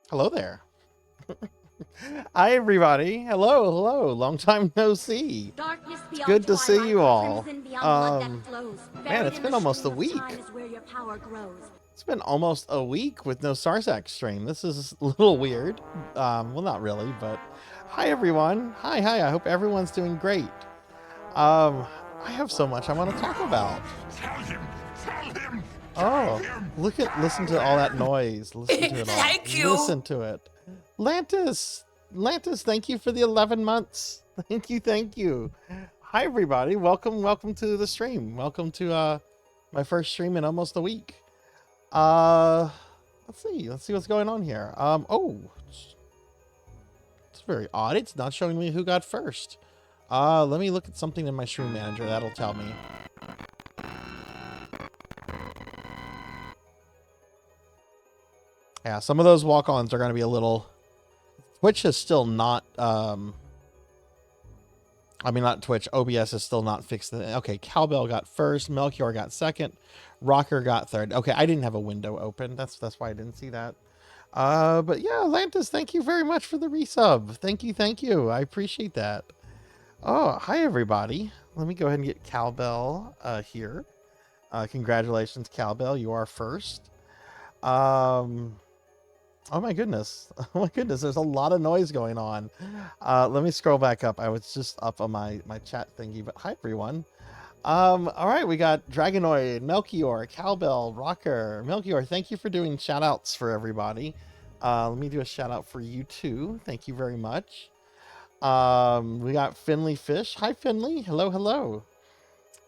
Hello there. Hi, everybody. Hello, hello. Long time no see. It's good to see you all. Man, it's been almost a week. It's been almost a week with no Sarzac stream. This is a little weird. Well, not really, but hi, everyone. Hi. I hope everyone's doing great. I have so much I want to talk about. Tell him. Oh, listen to all that noise. Listen to it all. Thank you. Listen to it. Lantis, thank you for the 11 months. Thank you. Hi, everybody. Welcome to the stream. Welcome to my first stream in almost a week. Let's see what's going on here. Oh, it's very odd. It's not showing me who got first. Let me look at something in my stream manager. That'll tell me. Yeah, some of those walk-ons are going to be a little... Twitch is still not... I mean, not Twitch. OBS is still not fixed. Okay, Cowbell got first. Melchior got second. Rocker got third. Okay, I didn't have a window open. That's why I didn't see that. But yeah, Lantis, thank you very much for the resub. Thank you. I appreciate that. Oh, hi, everybody. Let me go ahead and get Cowbell here. Congratulations, Cowbell. You are first. Oh my goodness. There's a lot of noise going on. Let me scroll back up. I was just up on my chat thingy, but hi everyone. All right, we got Dragonoid, Melchior, Cowbell, Rocker. Melchior, thank you for doing shout outs for everybody. Let me do a shout out for you too. Thank you very much. We got Finley Fish. Hi Finley. Hello.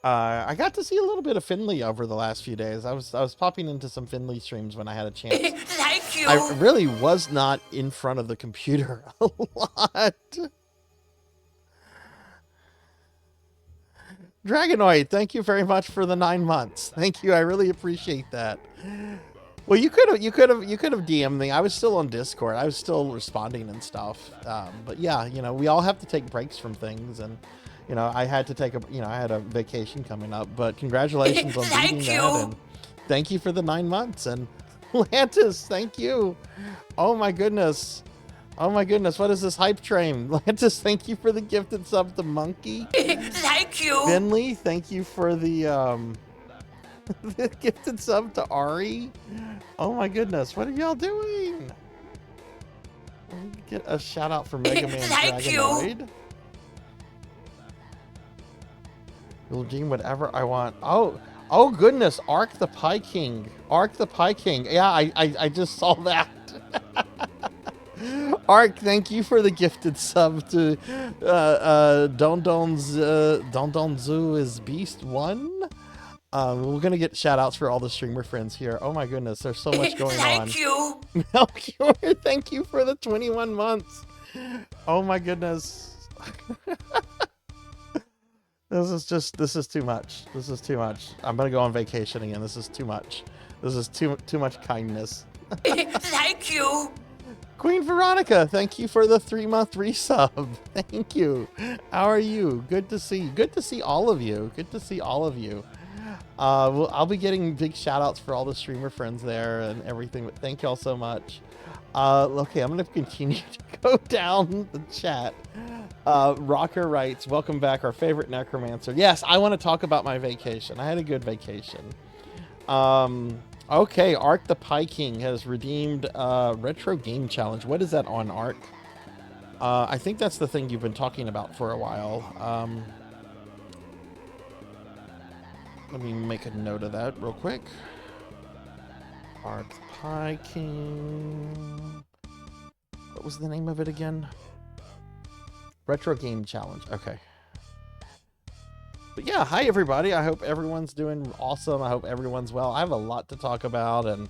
I got to see a little bit of Finley over the last few days. I was popping into some Finley streams when I had a chance. Thank you. I really was not in front of the computer a lot. Dragonoid, thank you very much for the 9 months. Thank you. I really appreciate that. Well, you could have DM'd me. I was still on Discord. I was still responding and stuff. But yeah, we all have to take breaks from things, and I had to take I had a vacation coming up, but congratulations on beating that, and thank you for the 9 months. And Lantis, thank you. Oh my goodness. Oh my goodness, what is this hype train? Lantis, thank you for the gifted sub to Monkey. Thank you. Finley, thank you for the the gifted sub to Ari. Oh my goodness, what are y'all doing? Get a shout out for Mega Man Dragonoid. You'll redeem whatever I want. Oh goodness, Ark the Pie King. Ark the Pie King. Yeah, I just saw that. Ark, thank you for the gifted sub to Don Zoo is Beast 1. We're gonna get shout outs for all the streamer friends here. Oh my goodness, there's so much going on. Thank you. Melchior, thank you for the 21 months. Oh my goodness. This is too much. This is too much. I'm gonna go on vacation again. This is too much. This is too much kindness. Thank you. Queen Veronica, thank you for the 3-month resub. Thank you. How are you? Good to see you. Good to see all of you. Good to see all of you. I'll be getting big shout outs for all the streamer friends there and everything, but thank y'all so much. Okay, I'm gonna continue to go down the chat. Rocker writes, welcome back, our favorite necromancer. Yes, I want to talk about my vacation. I had a good vacation. Okay, Ark the Pie King has redeemed Retro Game Challenge. What is that on, Ark? I think that's the thing you've been talking about for a while. Let me make a note of that real quick. Ark the Pie King. What was the name of it again? Retro Game Challenge. Okay. But yeah, hi everybody. I hope everyone's doing awesome. I hope everyone's well. I have a lot to talk about, and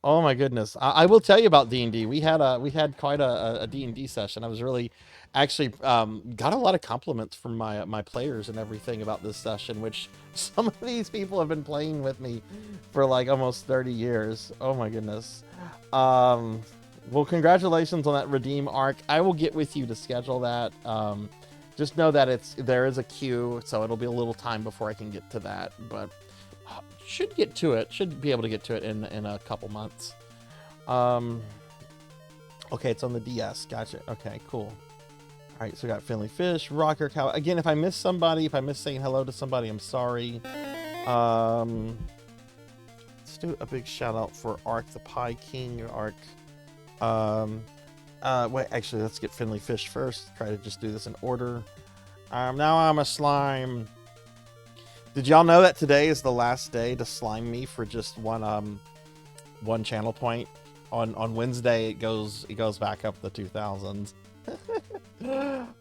oh my goodness, I will tell you about D&D. We had quite a D&D session. I was really actually got a lot of compliments from my players and everything about this session, which some of these people have been playing with me for like almost 30 years. Oh my goodness. Well, congratulations on that redeem arc. I will get with you to schedule that. Just know that there is a queue, so it'll be a little time before I can get to that, but should get to it. Should be able to get to it in a couple months. Okay, it's on the DS. Gotcha. Okay, cool. All right, so we got Finley Fish, Rocker Cow. Again, if I miss somebody, if I miss saying hello to somebody, I'm sorry. Let's do a big shout out for Ark the Pie King. Ark. Wait, actually, let's get Finley Fish first. Try to just do this in order. Now I'm a slime. Did y'all know that today is the last day to slime me for just one channel point? On Wednesday it goes back up the 2000s.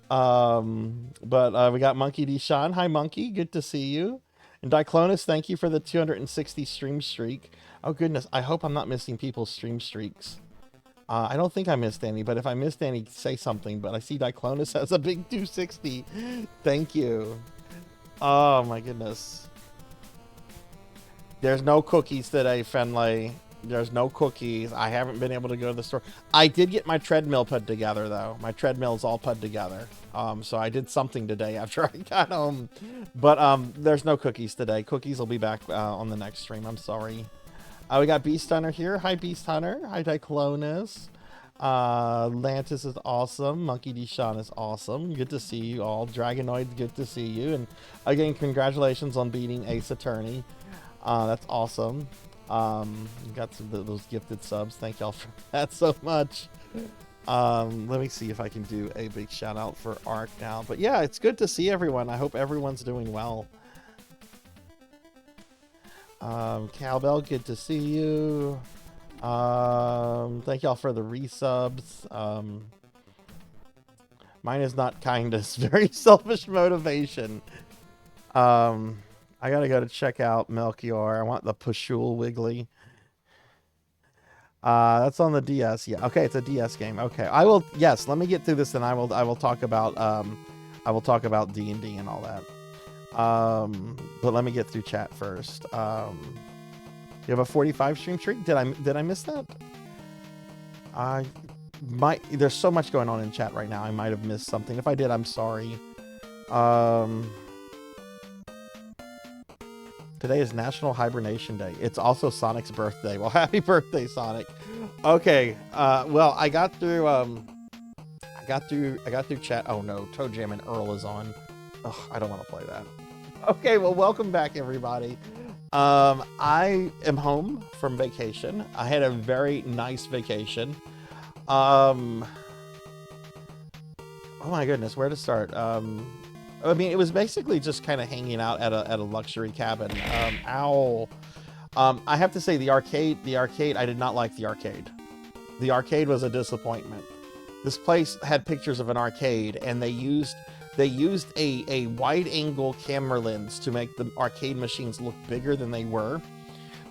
But we got Monkey D. Sean. Hi, Monkey. Good to see you. And Diclonus, thank you for the 260 stream streak. Oh goodness, I hope I'm not missing people's stream streaks. I don't think I missed any, but if I missed any, say something. But I see Diclonus has a big 260. Thank you. Oh my goodness. There's no cookies today, Finlay. There's no cookies. I haven't been able to go to the store. I did get my treadmill put together, though. My treadmill's all put together. So I did something today after I got home. But there's no cookies today. Cookies will be back on the next stream. I'm sorry. We got Beast Hunter here. Hi, Beast Hunter. Hi, Diclonus. Lantis is awesome. Monkey D. Sean is awesome. Good to see you all. Dragonoid, good to see you. And again, congratulations on beating Ace Attorney. That's awesome. You got those gifted subs. Thank y'all for that so much. Let me see if I can do a big shout out for Ark now. But yeah, it's good to see everyone. I hope everyone's doing well. Cowbell, good to see you. Thank y'all for the resubs. Mine is not kindness, very selfish motivation. I gotta go to check out Melchior. I want the Pushul Wiggly. That's on the DS. Yeah, okay, it's a DS game. Okay, I will. Yes, let me get through this, and I will talk about D&D and all that. But let me get through chat first. You have a 45 stream streak? Did I miss that? There's so much going on in chat right now. I might have missed something. If I did, I'm sorry. Today is National Hibernation Day. It's also Sonic's birthday. Well, happy birthday, Sonic. Okay. Well, I got through chat. Oh no, Toe Jam and Earl is on. Ugh, I don't want to play that. Okay, well, welcome back, everybody. I am home from vacation. I had a very nice vacation. Oh my goodness, where to start? I mean, it was basically just kind of hanging out at a luxury cabin. I have to say the arcade, I did not like the arcade. The arcade was a disappointment. This place had pictures of an arcade, and they used a wide angle camera lens to make the arcade machines look bigger than they were,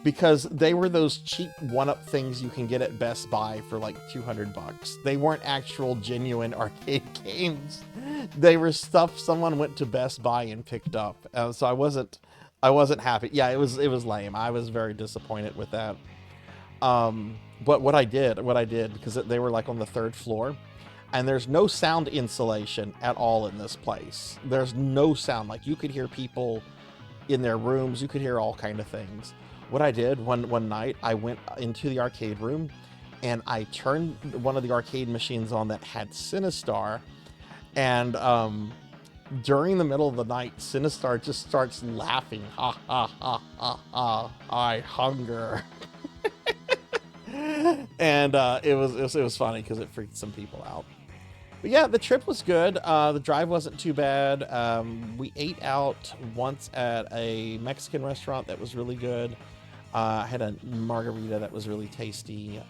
because they were those cheap one-up things you can get at Best Buy for like $200. They weren't actual genuine arcade games. They were stuff someone went to Best Buy and picked up. So I wasn't happy. Yeah, it was lame. I was very disappointed with that. But what I did, because they were like on the 3rd floor, and there's no sound insulation at all in this place. There's no sound. Like, you could hear people in their rooms. You could hear all kind of things. What I did one night, I went into the arcade room and I turned one of the arcade machines on that had Sinistar, and during the middle of the night, Sinistar just starts laughing. Ha ha ha ha ha! I hunger. And it was funny because it freaked some people out. But yeah, the trip was good. The drive wasn't too bad. We ate out once at a Mexican restaurant that was really good. I had a margarita that was really tasty.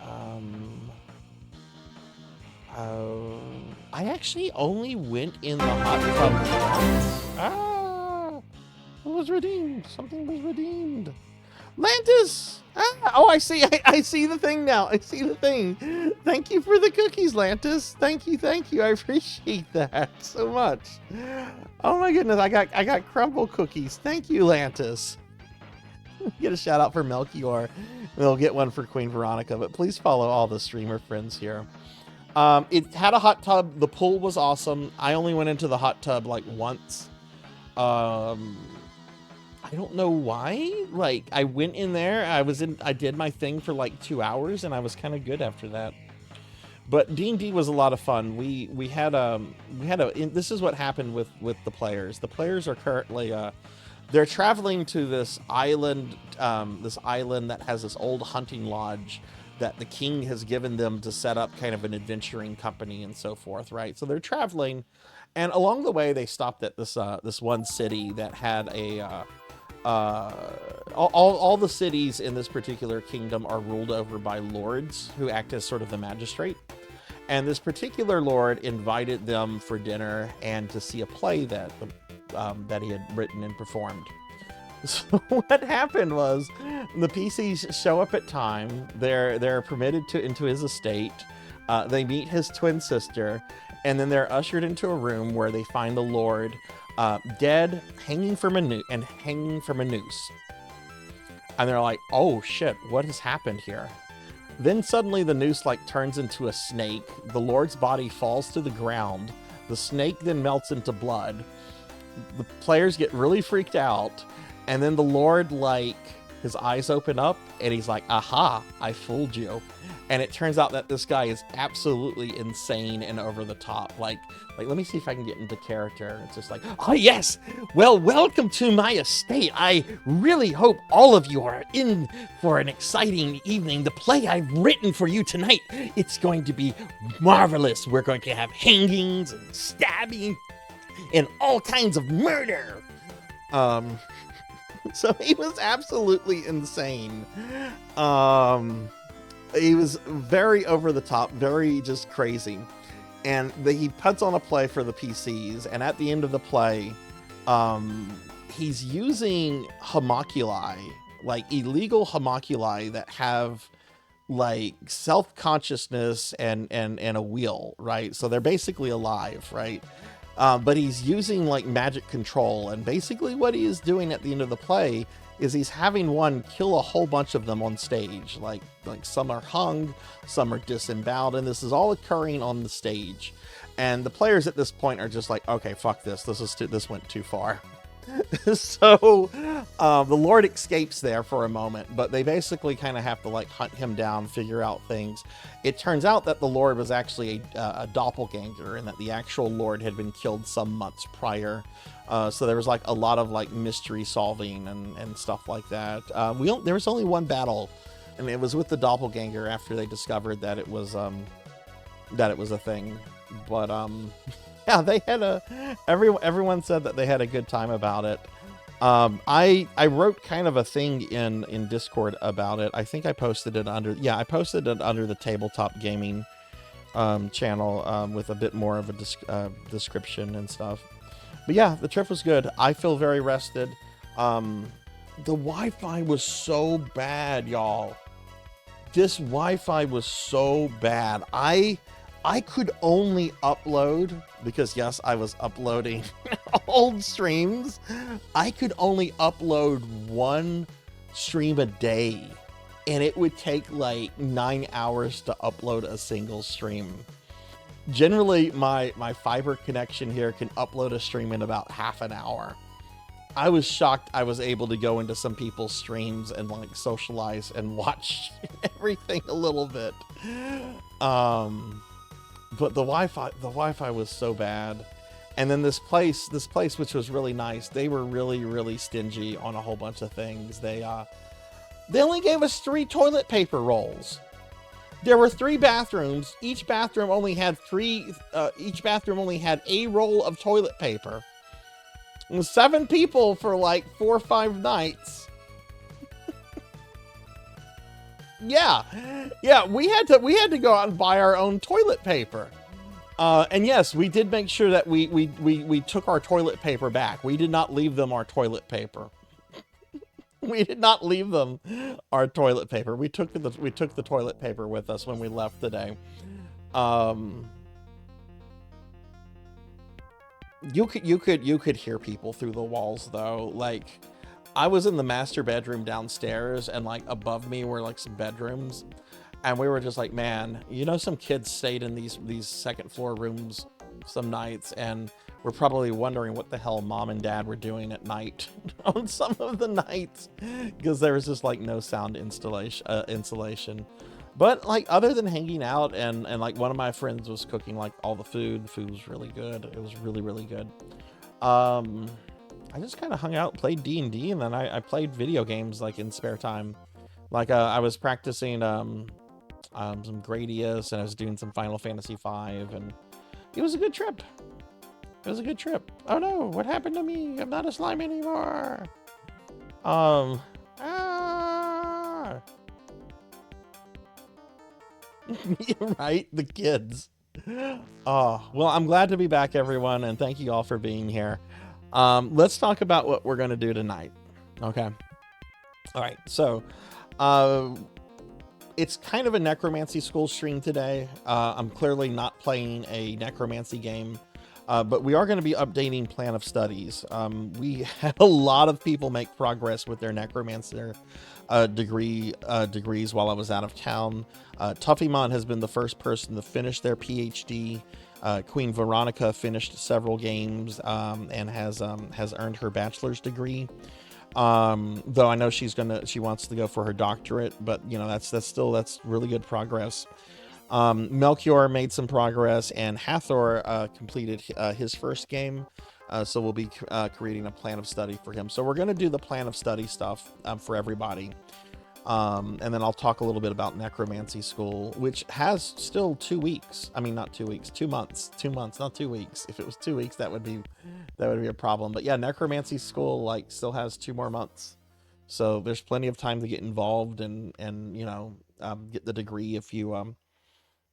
I actually only went in the hot tub once. It was redeemed. Something was redeemed. Lantis! Oh, I see the thing now. I see the thing. Thank you for the cookies, Lantis. Thank you. I appreciate that so much. Oh my goodness, I got crumble cookies. Thank you, Lantis. Get a shout out for Melchior. We'll get one for Queen Veronica, but please follow all the streamer friends here. It had a hot tub. The pool was awesome. I only went into the hot tub like once. I don't know why. Like, I went in there, I did my thing for like 2 hours, and I was kind of good after that. But D&D was a lot of fun. This is what happened with the players. The players are currently, they're traveling to this island that has this old hunting lodge that the king has given them to set up kind of an adventuring company and so forth, right? So they're traveling, and along the way they stopped at this one city that had all the cities in this particular kingdom are ruled over by lords who act as sort of the magistrate. And this particular lord invited them for dinner and to see a play that he had written and performed. So what happened was the PCs show up at time. They're permitted into his estate. They meet his twin sister, and then they're ushered into a room where they find the Lord dead, hanging from a noose. And they're like, "Oh shit, what has happened here?" Then suddenly the noose like turns into a snake. The Lord's body falls to the ground. The snake then melts into blood. The players get really freaked out, and then the Lord, like, his eyes open up and he's like, "Aha, I fooled you." And it turns out that this guy is absolutely insane and over the top. Like let me see if I can get into character. It's just like, "Oh yes, well, welcome to my estate. I really hope all of you are in for an exciting evening. The play I've written for you tonight, it's going to be marvelous. We're going to have hangings and stabbing and all kinds of murder." So he was absolutely insane. He was very over the top, very just crazy. And he puts on a play for the PCs, and at the end of the play, he's using homunculi, like illegal homunculi that have like self-consciousness and a will, right? So they're basically alive, right? But he's using like magic control, and basically what he is doing at the end of the play is he's having one kill a whole bunch of them on stage. Like some are hung, some are disemboweled, and this is all occurring on the stage. And the players at this point are just like, "Okay, fuck this. This went too far." So the Lord escapes there for a moment, but they basically kind of have to like hunt him down, figure out things. It turns out that the Lord was actually a doppelganger, and that the actual Lord had been killed some months prior. So there was like a lot of like mystery solving and stuff like that. There was only one battle, and it was with the doppelganger after they discovered that it was a thing. But yeah, they had everyone said that they had a good time about it. I wrote kind of a thing in Discord about it. I think I posted it under the tabletop gaming channel with a bit more of a description and stuff. But yeah, the trip was good. I feel very rested. The Wi-Fi was so bad, y'all. This Wi-Fi was so bad. I could only upload, because yes, I was uploading old streams. I could only upload one stream a day, and it would take like 9 hours to upload a single stream. Generally, my fiber connection here can upload a stream in about half an hour. I was shocked I was able to go into some people's streams and like socialize and watch everything a little bit. But the Wi-Fi was so bad. And then this place, which was really nice, they were really, really stingy on a whole bunch of things. They only gave us 3 toilet paper rolls. There were 3 bathrooms. Each bathroom only had a roll of toilet paper. It was 7 people for like 4 or 5 nights. Yeah, we had to go out and buy our own toilet paper. And yes, we did make sure that we took our toilet paper back. We did not leave them our toilet paper. We did not leave them our toilet paper. We took the toilet paper with us when we left today. You could hear people through the walls though. Like, I was in the master bedroom downstairs, and like above me were like some bedrooms, and we were just like, man, you know, some kids stayed in these second floor rooms some nights, and we're probably wondering what the hell mom and dad were doing at night on some of the nights, because there was just like no sound insulation. But like, other than hanging out and like one of my friends was cooking like all the food. The food was really good. It was really, really good. I just kind of hung out, played D&D, and then I played video games like in spare time. Like I was practicing some Gradius, and I was doing some Final Fantasy V, and it was a good trip. It was a good trip. Oh no, what happened to me? I'm not a slime anymore. Right? The kids. Oh, well, I'm glad to be back, everyone, and thank you all for being here. Let's talk about what we're going to do tonight. Okay. All right. So, it's kind of a necromancy school stream today. I'm clearly not playing a necromancy game, but we are going to be updating plan of studies. We had a lot of people make progress with their necromancer degrees while I was out of town. Tuffymon has been the first person to finish their PhD. Queen Veronica finished several games and has earned her bachelor's degree. Though I know she wants to go for her doctorate, but you know, that's really good progress. Melchior made some progress, and Hathor completed his first game. So we'll be creating a plan of study for him. So we're going to do the plan of study stuff for everybody. And then I'll talk a little bit about necromancy school, which has still 2 weeks. I mean, not 2 weeks, 2 months, 2 months, not 2 weeks. If it was 2 weeks, that would be a problem. But yeah, necromancy school like still has 2 more months. So there's plenty of time to get involved and you know, get the degree if you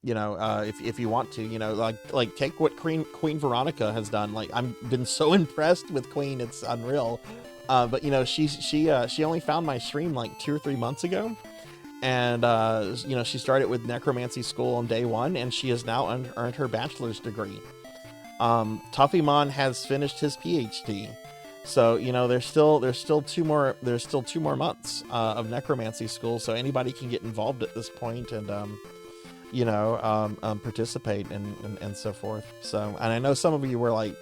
if you want to, you know, like take what Queen Veronica has done. Like, I've been so impressed with Queen, it's unreal. But you know, she only found my stream like 2 or 3 months ago, and you know, she started with necromancy school on day 1, and she has now earned her bachelor's degree. Tuffymon has finished his PhD, so you know, there's still 2 more months of necromancy school, so anybody can get involved at this point and participate and so forth. So, and I know some of you were like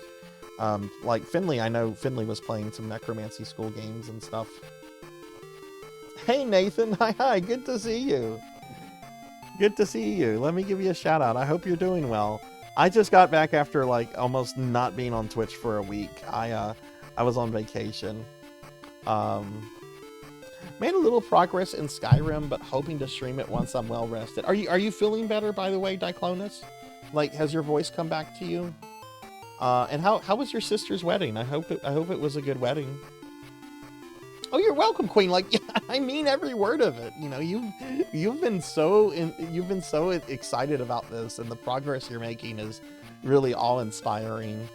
Like Finley, I know Finley was playing some Necromancy School games and stuff. Hey Nathan, hi, good to see you. Good to see you. Let me give you a shout out. I hope you're doing well. I just got back after like almost not being on Twitch for a week. I was on vacation. Made a little progress in Skyrim, but hoping to stream it once I'm well rested. Are you feeling better, by the way, Diclonus? Like, has your voice come back to you? And how was your sister's wedding? I hope it was a good wedding. Oh, you're welcome, Queen. Like, yeah, I mean every word of it. You know, you've been so excited about this, and the progress you're making is really awe-inspiring.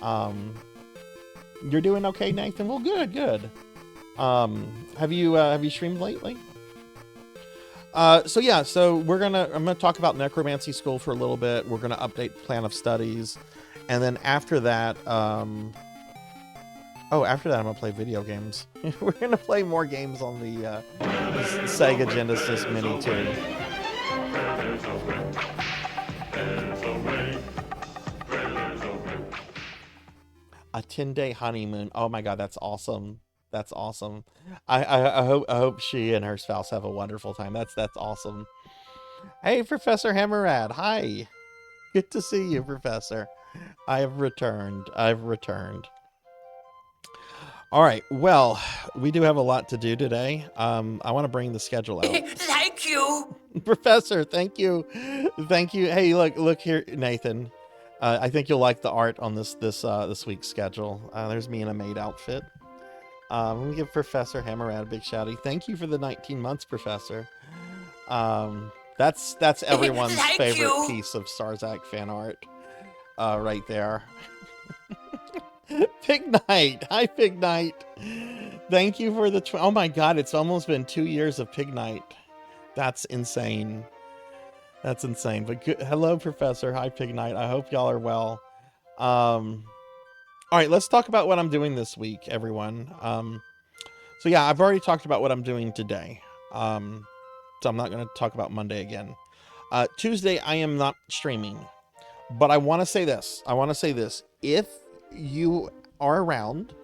You're doing okay, Nathan? Well, good. Have you streamed lately? So yeah, I'm gonna talk about Necromancy School for a little bit. We're gonna update plan of studies, and then after that, after that I'm gonna play video games. We're gonna play more games on the Sega Genesis Mini 2. A 10-day honeymoon. Oh my god, that's awesome. That's awesome. I hope she and her spouse have a wonderful time. That's awesome. Hey, Professor Hammerad. Hi. Good to see you, Professor. I've returned. All right. Well, we do have a lot to do today. I want to bring the schedule out. Thank you. Professor, thank you. Thank you. Hey, look here, Nathan. I think you'll like the art on this week's schedule. There's me in a maid outfit. Let me give Professor Hammerad a big shouty. Thank you for the 19 months, Professor. That's everyone's favorite piece of Sarzac fan art, right there. Pig Knight, hi Pig Knight. Thank you for the. Oh my God, it's almost been 2 years of Pig Knight. That's insane. That's insane. But good. Hello, Professor. Hi, Pig Knight. I hope y'all are well. All right, let's talk about what I'm doing this week, everyone. So yeah, I've already talked about what I'm doing today. So I'm not going to talk about Monday again. Tuesday, I am not streaming. But I want to say this. If you are around,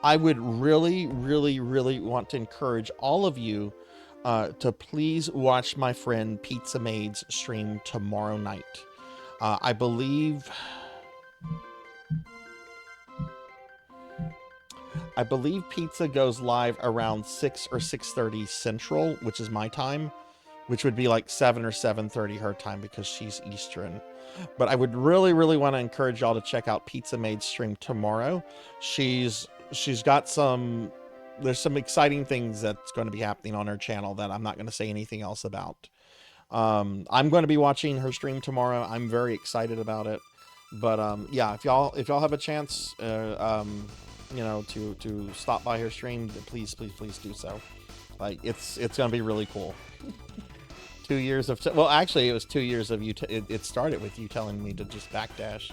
I would really, really, really want to encourage all of you to please watch my friend Pizza Maid's stream tomorrow night. I believe Pizza goes live around 6 or 6:30 Central, which is my time, which would be like 7 or 7:30 her time because she's Eastern. But I would really, really want to encourage y'all to check out Pizza Maid's stream tomorrow. She's got there's some exciting things that's going to be happening on her channel that I'm not going to say anything else about. I'm going to be watching her stream tomorrow. I'm very excited about it. But yeah, if y'all have a chance, you know, to stop by her stream, please do so. Like it's going to be really cool. 2 years of well, actually, it was 2 years of you. It started with you telling me to just backdash.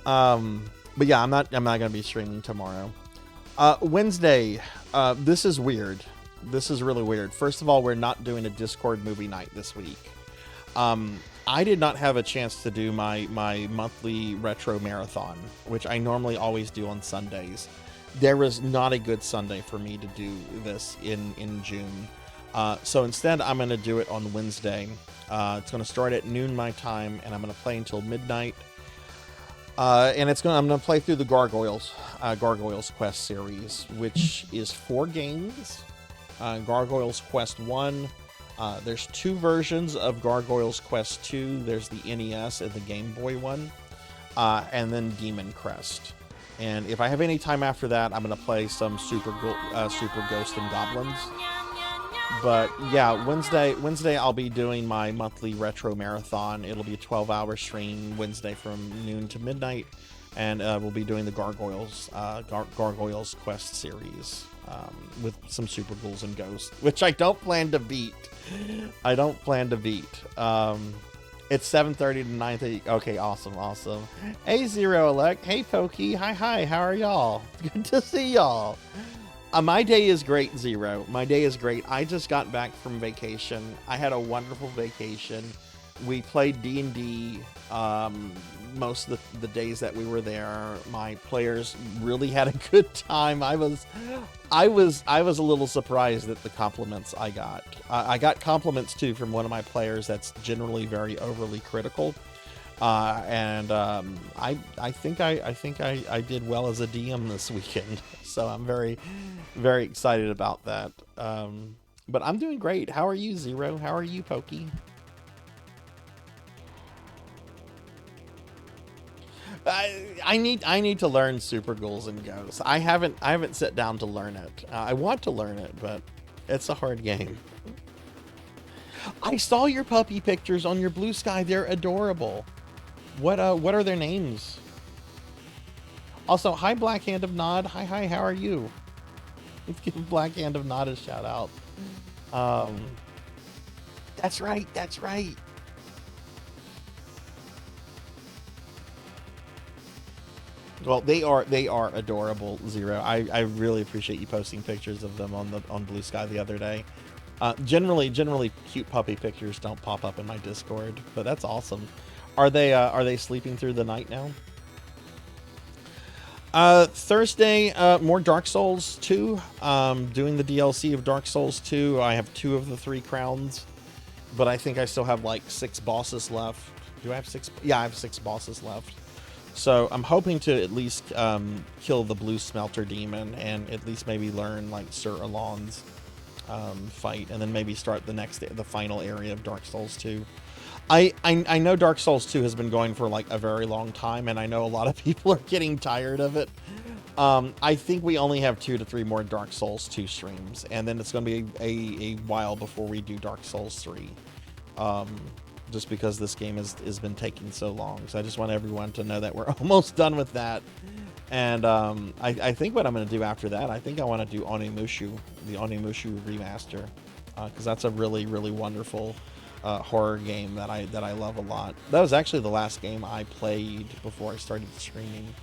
But yeah, I'm not going to be streaming tomorrow. Wednesday, this is weird. This is really weird. First of all, we're not doing a Discord movie night this week. I did not have a chance to do my monthly retro marathon, which I normally always do on Sundays. There was not a good Sunday for me to do this in June. So instead, I'm going to do it on Wednesday. It's going to start at noon my time, and I'm going to play until midnight. And I'm going to play through the Gargoyles Quest series, which is 4 games. Gargoyles Quest 1. There's 2 versions of Gargoyles Quest 2. There's the NES and the Game Boy one. And then Demon Crest. And if I have any time after that, I'm going to play some Super Ghost and Goblins. But yeah, Wednesday I'll be doing my monthly retro marathon. It'll be a 12-hour stream Wednesday from noon to midnight, and we'll be doing the Gargoyles Quest series with some Super Ghouls and Ghosts, which I don't plan to beat. It's 7:30 to 9:30. Okay, awesome. Hey Zero Elect. Hey Pokey. Hi. How are y'all? Good to see y'all. My day is great, Zero. My day is great. I just got back from vacation. I had a wonderful vacation. We played D&D most of the days that we were there. My players really had a good time. I was a little surprised at the compliments I got. I got compliments too from one of my players that's generally very overly critical. And I think I did well as a DM this weekend, so I'm very, very excited about that. But I'm doing great. How are you, Zero? How are you, Pokey? I need to learn Super Ghouls and Ghosts. I haven't sat down to learn it. I want to learn it, but it's a hard game. I saw your puppy pictures on your Blue Sky. They're adorable. What are their names? Also, hi Black Hand of Nod. Hi, how are you? Let's give Black Hand of Nod a shout out. Um, that's right, that's right. Well, they are adorable, Zero. I really appreciate you posting pictures of them on Blue Sky the other day. Generally cute puppy pictures don't pop up in my Discord, but that's awesome. Are they sleeping through the night now? Thursday, more Dark Souls 2. Doing the DLC of Dark Souls 2. I have 2 of the 3 crowns, but I think I still have like 6 bosses left. Do I have 6? Yeah, I have 6 bosses left. So I'm hoping to at least kill the blue smelter demon and at least maybe learn like Sir Alon's fight, and then maybe start the final area of Dark Souls 2. I know Dark Souls 2 has been going for like a very long time, and I know a lot of people are getting tired of it. I think we only have 2 to 3 more Dark Souls 2 streams, and then it's going to be a while before we do Dark Souls 3. Just because this game has been taking so long. So I just want everyone to know that we're almost done with that. And I think what I'm going to do after that, I think I want to do Onimushu, the Onimushu remaster, because that's a really, really wonderful horror game that I love a lot. That was actually the last game I played before I started streaming.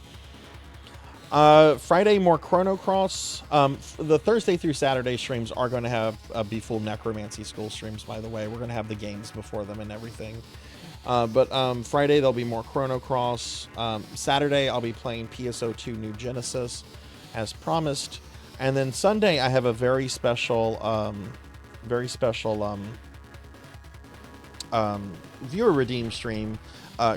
Friday, more Chrono Cross. The Thursday through Saturday streams are going to have be full Necromancy School streams, by the way. We're going to have the games before them and everything. But Friday, there'll be more Chrono Cross. Saturday, I'll be playing PSO2 New Genesis, as promised. And then Sunday, I have a very special viewer redeem stream,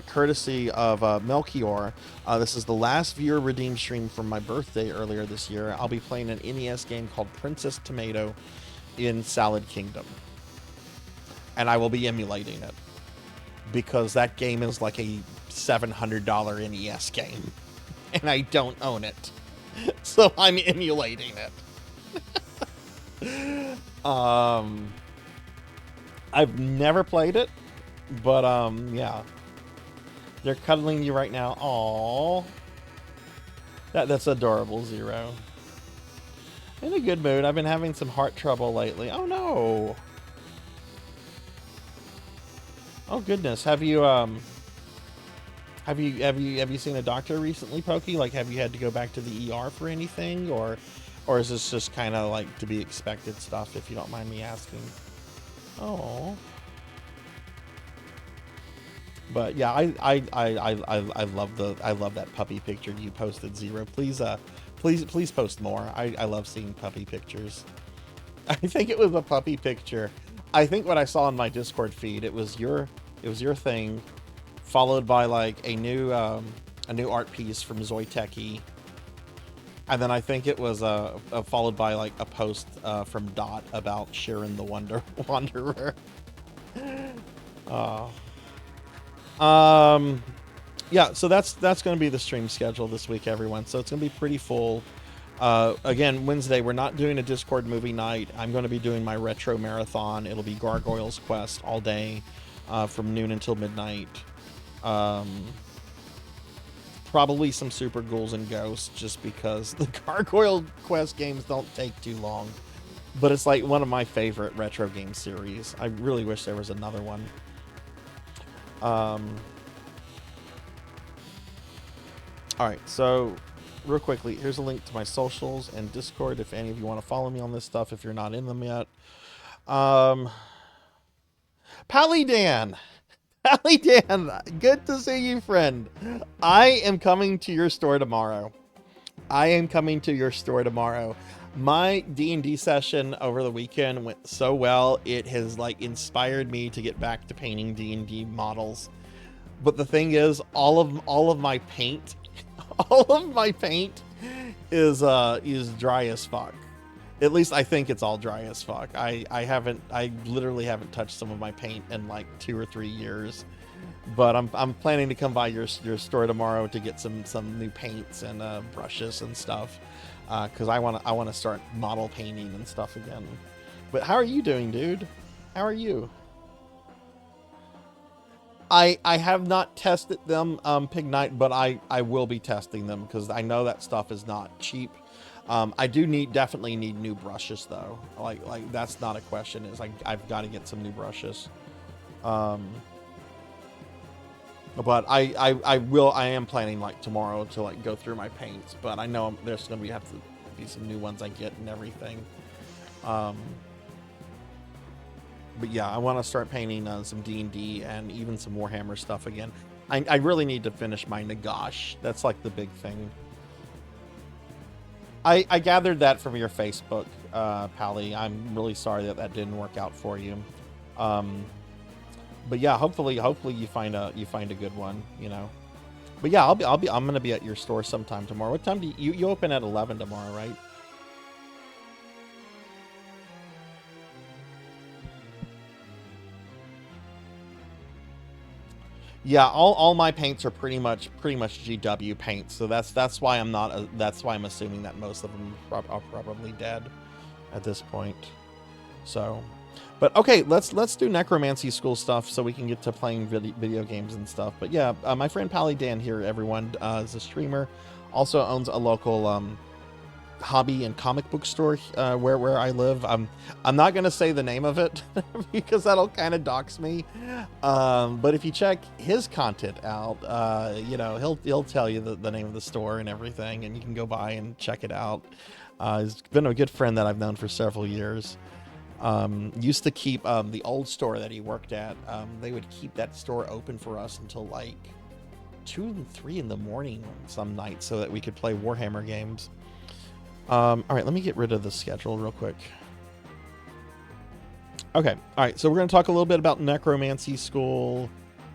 courtesy of Melchior. This is the last viewer redeem stream from my birthday earlier this year. I'll be playing an NES game called Princess Tomato in Salad Kingdom, and I will be emulating it because that game is like a $700 NES game, and I don't own it, so I'm emulating it. I've never played it, but yeah. They're cuddling you right now. Aww. That's adorable, Zero. In a good mood. I've been having some heart trouble lately. Oh no. Oh goodness. Have you seen a doctor recently, Pokey? Like, have you had to go back to the ER for anything, or is this just kind of like to be expected stuff, if you don't mind me asking? Oh. But yeah, I love that puppy picture you posted, Zero. Please post more. I love seeing puppy pictures. I think it was a puppy picture. I think what I saw in my Discord feed, it was your thing, followed by like a new art piece from Zoiteki, and then I think it was followed by like a post from Dot about Sharon the Wanderer. Yeah, so that's going to be the stream schedule this week, everyone. So it's going to be pretty full. Again, Wednesday, we're not doing a Discord movie night. I'm going to be doing my retro marathon. It'll be Gargoyles Quest all day, from noon until midnight. Probably some Super Ghouls and Ghosts, just because the Gargoyle Quest games don't take too long. But it's like one of my favorite retro game series. I really wish there was another one. Alright, so real quickly, here's a link to my socials and Discord if any of you want to follow me on this stuff if you're not in them yet. Pally Dan, Pally Dan, good to see you, friend. I am coming to your store tomorrow. I am coming to your store tomorrow. My D&D session over the weekend went so well. It has like inspired me to get back to painting D&D models. But the thing is, all of my paint, all of my paint is dry as fuck. At least I think it's all dry as fuck. I literally haven't touched some of my paint in like 2 or 3 years. But I'm planning to come by your store tomorrow to get some new paints and brushes and stuff, because I want to start model painting and stuff again. But how are you doing, dude? How are you? I have not tested them, Pig Knight, but I will be testing them because I know that stuff is not cheap. I do definitely need new brushes though. Like that's not a question. Is like I've got to get some new brushes. Um, but I am planning like tomorrow to like go through my paints. But I know there's gonna have to be some new ones I get and everything. Um, but yeah, I want to start painting some D&D and even some Warhammer stuff again. I really need to finish my Nagash. That's like the big thing. I gathered that from your Facebook, Pally. I'm really sorry that didn't work out for you. But yeah, hopefully you find a good one, you know. But yeah, I'm gonna be at your store sometime tomorrow. What time do you open at 11 tomorrow, right? Yeah, all my paints are pretty much GW paints, so that's why I'm not that's why I'm assuming that most of them are probably dead at this point. So, but okay, let's do necromancy school stuff so we can get to playing video games and stuff. But yeah, my friend Pally Dan here, everyone, is a streamer, also owns a local hobby and comic book store where I live. I'm not gonna say the name of it because that'll kind of dox me. But if you check his content out, you know, he'll tell you the name of the store and everything, and you can go by and check it out. He's been a good friend that I've known for several years. Used to keep the old store that he worked at. They would keep that store open for us until like 2 and 3 in the morning some nights so that we could play Warhammer games. All right, let me get rid of the schedule real quick. Okay, all right, so we're going to talk a little bit about necromancy school,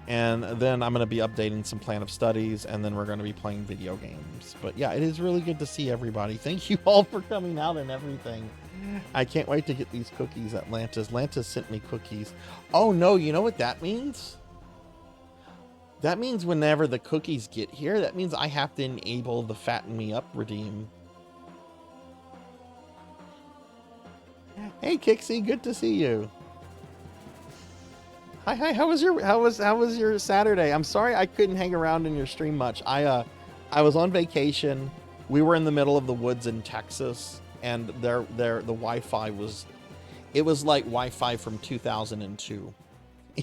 and then I'm going to be updating some plan of studies, and then we're going to be playing video games. But yeah, it is really good to see everybody. Thank you all for coming out and everything. I can't wait to get these cookies at Lantis. Lantis sent me cookies. Oh no, you know what that means? That means whenever the cookies get here, that means I have to enable the fatten me up redeem. Hey Kixie, good to see you. Hi. How was your Saturday? I'm sorry I couldn't hang around in your stream much. I was on vacation. We were in the middle of the woods in Texas, and the Wi-Fi was like Wi-Fi from 2002.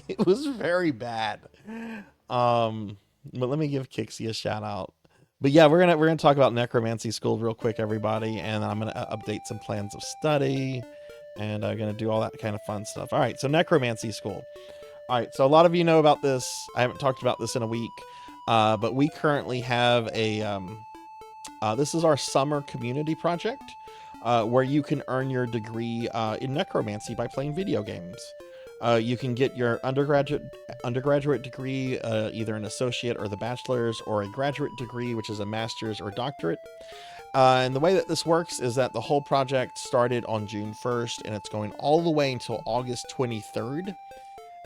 It was very bad. But let me give Kixie a shout out. But yeah, we're gonna talk about necromancy school real quick, everybody, and I'm gonna update some plans of study, and I'm gonna do all that kind of fun stuff. All right, so necromancy school. All right, so a lot of you know about this. I haven't talked about this in a week, but we currently have a this is our summer community project, where you can earn your degree in necromancy by playing video games. You can get your undergraduate degree, either an associate or the bachelor's, or a graduate degree, which is a master's or doctorate. And the way that this works is that the whole project started on June 1st, and it's going all the way until August 23rd.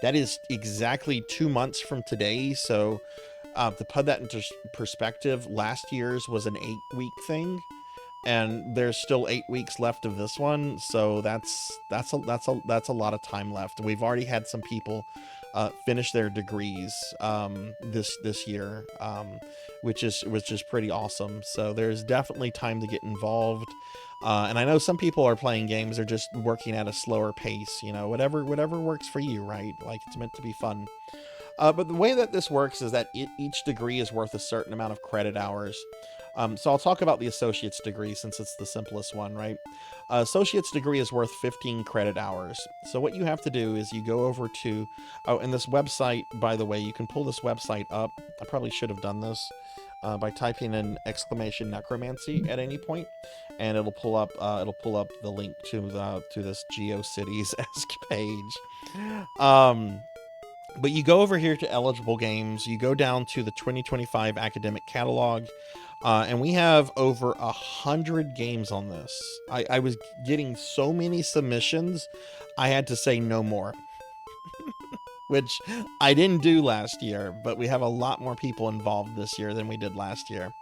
That is exactly 2 months from today. So to put that into perspective, last year's was an 8-week thing, and there's still 8 weeks left of this one, so that's a lot of time left. We've already had some people finish their degrees this year, which was just pretty awesome. So there's definitely time to get involved. And I know some people are playing games, they're just working at a slower pace, you know, whatever works for you, right? Like, it's meant to be fun. But the way that this works is that each degree is worth a certain amount of credit hours. So I'll talk about the associate's degree since it's the simplest one, right? Associate's degree is worth 15 credit hours. So what you have to do is you go over to, oh, and this website, by the way, you can pull this website up. I probably should have done this by typing in exclamation necromancy at any point, and it'll pull up the link to this GeoCities-esque page. But you go over here to eligible games, you go down to the 2025 academic catalog, and we have over 100 games on this. I was getting so many submissions, I had to say no more. Which I didn't do last year, but we have a lot more people involved this year than we did last year.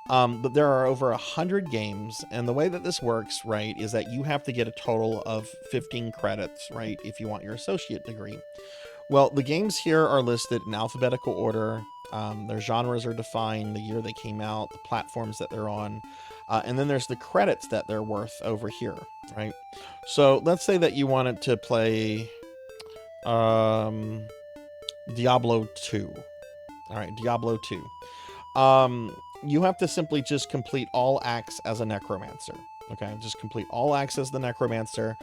But there are over 100 games, and the way that this works, right, is that you have to get a total of 15 credits, right, if you want your associate degree. Well, the games here are listed in alphabetical order. Their genres are defined, the year they came out, the platforms that they're on, and then there's the credits that they're worth over here, right? So let's say that you wanted to play Diablo 2. All right, Diablo 2. You have to simply just complete all acts as a necromancer. Okay, just complete all acts as the necromancer.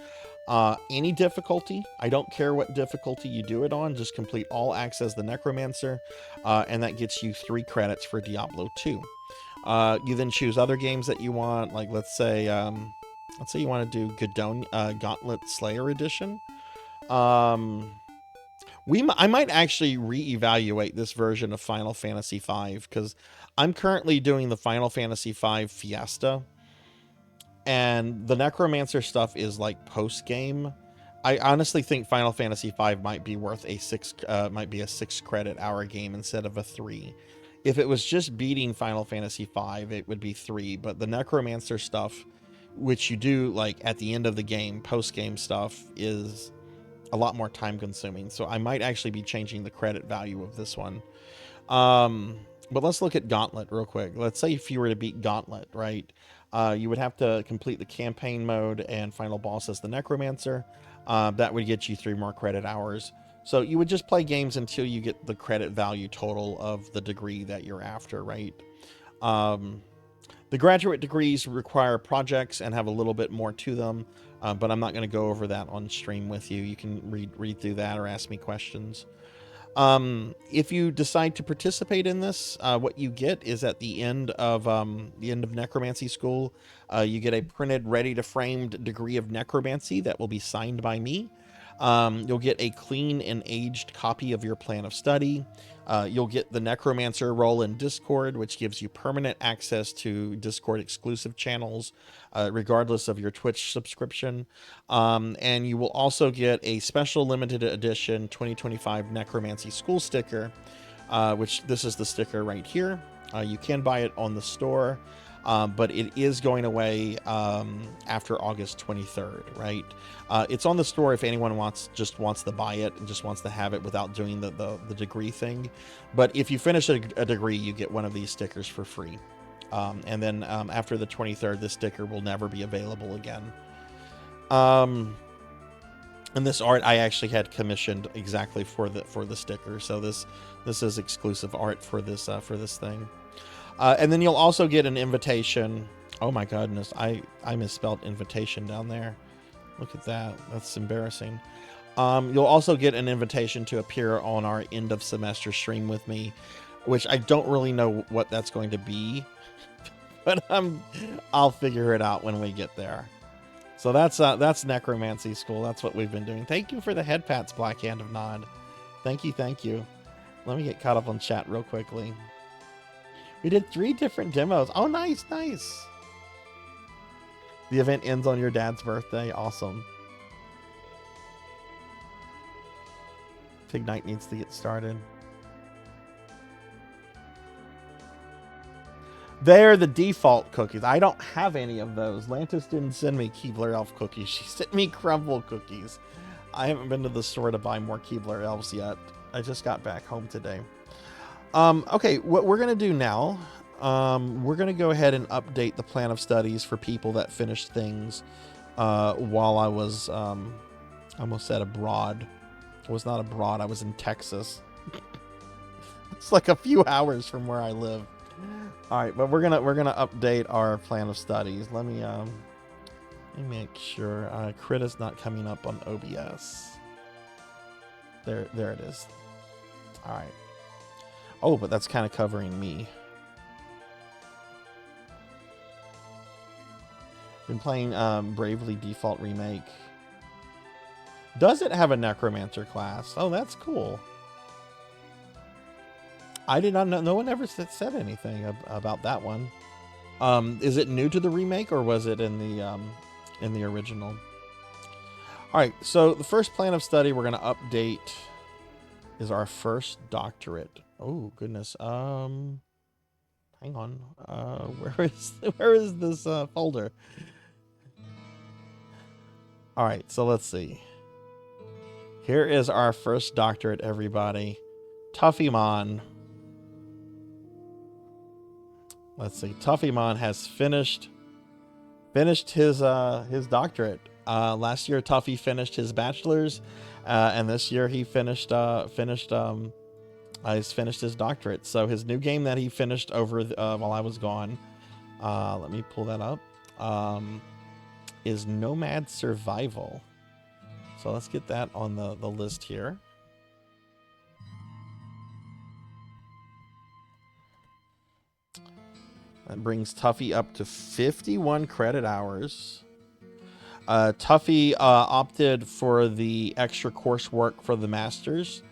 Any difficulty, I don't care what difficulty you do it on, just complete all acts as the necromancer, and that gets you 3 credits for Diablo 2. You then choose other games that you want, like let's say you want to do Gauntlet Slayer Edition. I might actually reevaluate this version of Final Fantasy V, because I'm currently doing the Final Fantasy V Fiesta, and the Necromancer stuff is like post game. I honestly think Final Fantasy V might be worth a 6 credit hour game instead of a 3. If it was just beating Final Fantasy V, it would be 3, but the Necromancer stuff, which you do like at the end of the game, post game stuff, is a lot more time consuming. So I might actually be changing the credit value of this one. But let's look at Gauntlet real quick. Let's say if you were to beat Gauntlet, right? You would have to complete the campaign mode and final boss as the Necromancer. That would get you 3 more credit hours. So you would just play games until you get the credit value total of the degree that you're after, right? The graduate degrees require projects and have a little bit more to them, but I'm not going to go over that on stream with you. You can read through that or ask me questions. If you decide to participate in this, what you get is at the end of necromancy school, you get a printed, ready-to-framed degree of necromancy that will be signed by me. You'll get a clean and aged copy of your plan of study. You'll get the Necromancer role in Discord, which gives you permanent access to Discord exclusive channels, regardless of your Twitch subscription. And you will also get a special limited edition 2025 Necromancy School sticker, which this is the sticker right here. You can buy it on the store. But it is going away after August 23rd, right? It's on the store if anyone wants to buy it and just wants to have it without doing the degree thing. But if you finish a degree, you get one of these stickers for free. And then after the 23rd, this sticker will never be available again. And this art I actually had commissioned exactly for the sticker, so this is exclusive art for this thing. And then you'll also get an invitation. Oh my goodness, I misspelled invitation down there. Look at that. That's embarrassing. You'll also get an invitation to appear on our end of semester stream with me, which I don't really know what that's going to be, but I'll figure it out when we get there. So that's Necromancy School. That's what we've been doing. Thank you for the head pats, Black Hand of Nod. Thank you. Let me get caught up on chat real quickly. We did 3 different demos. Oh, nice. The event ends on your dad's birthday. Awesome. Pig Night needs to get started. They're the default cookies. I don't have any of those. Lantis didn't send me Keebler Elf cookies. She sent me Crumble cookies. I haven't been to the store to buy more Keebler Elves yet. I just got back home today. Okay, what we're going to do now, we're going to go ahead and update the plan of studies for people that finished things while I was, I almost said abroad. I was not abroad, I was in Texas. It's like a few hours from where I live. All right, but we're gonna update our plan of studies. Let me make sure crit is not coming up on OBS. There it is. All right. Oh, but that's kind of covering me. Been playing Bravely Default Remake. Does it have a Necromancer class? Oh, that's cool. I did not know. No one ever said anything about that one. Is it new to the remake or was it in the original? All right. So the first plan of study we're going to update is our first doctorate. Oh goodness. Hang on. Where is this folder? All right. So let's see. Here is our first doctorate, everybody. Tuffymon. Let's see. Tuffymon has finished his doctorate. Last year, Tuffy finished his bachelor's, and this year he finished his doctorate. So his new game that he finished over while I was gone, let me pull that up, is Nomad Survival. So let's get that on the list here. That brings Tuffy up to 51 credit hours. Tuffy opted for the extra coursework for the Masters.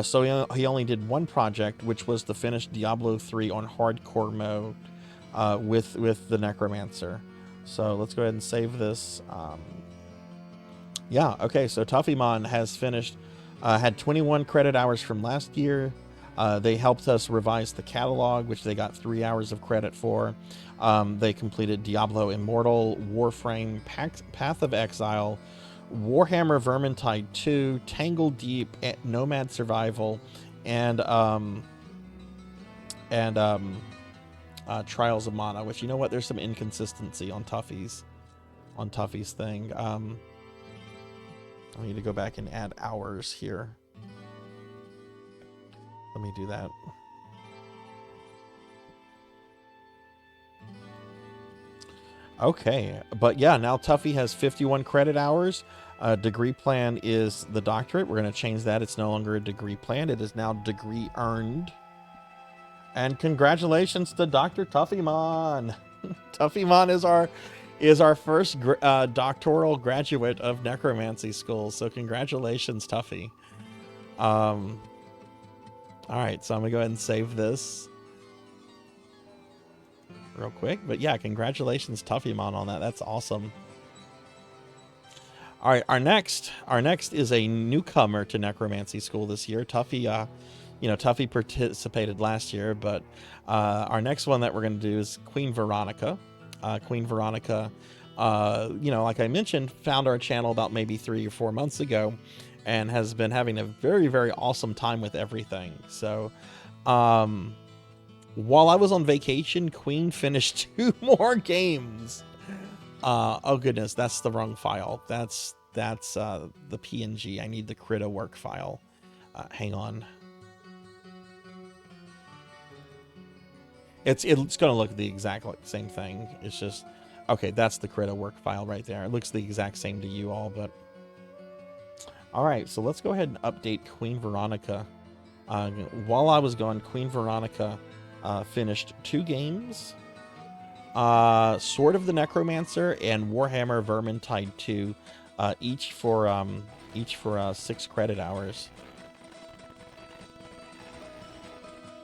So he only did one project, which was to finish Diablo 3 on hardcore mode with the Necromancer. So let's go ahead and save this. Yeah, okay, so Tuffymon has finished, had 21 credit hours from last year. They helped us revise the catalog, which they got 3 hours of credit for. They completed Diablo Immortal, Warframe, Path of Exile, Warhammer Vermintide 2, Tangle Deep, Nomad Survival, and Trials of Mana, which, you know what, there's some inconsistency on Tuffy's thing. I need to go back and add hours here. Let me do that. Okay, but yeah, now Tuffy has 51 credit hours. Degree plan is the doctorate. We're going to change that. It's no longer a degree plan. It is now degree earned. And congratulations to Dr. Tuffymon. Tuffymon is our first doctoral graduate of necromancy school. So congratulations, Tuffy. All right, so I'm gonna go ahead and save this real quick. But yeah, congratulations, Tuffymon, on that. That's awesome. All right, our next is a newcomer to necromancy school this year. Tuffy, Tuffy participated last year, but our next one that we're gonna do is Queen Veronica. Queen Veronica, like I mentioned, found our channel about maybe 3 or 4 months ago, and has been having a very, very awesome time with everything. So, while I was on vacation, Queen finished 2 more games. Oh goodness, that's the wrong file. That's the PNG. I need the Krita work file. Hang on. It's going to look the exact same thing. It's just, okay, that's the Krita work file right there. It looks the exact same to you all, but all right, so let's go ahead and update Queen Veronica. While I was gone, Queen Veronica finished 2 games. Sword of the Necromancer and Warhammer Vermintide 2, each for 6 credit hours.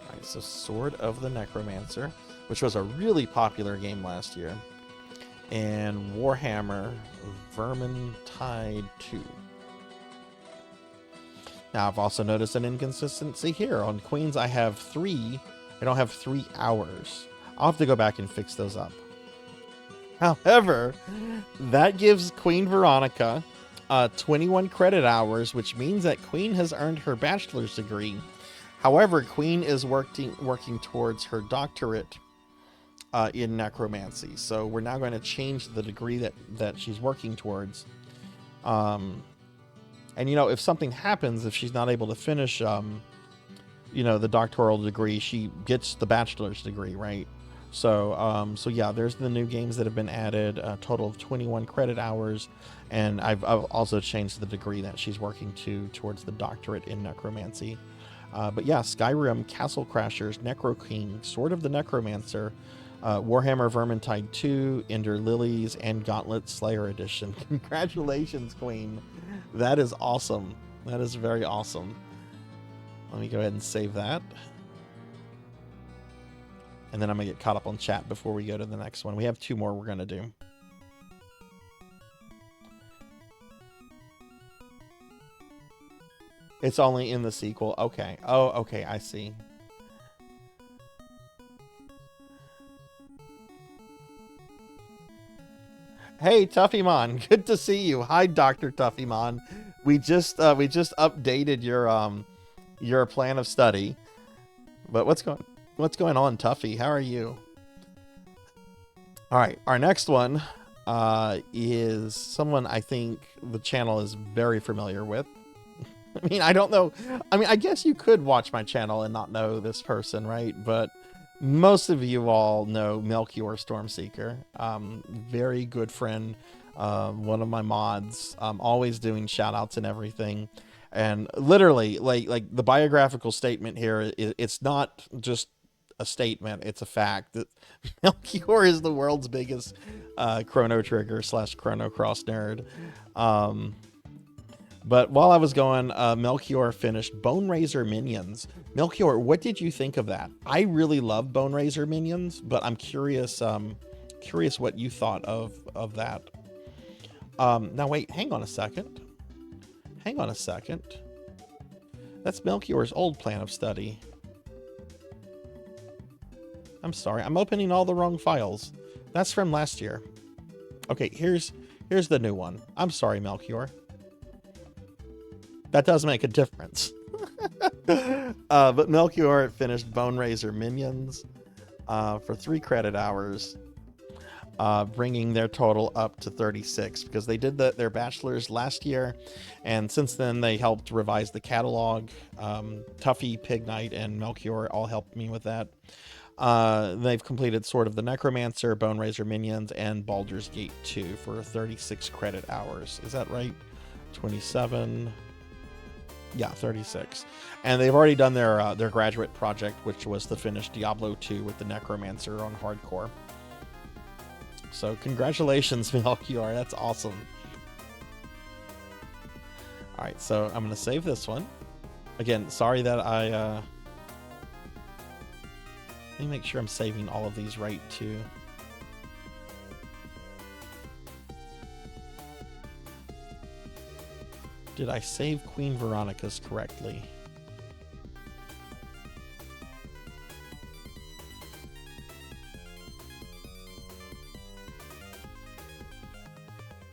All right, so Sword of the Necromancer, which was a really popular game last year, and Warhammer Vermintide 2. Now, I've also noticed an inconsistency here. On Queens, I have 3. I don't have 3 hours. I'll have to go back and fix those up. However, that gives Queen Veronica 21 credit hours, which means that Queen has earned her bachelor's degree. However, Queen is working towards her doctorate in necromancy. So we're now going to change the degree that she's working towards. And if something happens, if she's not able to finish the doctoral degree, she gets the bachelor's degree, right? So yeah, there's the new games that have been added, a total of 21 credit hours, and I've also changed the degree that she's working towards the doctorate in necromancy. But yeah, Skyrim, Castle Crashers, Necro King, Sword of the Necromancer, Warhammer Vermintide 2, Ender Lilies, and Gauntlet Slayer Edition. Congratulations, Queen. That is awesome. That is very awesome. Let me go ahead and save that. And then I'm going to get caught up on chat before we go to the next one. We have 2 more we're going to do. It's only in the sequel. Okay. Oh, okay. I see. Hey, Tuffymon. Good to see you. Hi, Dr. Tuffymon. We just updated your plan of study. But what's going on, Tuffy? How are you? All right. Our next one is someone I think the channel is very familiar with. I mean, I don't know. I mean, I guess you could watch my channel and not know this person, right? But most of you all know Melchior Stormseeker. Very good friend. One of my mods. Always doing shout outs and everything. And literally, like the biographical statement here, it's not just a statement. It's a fact that Melchior is the world's biggest Chrono Trigger / Chrono Cross nerd. But while I was going, Melchior finished Bone Razor Minions. Melchior, what did you think of that? I really love Bone Razor Minions, but I'm curious what you thought of that. Now wait, hang on a second. That's Melchior's old plan of study. I'm sorry, I'm opening all the wrong files. That's from last year. Okay, here's the new one. I'm sorry, Melchior. That does make a difference. But Melchior finished Bone Razor Minions for 3 credit hours, bringing their total up to 36 because they did their bachelor's last year, and since then they helped revise the catalog. Tuffy, Pig Knight, and Melchior all helped me with that. They've completed Sword of the Necromancer, Bone Razor Minions, and Baldur's Gate 2 for 36 credit hours. Is that right? 27... Yeah, 36. And they've already done their graduate project, which was to finish Diablo 2 with the Necromancer on hardcore. So congratulations, Melchior. That's awesome. All right, so I'm going to save this one. Again, sorry that let me make sure I'm saving all of these right, too. Did I save Queen Veronica's correctly?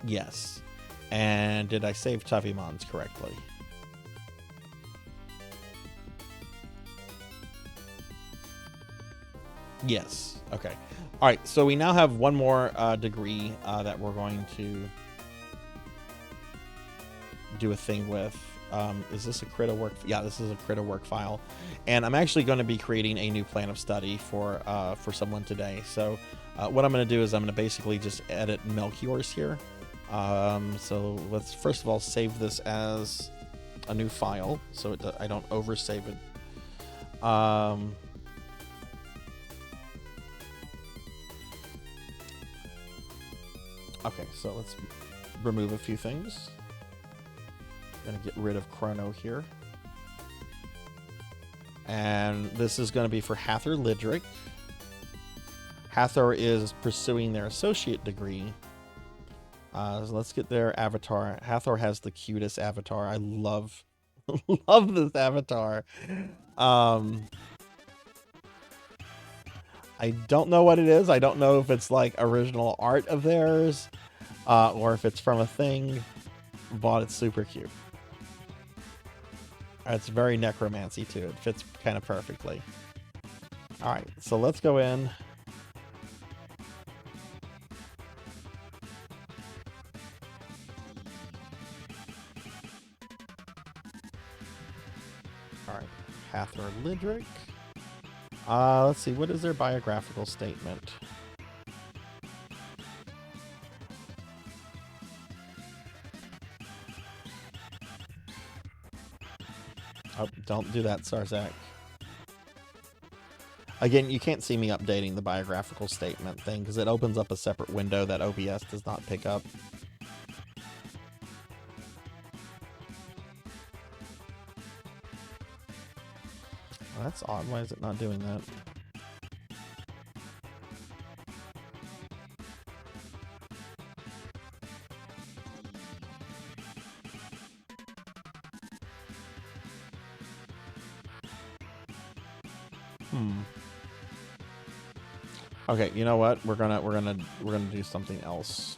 Yes. And did I save Tuffymon's correctly? Yes. Okay. All right. So we now have one more degree that we're going to do a thing with. Is this a Crita work? Yeah, this is a Crita work file, and I'm actually going to be creating a new plan of study for someone today. So what I'm going to do is I'm going to basically just edit Melchior's here. So let's first of all save this as a new file so I don't oversave it. Okay, so let's remove a few things. Gonna get rid of Chrono here. And this is going to be for Hathor Lidric. Hathor is pursuing their associate degree. So let's get their avatar. Hathor has the cutest avatar. I love love this avatar. I don't know what it is. I don't know if it's like original art of theirs or if it's from a thing, but it's super cute. It's very necromancy too. It fits kind of perfectly. All right, so let's go in. All right, Hathor Lidrick. Let's see, what is their biographical statement? Oh, don't do that, Sarzac. Again, you can't see me updating the biographical statement thing because it opens up a separate window that OBS does not pick up. Well, that's odd. Why is it not doing that? Okay, you know what? We're gonna do something else.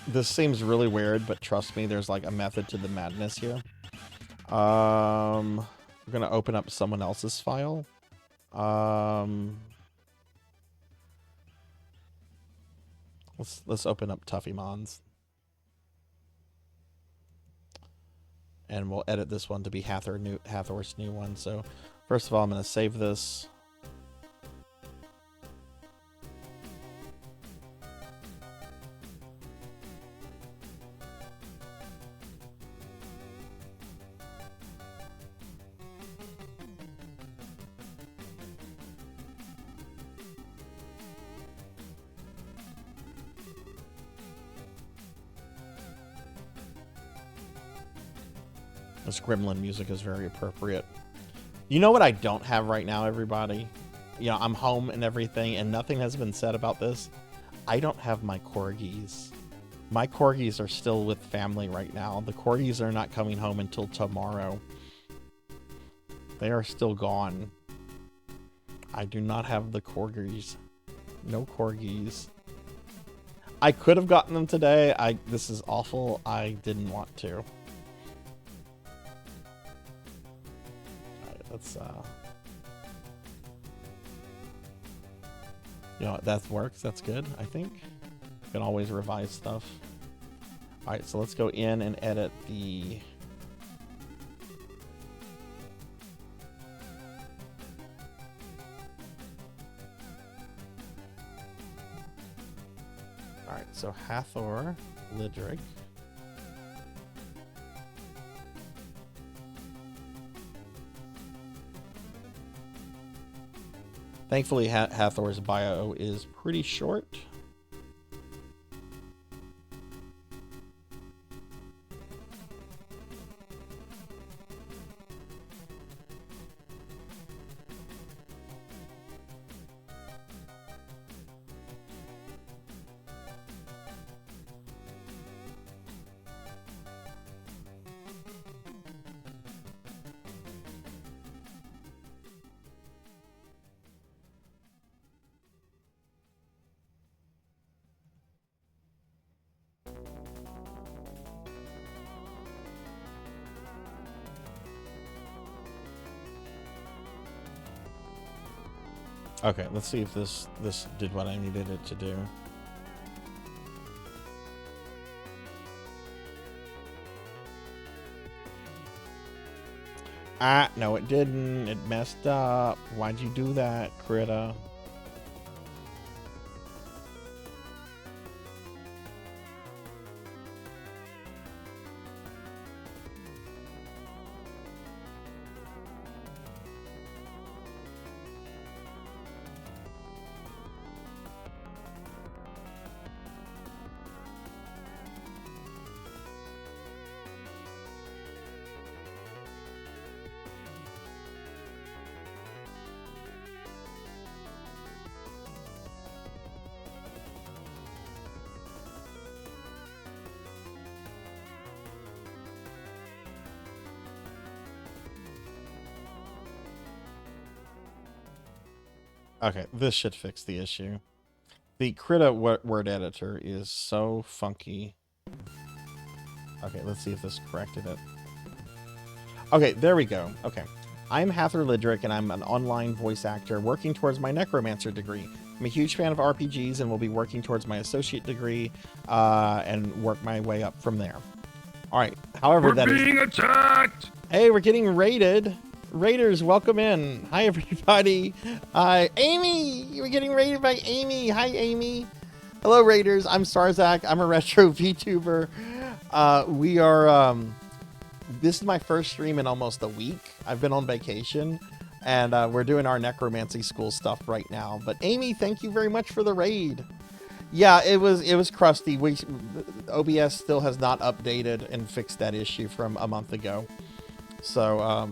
This seems really weird, but trust me, there's like a method to the madness here. We're gonna open up someone else's file. Let's open up Tuffymons. And we'll edit this one to be Hathor's new one. So first of all, I'm gonna save this. This gremlin music is very appropriate. You know what I don't have right now, everybody? You know, I'm home and everything, and nothing has been said about this. I don't have my corgis. My corgis are still with family right now. The corgis are not coming home until tomorrow. They are still gone. I do not have the corgis. No corgis. I could have gotten them today. This is awful. I didn't want to. Let's you know, that works. That's good, I think. You can always revise stuff. All right, so let's go in and edit the all right, so Hathor Lidrick. Thankfully, Hathor's bio is pretty short. Okay, let's see if this did what I needed it to do. Ah, no it didn't. It messed up. Why'd you do that, Critter? Okay, this should fix the issue. The Krita word editor is so funky. Okay, let's see if this corrected it. Okay, there we go. Okay. I'm Hathor Lidrick, and I'm an online voice actor working towards my necromancer degree. I'm a huge fan of RPGs and will be working towards my associate degree and work my way up from there. All right. However, We're being attacked. Hey, we're getting raided. Raiders, welcome in. Hi, everybody. Amy, we're getting raided by Amy. Hi, Amy. Hello, Raiders. I'm Sarzac. I'm a retro VTuber. We are. This is my first stream in almost a week. I've been on vacation, and we're doing our necromancy school stuff right now. But Amy, thank you very much for the raid. Yeah, it was crusty. OBS still has not updated and fixed that issue from a month ago. So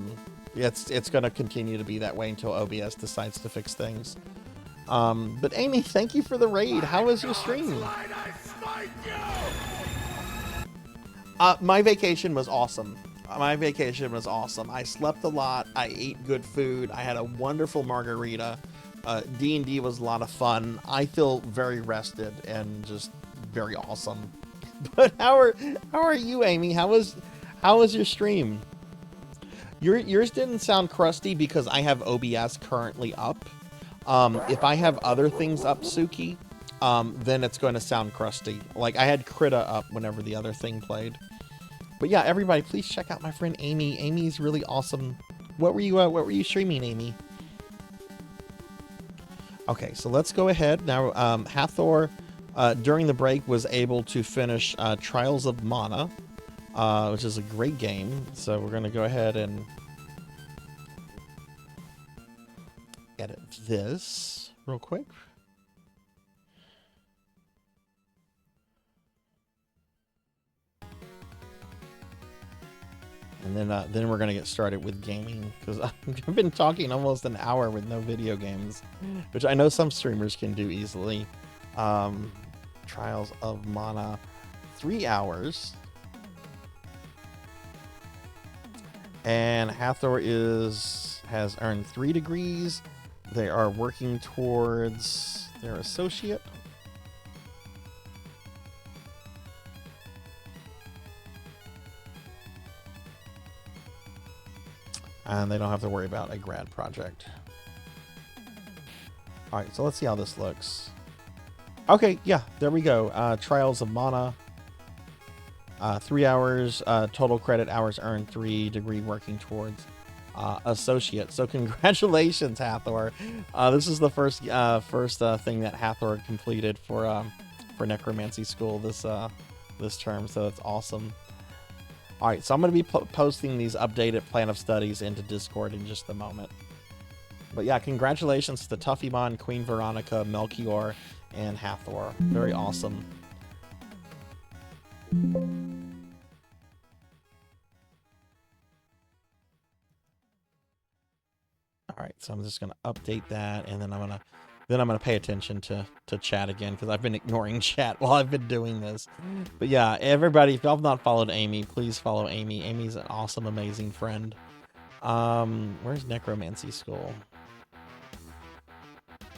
it's going to continue to be that way until OBS decides to fix things. But Amy, thank you for the raid. How was your stream? My vacation was awesome. I slept a lot. I ate good food. I had a wonderful margarita. D&D was a lot of fun. I feel very rested and just very awesome. But how are you, Amy? How was your stream? Yours didn't sound crusty because I have OBS currently up. If I have other things up, Suki, then it's going to sound crusty. Like I had Krita up whenever the other thing played. But yeah, everybody, please check out my friend Amy. Amy's really awesome. What were you streaming, Amy? Okay, so let's go ahead now. Hathor, during the break, was able to finish Trials of Mana, which is a great game. So we're going to go ahead and edit this real quick. And then we're going to get started with gaming, because I've been talking almost an hour with no video games, which I know some streamers can do easily. Trials of Mana, 3 hours. And Hathor has earned 3 degrees. They are working towards their associate. And they don't have to worry about a grad project. All right, so let's see how this looks. Okay, yeah, there we go. Trials of Mana. 3 hours, total credit hours earned, 3 degree working towards associate. So congratulations, Hathor. This is the first thing that Hathor completed for necromancy school this term, so it's awesome. All right, so I'm going to be posting these updated plan of studies into Discord in just a moment. But yeah, congratulations to Tuffymon, Queen Veronica, Melchior, and Hathor. Very awesome. All right, so I'm just going to update that, and then I'm going to pay attention to chat again, because I've been ignoring chat while I've been doing this. But yeah, everybody, if y'all have not followed Amy, please follow Amy. Amy's an awesome, amazing friend. Where's Necromancy School? All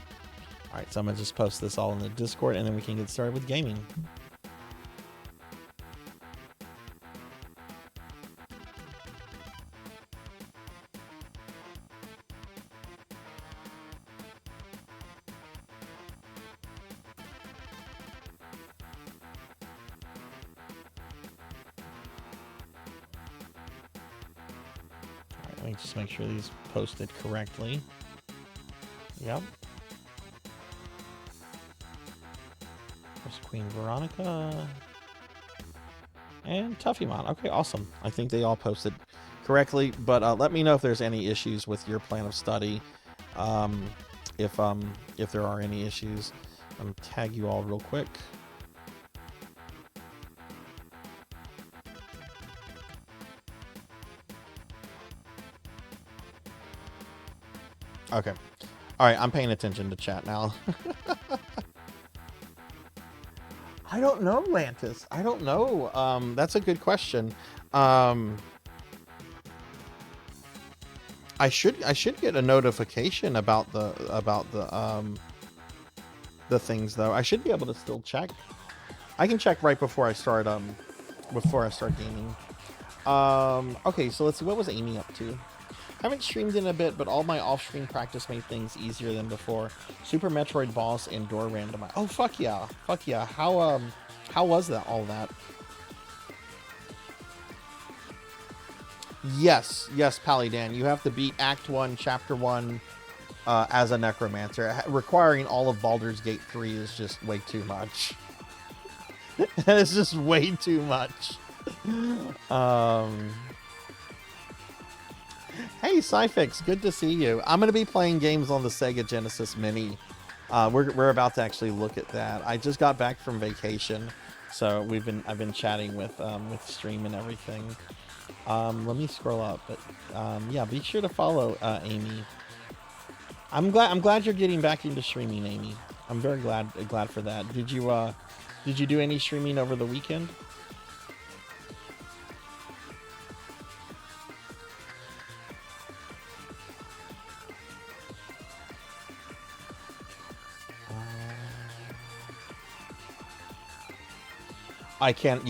right, so I'm going to just post this all in the Discord, and then we can get started with gaming. Let me just make sure these posted correctly. Yep. There's Queen Veronica. And Tuffymon. Okay, awesome. I think they all posted correctly, but let me know if there's any issues with your plan of study. If there are any issues, tag you all real quick. Okay. All right, I'm paying attention to chat now. I don't know, Lantis. I don't know. That's a good question. I should get a notification about the things though. I should be able to still check. I can check right before I start gaming. Okay, so let's see, what was Amy up to? Haven't streamed in a bit, but all my off-stream practice made things easier than before. Super Metroid boss and door randomizer. Oh, fuck yeah. Fuck yeah. How was that, all that? Yes, yes, Palydan. You have to beat Act 1, Chapter 1 as a necromancer. Requiring all of Baldur's Gate 3 is just way too much. It's just way too much. Um, hey, Cyfix, good to see you. I'm going to be playing games on the Sega Genesis Mini. We're about to actually look at that. I just got back from vacation, so I've been chatting with Stream and everything. Let me scroll up, but yeah, be sure to follow Amy. I'm glad you're getting back into streaming, Amy. I'm very glad for that. Did you do any streaming over the weekend? I can't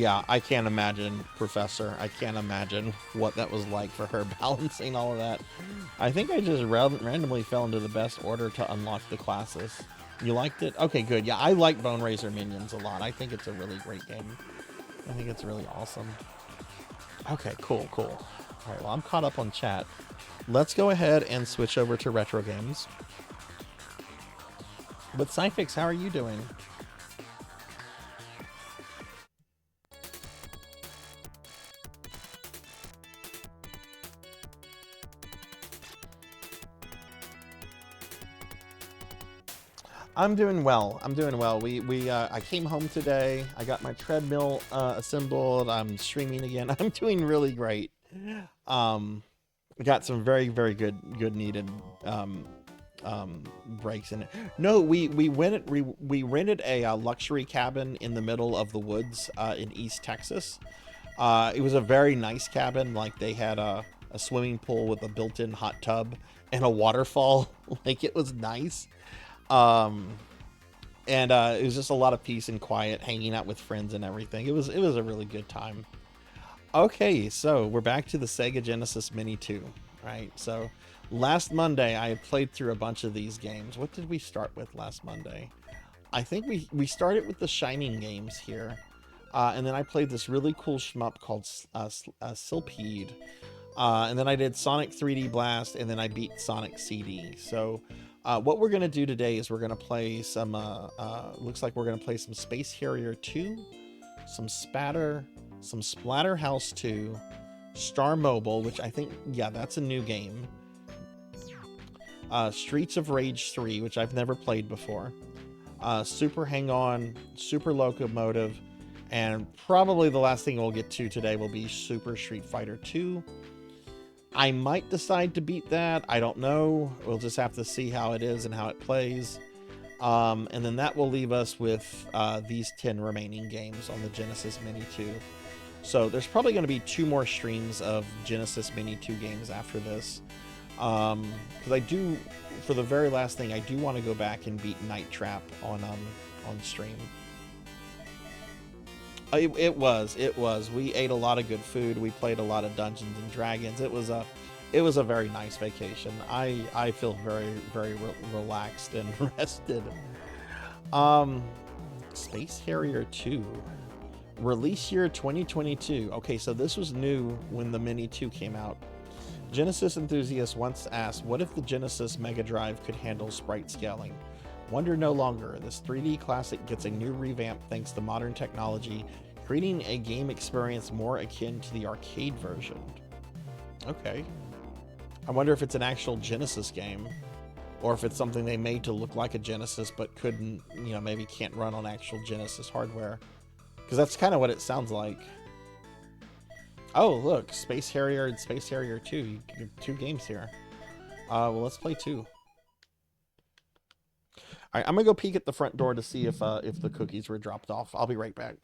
imagine, Professor. I can't imagine what that was like for her balancing all of that. I think I just randomly fell into the best order to unlock the classes. You liked it? Okay, good. Yeah, I like Bone Razor Minions a lot. I think it's a really great game. I think it's really awesome. Okay, cool. All right, well, I'm caught up on chat. Let's go ahead and switch over to retro games. But Cyfix, how are you doing? I'm doing well. I came home today. I got my treadmill assembled. I'm streaming again. I'm doing really great. We got some very good needed breaks in it. No, we rented a luxury cabin in the middle of the woods in East Texas. It was a very nice cabin. Like, they had a swimming pool with a built-in hot tub and a waterfall. Like, it was nice. And it was just a lot of peace and quiet, hanging out with friends and everything. It was a really good time. Okay, so we're back to the Sega Genesis Mini 2, right? So last Monday I played through a bunch of these games. What did we start with last Monday? I think we started with the Shining games here. And then I played this really cool shmup called Silpede. And then I did Sonic 3D Blast, and then I beat Sonic CD. So what we're going to do today is we're going to play some, looks like we're going to play some Space Harrier 2, some Splatterhouse 2, Star Mobile, which I think, yeah, that's a new game. Streets of Rage 3, which I've never played before. Super Hang-On, Super Locomotive, and probably the last thing we'll get to today will be Super Street Fighter 2. I might decide to beat that. I don't know. We'll just have to see how it is and how it plays. And then that will leave us with these 10 remaining games on the Genesis Mini 2. So there's probably going to be 2 more streams of Genesis Mini 2 games after this. Because I do, for the very last thing, I do want to go back and beat Night Trap on stream. It was. We ate a lot of good food. We played a lot of Dungeons and Dragons. It was a very nice vacation. I feel very relaxed and rested. Space Harrier 2, release year 2022. Okay, so this was new when the Mini 2 came out. Genesis enthusiasts once asked, what if the Genesis Mega Drive could handle sprite scaling? Wonder no longer. This 3D classic gets a new revamp thanks to modern technology, creating a game experience more akin to the arcade version. Okay. I wonder if it's an actual Genesis game, or if it's something they made to look like a Genesis but couldn't, maybe can't run on actual Genesis hardware. Because that's kind of what it sounds like. Oh, look, Space Harrier and Space Harrier 2. You get 2 games here. Well, let's play 2. All right, I'm gonna go peek at the front door to see if the cookies were dropped off. I'll be right back.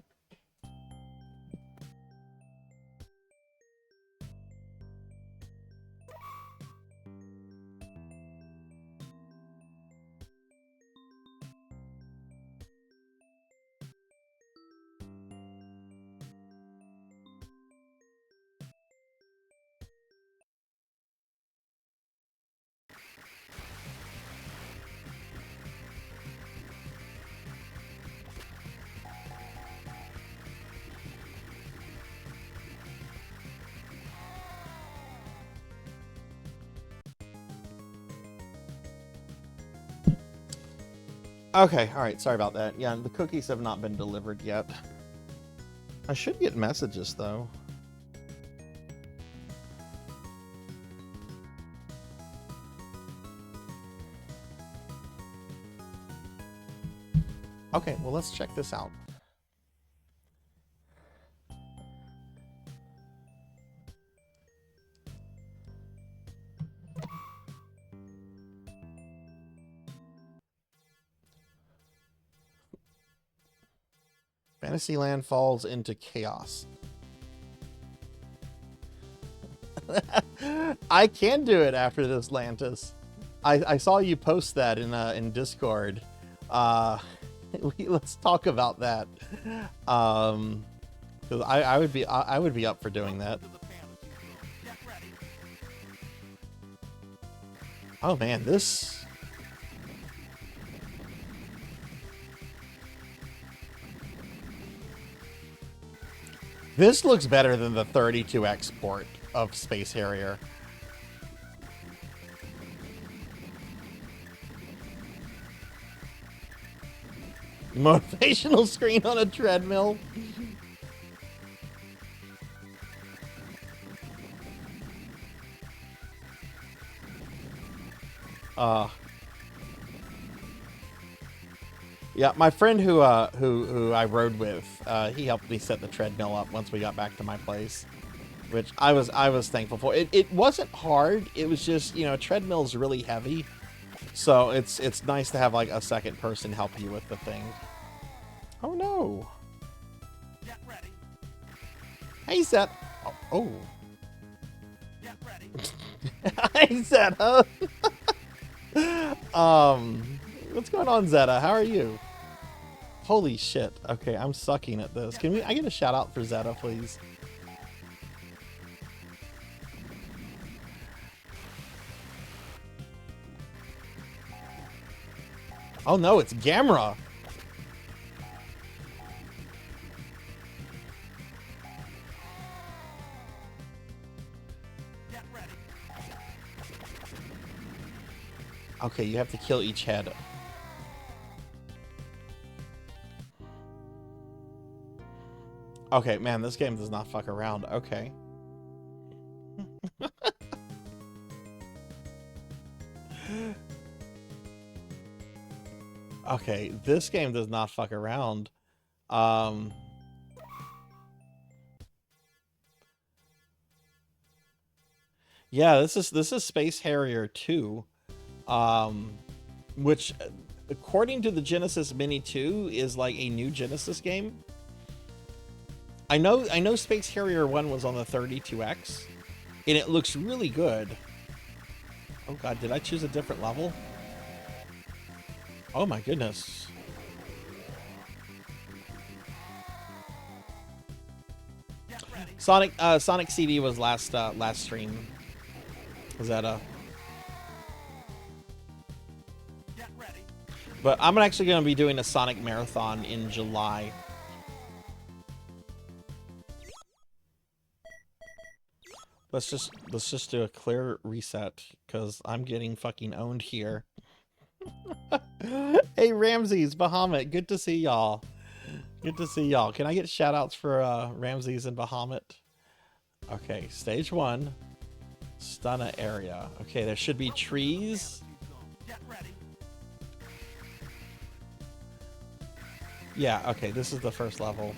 Okay, alright, sorry about that. Yeah, the cookies have not been delivered yet. I should get messages, though. Okay, well, let's check this out. Fantasyland falls into chaos. I can do it after this, Lantis. I saw you post that in Discord. Let's talk about that. Because I would be up for doing that. Oh man, this. This looks better than the 32X port of Space Harrier. Motivational screen on a treadmill. Yeah, my friend who I rode with, he helped me set the treadmill up once we got back to my place, which I was thankful for. It wasn't hard. It was just, you know, treadmill's really heavy, so it's nice to have like a second person help you with the thing. Oh no! Get ready. Hey, Zeta. Oh. Get ready. Hey, Zeta. What's going on, Zeta? How are you? Holy shit. Okay, I'm sucking at this. Can I get a shout out for Zeta, please? Oh no, it's Gamera. Get ready. Okay, you have to kill each head. Okay, man, this game does not fuck around. Okay. Okay, this game does not fuck around. Yeah, this is Space Harrier 2. Which according to the Genesis Mini 2 is like a new Genesis game. I know Space Harrier 1 was on the 32X, and it looks really good. Oh god, did I choose a different level? Oh my goodness. Sonic CD was last stream. Was that Get ready. But I'm actually going to be doing a Sonic Marathon in July. Let's just do a clear reset, because I'm getting fucking owned here. Hey, Ramses, Bahamut, good to see y'all. Good to see y'all. Can I get shout outs for Ramses and Bahamut? Okay, stage 1. Stunna area. Okay, there should be trees. Get ready. Yeah, okay, this is the first level.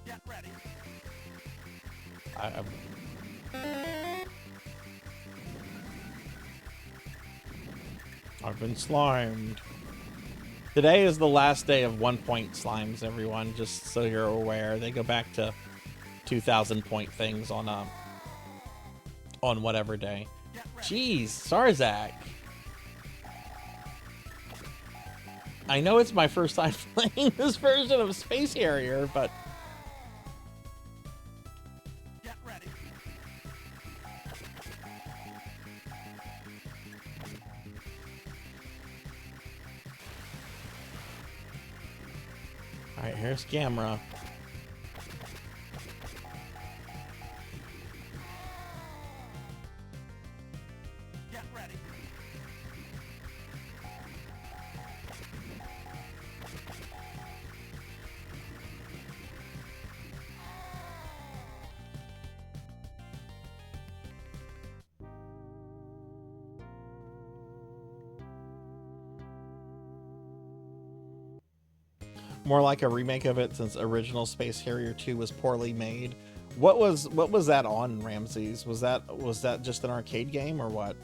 Get ready. I've been slimed. Today is the last day of 1-point slimes, everyone, just so you're aware. They go back to 2,000 point things on whatever day. Jeez, Sarzac. I know it's my first time playing this version of Space Harrier, but Get ready. all right, here's Gamera. Get ready. More like a remake of it, since original Space Harrier 2 was poorly made. What was that on, Ramses? Was that just an arcade game or what?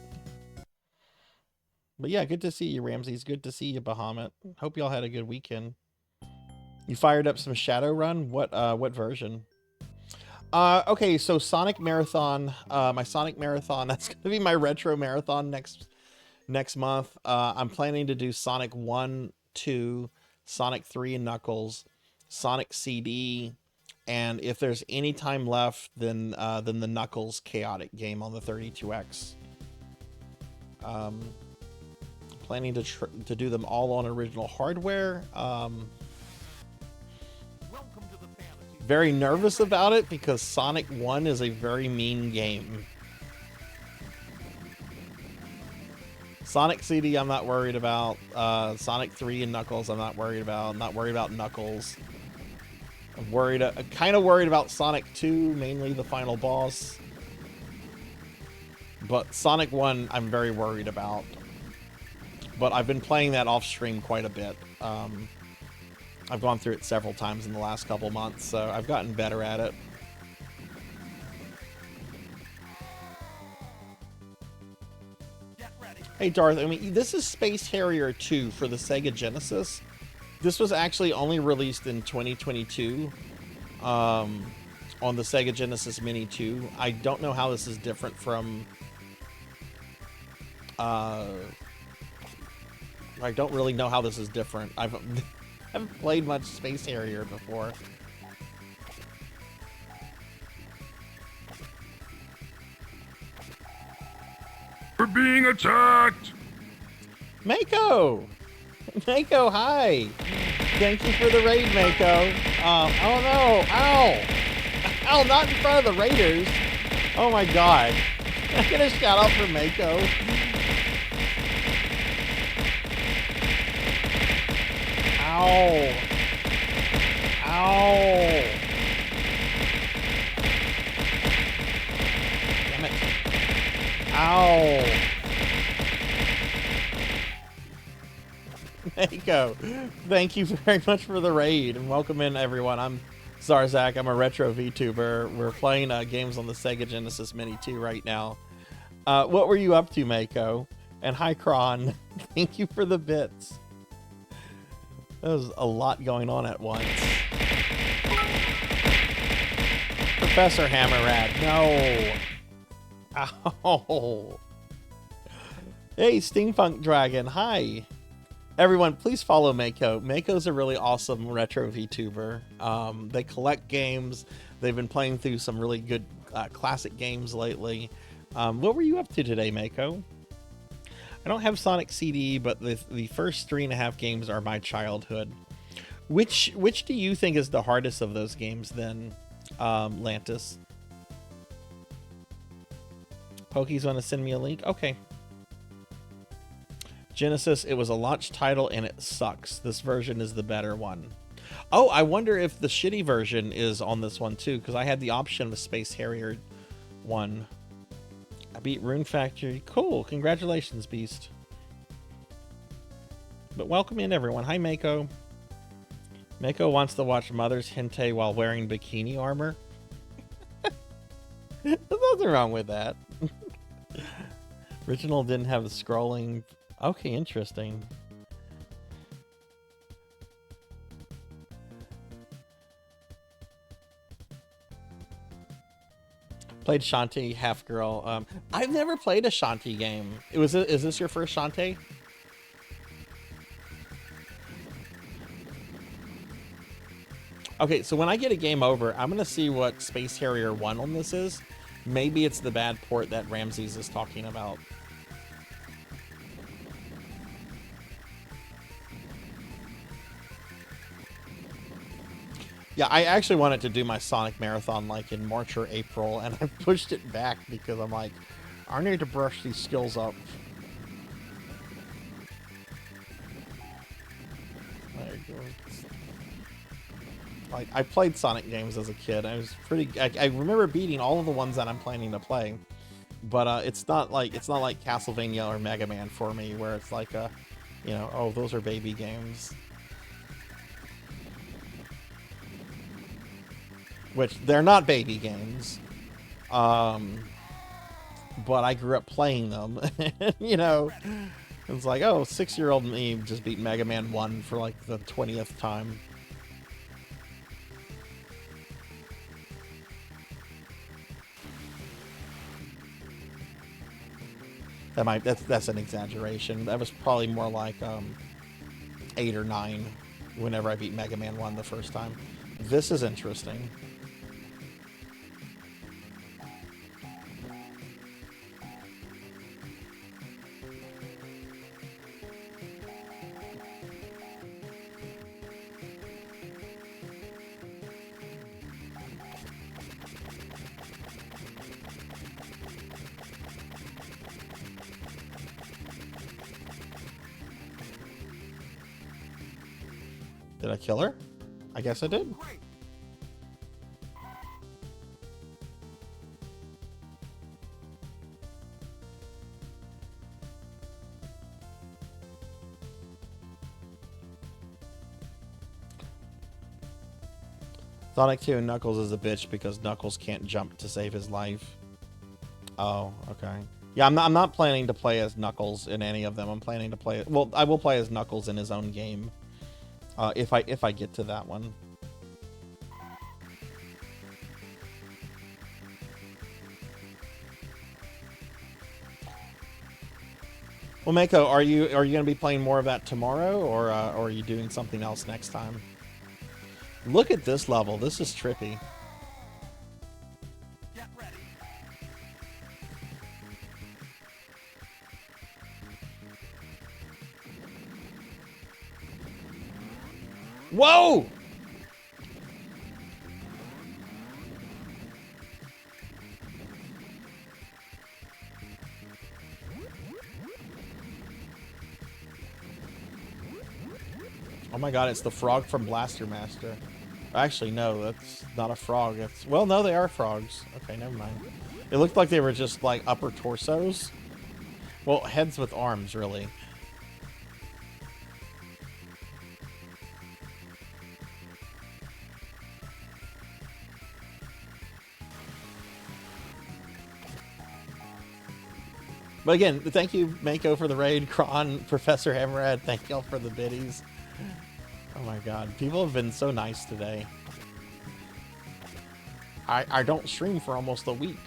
But yeah, good to see you, Ramses. Good to see you, Bahamut. Hope y'all had a good weekend. You fired up some Shadowrun? What version? Okay, so Sonic Marathon, my Sonic Marathon, that's gonna be my retro marathon next month. I'm planning to do Sonic 1, 2, Sonic 3 and Knuckles, Sonic CD, and if there's any time left, then the Knuckles chaotic game on the 32X. Planning to do them all on original hardware. Welcome to the fantasy. Very nervous about it because Sonic 1 is a very mean game. Sonic CD I'm not worried about. Sonic 3 and Knuckles I'm not worried about. I'm not worried about Knuckles. I'm kind of worried about Sonic 2, mainly the final boss. But Sonic 1 I'm very worried about. But I've been playing that off stream quite a bit. I've gone through it several times in the last couple months, so I've gotten better at it. Get ready. Hey Darth, I mean, this is Space Harrier 2 for the Sega Genesis. This was actually only released in 2022 on the Sega Genesis Mini 2. I don't know how this is different from... I don't really know how this is different. I haven't played much Space Harrier before. We're being attacked! Mako! Mako, hi! Thank you for the raid, Mako. Oh no! Ow! Ow, not in front of the raiders! Oh my god. Can I get a shout out for Mako? Ow! Ow! Damn it. Ow! Mako, thank you very much for the raid, and welcome in everyone. I'm Sarzac, I'm a retro VTuber. We're playing games on the Sega Genesis Mini 2 right now. What were you up to, Mako? And hi, Kron. Thank you for the bits. There's a lot going on at once. Professor Hammerrad, no. Ow. Hey, Steampunk Dragon, hi. Everyone, please follow Mako. Mako's a really awesome retro VTuber. They collect games. They've been playing through some really good classic games lately. What were you up to today, Mako? I don't have Sonic CD, but the first 3.5 games are my childhood. Which do you think is the hardest of those games then, Lantis? Pokies want to send me a link? Okay. Genesis, it was a launch title and it sucks. This version is the better one. Oh, I wonder if the shitty version is on this one too, because I had the option of a Space Harrier one. I beat Rune Factory. Cool. Congratulations, Beast. But welcome in, everyone. Hi, Mako. Mako wants to watch Mother's Hentai while wearing bikini armor. There's nothing wrong with that. Original didn't have the scrolling. Okay, interesting. Played Shantae Half Girl. I've never played a Shantae game. Is this your first Shantae? Okay, so when I get a game over, I'm gonna see what Space Harrier 1 on this is. Maybe it's the bad port that Ramses is talking about. Yeah, I actually wanted to do my Sonic Marathon like in March or April, and I pushed it back because I'm like, I need to brush these skills up. Like, I played Sonic games as a kid. I was pretty. I remember beating all of the ones that I'm planning to play, but it's not like Castlevania or Mega Man for me, where it's like a, you know, oh, those are baby games. Which they're not baby games, but I grew up playing them. You know, it's like, oh, 6-year-old me just beat Mega Man 1 for like the 20th time. That's an exaggeration. That was probably more like 8 or 9 whenever I beat Mega Man 1 the first time. This is interesting. Did I kill her? I guess I did. Great. Sonic 2 and Knuckles is a bitch because Knuckles can't jump to save his life. Oh, okay. Yeah, I'm not planning to play as Knuckles in any of them. I'm planning to play... Well, I will play as Knuckles in his own game. If I get to that one. Well, Mako, are you going to be playing more of that tomorrow, or are you doing something else next time? Look at this level. This is trippy. Get ready. Whoa! Oh my god, it's the frog from Blaster Master. Actually, no, that's not a frog. It's... Well, no, they are frogs. Okay, never mind. It looked like they were just, like, upper torsos. Well, heads with arms, really. But again, thank you, Mako, for the raid. Kron, Professor Hammerhead, thank y'all for the biddies. Oh my god, people have been so nice today. I don't stream for almost a week.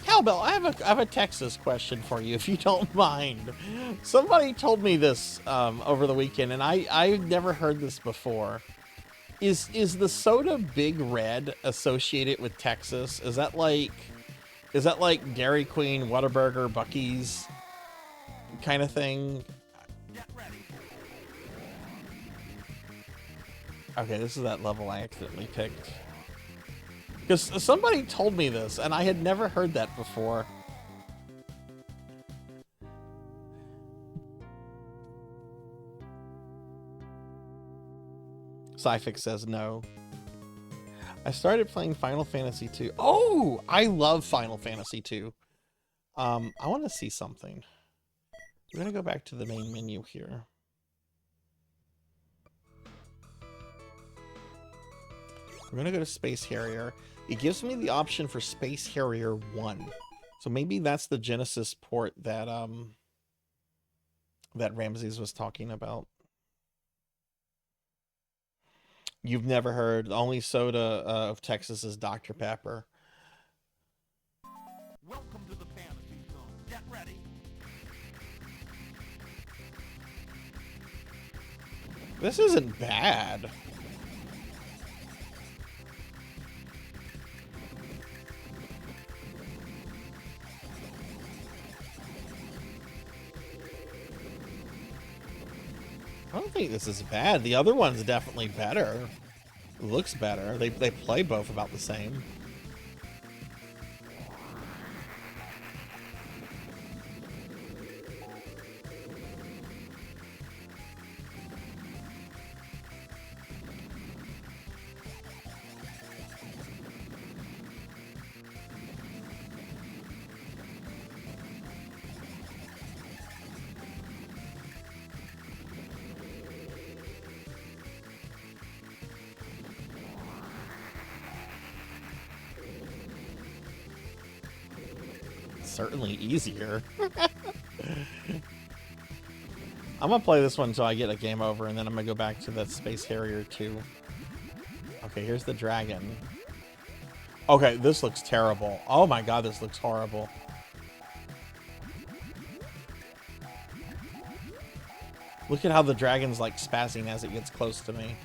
Cowbell, I have a Texas question for you, if you don't mind. Somebody told me this over the weekend, and I've never heard this before. Is the soda Big Red associated with Texas? Is that like Dairy Queen, Whataburger, Buc-ee's kind of thing? Get ready. Okay, this is that level I accidentally picked. Because somebody told me this, and I had never heard that before. Syphix says no. I started playing Final Fantasy 2. Oh, I love Final Fantasy 2. I want to see something. We're going to go back to the main menu here. We're going to go to Space Harrier. It gives me the option for Space Harrier 1. So maybe that's the Genesis port that that Ramses was talking about. You've never heard. The only soda of Texas is Dr. Pepper. Welcome to the fantasy zone. Get ready. This isn't bad. I don't think this is bad. The other one's definitely better. It looks better. They play both about the same. Certainly easier. I'm gonna play this one until I get a game over, and then I'm gonna go back to the Space Harrier 2. Okay, here's the dragon. Okay, this looks terrible. Oh my god, this looks horrible. Look at how the dragon's like spazzing as it gets close to me.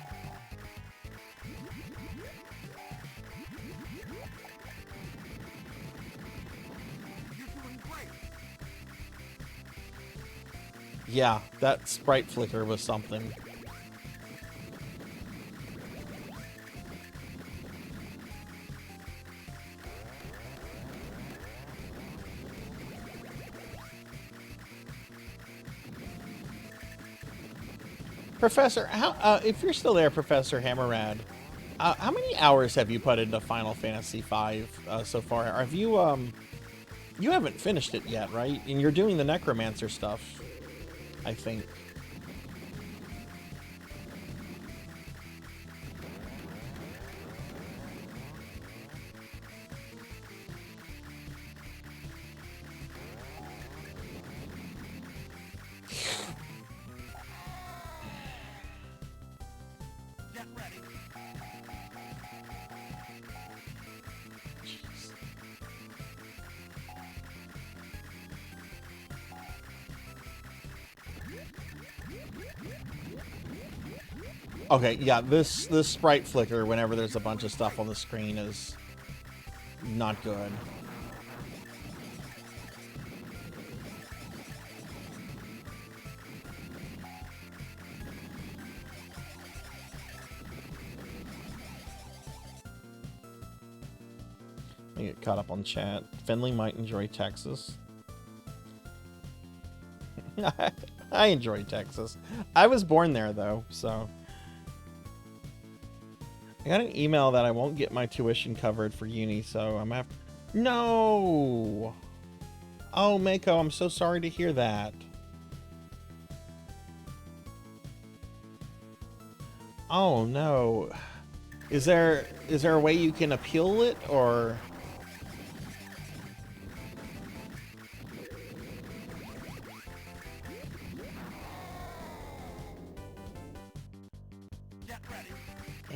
Yeah, that sprite flicker was something. Professor, if you're still there, Professor Hammerrad, how many hours have you put into Final Fantasy V so far? Have you you haven't finished it yet, right? And you're doing the Necromancer stuff, I think. Get ready. Okay, yeah, this sprite flicker whenever there's a bunch of stuff on the screen is not good. Let me get caught up on chat. Finley might enjoy Texas. I enjoy Texas. I was born there though, so. I got an email that I won't get my tuition covered for uni, so I'm gonna have to... No! Oh, Mako, I'm so sorry to hear that. Oh, no. Is there a way you can appeal it, or...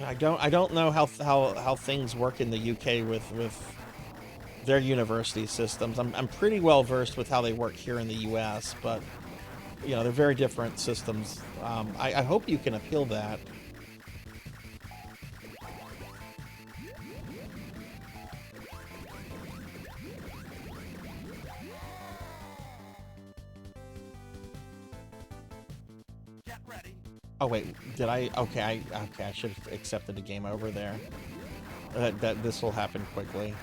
I don't know how things work in the UK with their university systems. I'm pretty well versed with how they work here in the US, but you know, they're very different systems. I hope you can appeal that. Get ready. Oh wait, did I? Okay, I should have accepted a game over there. That this will happen quickly.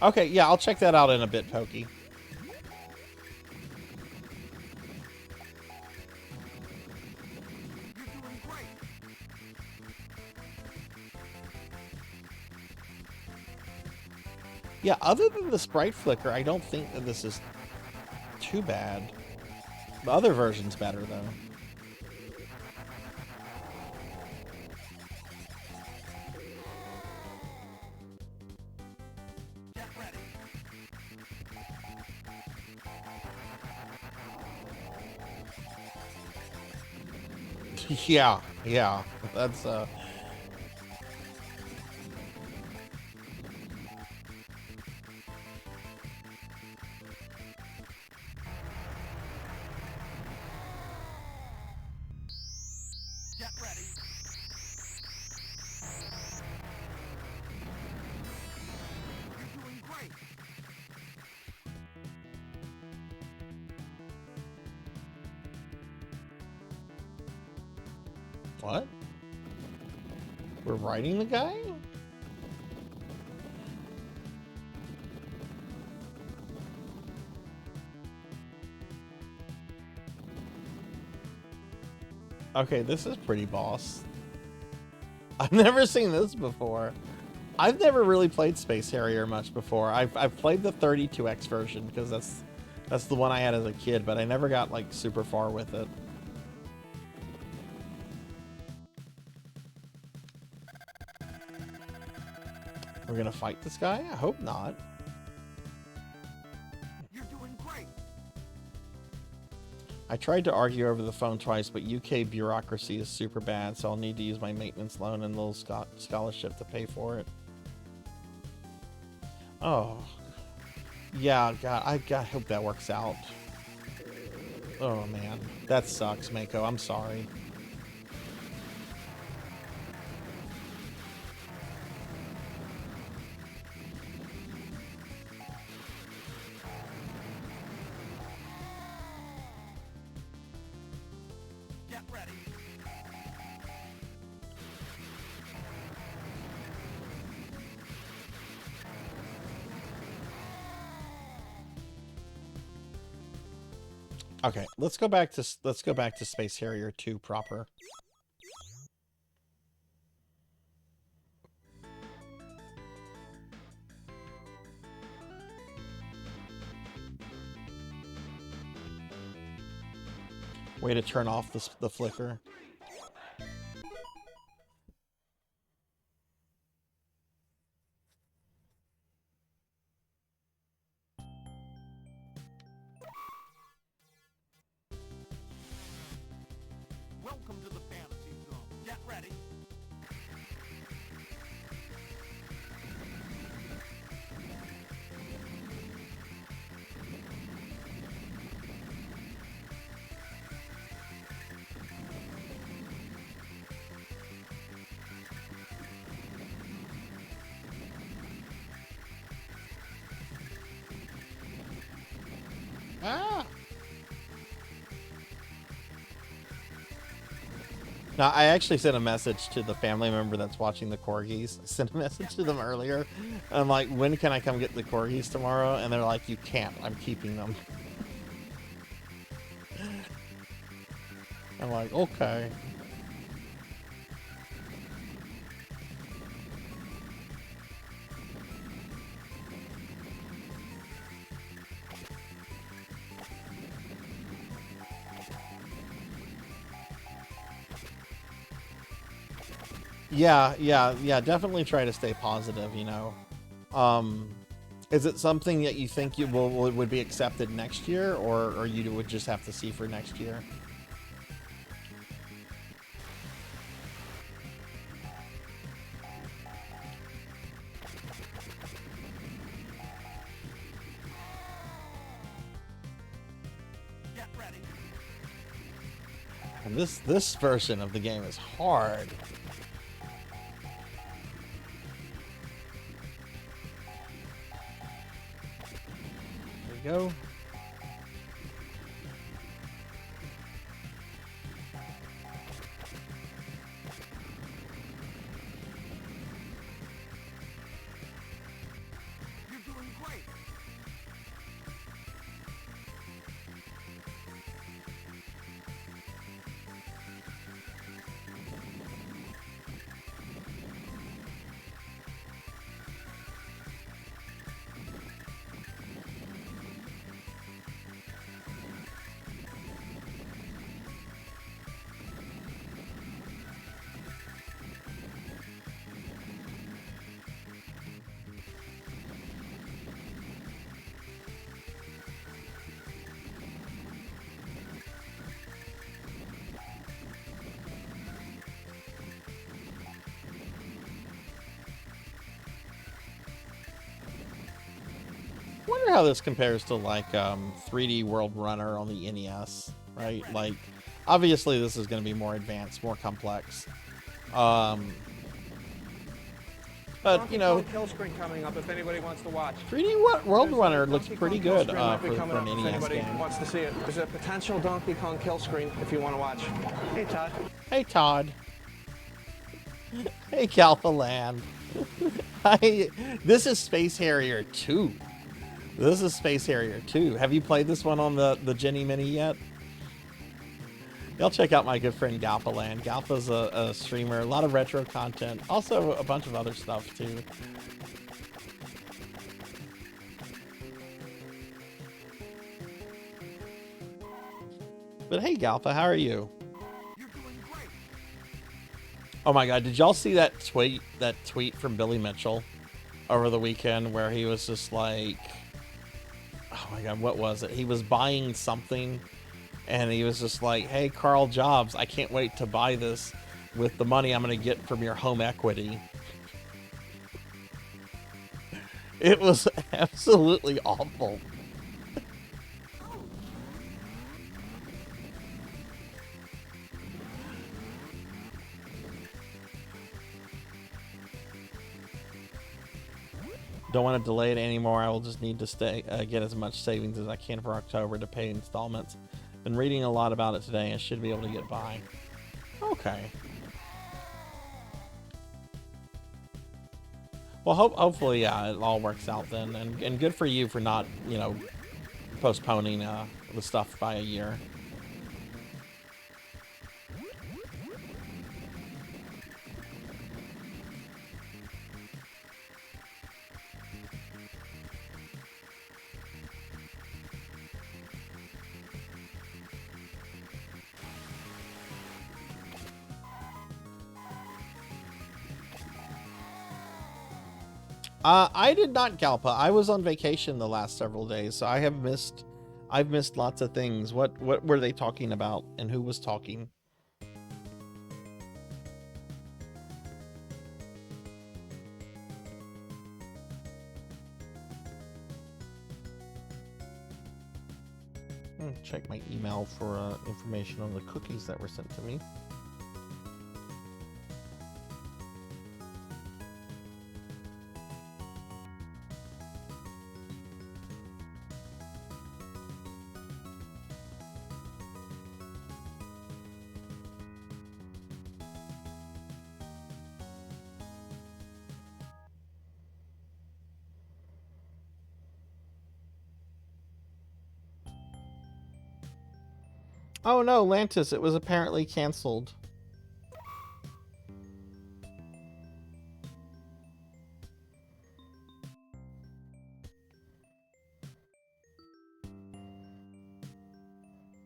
Okay, yeah, I'll check that out in a bit, Pokey. You're doing great. Yeah, other than the sprite flicker, I don't think that this is too bad. The other version's better, though. Get ready. Yeah, yeah. That's Get ready. You're doing great. what? We're riding the guy? Okay, this is pretty boss. I've never seen this before. I've never really played Space Harrier much before. I've played the 32X version because that's the one I had as a kid, but I never got like super far with it. We're gonna fight this guy? I hope not. You're doing great. I tried to argue over the phone twice, but UK bureaucracy is super bad, so I'll need to use my maintenance loan and little scholarship to pay for it. Oh. Yeah, God, I hope that works out. Oh, man. That sucks, Mako. I'm sorry. Get ready. Okay, let's go back to Space Harrier 2 proper. Way to turn off the flicker. Welcome to the fantasy zone. Get ready. Ah! Now, I actually sent a message to the family member that's watching the corgis. I sent a message to them earlier. I'm like, when can I come get the corgis tomorrow? And they're like, you can't. I'm keeping them. I'm like, okay. Yeah, definitely try to stay positive, you know. Is it something that you think you would be accepted next year, or you would just have to see for next year? Get ready. And this version of the game is hard. There you go. You're doing great. how this compares to like 3D World Runner on the NES, right? Like, obviously this is going to be more advanced, more complex. But you know, Kill screen coming up if anybody wants to watch. 3D World There's Runner a looks Donkey pretty Kong kill good screen might be for coming an up if NES anybody game. wants to see it. There's a potential Donkey Kong kill screen if you want to watch. Hey Todd. Hey Todd. Hey Galphaland. This is Space Harrier 2. This is Space Harrier 2. Have you played this one on the Jenny Mini yet? Y'all check out my good friend Galphaland. Galpa's a streamer, a lot of retro content, also a bunch of other stuff too. But hey Galpa, how are you? You're doing great. Oh my god, did y'all see that tweet from Billy Mitchell over the weekend where he was just like, oh my god, what was it? He was buying something and he was just like, hey Carl Jobs, I can't wait to buy this with the money I'm going to get from your home equity. It was absolutely awful. Don't want to delay it anymore. I will just need to get as much savings as I can for October to pay installments. Been reading a lot about it today and should be able to get by. Okay. Well, hopefully, yeah, it all works out then. And good for you for not, you know, postponing the stuff by a year. I did not, Galpa. I was on vacation the last several days, so I've missed lots of things. What were they talking about, and who was talking? Check my email for information on the cookies that were sent to me. Oh no, Lantis, it was apparently canceled.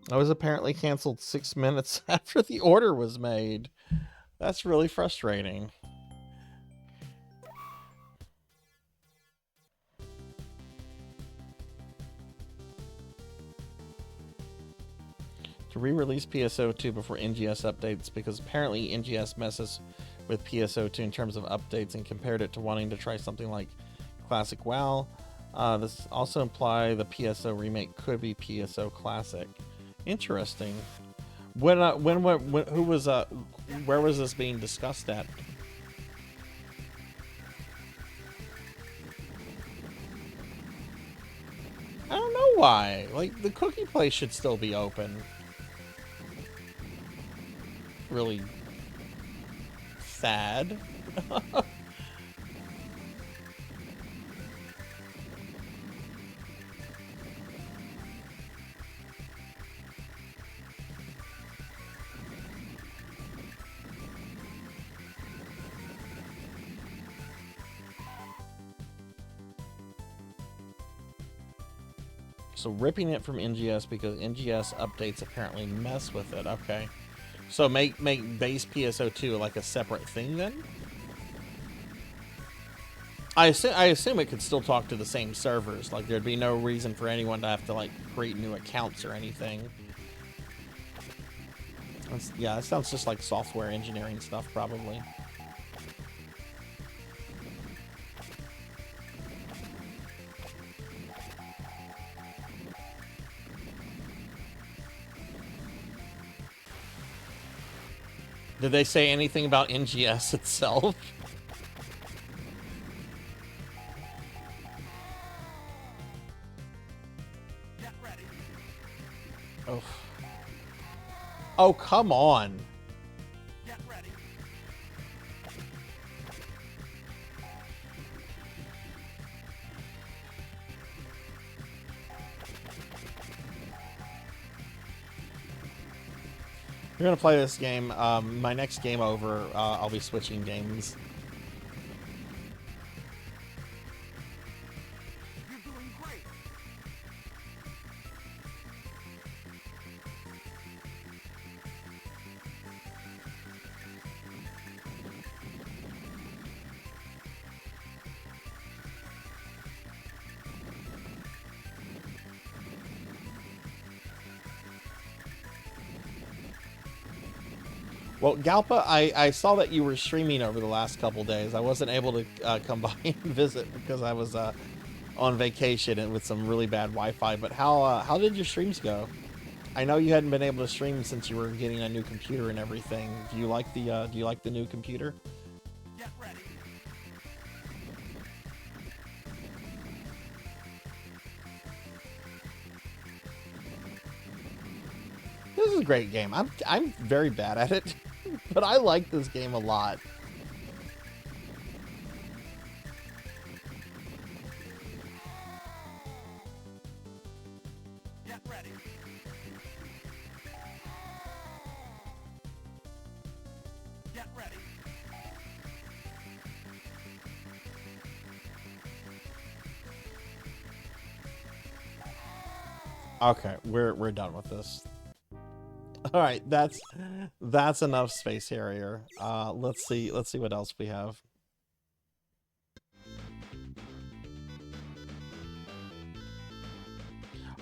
I was apparently canceled 6 minutes after the order was made. That's really frustrating. To re-release PSO2 before NGS updates, because apparently NGS messes with PSO2 in terms of updates and compared it to wanting to try something like Classic WoW. This also implies the PSO remake could be PSO Classic. Interesting. Who was where was this being discussed at? I don't know why. Like, the cookie place should still be open. Really sad. So ripping it from NGS because NGS updates apparently mess with it. Okay. So make base PSO2 like a separate thing then? I assume it could still talk to the same servers. Like there'd be no reason for anyone to have to like create new accounts or anything. Yeah, that sounds just like software engineering stuff probably. Did they say anything about NGS itself? Get ready. Oh. Oh, come on. Get ready. We're gonna play this game. My next game over, I'll be switching games. You're doing great. Well, Galpa, I saw that you were streaming over the last couple days. I wasn't able to come by and visit because I was on vacation and with some really bad Wi-Fi. But how did your streams go? I know you hadn't been able to stream since you were getting a new computer and everything. Do you like the new computer? Get ready. This is a great game. I'm very bad at it, but I like this game a lot. Get ready. Get ready. Okay, we're done with this. All right, that's enough Space Harrier. Let's see what else we have.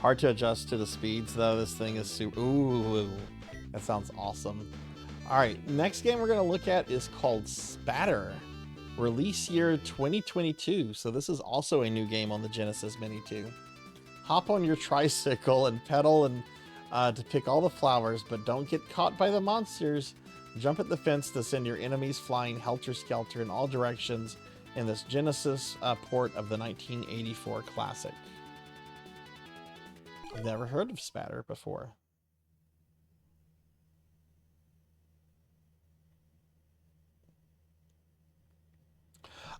Hard to adjust to the speeds though. This thing is super. Ooh, that sounds awesome. All right, next game we're gonna look at is called Spatter. Release year 2022. So this is also a new game on the Genesis Mini 2. Hop on your tricycle and pedal and to pick all the flowers, but don't get caught by the monsters. Jump at the fence to send your enemies flying helter-skelter in all directions in this Genesis port of the 1984 classic. I've never heard of Spatter before.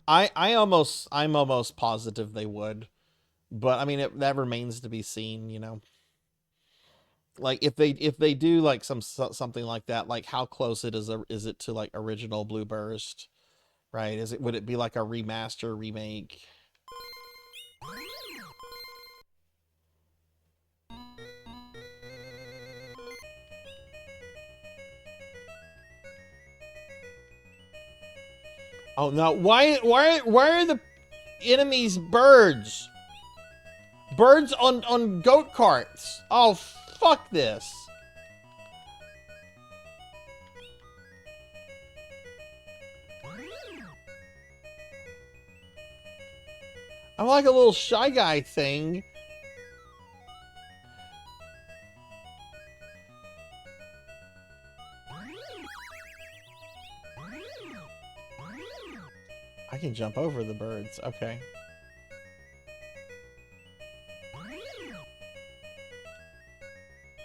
I'm almost positive they would, but I mean that remains to be seen, you know. Like if they do like something like that, like how close is it to like original Blue Burst, right? Would it be like a remaster remake? Oh no! Why are the enemies birds? Birds on goat carts. Oh fuck this! I'm like a little Shy Guy thing. I can jump over the birds. Okay.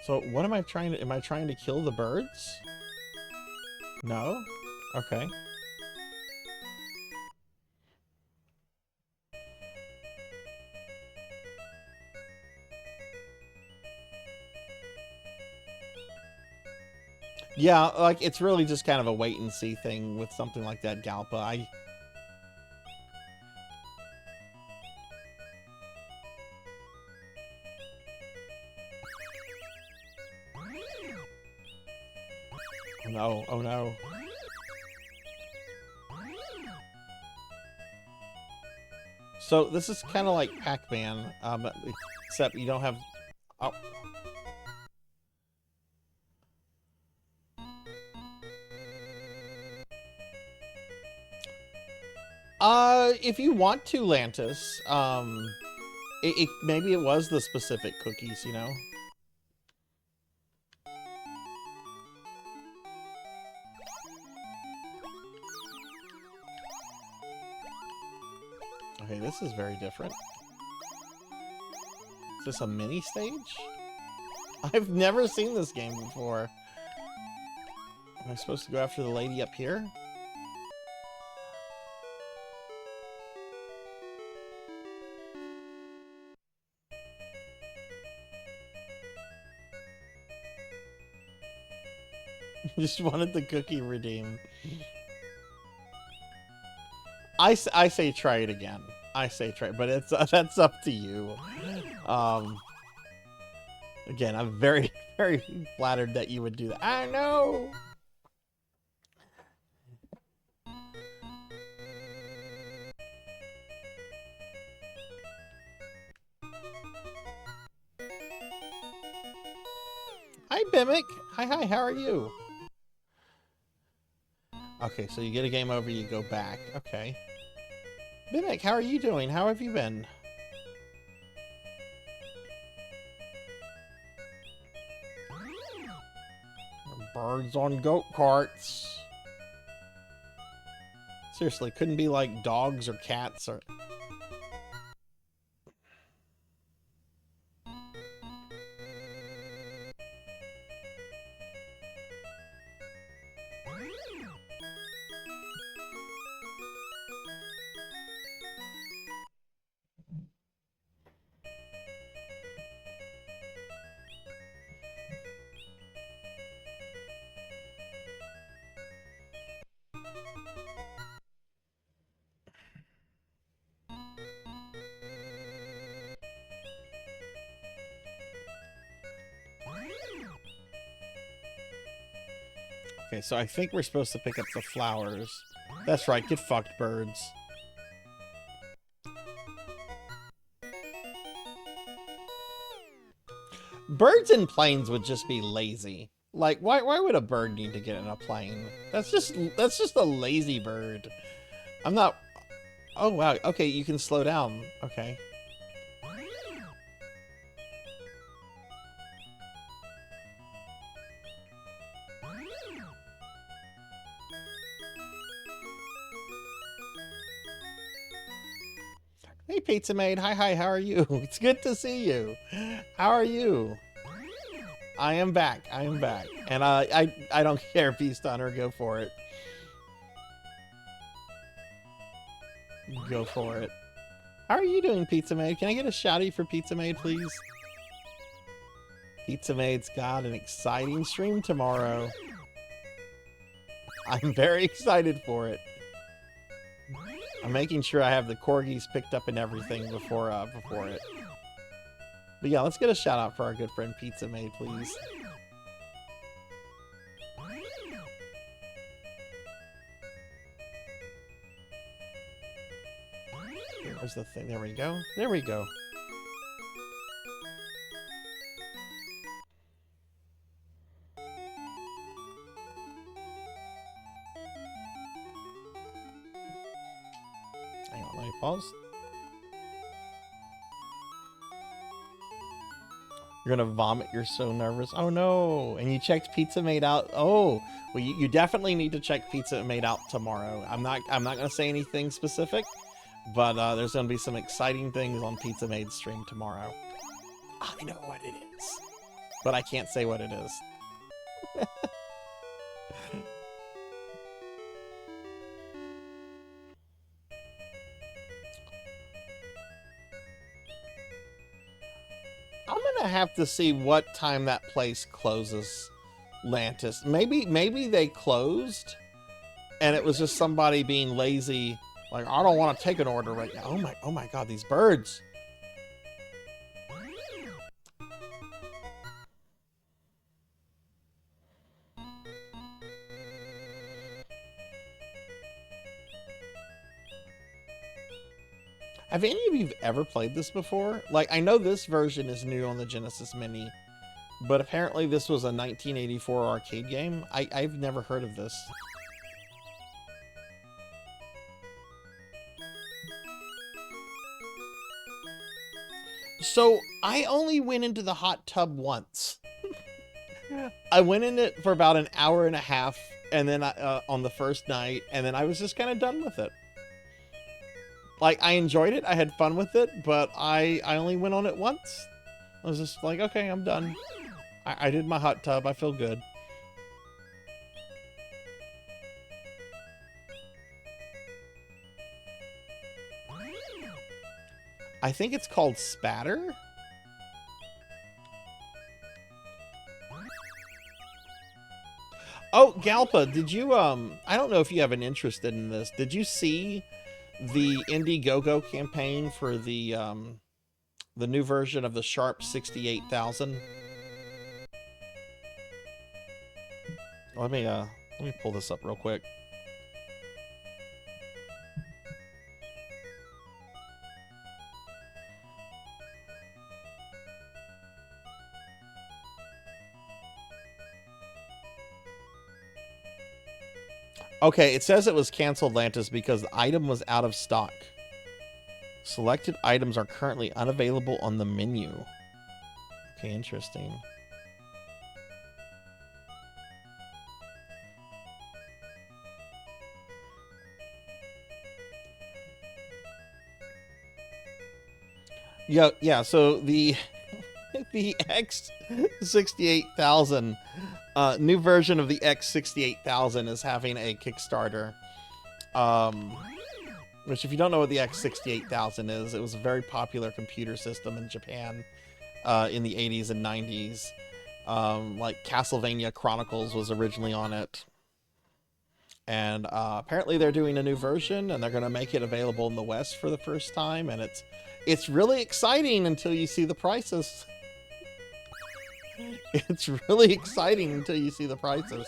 So what am I trying to... Am I trying to kill the birds? No? Okay. Yeah, like, it's really just kind of a wait-and-see thing with something like that, Galpa. Oh no, oh no. So, this is kind of like Pac-Man, except you don't have... Oh. If you want to, Lantis, maybe it was the specific cookies, you know? Okay, this is very different. Is this a mini stage? I've never seen this game before. Am I supposed to go after the lady up here? Just wanted the cookie redeem. I say try it again. I say try, but it's that's up to you. Again, I'm very, very flattered that you would do that. I know. Hi, Bimic. Hi, how are you? Okay, so you get a game over, you go back. Okay. Bimic, how are you doing? How have you been? Birds on go-karts. Seriously, couldn't be like dogs or cats or... Okay, so I think we're supposed to pick up the flowers. That's right, get fucked, birds. Birds in planes would just be lazy. Like, why would a bird need to get in a plane? That's just a lazy bird. I'm not... Oh, wow. Okay, you can slow down. Okay. Hey, Pizza Maid. Hi, how are you? It's good to see you. How are you? I am back. And I don't care, Beast Hunter. Go for it. Go for it. How are you doing, Pizza Maid? Can I get a shouty for Pizza Maid, please? Pizza Maid's got an exciting stream tomorrow. I'm very excited for it. I'm making sure I have the corgis picked up and everything before it. But yeah, let's get a shout out for our good friend Pizza Maid, please. Where's the thing? There we go. There we go. Hang on, let me pause. You're gonna vomit, you're so nervous. Oh no! And you checked Pizza Made out. Oh, well, you definitely need to check Pizza Made out tomorrow. I'm not gonna say anything specific, but there's gonna be some exciting things on Pizza Made's stream tomorrow. I know what it is, but I can't say what it is. I'm gonna have to see what time that place closes, Lantis. Maybe they closed, and it was just somebody being lazy. Like, I don't want to take an order right now. Oh my God, these birds! Have any of you ever played this before? Like, I know this version is new on the Genesis Mini, but apparently this was a 1984 arcade game. I've never heard of this. So, I only went into the hot tub once. I went in it for about an hour and a half, and then on the first night, and then I was just kind of done with it. Like, I enjoyed it. I had fun with it, but I only went on it once. I was just like, okay, I'm done. I did my hot tub. I feel good. I think it's called Spatter. Oh, Galpa, did you, I don't know if you have an interest in this. Did you see the Indiegogo campaign for the new version of the Sharp 68,000? Let me pull this up real quick. Okay, it says it was canceled, Lantis, because the item was out of stock. Selected items are currently unavailable on the menu. Okay, interesting. Yeah, so the the X68,000 new version of the X68,000 is having a Kickstarter. Which, if you don't know what the X68,000 is, it was a very popular computer system in Japan in the 80s and 90s. Like Castlevania Chronicles was originally on it. And apparently they're doing a new version, and they're going to make it available in the West for the first time. And it's really exciting until you see the prices. It's really exciting until you see the prices.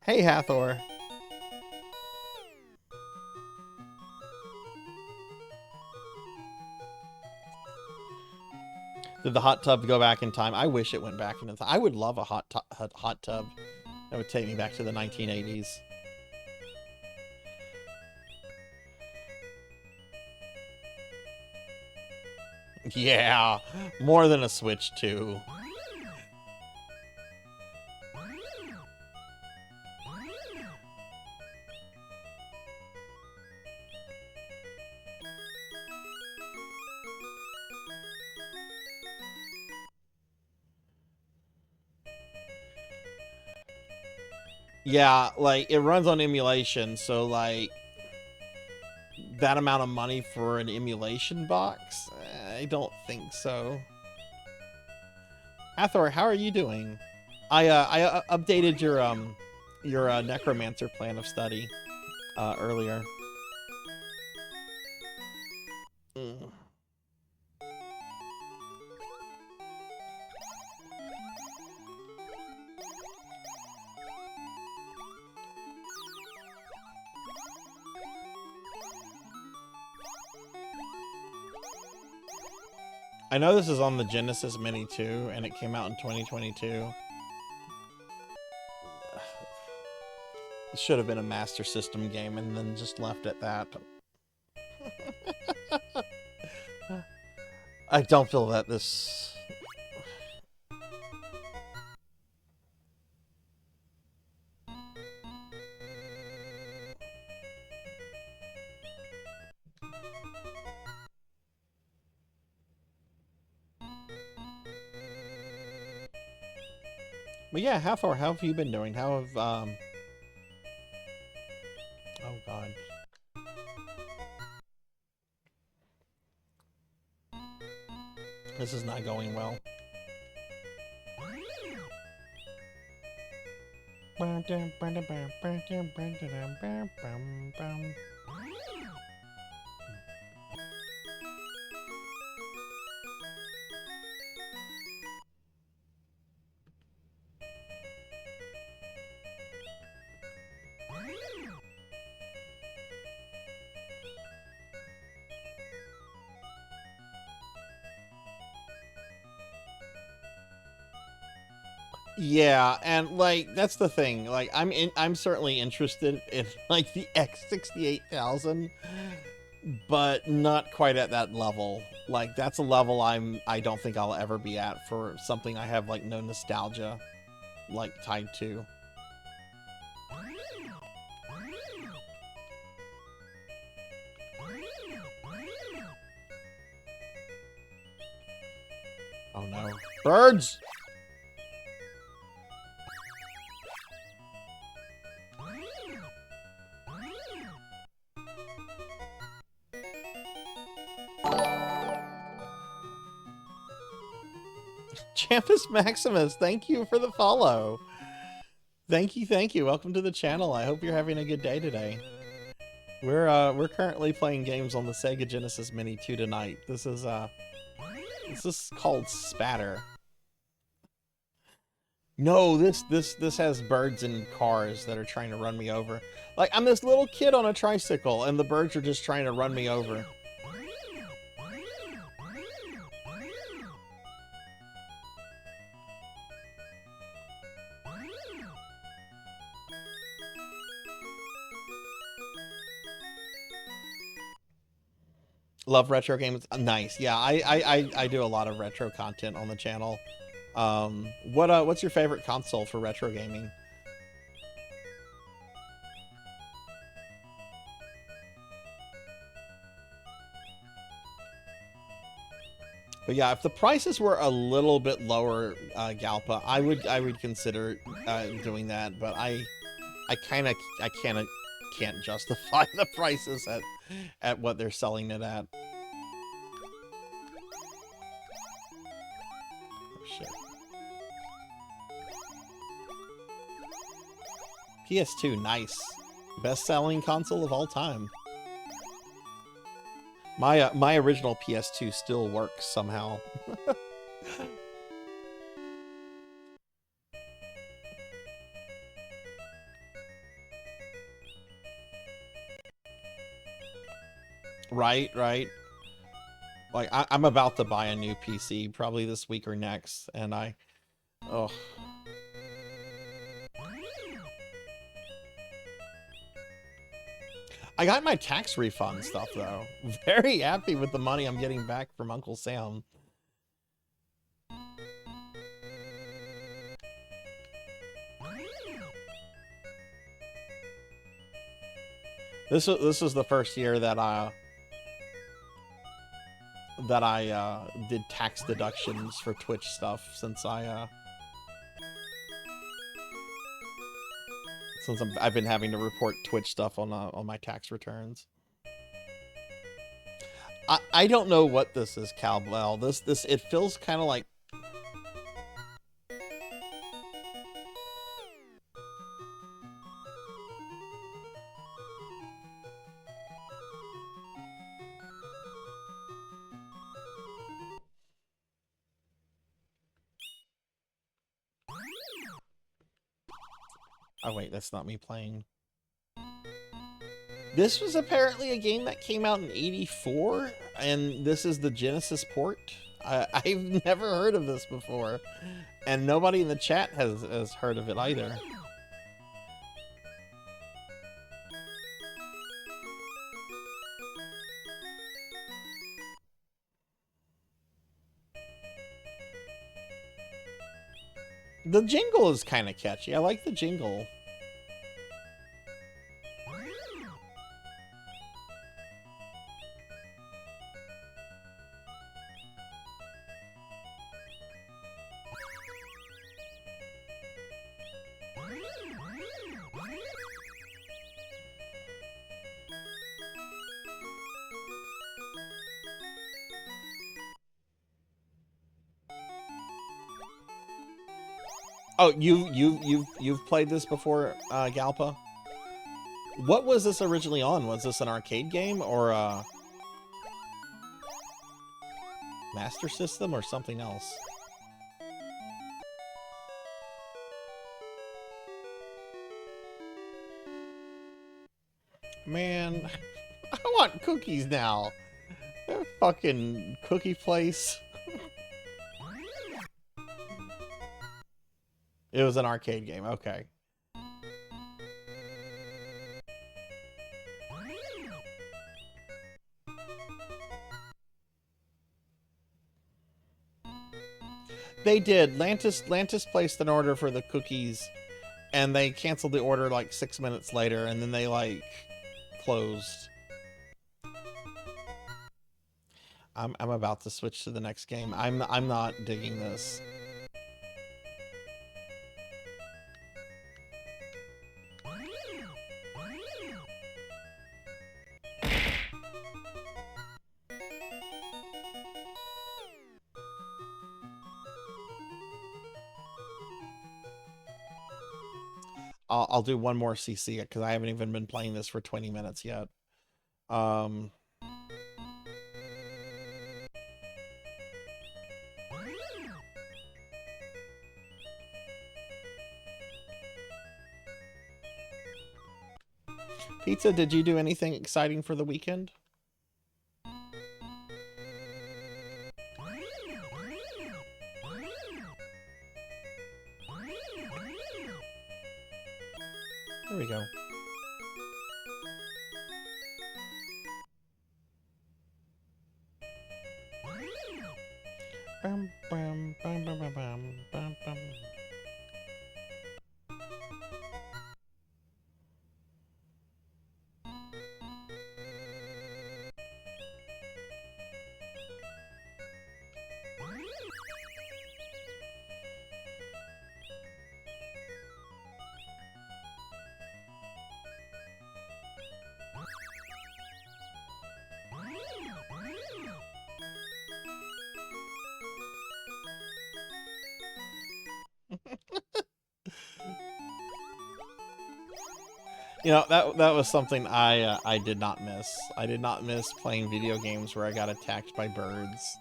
Hey, Hathor. Did the hot tub go back in time? I wish it went back in time. I would love a hot tub. That would take me back to the 1980s. Yeah, more than a Switch 2. Yeah, like, it runs on emulation, so, like, that amount of money for an emulation box? I don't think so. Hathor, how are you doing? I updated your Necromancer plan of study earlier. I know this is on the Genesis Mini too, and it came out in 2022. It should have been a Master System game and then just left at that. I don't feel that this... But yeah, how have you been doing? How have, oh god. This is not going well. Yeah, and like that's the thing. Like I'm certainly interested in like the X68,000, but not quite at that level. Like that's a level I don't think I'll ever be at for something I have like no nostalgia like tied to. Birds! Champus Maximus, thank you for the follow. Thank you. Welcome to the channel. I hope you're having a good day today. We're currently playing games on the Sega Genesis Mini 2 tonight. This is called Spatter. No, this has birds and cars that are trying to run me over. Like, I'm this little kid on a tricycle and the birds are just trying to run me over. Love retro games. Nice. Yeah, I do a lot of retro content on the channel. What's your favorite console for retro gaming? But yeah, if the prices were a little bit lower, Galpa, I would consider doing that. But I can't justify the prices at what they're selling it at. Oh, shit. PS2, nice. Best-selling console of all time. My original PS2 still works somehow. Right. Like, I'm about to buy a new PC, probably this week or next, and oh. I got my tax refund stuff, though. Very happy with the money I'm getting back from Uncle Sam. This was the first year that I did tax deductions for Twitch stuff since I've been having to report Twitch stuff on my tax returns. I don't know what this is, Cowbell. This it feels kind of like. Oh wait, that's not me playing. This was apparently a game that came out in '84, and this is the Genesis port. I've never heard of this before, and nobody in the chat has heard of it either. The jingle is kind of catchy. I like the jingle. Oh, you've played this before, Galpa? What was this originally on? Was this an arcade game or a Master System or something else? Man, I want cookies now. That fucking cookie place. It was an arcade game, okay. They did. Lantis placed an order for the cookies, and they canceled the order like 6 minutes later, and then they like closed. I'm about to switch to the next game. I'm not digging this. I'll do one more CC because I haven't even been playing this for 20 minutes yet. Pizza, did you do anything exciting for the weekend? There we go. Bam, bam, bam, bam, bam, bam, bam, bam. You know, that was something I did not miss. I did not miss playing video games where I got attacked by birds.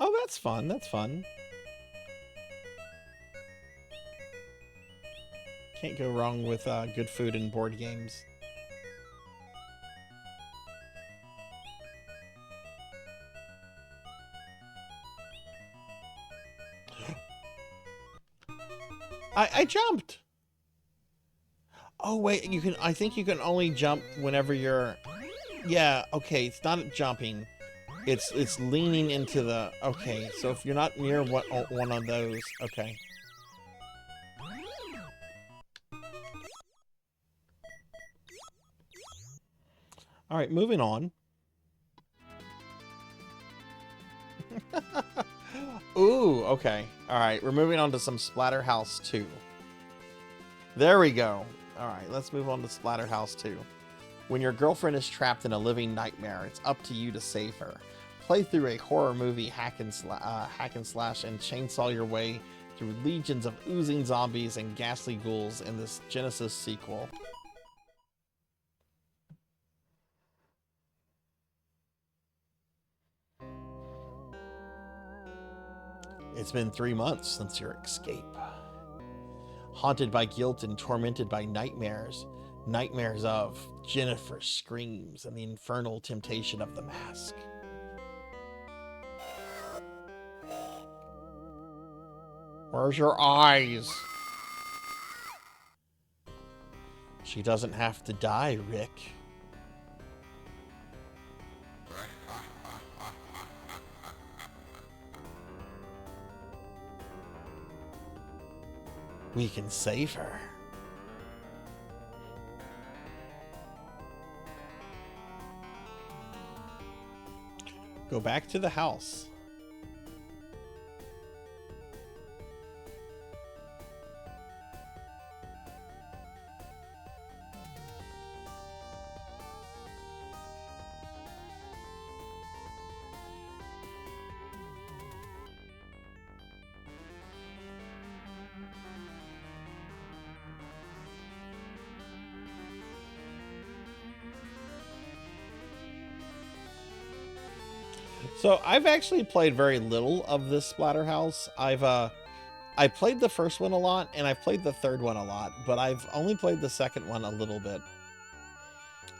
Oh, that's fun. That's fun. Can't go wrong with good food and board games. I jumped. Oh wait, you can. I think you can only jump whenever you're. Yeah. Okay. It's not jumping. It's leaning into the. Okay. So if you're not near one of those. Okay. All right. Moving on. Ooh, okay. Alright, we're moving on to some Splatterhouse 2. There we go. Alright, let's move on to Splatterhouse 2. When your girlfriend is trapped in a living nightmare, it's up to you to save her. Play through a horror movie hack and slash and chainsaw your way through legions of oozing zombies and ghastly ghouls in this Genesis sequel. It's been 3 months since your escape. Haunted by guilt and tormented by nightmares. Nightmares of Jennifer's screams and the infernal temptation of the mask. Where's your eyes? She doesn't have to die, Rick. We can save her. Go back to the house. So I've actually played very little of this Splatterhouse. I played the first one a lot, and I've played the third one a lot, but I've only played the second one a little bit.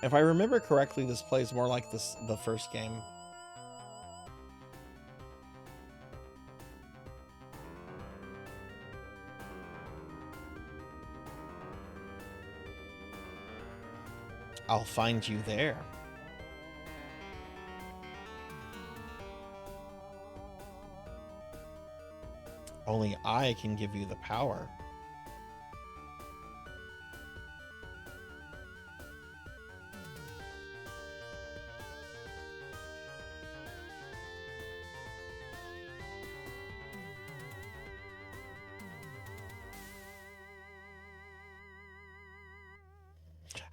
If I remember correctly, this plays more like the first game. I'll find you there. Only I can give you the power.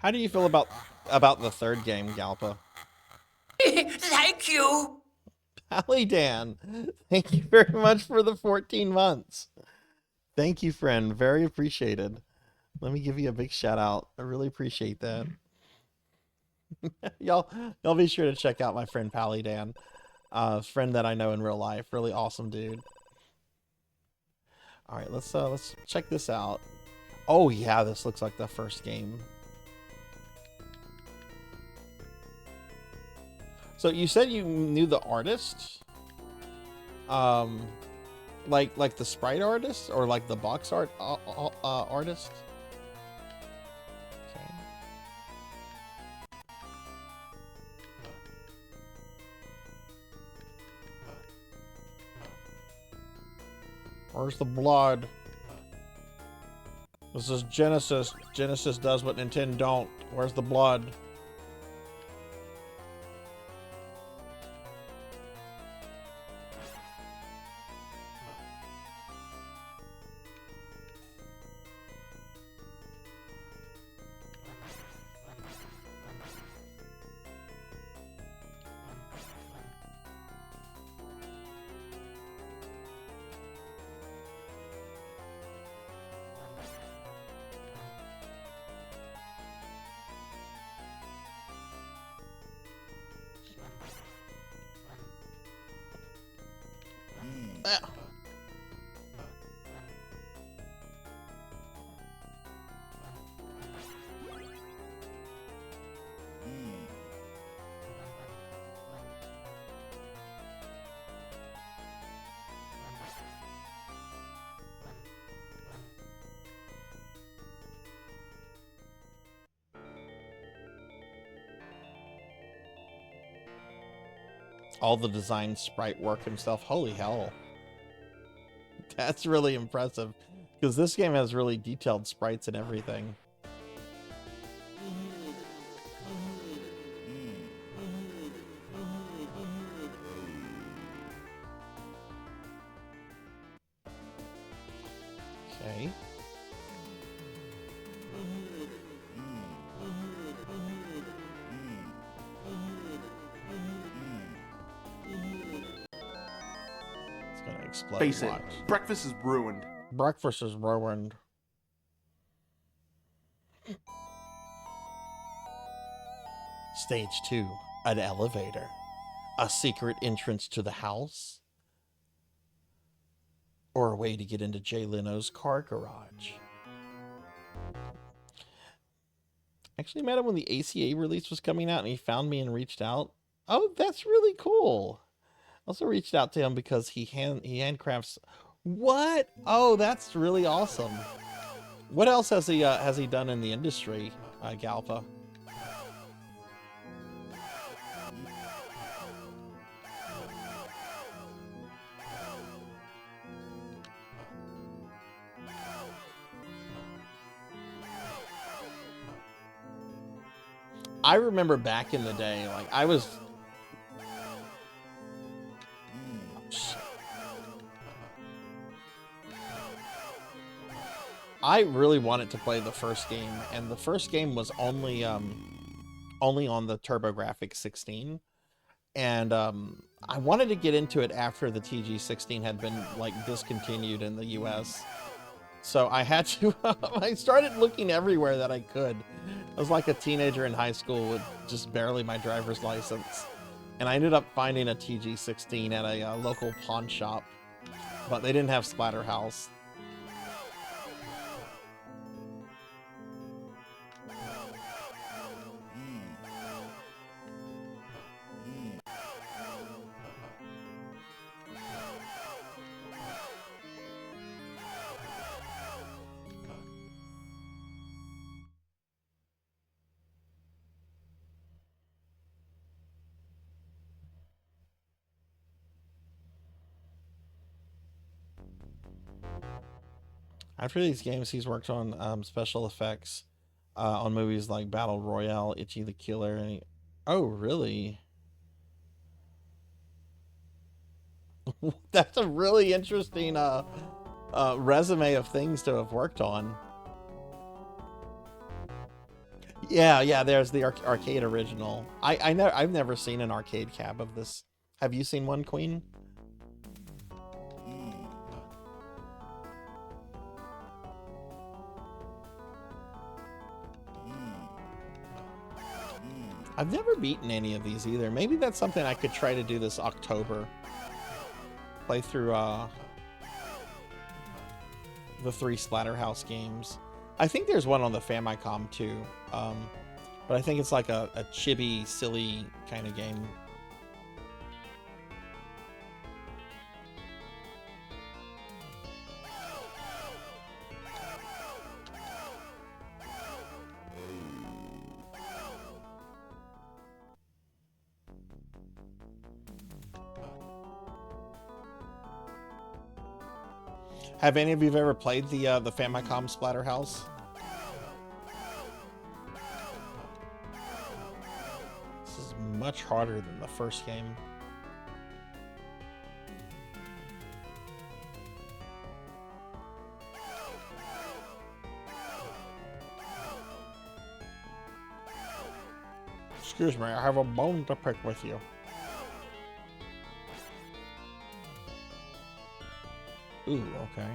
How do you feel about the third game, Galpa? Thank you. Pally Dan, thank you very much for the 14 months. Thank you, friend. Very appreciated. Let me give you a big shout out. I really appreciate that. y'all be sure to check out my friend Pally Dan. Friend that I know in real life. Really awesome dude. All right, let's check this out. Oh yeah, this looks like the first game. So you said you knew the artist? Like the sprite artist or like the box art artist? Okay. Where's the blood? This is Genesis. Genesis does what Nintendo don't. Where's the blood? All the design sprite work himself. Holy hell. That's really impressive. Because this game has really detailed sprites and everything. Okay. Explode. Face it, breakfast is ruined. Breakfast is ruined. Stage 2, an elevator. A secret entrance to the house? Or a way to get into Jay Leno's car garage? Actually met him when the ACA release was coming out and he found me and reached out. Oh, that's really cool. Also reached out to him because he handcrafts. What? Oh, that's really awesome. What else has he done in the industry, Galpa? I remember back in the day, like I was. I really wanted to play the first game, and the first game was only on the TurboGrafx 16, and I wanted to get into it after the TG16 had been like discontinued in the US. So I had to. I started looking everywhere that I could. I was like a teenager in high school with just barely my driver's license, and I ended up finding a TG16 at a local pawn shop, but they didn't have Splatterhouse. After these games, he's worked on special effects on movies like Battle Royale, Itchy the Killer. And oh, really? That's a really interesting resume of things to have worked on. Yeah. There's the arcade original. I've never seen an arcade cab of this. Have you seen one, Queen? I've never beaten any of these either. Maybe that's something I could try to do this October. Play through the 3 Splatterhouse games. I think there's one on the Famicom too. But I think it's like a chibi, silly kind of game. Have any of you ever played the Famicom Splatterhouse? This is much harder than the first game. Excuse me, I have a bone to pick with you. Ooh, okay.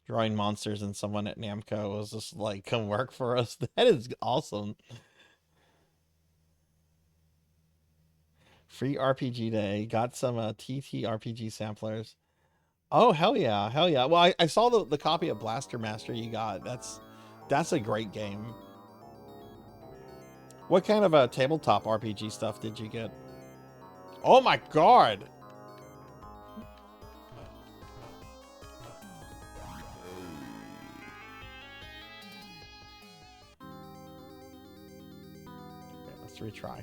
Drawing monsters and someone at Namco was just like, come work for us. That is awesome. Free RPG day. Got some TTRPG samplers. Oh, hell yeah. Hell yeah. Well, I saw the copy of Blaster Master you got. That's a great game. What kind of a tabletop RPG stuff did you get? Oh my god. Okay, let's retry.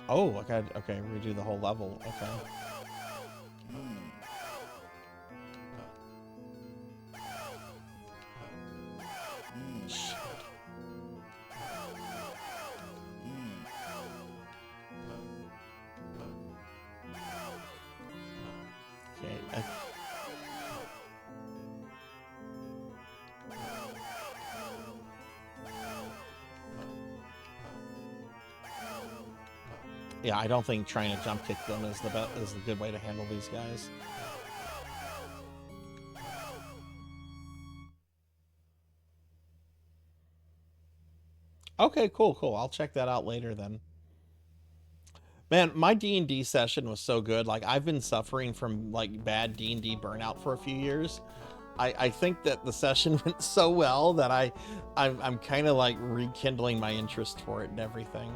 Oh, okay, redo the whole level. Okay. Shit. Okay. Yeah, I don't think trying to jump kick them is the good way to handle these guys. Okay, cool. I'll check that out later then. Man, my D&D session was so good. Like, I've been suffering from like bad D&D burnout for a few years. I think that the session went so well that I'm kind of like rekindling my interest for it and everything.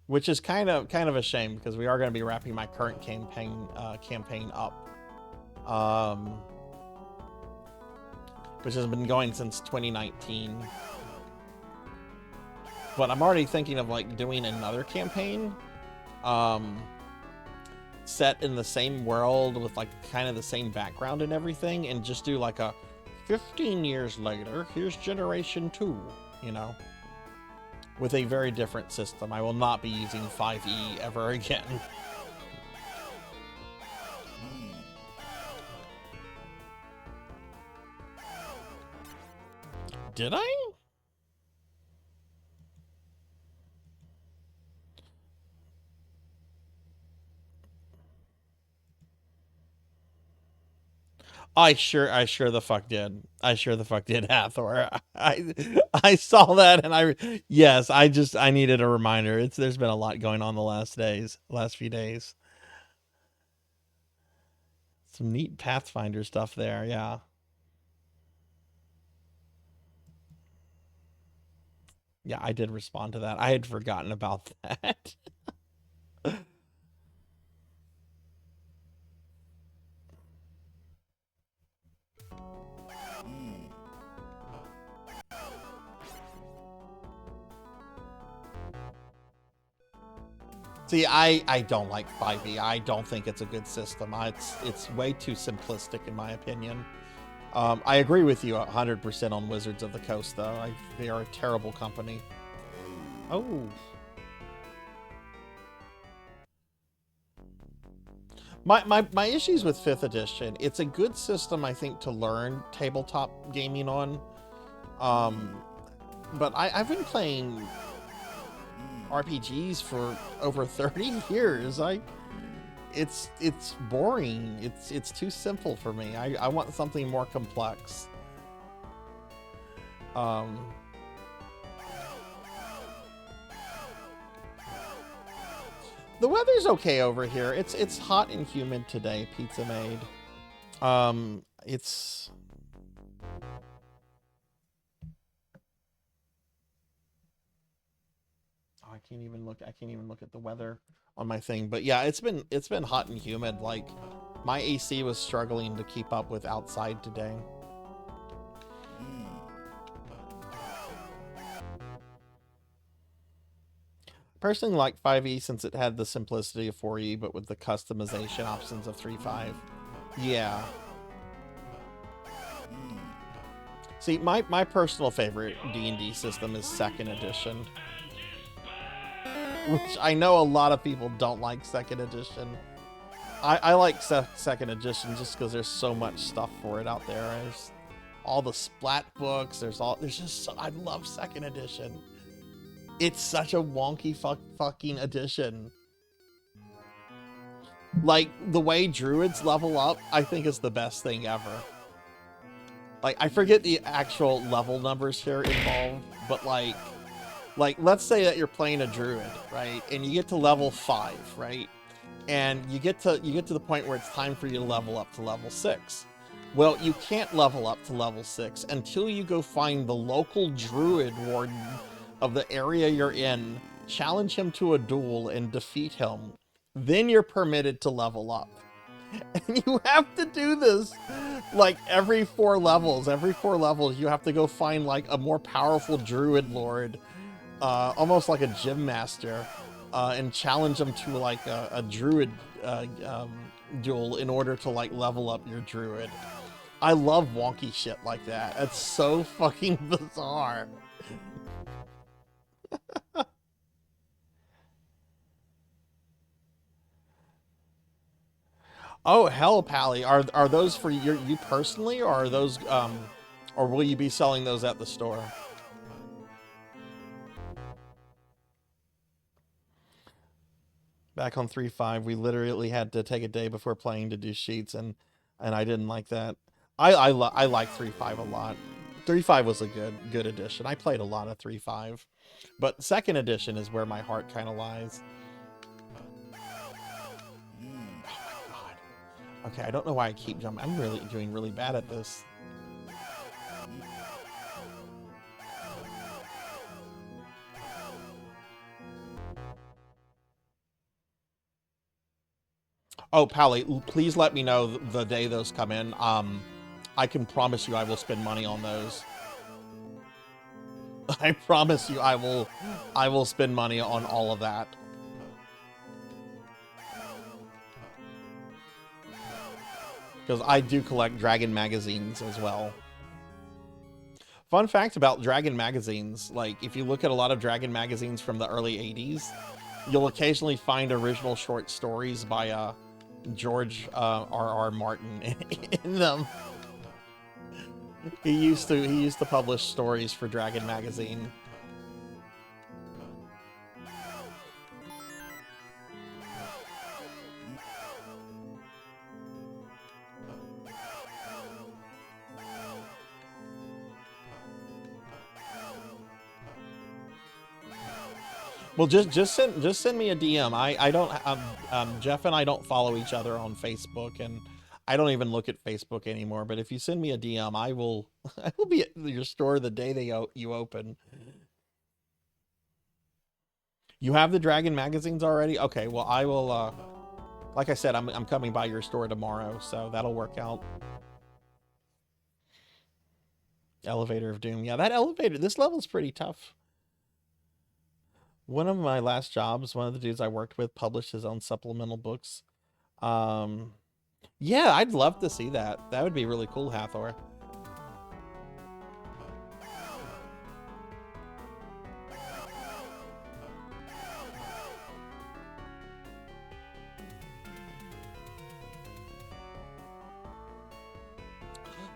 Which is kind of a shame because we are going to be wrapping my current campaign up, which has been going since 2019. But I'm already thinking of like doing another campaign, set in the same world with like kind of the same background and everything, and just do like a 15 years later, here's Generation 2, you know. With a very different system. I will not be using 5e ever again. Did I? I sure the fuck did. I sure the fuck did, Hathor. I saw that and yes, I needed a reminder. There's been a lot going on the last few days. Some neat Pathfinder stuff there, yeah. Yeah, I did respond to that. I had forgotten about that. See, I don't like 5e. I don't think it's a good system. It's way too simplistic in my opinion. I agree with you 100% on Wizards of the Coast, though. They are a terrible company. Oh. My issues with 5th edition, it's a good system, I think, to learn tabletop gaming on. But I've been playing RPGs for over 30 years. It's boring. It's too simple for me. I want something more complex. The weather's okay over here. It's hot and humid today, Pizza Maid. It's I can't even look at the weather on my thing. But yeah, it's been hot and humid. Like my AC was struggling to keep up with outside today. Personally like 5e since it had the simplicity of 4e, but with the customization options of 3.5. Yeah. See, my personal favorite D&D system is 2nd edition. Which I know a lot of people don't like 2nd edition. I like 2nd edition just because there's so much stuff for it out there. There's all the splat books. There's just so, I love 2nd edition. It's such a wonky fucking edition. Like the way druids level up, I think is the best thing ever. Like I forget the actual level numbers here involved, but like let's say that you're playing a druid, right? And you get to level 5, right? And you get to the point where it's time for you to level up to level 6. Well, you can't level up to level 6 until you go find the local druid warden of the area you're in, challenge him to a duel and defeat him. Then you're permitted to level up. And you have to do this like every 4 levels. Every 4 levels you have to go find like a more powerful druid lord, almost like a gym master, and challenge him to like a druid duel in order to like level up your druid. I love wonky shit like that. It's so fucking bizarre. Oh hell, Pally, are those for you personally, or are those or will you be selling those at the store? Back on 3.5, we literally had to take a day before playing to do sheets, and I didn't like that. I like 3.5 a lot. 3.5 was a good edition. I played a lot of 3.5, but 2nd edition is where my heart kind of lies. Okay, I don't know why I keep jumping. I'm really doing really bad at this. Oh, Pally, please let me know the day those come in. I can promise you I will spend money on those. I promise you I will spend money on all of that. Because I do collect Dragon magazines as well. Fun fact about Dragon magazines, like if you look at a lot of Dragon magazines from the early 80s, you'll occasionally find original short stories by George R.R. Martin in them. He used to publish stories for Dragon magazine. Well, just send me a DM. I don't Jeff and I don't follow each other on Facebook, and I don't even look at Facebook anymore. But if you send me a DM, I will be at your store the day you open. You have the Dragon magazines already? Okay, well I will. Like I said, I'm coming by your store tomorrow, so that'll work out. Elevator of Doom. Yeah, that elevator. This level's pretty tough. One of my last jobs, one of the dudes I worked with published his own supplemental books. Um, yeah, I'd love to see that. That would be really cool, Hathor.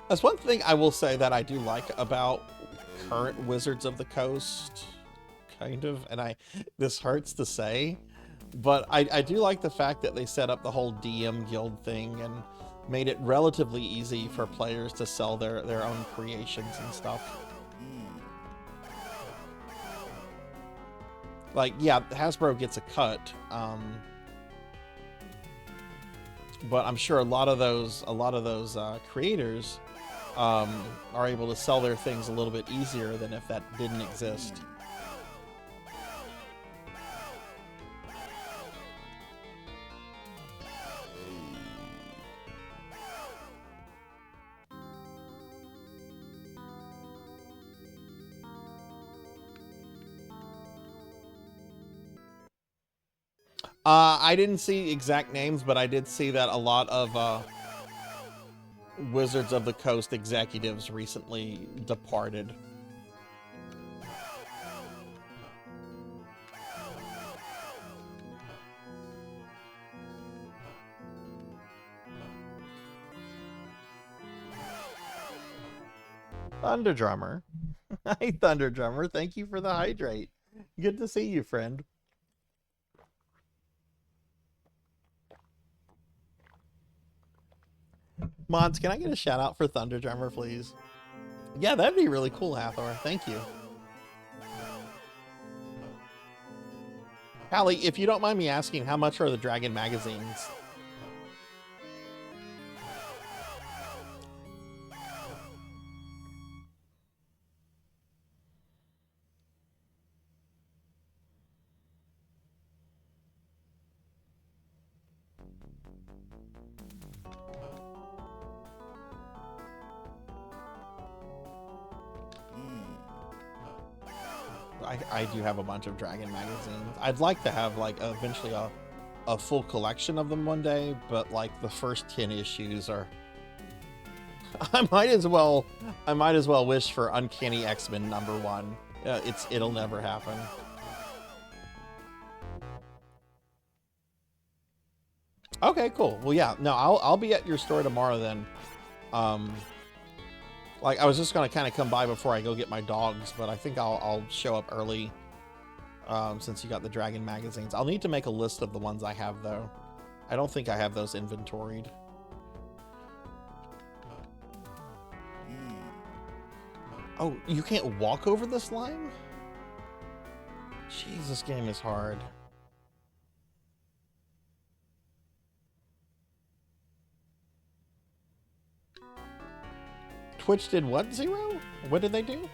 That's one thing I will say that I do like about current Wizards of the Coast, kind of, and this hurts to say, but I do like the fact that they set up the whole DM guild thing and made it relatively easy for players to sell their own creations and stuff. Like, yeah, Hasbro gets a cut, but I'm sure a lot of those creators are able to sell their things a little bit easier than if that didn't exist. I didn't see exact names, but I did see that a lot of Wizards of the Coast executives recently departed. Thunder Drummer. Hi, Thunder Drummer. Thank you for the hydrate. Good to see you, friend. Mods, can I get a shout out for Thunder Drummer, please? Yeah, that'd be really cool, Hathor. Thank you. Hallie, if you don't mind me asking, how much are the Dragon magazines? I do have a bunch of Dragon magazines. I'd like to have like eventually a full collection of them one day, but like the first 10 issues are I might as well wish for Uncanny X-Men #1. It'll never happen. Okay, cool. Well, yeah, no, I'll be at your store tomorrow then. Like, I was just gonna kind of come by before I go get my dogs, but I think I'll show up early, since you got the Dragon magazines. I'll need to make a list of the ones I have, though. I don't think I have those inventoried. Oh, you can't walk over the slime? Jeez, this game is hard. Twitch did what, Zero? What did they do?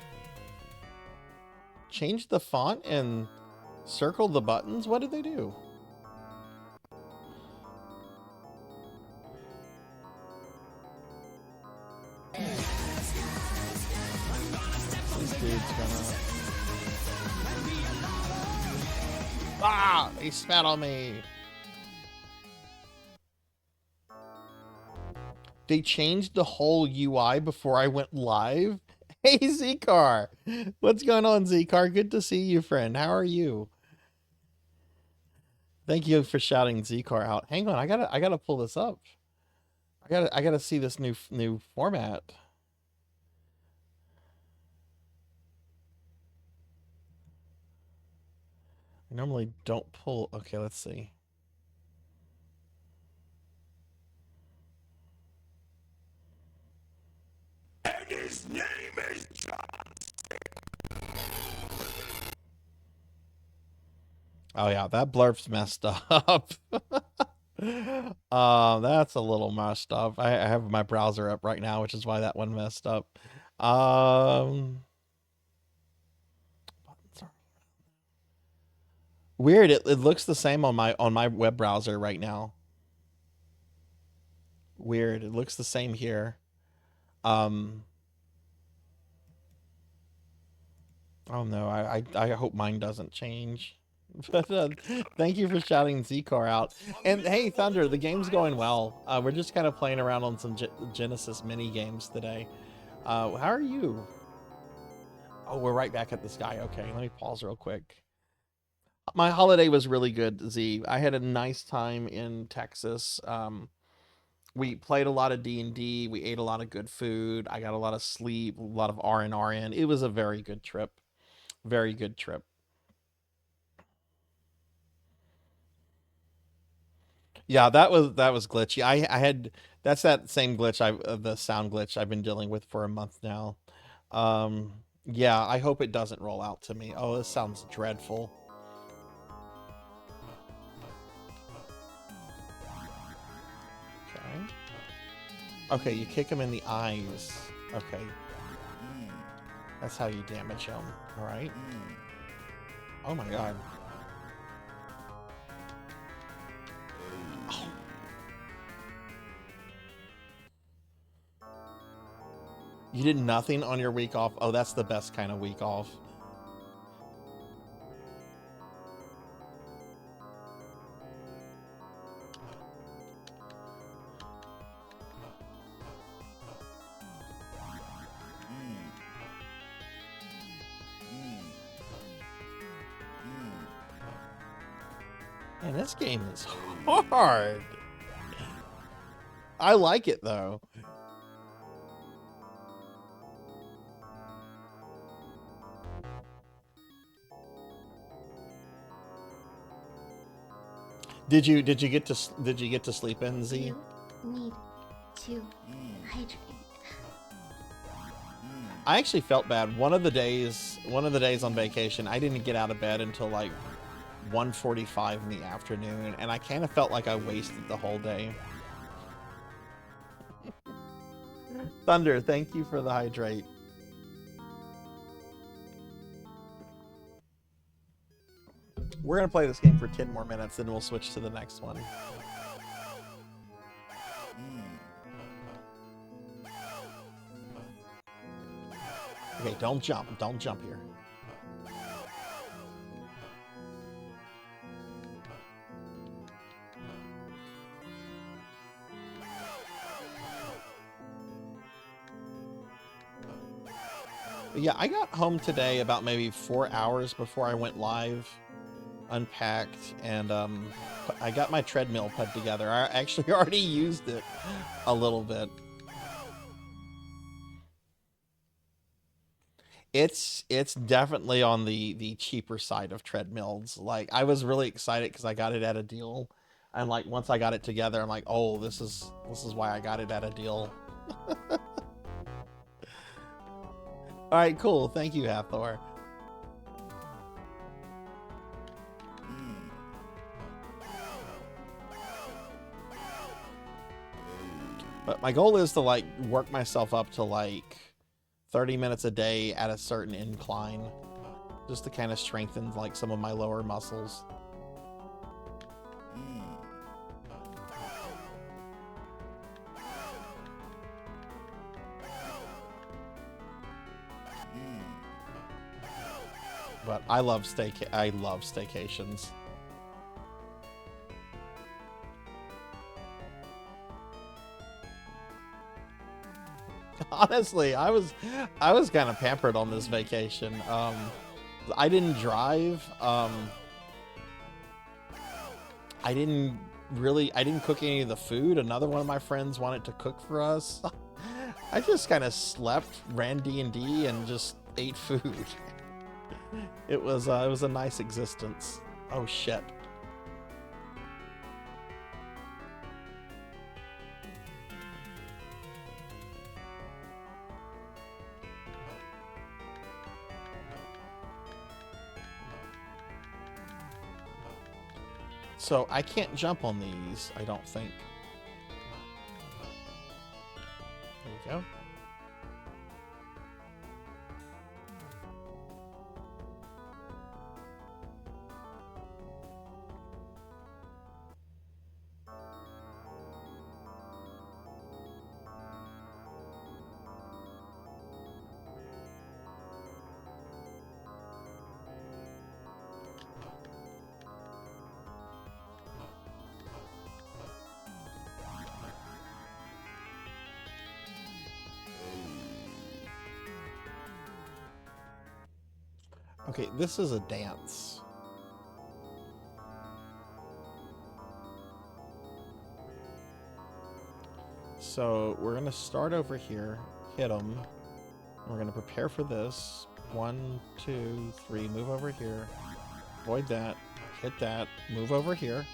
Change the font and circle the buttons? What did they do? This dude's gonna... Ah! He spat on me! They changed the whole UI before I went live? Hey, Zcar! What's going on, Zcar? Good to see you, friend. How are you? Thank you for shouting Zcar out. Hang on, I gotta pull this up. I gotta see this new format. I normally don't pull. Okay, let's see. And his name is John. Oh yeah, that blurb's messed up. That's a little messed up. I have my browser up right now, which is why that one messed up. Weird. It looks the same on my web browser right now. Weird. It looks the same here. Oh no, I hope mine doesn't change. But thank you for shouting Z-Car out. And hey, Thunder, the game's going well. We're just kind of playing around on some Genesis mini games today. How are you? Oh, we're right back at this guy. Okay, let me pause real quick. My holiday was really good, Z. I had a nice time in Texas. We played a lot of D&D. We ate a lot of good food. I got a lot of sleep, a lot of R&R in. It was a very good trip. Very good trip. Yeah, that was glitchy. I had that's that same glitch the sound glitch I've been dealing with for a month now. Yeah, I hope it doesn't roll out to me. Oh, this sounds dreadful. Okay. Okay, you kick him in the eyes. Okay. That's how you damage him. All right. Oh my god. Oh. You did nothing on your week off? Oh, that's the best kind of week off. Man, this game is hard. I like it though. Did you get to sleep in, Z? You need to hydrate. I actually felt bad. One of the days on vacation, I didn't get out of bed until like 1:45 in the afternoon, and I kind of felt like I wasted the whole day. Thunder, thank you for the hydrate. We're gonna play this game for 10 more minutes, then we'll switch to the next one. Okay, don't jump here. But yeah, I got home today about maybe 4 hours before I went live, unpacked, and I got my treadmill put together. I actually already used it a little bit. It's definitely on the cheaper side of treadmills. Like, I was really excited because I got it at a deal, and like once I got it together, I'm like, oh, this is why I got it at a deal. All right, cool. Thank you, Hathor. But my goal is to like work myself up to like 30 minutes a day at a certain incline, just to kind of strengthen like some of my lower muscles. But I love staycations. Honestly, I was kind of pampered on this vacation. I didn't drive. I didn't cook any of the food. Another one of my friends wanted to cook for us. I just kind of slept, ran D&D, and just ate food. It was a nice existence. Oh shit. So I can't jump on these, I don't think. There we go. Okay, this is a dance. So we're gonna start over here, hit them. We're gonna prepare for this. 1, 2, 3, move over here. Avoid that, hit that, move over here.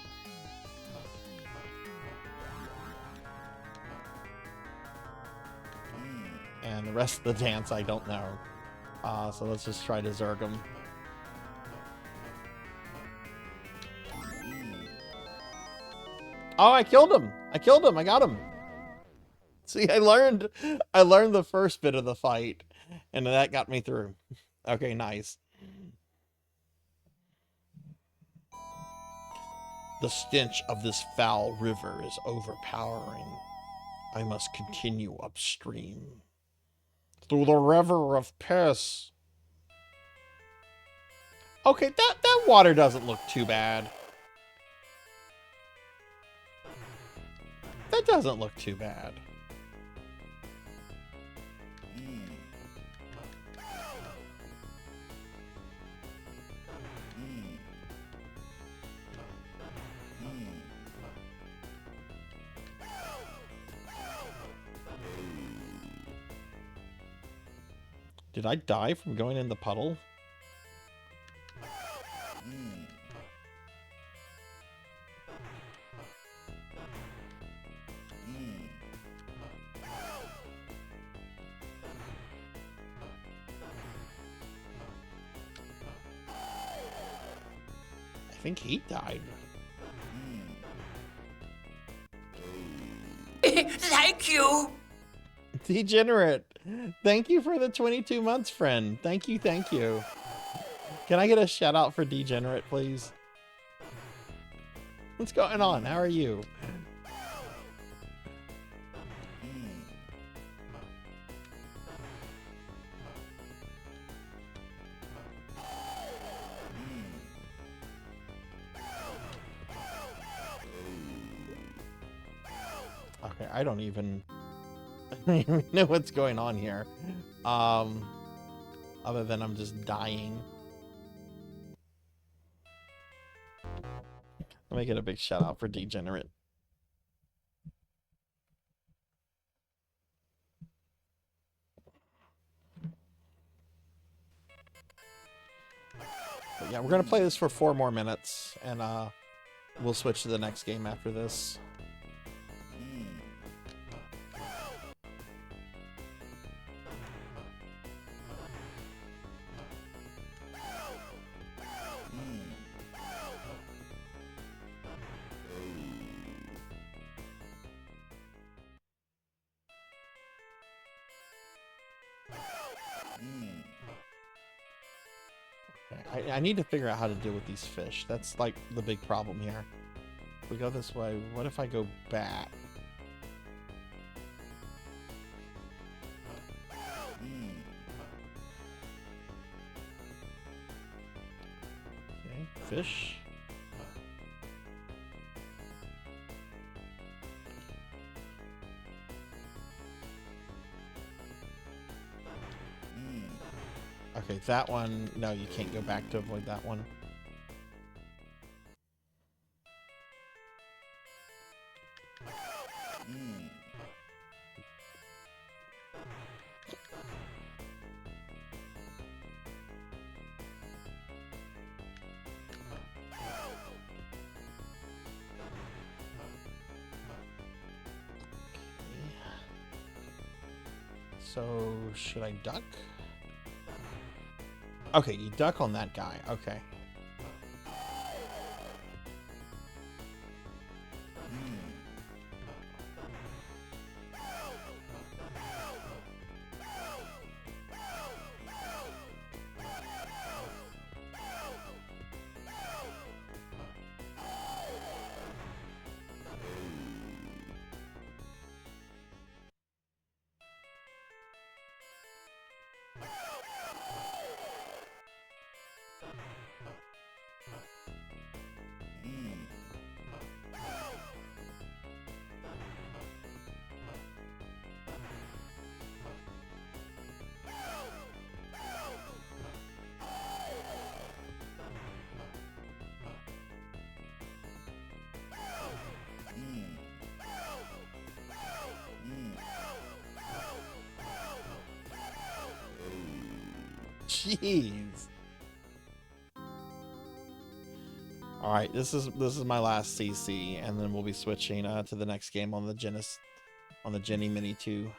And the rest of the dance, I don't know. So let's just try to zerg him. Oh, I killed him! I killed him! I got him! See, I learned the first bit of the fight, and that got me through. Okay, nice. The stench of this foul river is overpowering. I must continue upstream. Through the river of piss. Okay, that water doesn't look too bad. That doesn't look too bad. Did I die from going in the puddle? I think he died. Thank you. Degenerate. Thank you for the 22 months, friend. Thank you, thank you. Can I get a shout out for Degenerate, please? What's going on? How are you? Okay, I don't even know what's going on here. Other than I'm just dying. Let me get a big shout out for Degenerate. But yeah, we're gonna play this for 4 more minutes, and we'll switch to the next game after this. I need to figure out how to deal with these fish. That's like the big problem here. If we go this way, what if I go back? Okay, fish. Okay, that one, no, you can't go back to avoid that one. So, should I duck? Okay, you duck on that guy. Okay. Jeez. All right, this is my last CC, and then we'll be switching to the next game on the Genie Mini 2.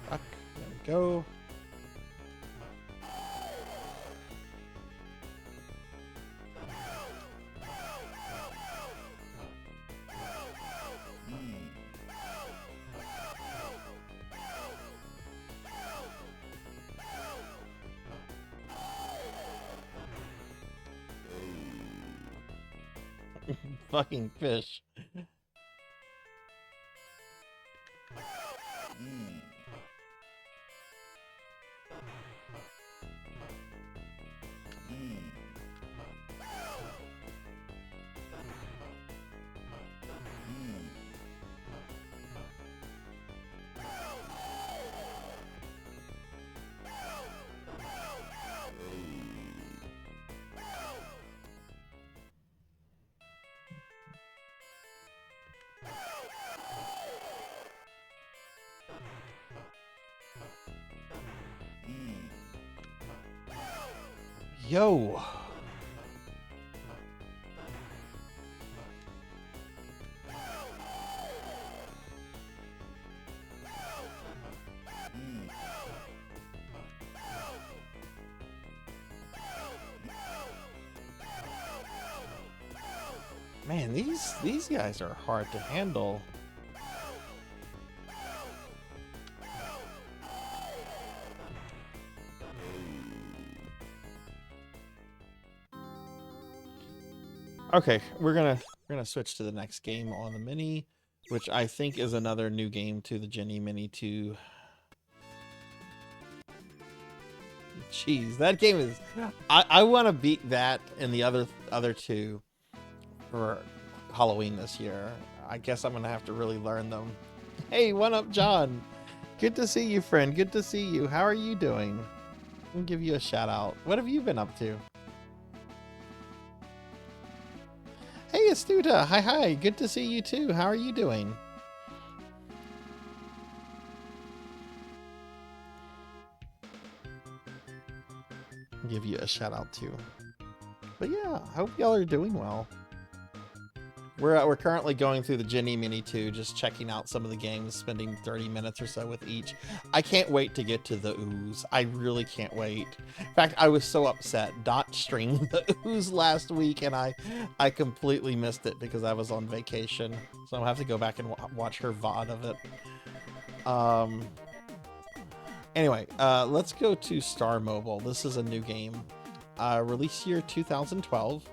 Fuck, there we go. Fucking fish. Yo. Man, these guys are hard to handle. Okay, we're gonna switch to the next game on the Mini, which I think is another new game to the Genie Mini 2. Jeez, that game is. I want to beat that and the other two for Halloween this year. I guess I'm gonna have to really learn them. Hey, what up, John? Good to see you, friend. Good to see you. How are you doing? I'll give you a shout out. What have you been up to? Hey, Astuta. Hi. Good to see you too. How are you doing? I'll give you a shout out too. But yeah, I hope y'all are doing well. We're currently going through the Genie Mini 2, just checking out some of the games, spending 30 minutes or so with each. I can't wait to get to the ooze. I really can't wait. In fact, I was so upset. Dot streamed the ooze last week, and I completely missed it because I was on vacation. So I'll have to go back and watch her VOD of it. Anyway, let's go to Star Mobile. This is a new game. Release year 2012.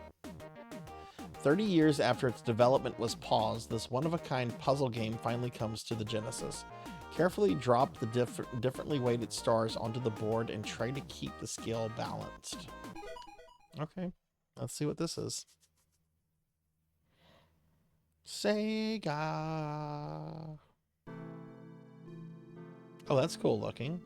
30 years after its development was paused, this one-of-a-kind puzzle game finally comes to the Genesis. Carefully drop the differently weighted stars onto the board and try to keep the scale balanced. Okay, let's see what this is. Sega. Oh, that's cool looking.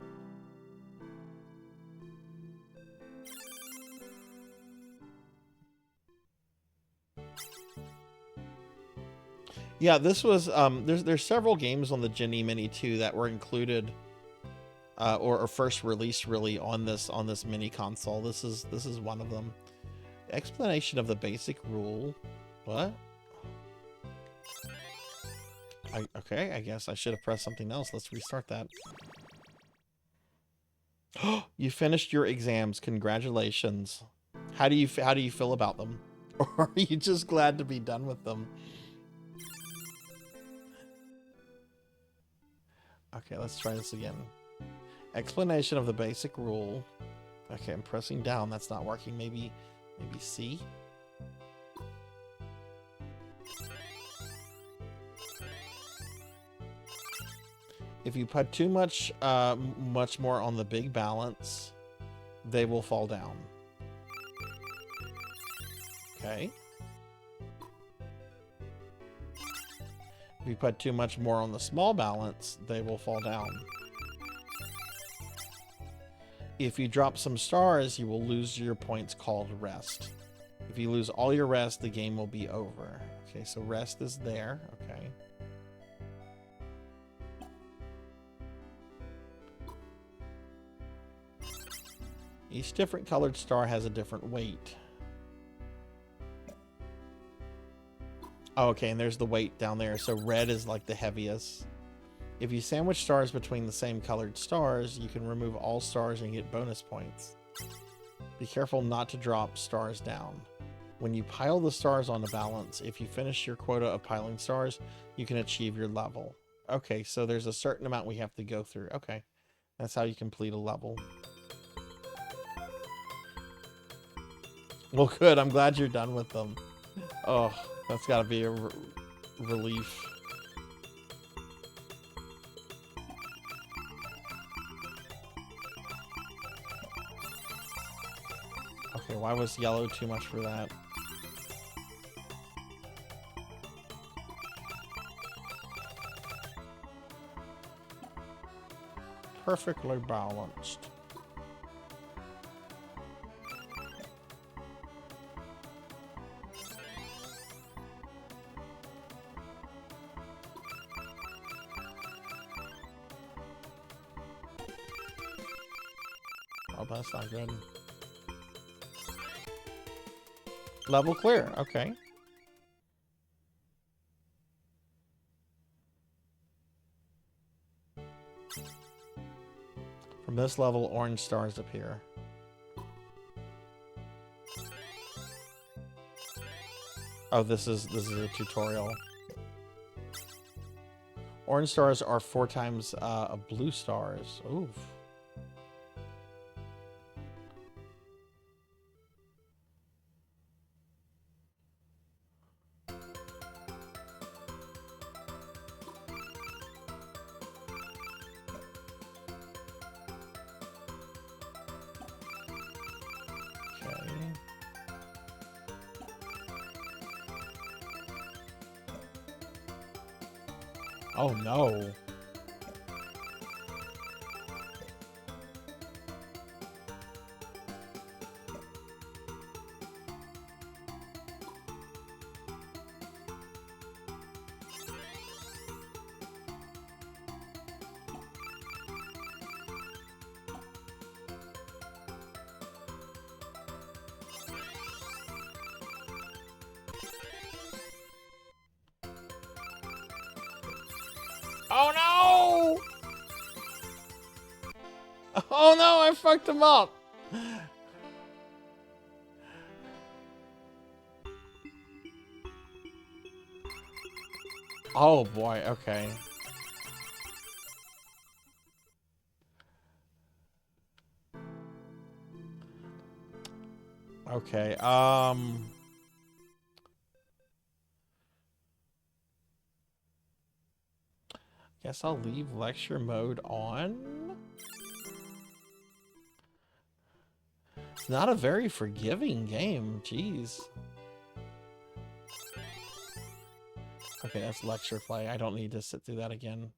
Yeah, this was there's several games on the Genie Mini 2 that were included or first released really on this mini console. This is one of them. Explanation of the basic rule. What? Okay, I guess I should have pressed something else. Let's restart that. You finished your exams. Congratulations. How do you feel about them? Or are you just glad to be done with them? Okay, let's try this again. Explanation of the basic rule. Okay, I'm pressing down. That's not working. Maybe C. If you put too much more on the big balance, they will fall down. Okay. If you put too much more on the small balance, they will fall down. If you drop some stars, you will lose your points called rest. If you lose all your rest, the game will be over. Okay, so rest is there. Okay. Each different colored star has a different weight. Oh, okay, and there's the weight down there. So red is like the heaviest. If you sandwich stars between the same colored stars, you can remove all stars and get bonus points. Be careful not to drop stars down. When you pile the stars on the balance, if you finish your quota of piling stars, you can achieve your level. Okay, so there's a certain amount we have to go through. Okay, that's how you complete a level. Well, good. I'm glad you're done with them. Oh, that's got to be a relief. Okay, why was yellow too much for that? Perfectly balanced. Oh, that's not good. Level clear. Okay. From this level, orange stars appear. Oh, this is a tutorial. Orange stars are 4 times blue stars. Oof. Oh no. Oh no! Oh no, I fucked him up! Oh boy, okay. Okay, guess I'll leave lecture mode on. It's not a very forgiving game, jeez. Okay, that's lecture play. I don't need to sit through that again.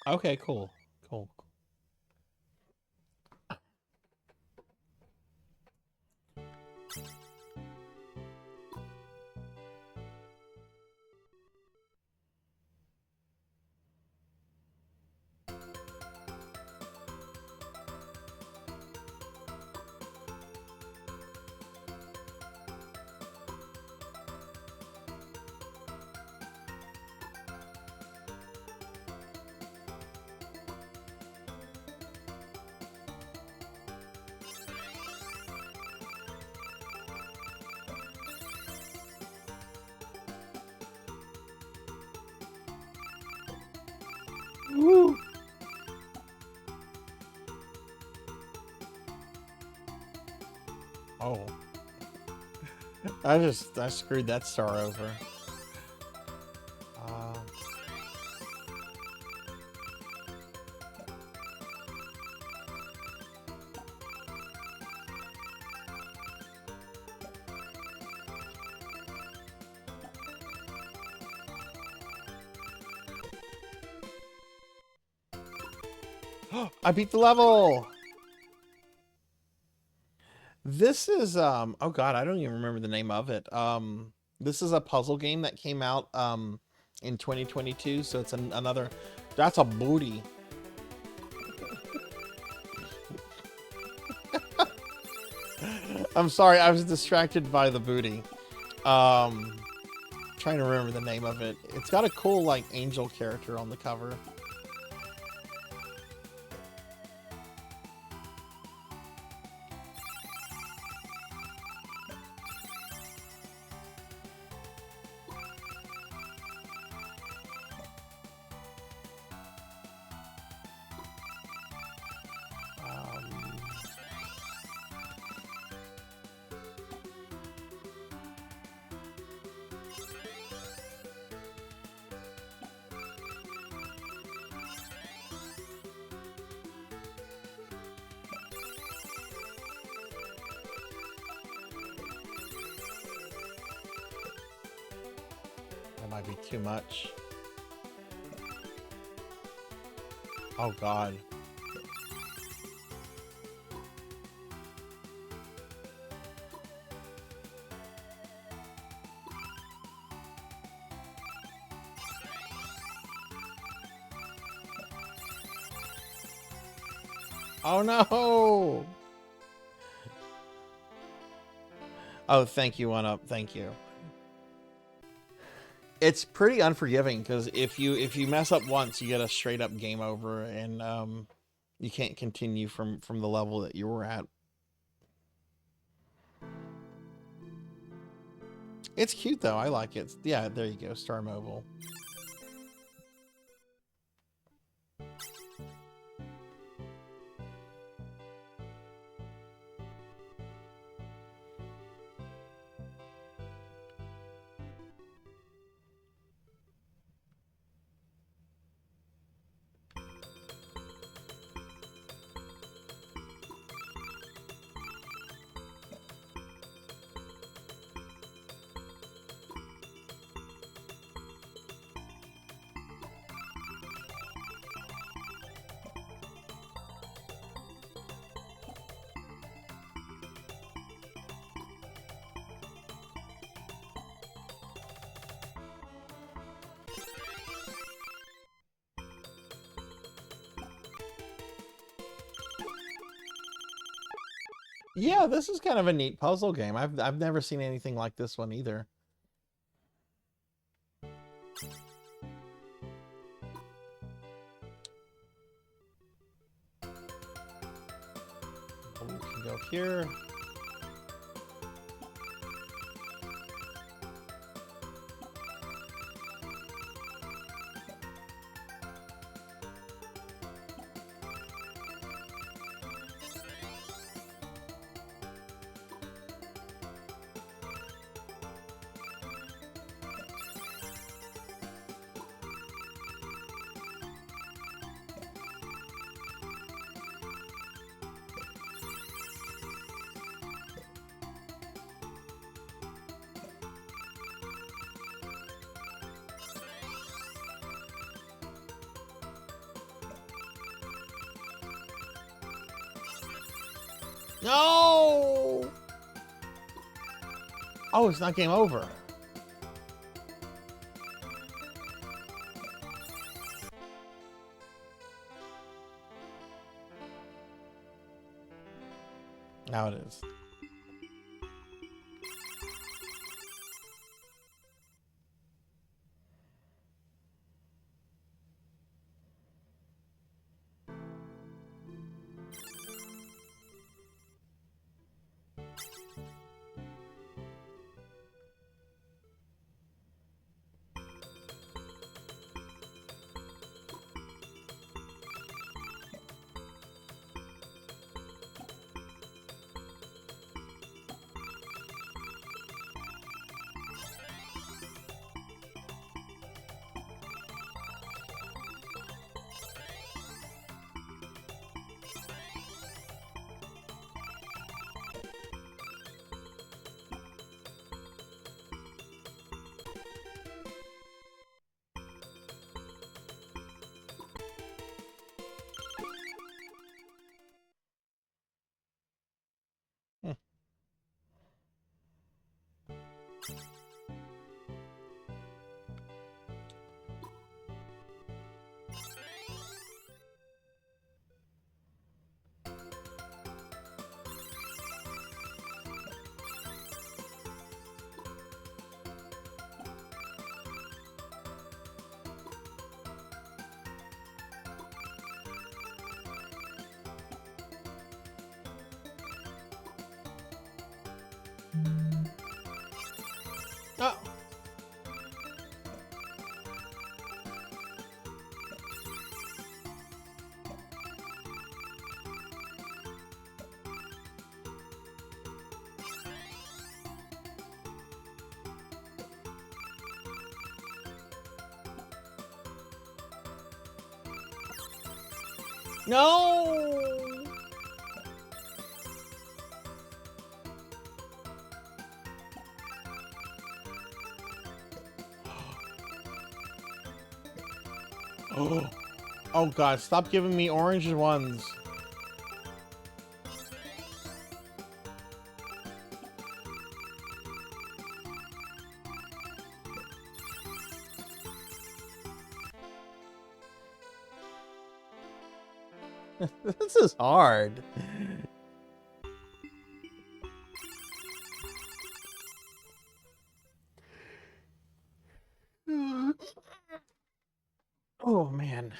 Okay, cool. Cool. Woo. Oh. I screwed that star over. I beat the level. This is oh god, I don't even remember the name of it. This is a puzzle game that came out in 2022, so it's another. That's a booty. I'm sorry, I was distracted by the booty. Trying to remember the name of it. It's got a cool like angel character on the cover. That might be too much. Oh god. Oh no! Oh, thank you, 1UP. Thank you. It's pretty unforgiving because if you mess up once, you get a straight up game over, and you can't continue from the level that you were at. It's cute though. I like it. Yeah, there you go. Star Mobile. Yeah, this is kind of a neat puzzle game. I've never seen anything like this one either. We can go here. No! Oh, it's not game over. Now it is. No! Oh. Oh god, stop giving me orange ones. This is hard. Oh man.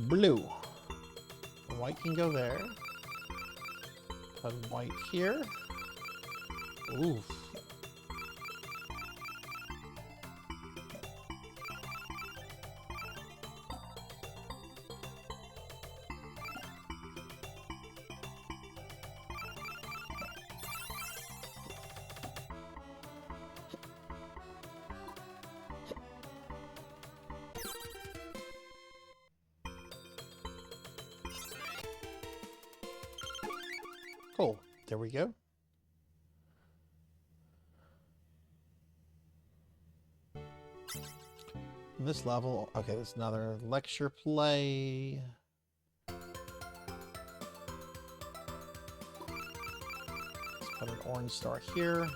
Blue. White can go there. Put white here. Oof. Cool. There we go. This level, okay, there's another lecture play. Let's put an orange star here.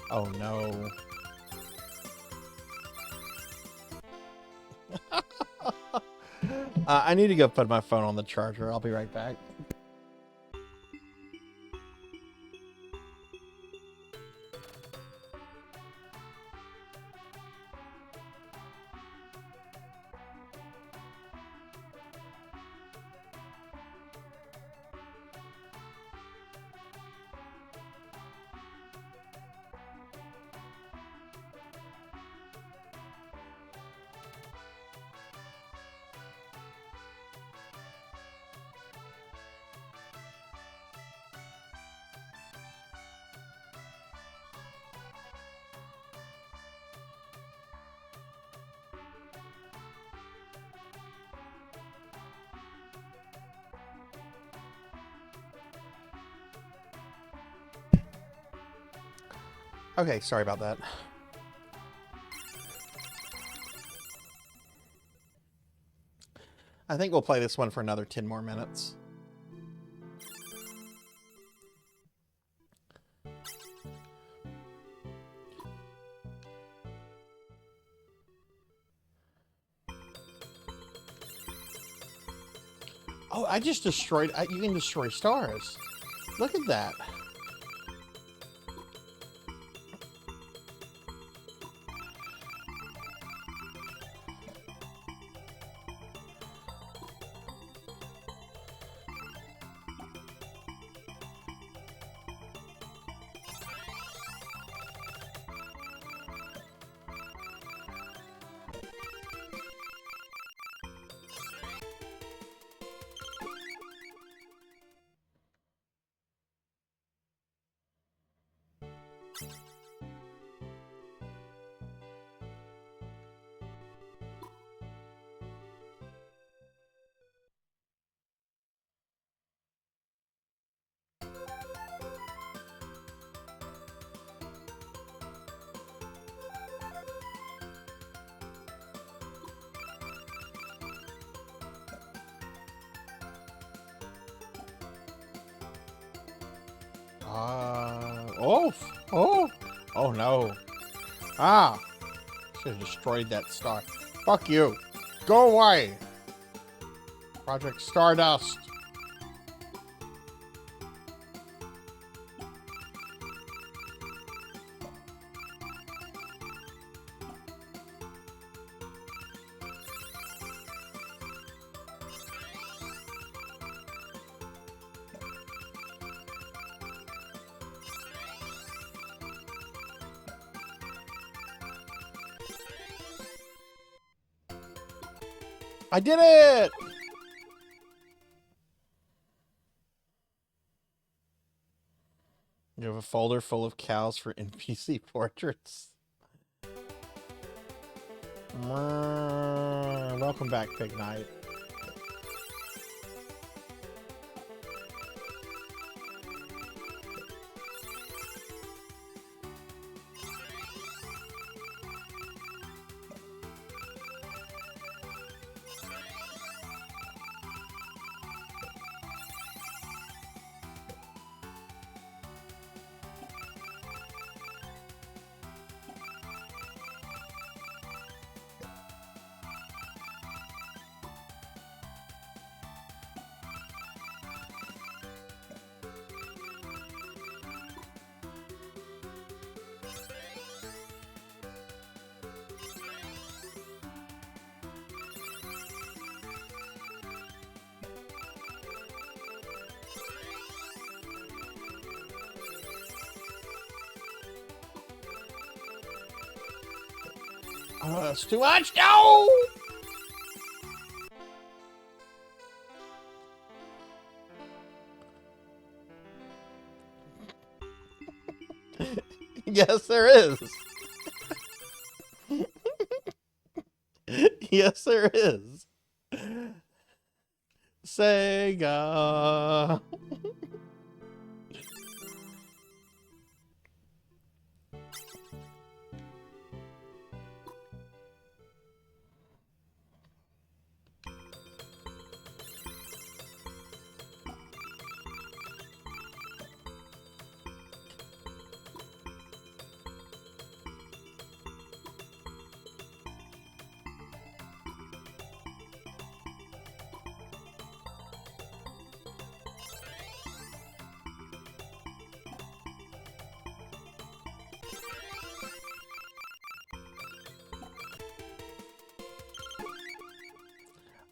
Oh no. I need to go put my phone on the charger. I'll be right back. Okay, sorry about that. I think we'll play this one for another 10 more minutes. Oh, I just destroyed... you can destroy stars. Look at that. Oh no. Ah, should have destroyed that star. Fuck you. Go away. Project Stardust. I did it! You have a folder full of cows for NPC portraits. Welcome back, Pig Knight. Oh, that's too much. No! Yes, there is. Yes, there is. Sega.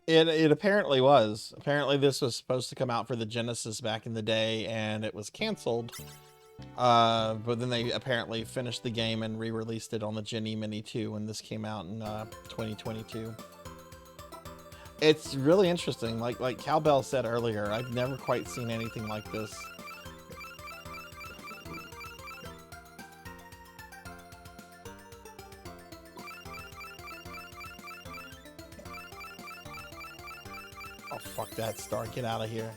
It apparently was. Apparently this was supposed to come out for the Genesis back in the day, and it was canceled. But then they apparently finished the game and re-released it on the Genie Mini 2 when this came out in 2022. It's really interesting. Like Cowbell said earlier, I've never quite seen anything like this. Oh, fuck that star. Get out of here.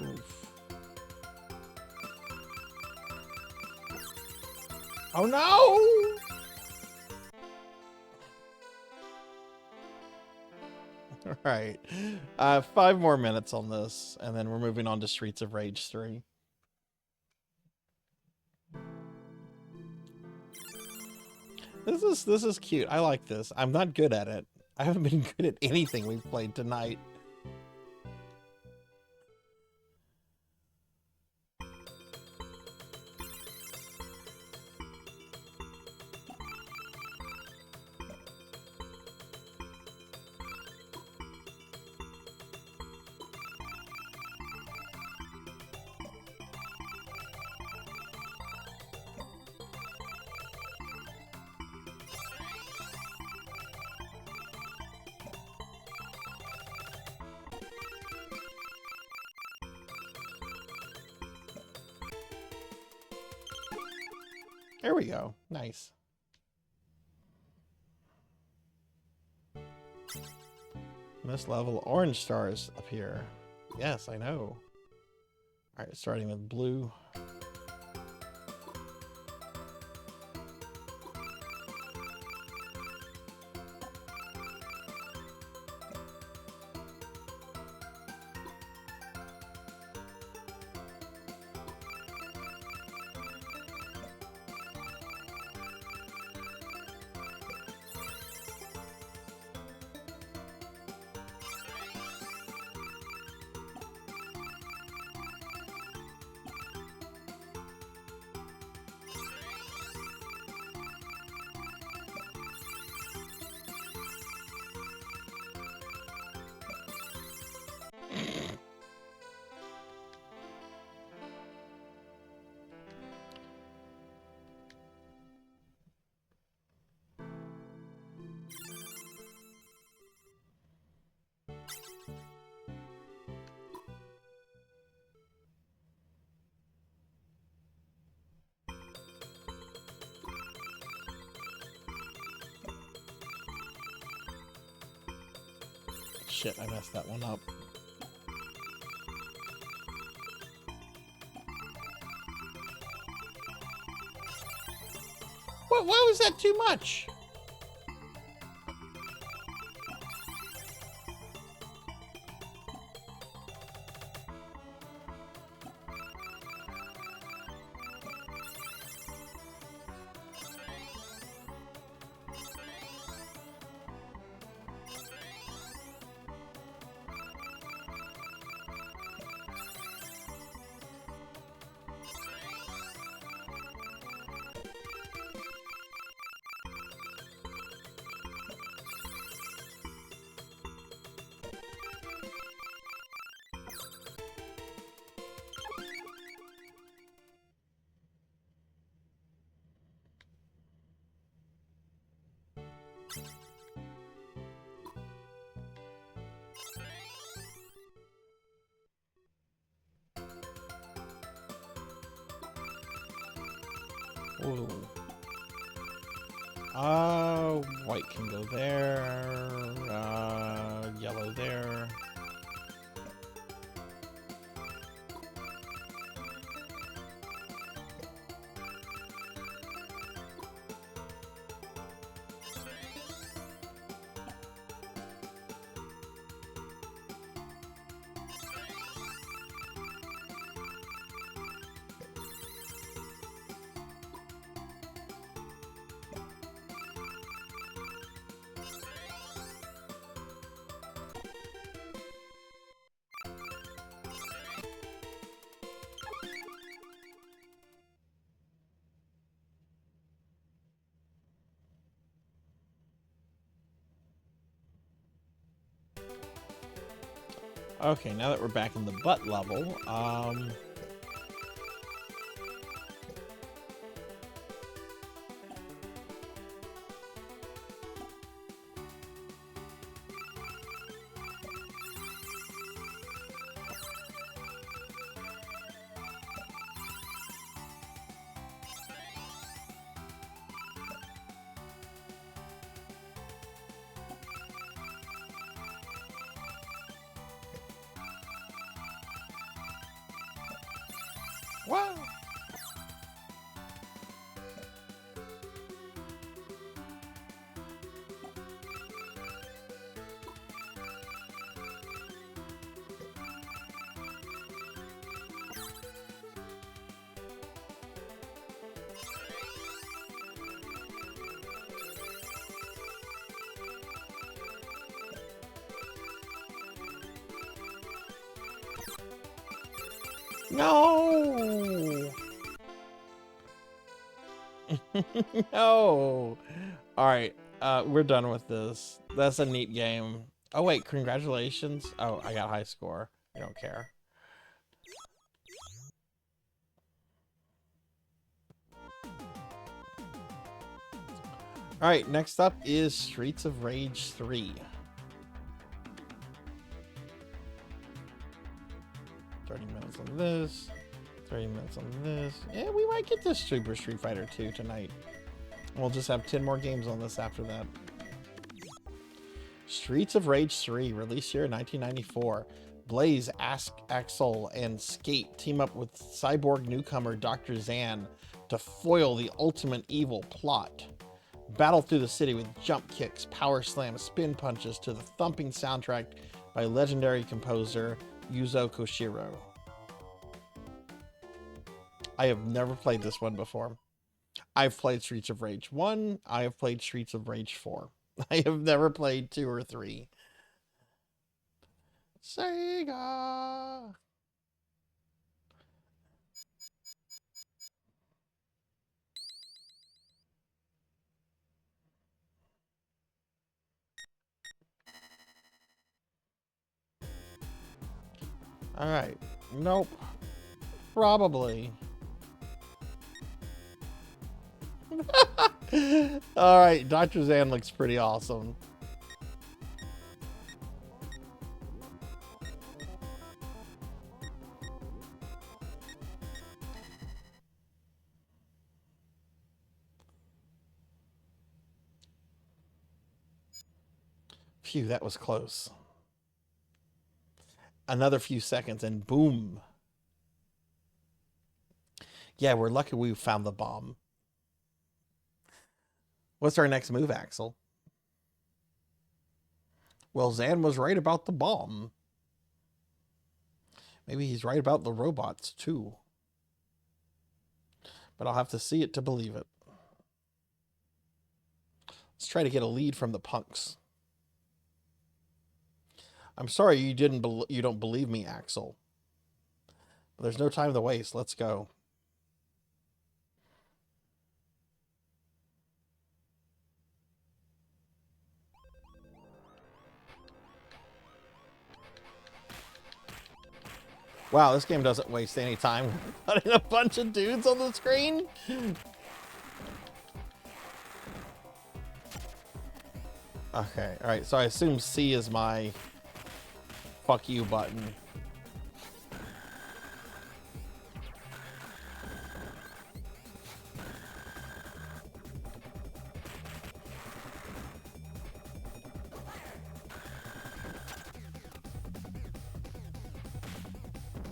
Oof. Oh no! All right, 5 more minutes on this, and then we're moving on to Streets of Rage 3. This is cute. I like this. I'm not good at it. I haven't been good at anything we've played tonight. There we go. Nice. This level, orange stars appear. Yes, I know. Alright, starting with blue. Shit, I messed that one up. What? Why was that too much? Ooh. White can go there. Yellow there. Okay, now that we're back in the butt level, wow. No! No! Alright, we're done with this. That's a neat game. Oh wait, congratulations. Oh, I got high score. I don't care. Alright, next up is Streets of Rage 3. 30 minutes on this, 30 minutes on this. Yeah, we might get this Super Street Fighter 2 tonight. We'll just have 10 more games on this after that. Streets of Rage 3, release year 1994. Blaze, Axel, and Skate team up with cyborg newcomer Dr. Zan to foil the ultimate evil plot. Battle through the city with jump kicks, power slams, spin punches to the thumping soundtrack by legendary composer Yuzo Koshiro. I have never played this one before. I've played Streets of Rage 1. I have played Streets of Rage 4. I have never played 2 or 3. Sega! Alright. Nope. Probably. Alright, Dr. Zan looks pretty awesome. Phew, that was close. Another few seconds and boom. Yeah, we're lucky we found the bomb. What's our next move, Axel? Well, Zan was right about the bomb. Maybe he's right about the robots, too. But I'll have to see it to believe it. Let's try to get a lead from the punks. I'm sorry you don't believe me, Axel. But there's no time to waste. Let's go. Wow, this game doesn't waste any time putting a bunch of dudes on the screen. Okay, alright, so I assume C is my fuck you button.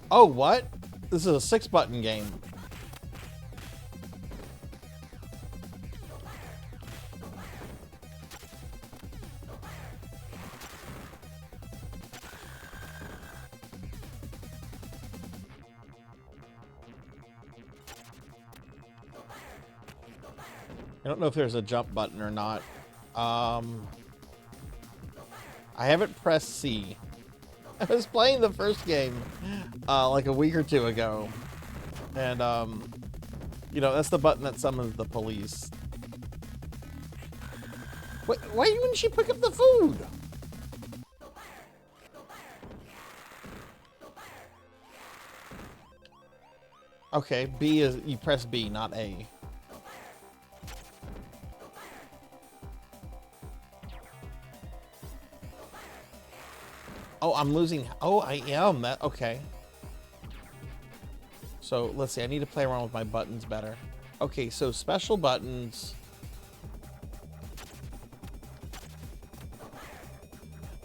Oh, what? This is a 6-button game. I don't know if there's a jump button or not. I haven't pressed C. I was playing the first game like a week or two ago. And, you know, that's the button that summons the police. Why wouldn't she pick up the food? Okay, B is, you press B, not A. Oh, I'm losing. Oh, I am. That okay. So let's see. I need to play around with my buttons better. Okay, so special buttons.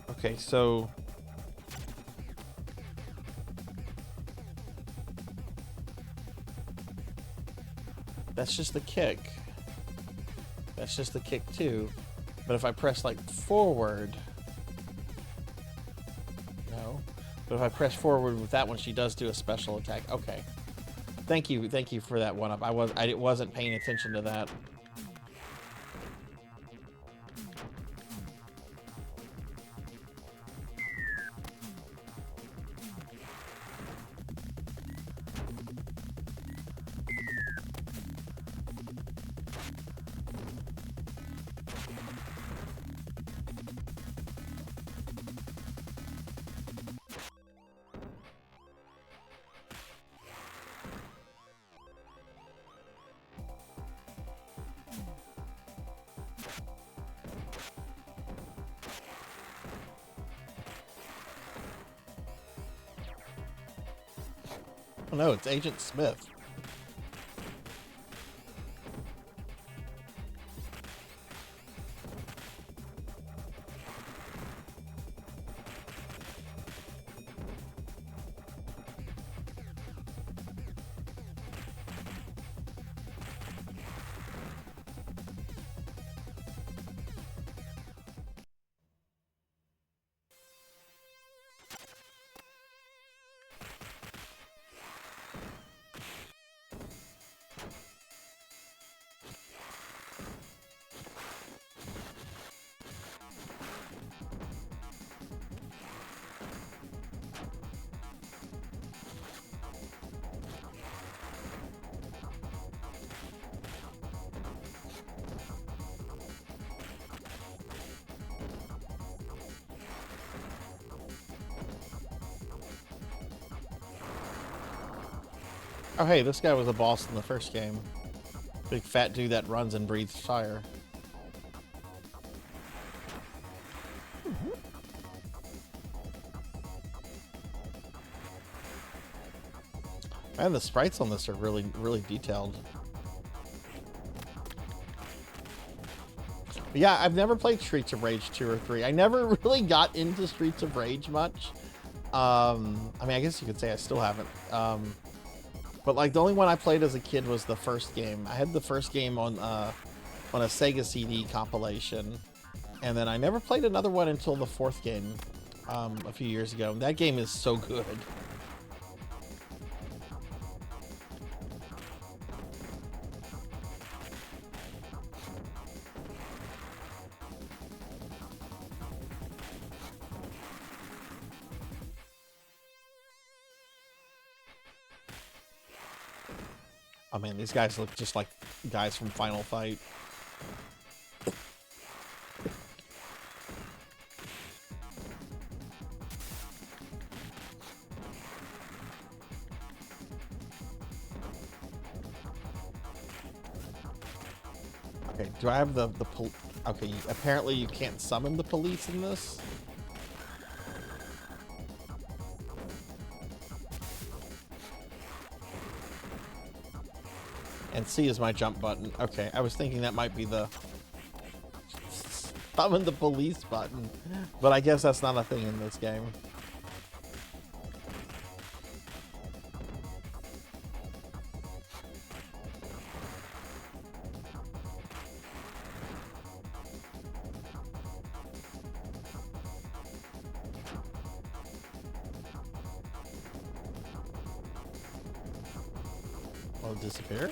Okay, so that's just the kick. That's just the kick too. But if I press like forward. But if I press forward with that one, she does do a special attack. Okay. Thank you for that one up. I wasn't paying attention to that. Oh no, it's Agent Smith. Oh, hey, this guy was a boss in the first game. Big fat dude that runs and breathes fire. Man, the sprites on this are really, really detailed. But yeah, I've never played Streets of Rage 2 or 3. I never really got into Streets of Rage much. I mean, I guess you could say I still haven't. But like the only one I played as a kid was the first game. I had the first game on a Sega CD compilation, and then I never played another one until the fourth game a few years ago. That game is so good. Oh man, these guys look just like guys from Final Fight. Okay, do I have the okay, apparently you can't summon the police in this. And C is my jump button. Okay, I was thinking that might be the summon the police button, but I guess that's not a thing in this game. Will it disappear?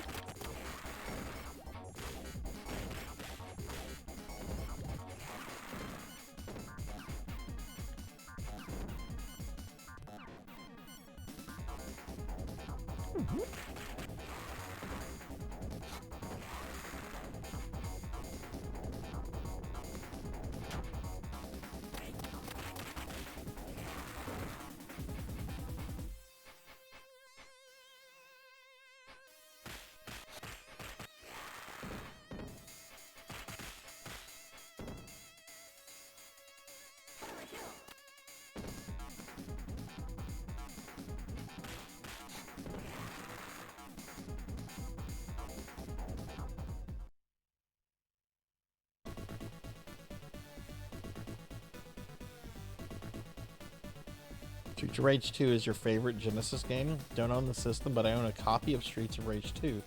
Streets of Rage 2 is your favorite Genesis game? Don't own the system, but I own a copy of Streets of Rage 2.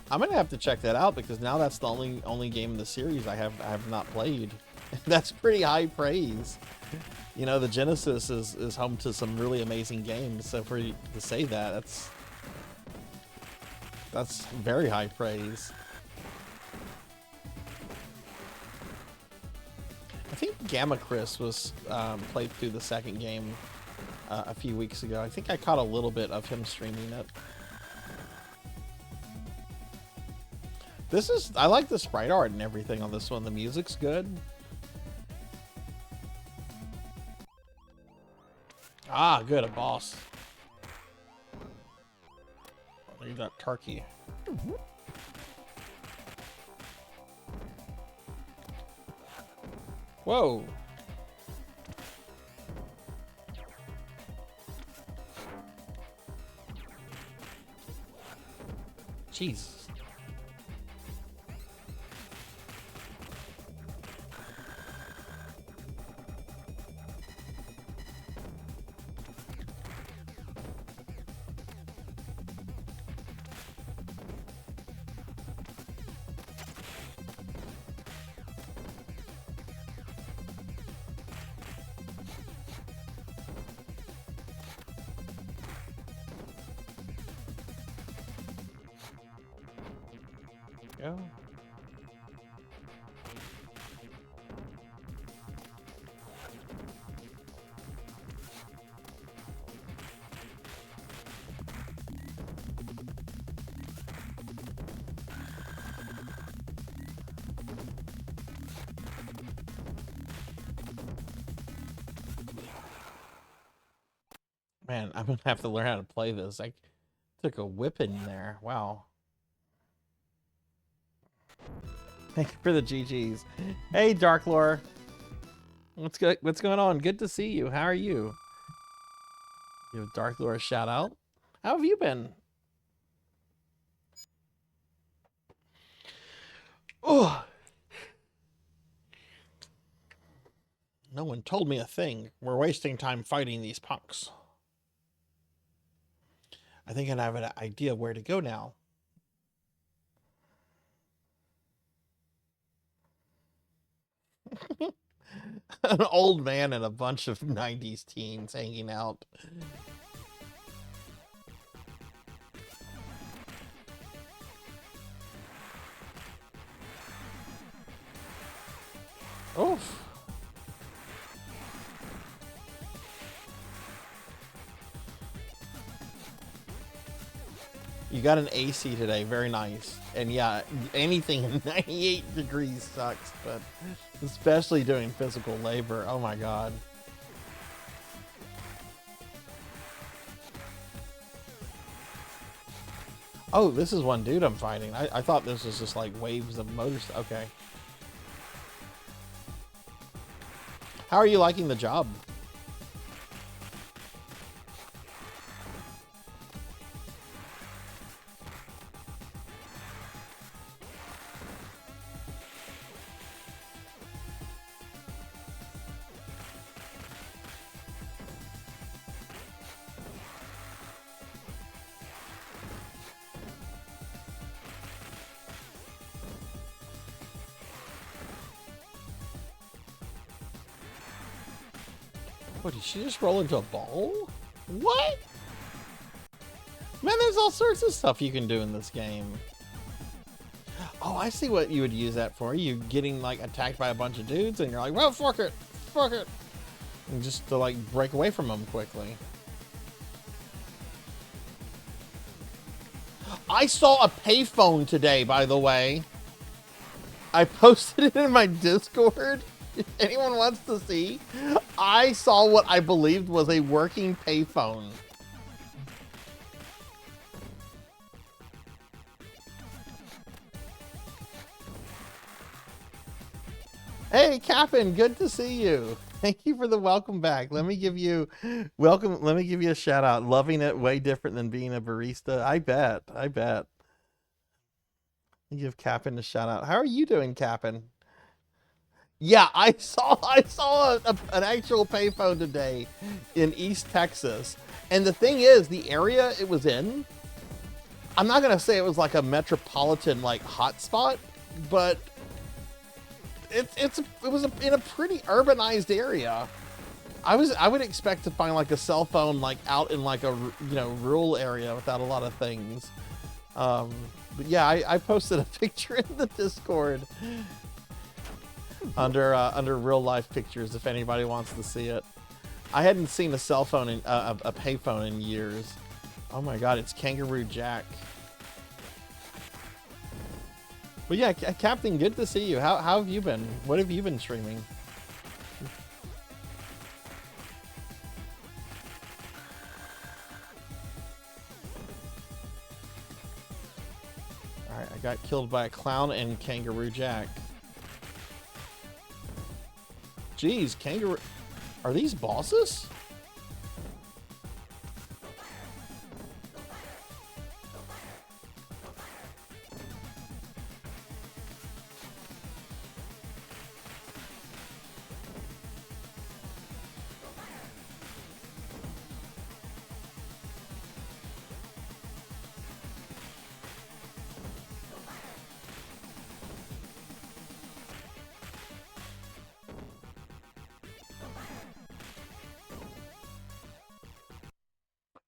I'm gonna have to check that out because now that's the only game in the series I have not played. That's pretty high praise. You know, the Genesis is home to some really amazing games. So for you to say that, that's very high praise. I think Gamma Chris was played through the second game a few weeks ago. I think I caught a little bit of him streaming it. I like the sprite art and everything on this one. The music's good. Ah, good, a boss. Look at that turkey. Whoa. Jeez. Go. Man, I'm gonna have to learn how to play this. Took a whipping there. Wow. Thank you for the GGs. Hey, Dark Lore. What's going on? Good to see you. How are you? Give Dark Lore a shout out. How have you been? Oh. No one told me a thing. We're wasting time fighting these punks. I think I have an idea where to go now. An old man and a bunch of 90s teens hanging out. Oof. You got an AC today, very nice. And yeah, anything in 98 degrees sucks, but especially doing physical labor, oh my god. Oh, this is one dude I'm fighting. I thought this was just like waves of motors. Okay. How are you liking the job? What, did she just roll into a ball? What? Man, there's all sorts of stuff you can do in this game. Oh, I see what you would use that for. You getting, like, attacked by a bunch of dudes, and you're like, well, fuck it. Fuck it. And just to, like, break away from them quickly. I saw a payphone today, by the way. I posted it in my Discord. If anyone wants to see, I saw what I believed was a working payphone. Hey, Captain, good to see you. Thank you for the welcome back. Let me give you Let me give you a shout out. Loving it, way different than being a barista. I bet. Let me give Captain a shout out. How are you doing, Captain? Yeah, I saw an actual payphone today in East Texas. And the thing is, the area it was in, I'm not going to say it was like a metropolitan like hotspot, but it was in a pretty urbanized area. I would expect to find like a cell phone like out in like a, you know, rural area without a lot of things. But yeah, I posted a picture in the Discord under real life pictures if anybody wants to see it. I hadn't seen a cell phone in a payphone in years. Oh my god, it's Kangaroo Jack. But yeah, Captain, good to see you. How have you been? What have you been streaming? Alright, I got killed by a clown and Kangaroo Jack. Jeez, Kangaroo... Are these bosses?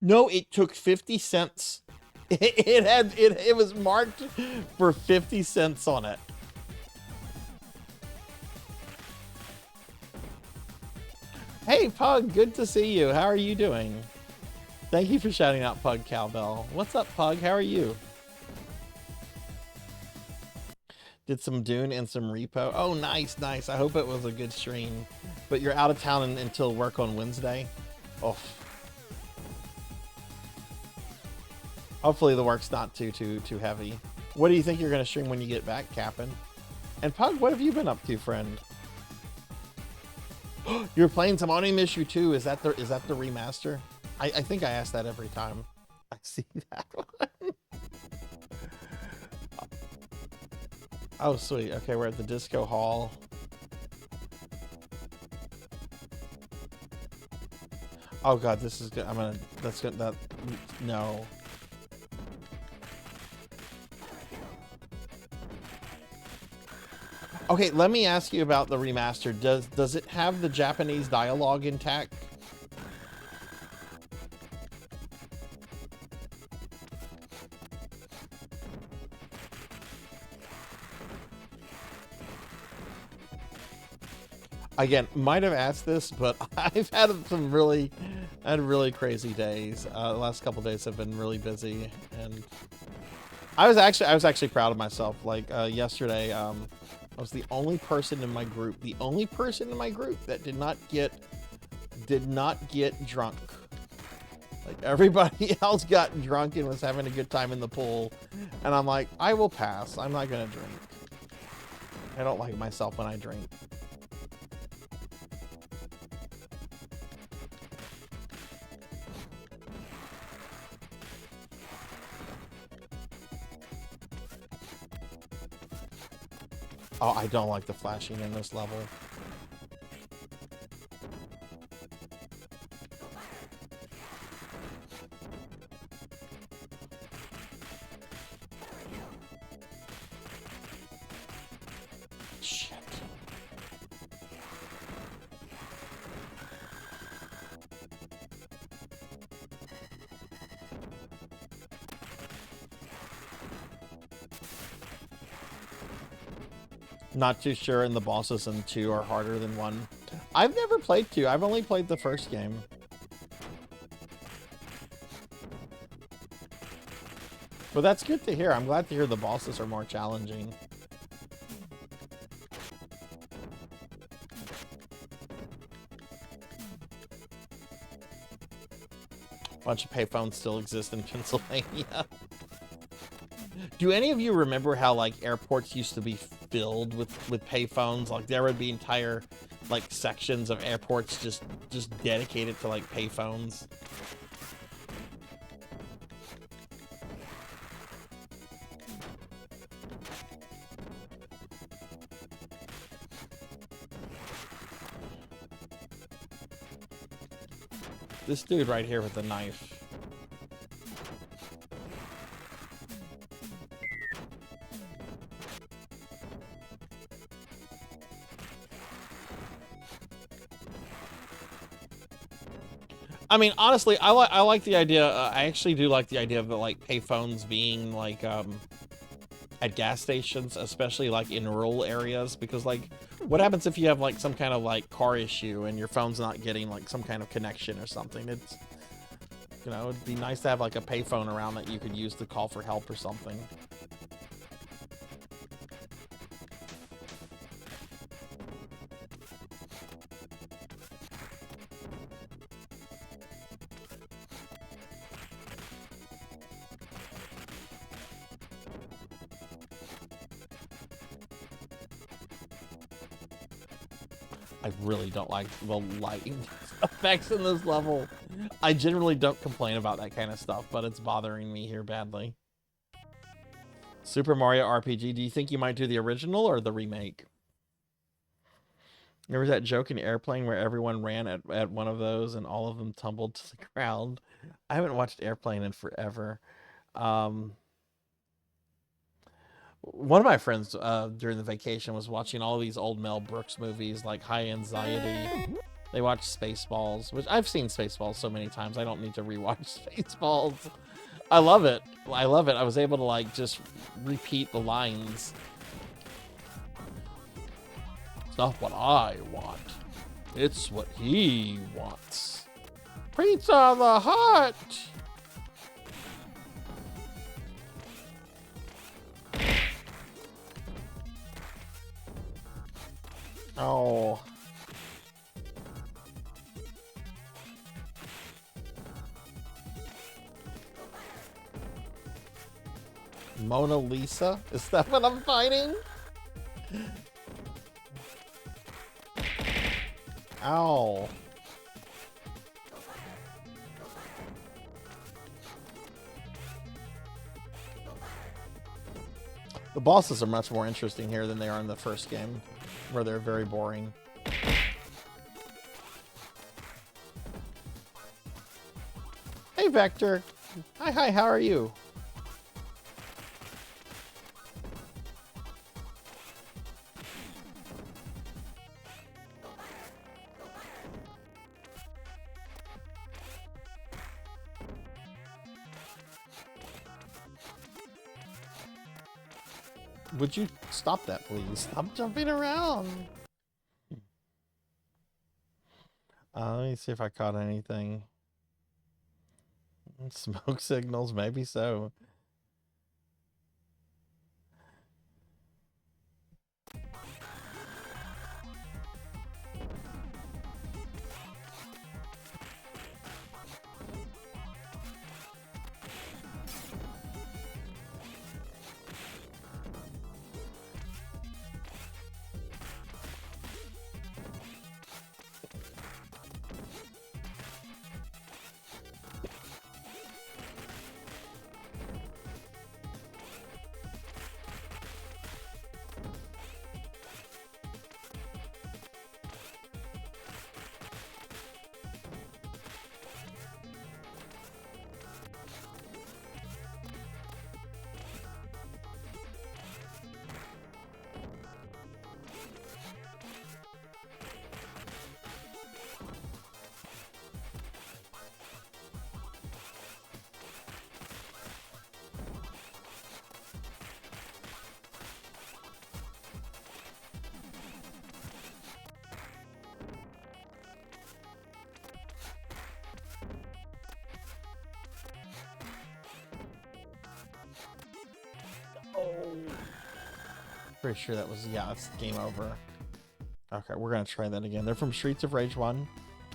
No, it took 50 cents. It was marked for 50 cents on it. Hey, Pug, good to see you. How are you doing? Thank you for shouting out Pug Cowbell. What's up, Pug? How are you? Did some Dune and some Repo. Oh, nice, nice. I hope it was a good stream. But you're out of town until work on Wednesday? Oh. Hopefully the work's not too heavy. What do you think you're gonna stream when you get back, Captain? And Pug, what have you been up to, friend? You're playing some Oni Miss You 2. Is that the remaster? I think I ask that every time I see that one. Oh sweet. Okay, we're at the disco hall. Oh god, this is good. No. Okay, let me ask you about the remaster. Does it have the Japanese dialogue intact? Again, might have asked this, but I've had some really crazy days. The last couple days have been really busy, and I was actually proud of myself. Like yesterday, I was the only person in my group that did not get drunk. Like everybody else got drunk and was having a good time in the pool, and I'm like, I will pass. I'm not gonna drink. I don't like myself when I drink. Oh, I don't like the flashing in this level. Shit. Not too sure, and the bosses in 2 are harder than 1. I've never played 2. I've only played the first game. But that's good to hear. I'm glad to hear the bosses are more challenging. Bunch of payphones still exist in Pennsylvania. Do any of you remember how like airports used to be filled with payphones? Like there would be entire like sections of airports just dedicated to like payphones. This dude right here with the knife. I mean, honestly, I like the idea. I actually do like the idea of the like payphones being like at gas stations, especially like in rural areas, because like what happens if you have like some kind of like car issue and your phone's not getting like some kind of connection or something? It's, you know, it'd be nice to have like a payphone around that you could use to call for help or something. I really don't like the lighting effects in this level. I generally don't complain about that kind of stuff, but it's bothering me here badly. Super Mario RPG, do you think you might do the original or the remake? There was that joke in Airplane where everyone ran at one of those and all of them tumbled to the ground. I haven't watched Airplane in forever. One of my friends during the vacation was watching all these old Mel Brooks movies like High Anxiety. They watched Spaceballs, which I've seen Spaceballs so many times I don't need to rewatch Spaceballs. I love it. I love it. I was able to like just repeat the lines. It's not what I want. It's what he wants. Pizza the Hut! Oh. Mona Lisa? Is that what I'm fighting? Ow. The bosses are much more interesting here than they are in the first game, where they're very boring. Hey, Vector. Hi, how are you? Would you stop that, please? Stop jumping around. Let me see if I caught anything. Smoke signals, maybe so. Pretty sure that was, yeah, it's game over. Okay, we're gonna try that again. They're from Streets of Rage 1.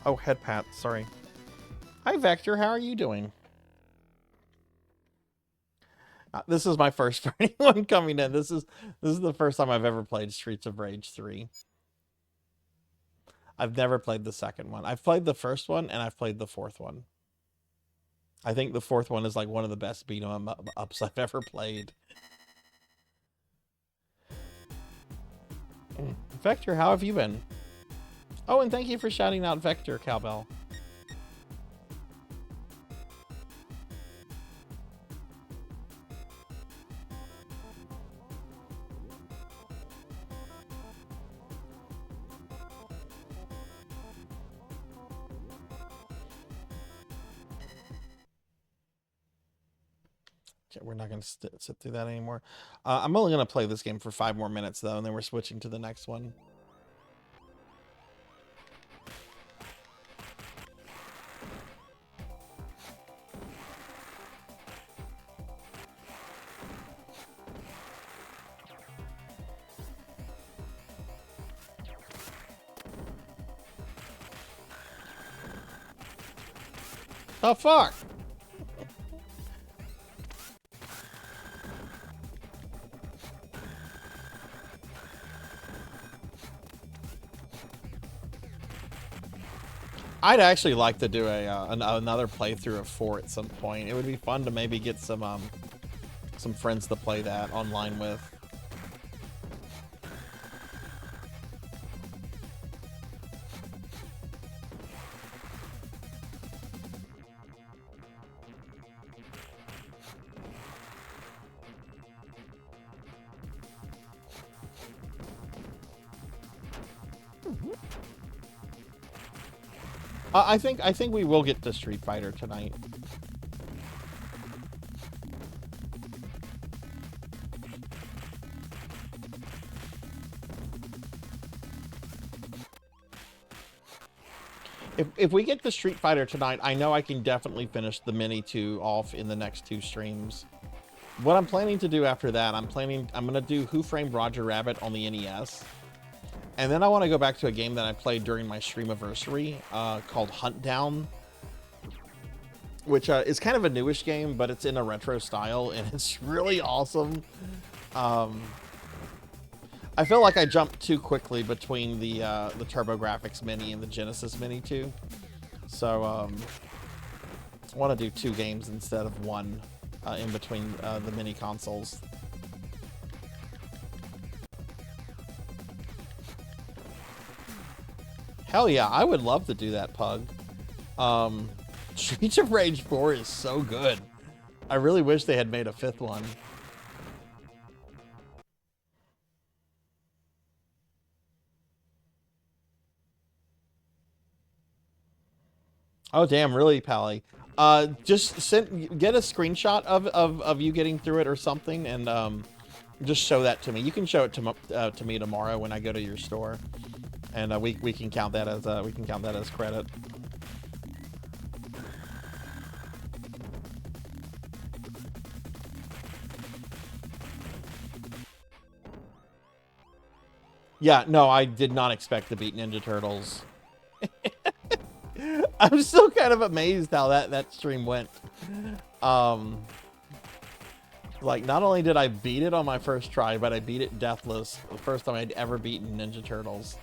Oh, head pat, sorry. Hi, Vector, how are you doing? This is my first for anyone coming in. This is the first time I've ever played Streets of Rage 3. I've never played the second one. I've played the first one, and I've played the fourth one. I think the fourth one is like one of the best beat 'em ups I've ever played. Vector, how have you been? Oh, and thank you for shouting out Vector, Cowbell. Okay, we're not going to sit through that anymore. I'm only going to play this game for 5 more minutes, though, and then we're switching to the next one. Oh, fuck! I'd actually like to do another playthrough of 4 at some point. It would be fun to maybe get some friends to play that online with. I think we will get to Street Fighter tonight. If we get to Street Fighter tonight, I know I can definitely finish the Mini 2 off in the next 2 streams. What I'm planning to do after that, I'm gonna do Who Framed Roger Rabbit on the NES. And then I want to go back to a game that I played during my Streamiversary called Hunt Down. which is kind of a newish game, but it's in a retro style, and it's really awesome. I feel like I jumped too quickly between the TurboGrafx Mini and the Genesis Mini too. So I want to do 2 games instead of 1 in between the mini consoles. Hell yeah, I would love to do that, Pug. Streets of Rage 4 is so good. I really wish they had made a 5th one. Oh damn, really, Pally? Just get a screenshot of you getting through it or something, and just show that to me. You can show it to me tomorrow when I go to your store, and we can count that as credit. Yeah, no, I did not expect to beat Ninja Turtles. I'm still kind of amazed how that stream went. Like, not only did I beat it on my first try, but I beat it deathless. The first time I'd ever beaten Ninja Turtles.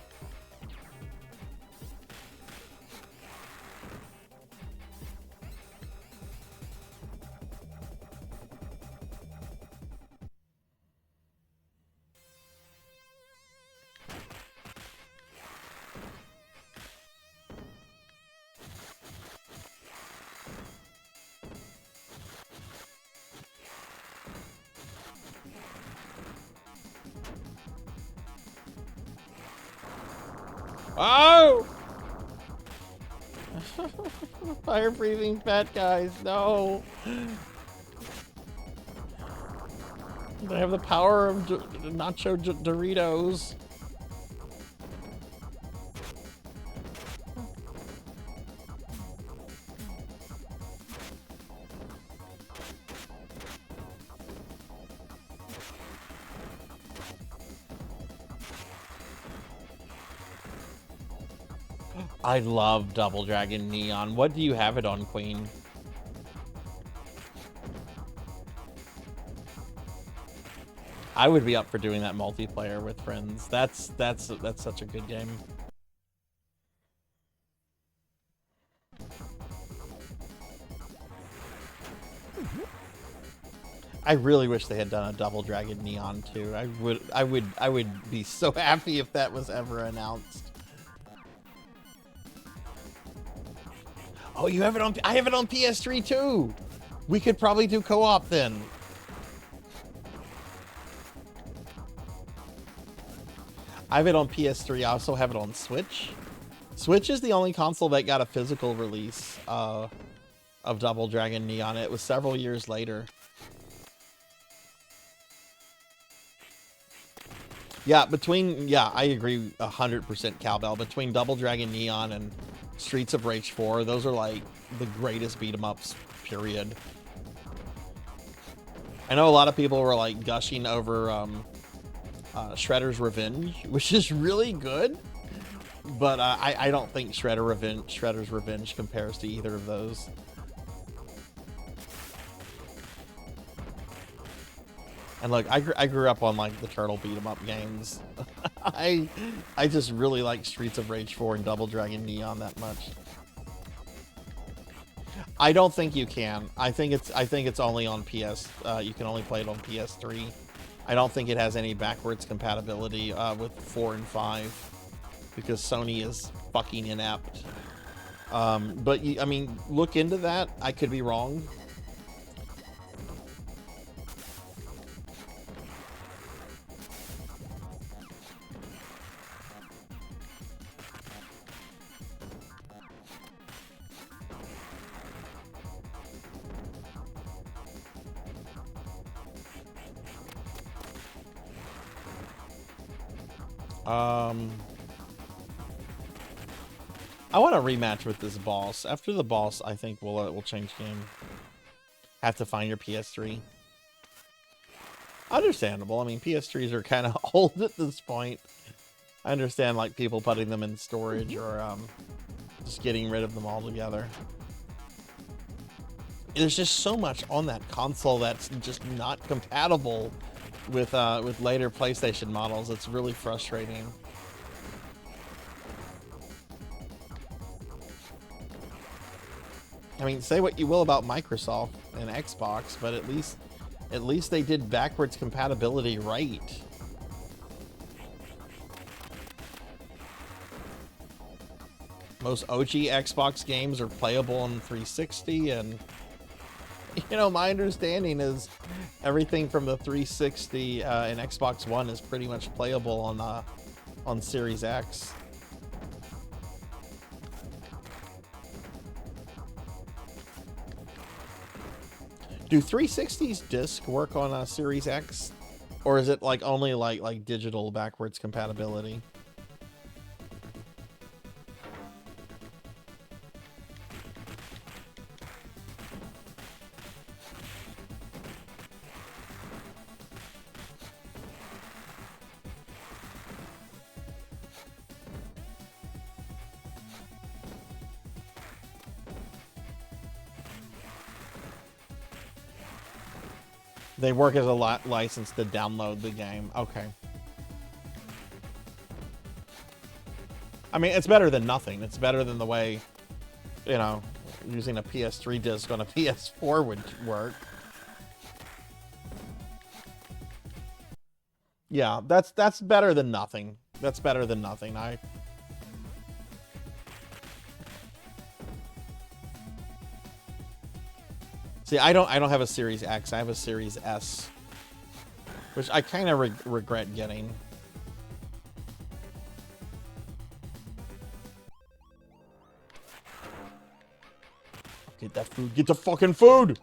Oh! Fire breathing fat guys, no! They have the power of nacho Doritos. I love Double Dragon Neon. What do you have it on, Queen? I would be up for doing that multiplayer with friends. That's such a good game. I really wish they had done a Double Dragon Neon too. I would be so happy if that was ever announced. Oh, you have it on... I have it on PS3, too! We could probably do co-op, then. I have it on PS3. I also have it on Switch. Switch is the only console that got a physical release of Double Dragon Neon. It was several years later. Yeah, I agree 100%, Cowbell. Between Double Dragon Neon and Streets of Rage 4, those are like the greatest beat-em-ups, period. I know a lot of people were like gushing over Shredder's Revenge, which is really good, but I don't think Shredder's Revenge compares to either of those. And look, I grew up on like the turtle beat 'em up games. I just really like Streets of Rage 4 and Double Dragon Neon that much. I don't think you can. I think it's only on PS. You can only play it on PS3. I don't think it has any backwards compatibility with 4 and 5 because Sony is fucking inept. But I mean, look into that. I could be wrong. I want a rematch with this boss. After the boss, I think we'll change game. Have to find your PS3. Understandable. I mean, PS3s are kind of old at this point. I understand like people putting them in storage or just getting rid of them altogether. there's just so much on that console that's just not compatible with later PlayStation models. It's really frustrating. I mean, say what you will about Microsoft and Xbox, but at least they did backwards compatibility right. Most OG Xbox games are playable on 360, and you know, my understanding is everything from the 360 and Xbox One is pretty much playable on Series X. Do 360's disc work on a Series X, or is it like only like digital backwards compatibility? They work as a license to download the game. Okay. I mean, it's better than nothing. It's better than the way, you know, using a PS3 disc on a PS4 would work. Yeah, that's better than nothing. That's better than nothing. See, I don't have a Series X. I have a Series S, which I kind of regret getting. Get that food. Get the fucking food.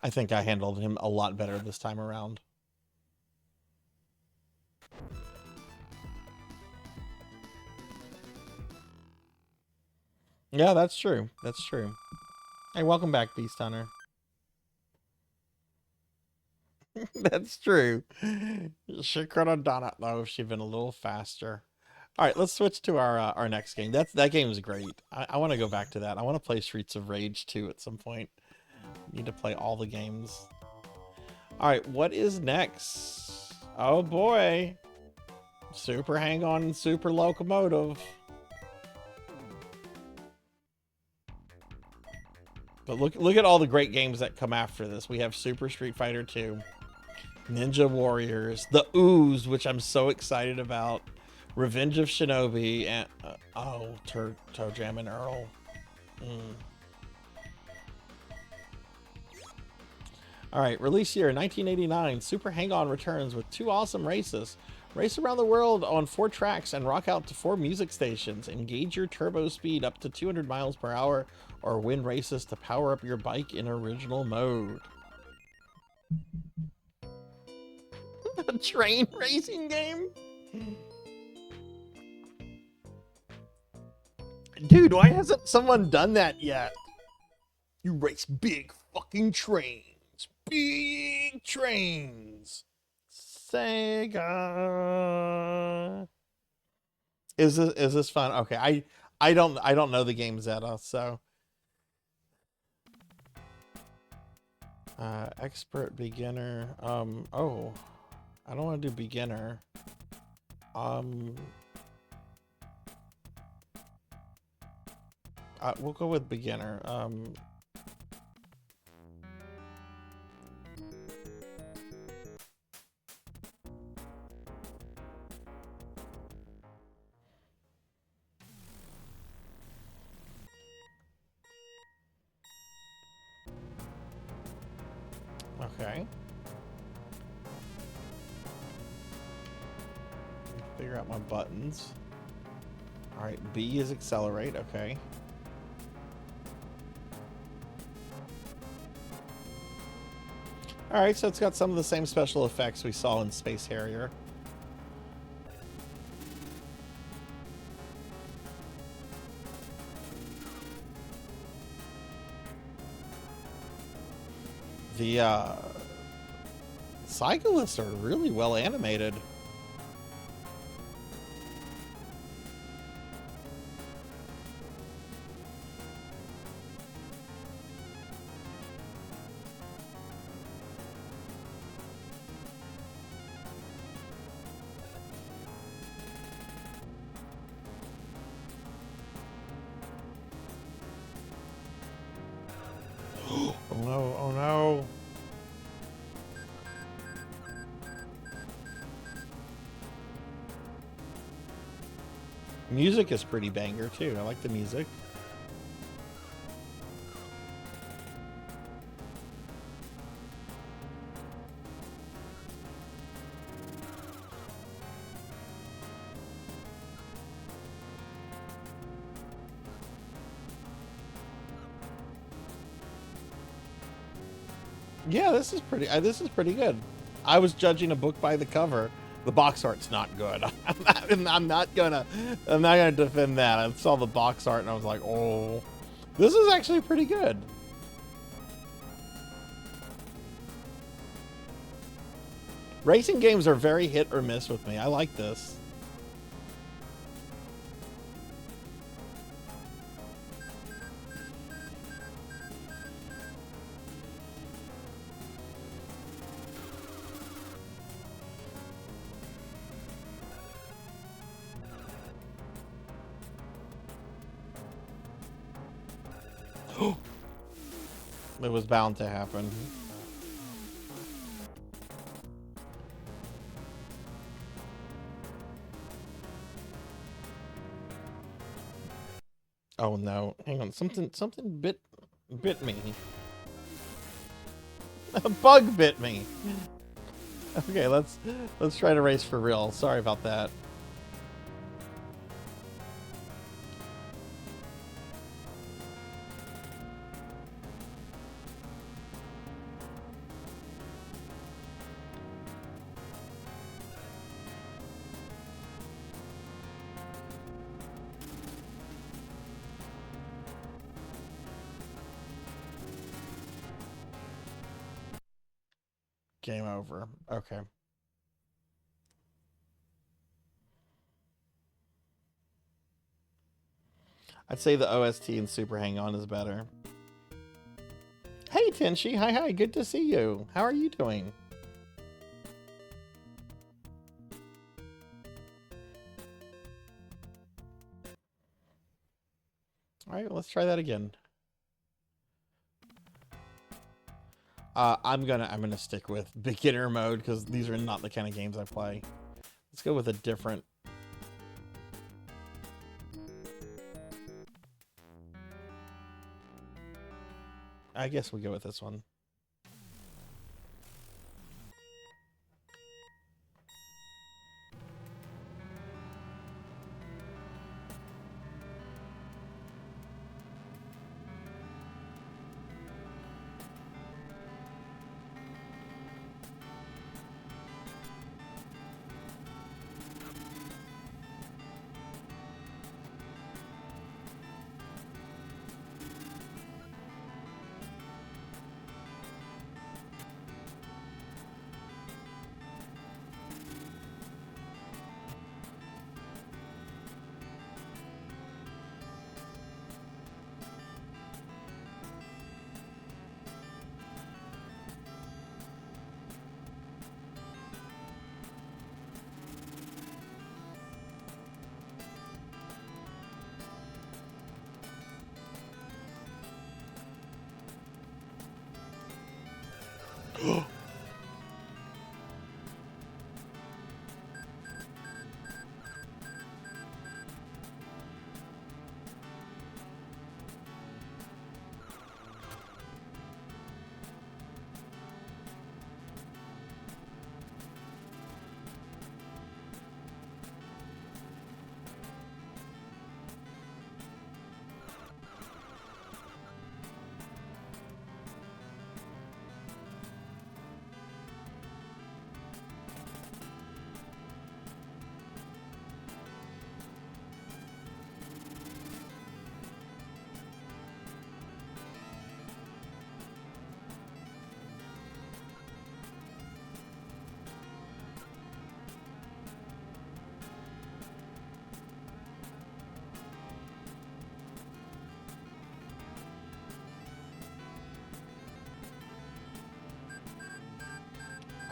I think I handled him a lot better this time around. Yeah, that's true. That's true. Hey, welcome back, Beast Hunter. That's true. She could have done it though if she'd been a little faster. All right, let's switch to our next game. That game is great. I want to go back to that. I want to play Streets of Rage 2 at some point. Need to play all the games. All right, what is next? Oh boy. Super Hang-On and Super Locomotive. But look at all the great games that come after this. We have Super Street Fighter 2, Ninja Warriors, The Ooze, which I'm so excited about, Revenge of Shinobi, and Toe Jam and Earl. All right, release year 1989. Super Hang-On returns with 2 awesome races. Race around the world on 4 tracks and rock out to 4 music stations. Engage your turbo speed up to 200 miles per hour or win races to power up your bike in original mode. A train racing game? Dude, why hasn't someone done that yet? You race big fucking trains. Big trains. Sega. Is this fun? Okay, I don't know the game Zeta, so expert, beginner. Oh, I don't want to do beginner. We'll go with beginner. Okay. Figure out my buttons. All right, B is accelerate. Okay. All right, so it's got some of the same special effects we saw in Space Harrier. The cyclists are really well animated. Oh no, oh no. Music is pretty banger too. I like the music. Yeah, this is pretty good. I was judging a book by the cover. The box art's not good. I'm not gonna defend that. I saw the box art and I was like, oh, this is actually pretty good. Racing games are very hit or miss with me. I like this. It was bound to happen. Oh no, hang on, something bit me. A bug bit me. Okay, let's try to race for real. Sorry about that. Game over. Okay. I'd say the OST in Super Hang On is better. Hey, Tenshi. Hi. Good to see you. How are you doing? All right, let's try that again. I'm gonna stick with beginner mode because these are not the kind of games I play. Let's go with a different. I guess we go with this one.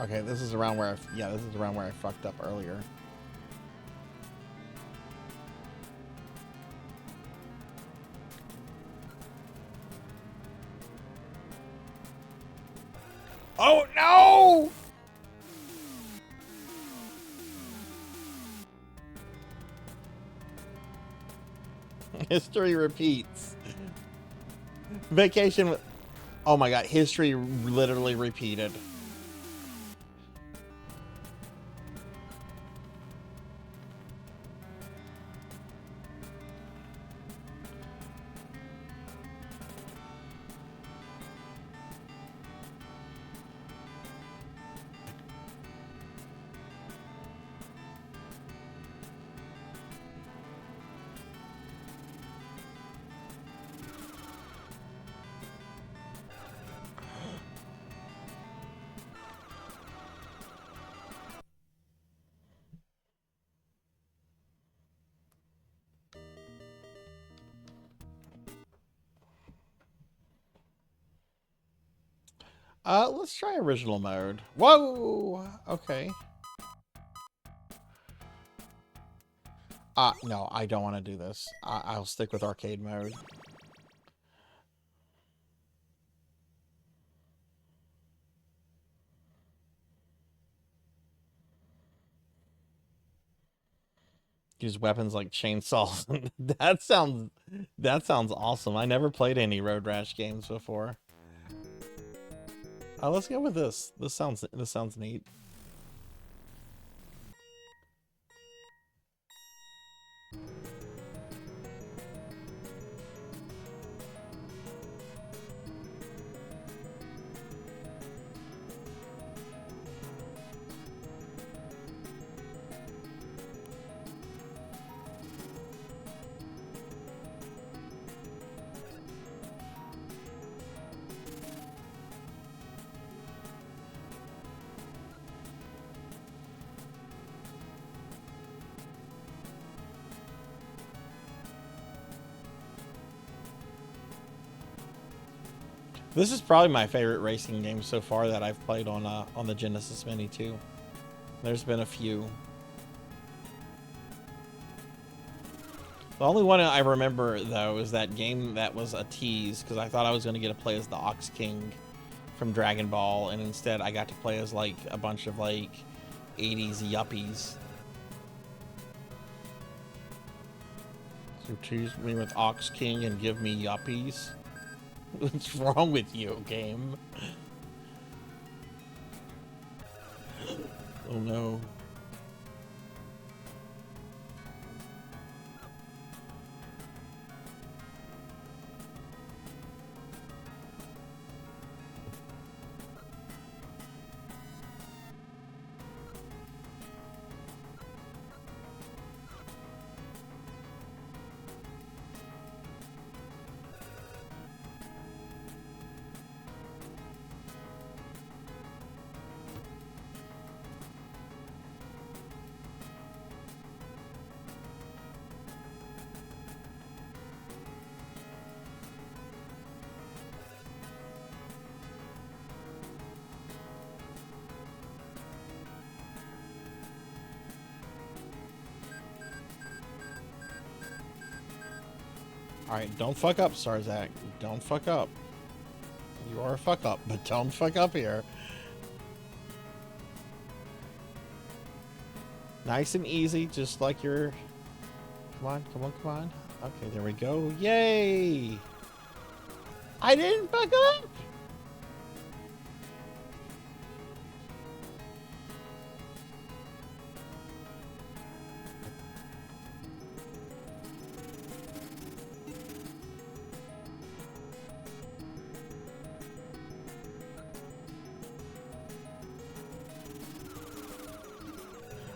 Okay, this is around where this is around where I fucked up earlier. Oh no! History repeats. Vacation. Oh my god, history literally repeated. Let's try original mode. Whoa! Okay. No, I don't want to do this. I'll stick with arcade mode. Use weapons like chainsaws. that sounds awesome. I never played any Road Rash games before. Let's go with this. This sounds neat. This is probably my favorite racing game so far that I've played on the Genesis Mini too. There's been a few. The only one I remember though is that game that was a tease because I thought I was going to get to play as the Ox King from Dragon Ball, and instead I got to play as like a bunch of like 80s yuppies. So tease me with Ox King and give me yuppies. What's wrong with you, game? Oh no. Alright, don't fuck up, Sarzac. Don't fuck up. You are a fuck up, but don't fuck up here. Nice and easy, just like your... Come on, come on, come on. Okay, there we go. Yay! I didn't fuck up!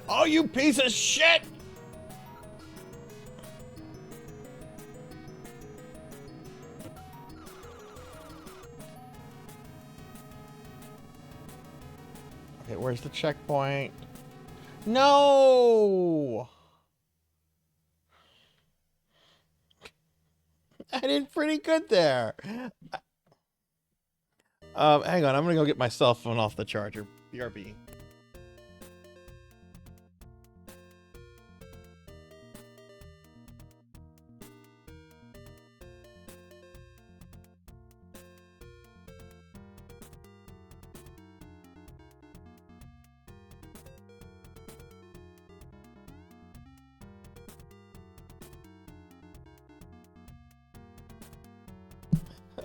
Oh, you piece of shit! Okay, where's the checkpoint? No! I did pretty good there. Hang on, I'm gonna go get my cell phone off the charger. BRB.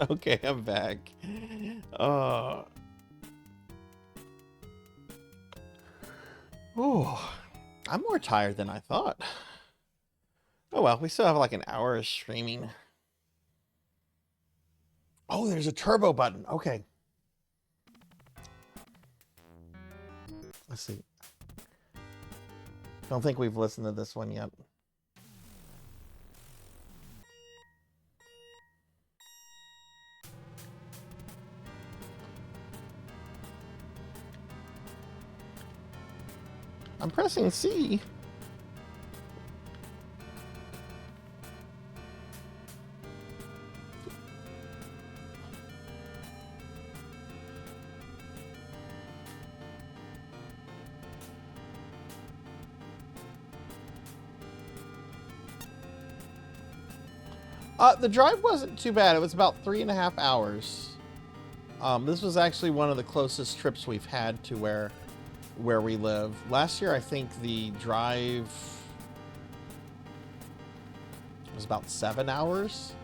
Okay, I'm back. Oh, I'm more tired than I thought. Oh well, we still have like an hour of streaming. Oh, there's a turbo button. Okay. Let's see. Don't think we've listened to this one yet. I'm pressing C. The drive wasn't too bad. It was about 3.5 hours. This was actually one of the closest trips we've had to where we live. Last year, I think the drive was about 7 hours.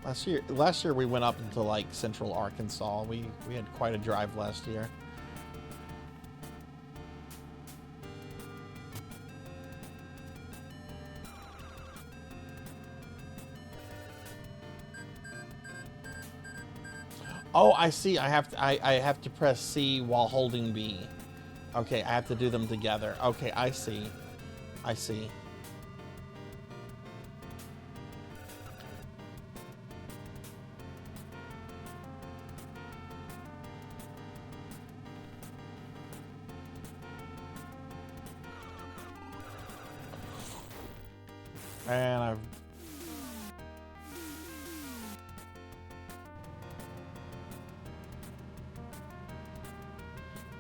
Last year we went up into like central Arkansas. We had quite a drive last year. Oh, I see. I have to press C while holding B. Okay, I have to do them together. Okay, I see. I see. And I've...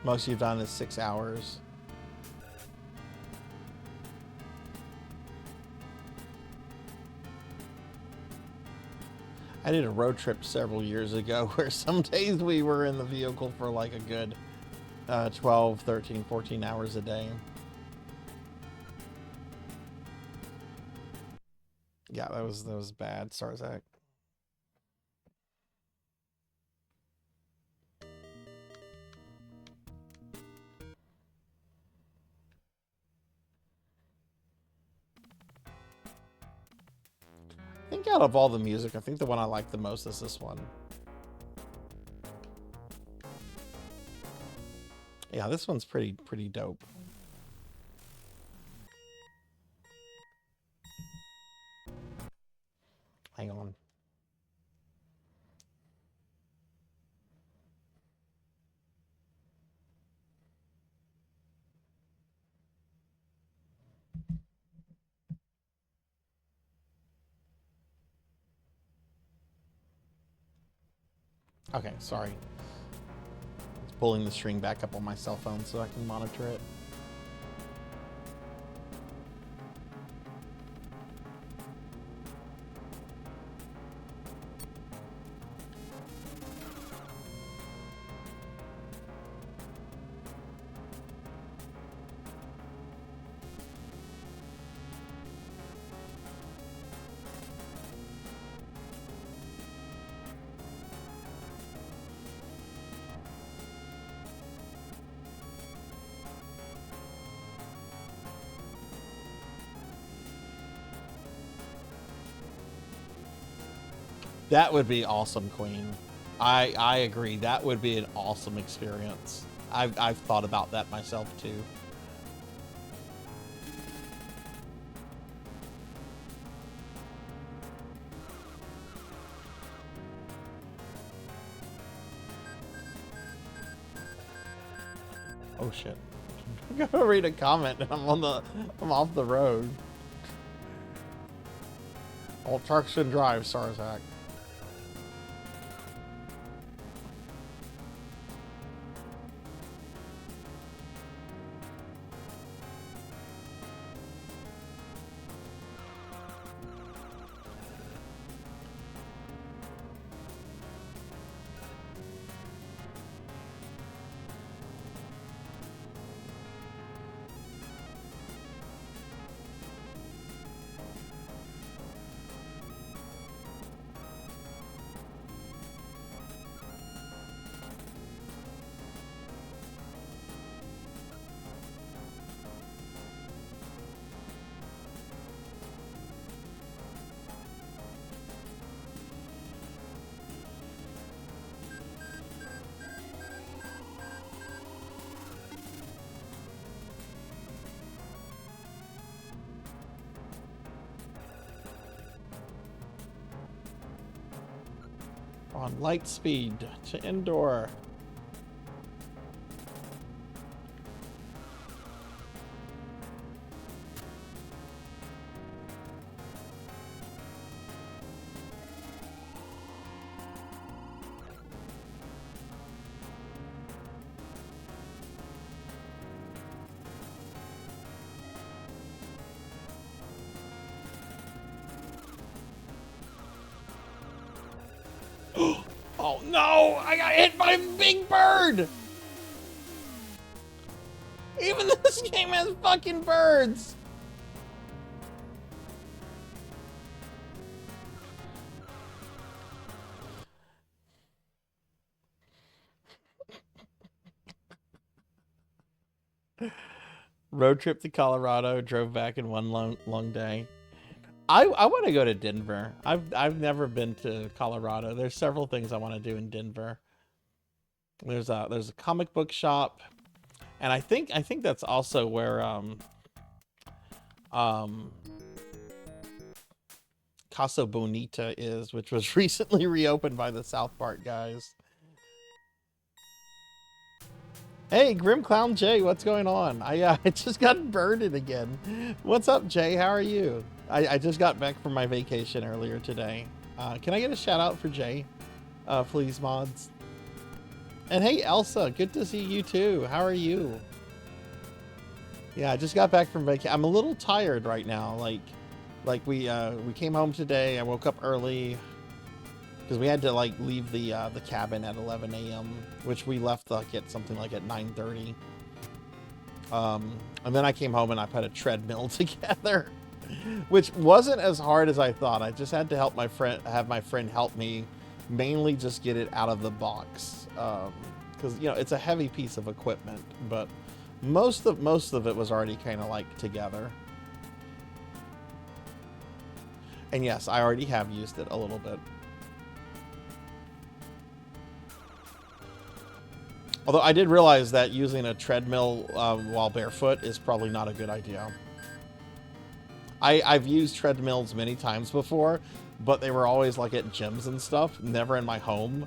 Most you've done is 6 hours. I did a road trip several years ago where some days we were in the vehicle for like a good 12, 13, 14 hours a day. Yeah, that was bad, Sarzac. I think out of all the music, I think the one I like the most is this one. Yeah, this one's pretty dope. Hang on. Okay, sorry. It's pulling the string back up on my cell phone so I can monitor it. That would be awesome, Queen. I agree. That would be an awesome experience. I've thought about that myself too. Oh shit. I'm gonna read a comment and I'm off the road. All trucks can drive, Sarzac. On light speed to indoor. Oh no! I got hit by a big bird! Even this game has fucking birds! Road trip to Colorado, drove back in one long day. I want to go to Denver. I've never been to Colorado. There's several things I want to do in Denver. There's a comic book shop, and I think that's also where Casa Bonita is, which was recently reopened by the South Park guys. Hey, Grim Clown Jay, what's going on? I just got birded again. What's up, Jay? How are you? I just got back from my vacation earlier today. Can I get a shout out for Jay? Please, mods. And hey, Elsa, good to see you too. How are you? Yeah, I just got back from vacation. I'm a little tired right now. Like we came home today. I woke up early because we had to like leave the cabin at 11 a.m., which we left like at something like at 9:30. And then I came home and I put a treadmill together, which wasn't as hard as I thought. I just had to have my friend help me, mainly just get it out of the box, because you know it's a heavy piece of equipment, but most of it was already kind of like together. And yes, I already have used it a little bit. Although I did realize that using a treadmill while barefoot is probably not a good idea. I've used treadmills many times before, but they were always like at gyms and stuff, never in my home.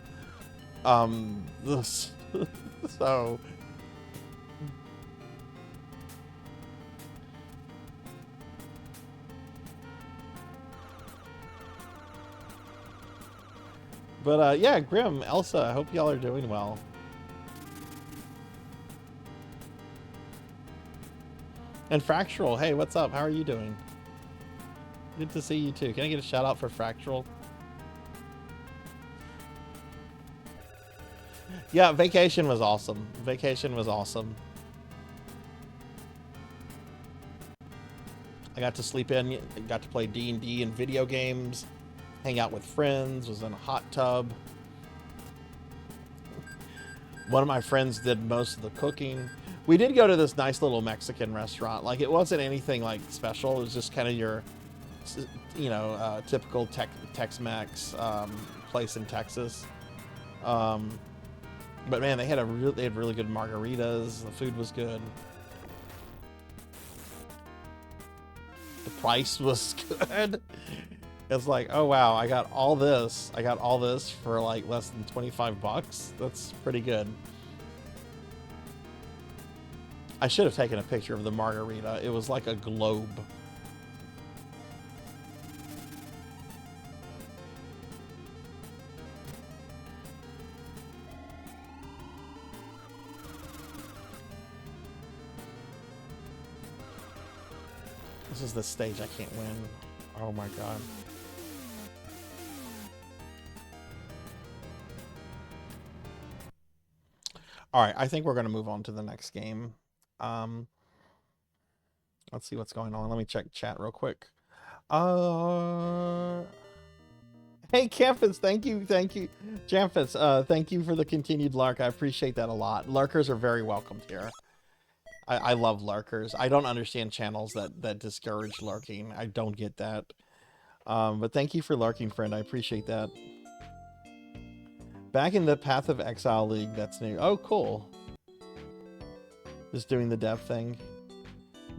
So... But yeah, Grim, Elsa, I hope y'all are doing well. And Fractural, hey, what's up? How are you doing? Good to see you too. Can I get a shout out for Fractural? Yeah, vacation was awesome. Vacation was awesome. I got to sleep in, got to play D&D and video games, hang out with friends, was in a hot tub. One of my friends did most of the cooking. We did go to this nice little Mexican restaurant. Like, it wasn't anything like special. It was just kind of your, you know, typical Tex-Mex place in Texas. But man, they had really good margaritas. The food was good. The price was good. It's like, oh wow, I got all this. I got all this for like less than 25 bucks. That's pretty good. I should have taken a picture of the margarita. It was like a globe. This is the stage I can't win. Oh my god. Alright, I think we're going to move on to the next game. Let's see what's going on. Let me check chat real quick. Hey, Campus, thank you. Jamfus, thank you for the continued lurk. I appreciate that a lot. Lurkers are very welcomed here. I love lurkers. I don't understand channels that discourage lurking. I don't get that. But thank you for lurking, friend. I appreciate that. Back in the Path of Exile League, that's new. Oh, cool. Just doing the dev thing.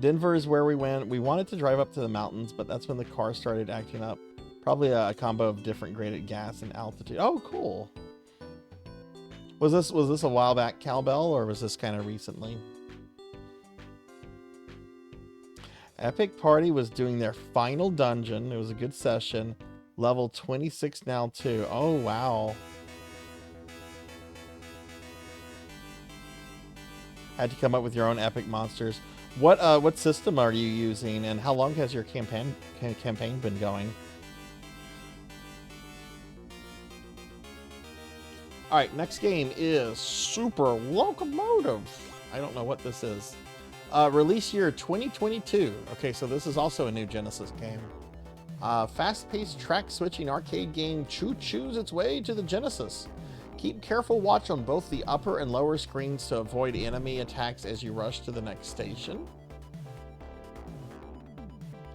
Denver is where we went. We wanted to drive up to the mountains, but that's when the car started acting up. Probably a combo of different graded gas and altitude. Oh, cool. Was this a while back, Cowbell, or was this kind of recently? Epic Party was doing their final dungeon. It was a good session. Level 26 now too. Oh, wow. Had to come up with your own epic monsters. What system are you using, and how long has your campaign been going? All right, next game is Super Locomotive. I don't know what this is. Release year 2022. Okay, so this is also a new Genesis game. Fast-paced track-switching arcade game choose its way to the Genesis. Keep careful watch on both the upper and lower screens to avoid enemy attacks as you rush to the next station.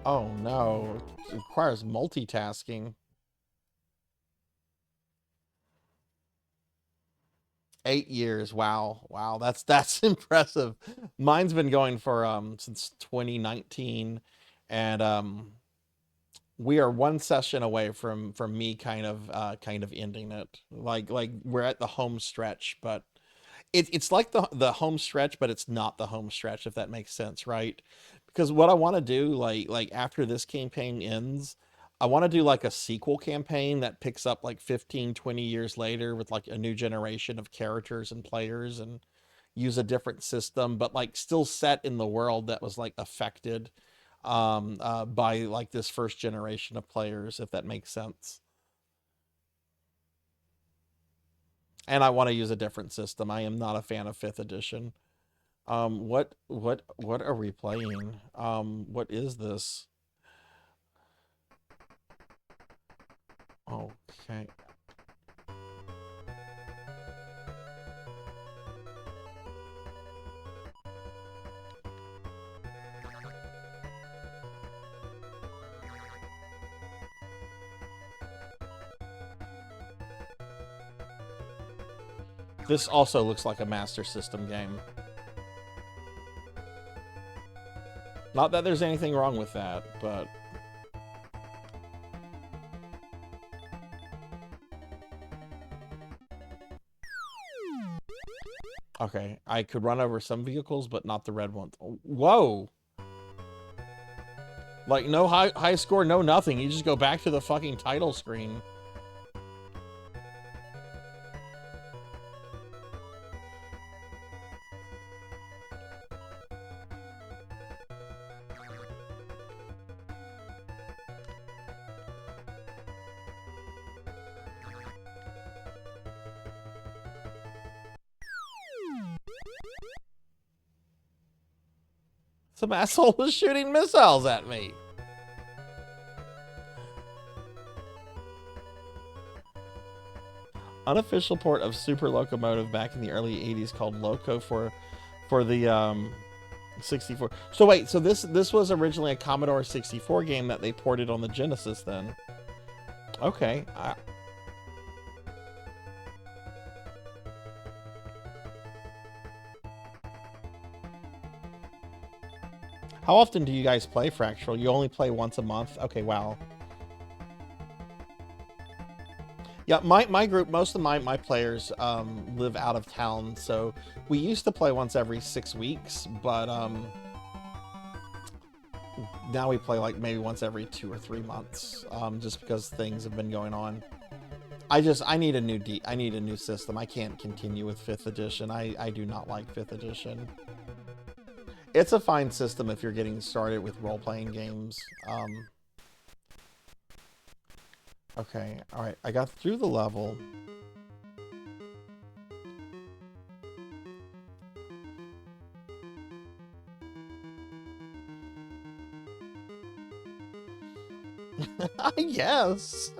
Oh no, it requires multitasking. 8 years, wow, that's impressive. Mine's been going for since 2019, and we are one session away from me kind of ending it. Like we're at the home stretch, but it's like the home stretch, but it's not the home stretch, if that makes sense, right? Because what I want to do, like after this campaign ends, I want to do like a sequel campaign that picks up like 15, 20 years later with like a new generation of characters and players, and use a different system, but like still set in the world that was like affected by like this first generation of players, if that makes sense. And I want to use a different system. I am not a fan of 5th edition. What are we playing? What is this? Okay. This also looks like a Master System game. Not that there's anything wrong with that, but... Okay, I could run over some vehicles, but not the red ones. Whoa! Like, no high score, no nothing. You just go back to the fucking title screen. Some asshole was shooting missiles at me. Unofficial port of Super Locomotive back in the early 80s called Loco for the 64. So wait, so this was originally a Commodore 64 game that they ported on the Genesis then. Okay. How often do you guys play Fractal? You only play once a month? Okay, wow. Yeah, my group, most of my players live out of town, so we used to play once every 6 weeks, but now we play like maybe once every 2 or 3 months, just because things have been going on. I need a new system. I can't continue with 5th edition. I do not like 5th edition. It's a fine system if you're getting started with role-playing games. Okay, alright, I got through the level. Yes.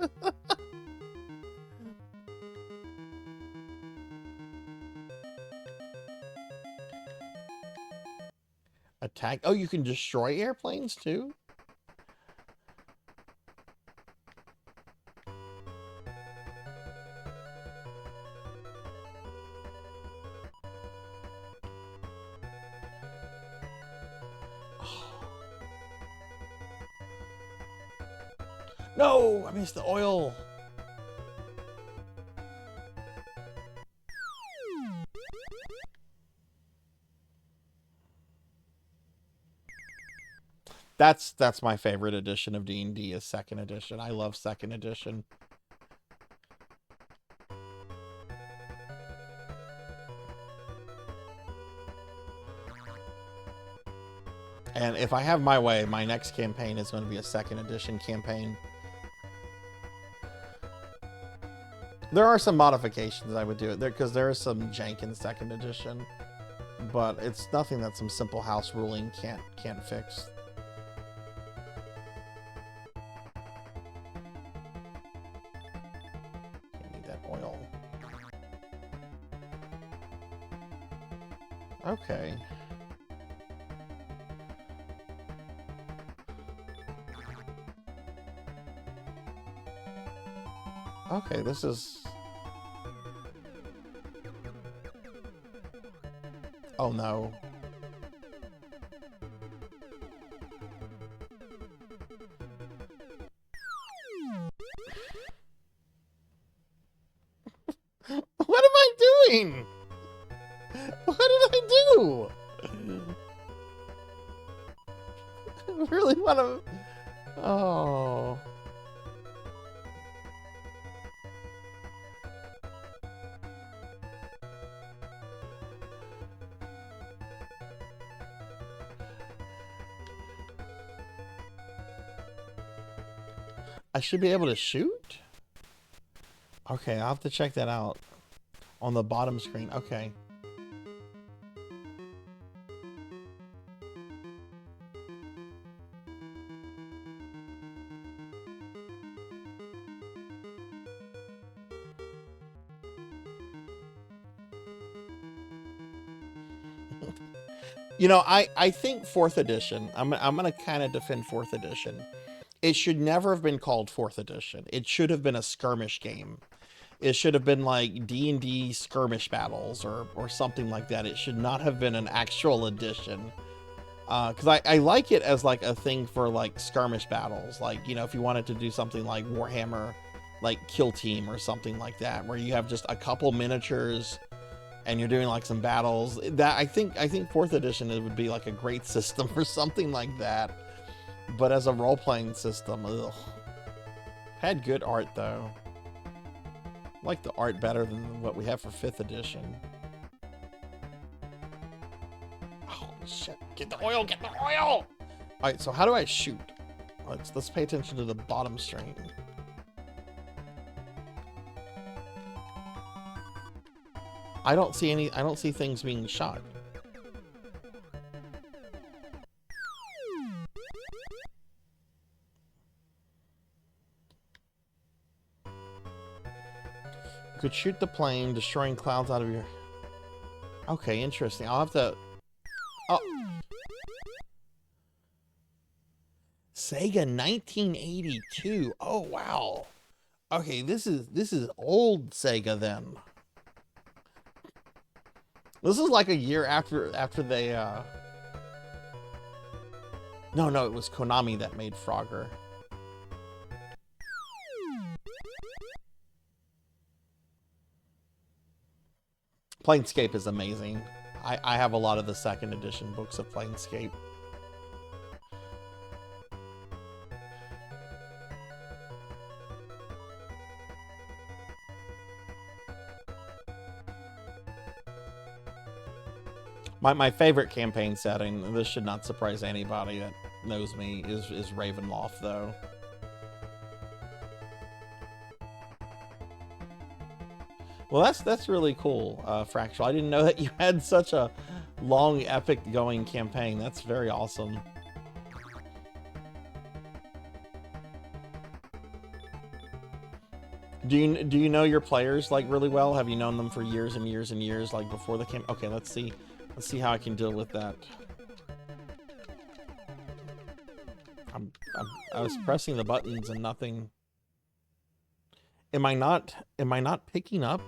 Attack. Oh, you can destroy airplanes too? No, I missed the oil. That's my favorite edition of D&D is second edition. I love second edition. And if I have my way, my next campaign is going to be a second edition campaign. There are some modifications I would do it there because there is some jank in second edition, but it's nothing that some simple house ruling can't fix. Need that oil. Okay. Okay, this is... Oh no. What am I doing? What did I do? I really want to... Oh... I should be able to shoot? Okay, I'll have to check that out. On the bottom screen, okay. You know, I think 4th edition, I'm gonna kind of defend 4th edition. It should never have been called 4th edition. It should have been a skirmish game. It should have been like D&D skirmish battles or something like that. It should not have been an actual edition. Because I like it as like a thing for like skirmish battles. Like, you know, if you wanted to do something like Warhammer, like Kill Team or something like that, where you have just a couple miniatures and you're doing like some battles. That I think 4th edition, it would be like a great system for something like that. But as a role-playing system, ugh. Had good art, though. I like the art better than what we have for 5th edition. Oh, shit. Get the oil! Get the oil! Alright, so how do I shoot? Let's pay attention to the bottom screen. I don't see things being shot. You could shoot the plane, destroying clouds out of your... Okay, interesting. I'll have to... Oh! Sega 1982. Oh, wow. Okay, this is old Sega then. This is like a year after they, No, it was Konami that made Frogger. Planescape is amazing. I have a lot of the 2nd edition books of Planescape. My favorite campaign setting, this should not surprise anybody that knows me, is Ravenloft, though. Well, that's really cool, Fractal. I didn't know that you had such a long, epic going campaign. That's very awesome. Do you know your players like really well? Have you known them for years and years and years, like before the camp? Okay, let's see how I can deal with that. I was pressing the buttons and nothing. Am I not picking up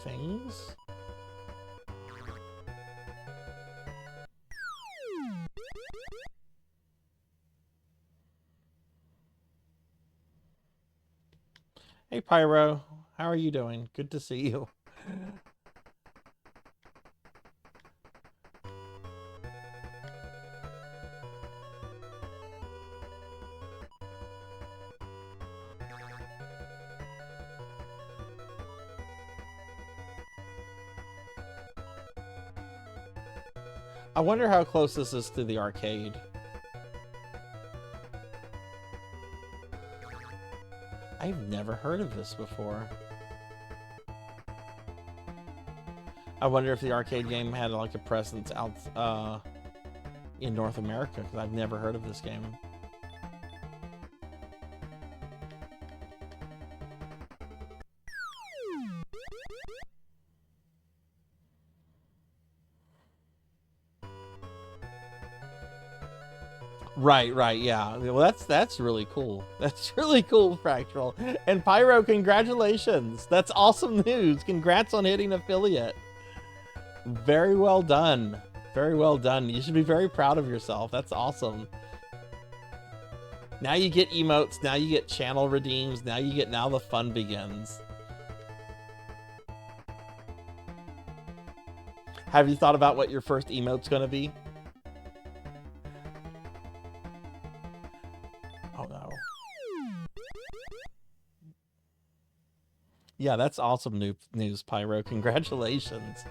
things? Hey Pyro, how are you doing? Good to see you. I wonder how close this is to the arcade. I've never heard of this before. I wonder if the arcade game had like a presence out in North America, because I've never heard of this game. Right, yeah. Well, that's really cool. That's really cool, Fractal. And Pyro, congratulations. That's awesome news. Congrats on hitting affiliate. Very well done. Very well done. You should be very proud of yourself. That's awesome. Now you get emotes. Now you get channel redeems. Now the fun begins. Have you thought about what your first emote's gonna be? Oh no. Yeah, that's awesome news, Pyro. Congratulations.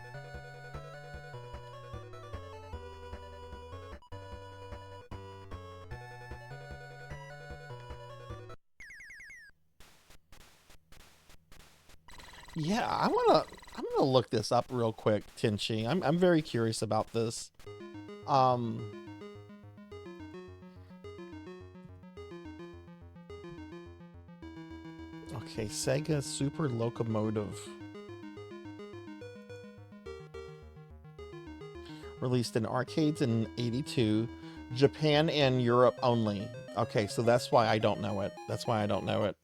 Yeah, I'm gonna look this up real quick, Tinchi. I'm very curious about this. Okay, Sega Super Locomotive. Released in arcades in '82, Japan and Europe only. Okay, so that's why I don't know it. That's why I don't know it.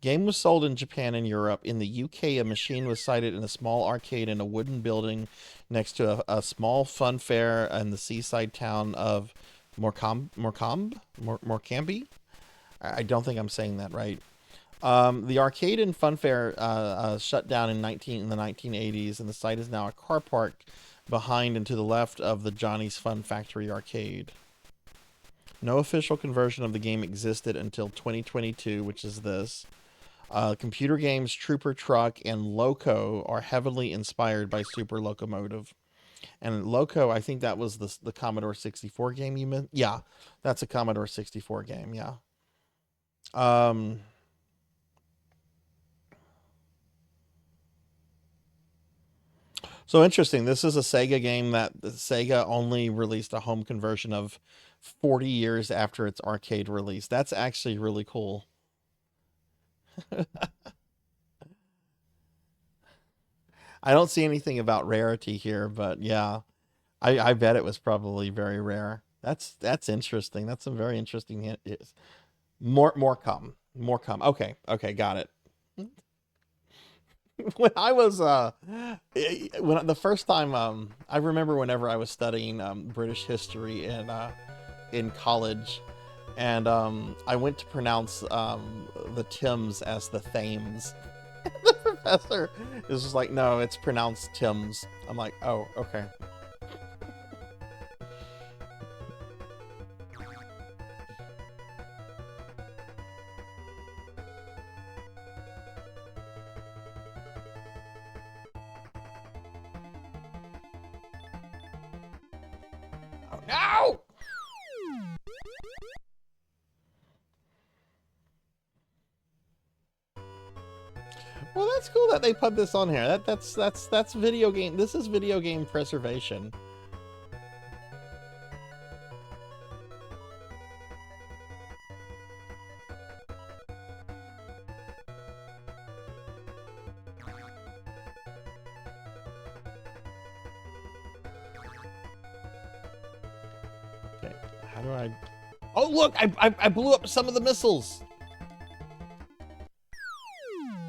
Game was sold in Japan and Europe. In the UK, a machine was sited in a small arcade in a wooden building next to a small fun fair in the seaside town of Morecambe? I don't think I'm saying that right. The arcade and fun fair shut down in the 1980s, and the site is now a car park behind and to the left of the Johnny's Fun Factory arcade. No official conversion of the game existed until 2022, which is this. Computer games Trooper Truck and Loco are heavily inspired by Super Locomotive. And Loco, I think that was the Commodore 64 game you meant? Yeah, that's a Commodore 64 game, yeah. So interesting. This is a Sega game that Sega only released a home conversion of 40 years after its arcade release. That's actually really cool. I don't see anything about rarity here, but yeah, I bet it was probably very rare. That's interesting. That's some very interesting hint. More come. Okay, got it. When I was when the first time I remember whenever I was studying British history in college, and I went to pronounce the Thames as the Thames. The professor is just like, no, it's pronounced Thames. I'm like, oh, okay. No! Well, that's cool that they put this on here. That's video game. This is video game preservation. Okay, how do I? Oh, look! I blew up some of the missiles,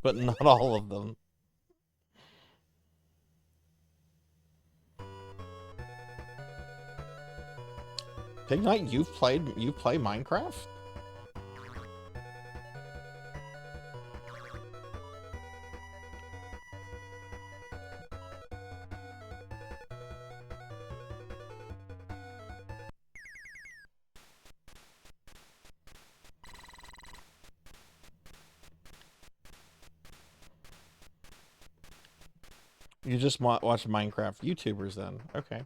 but not all of them. Big Knight, you play Minecraft? You just watch Minecraft YouTubers then? Okay.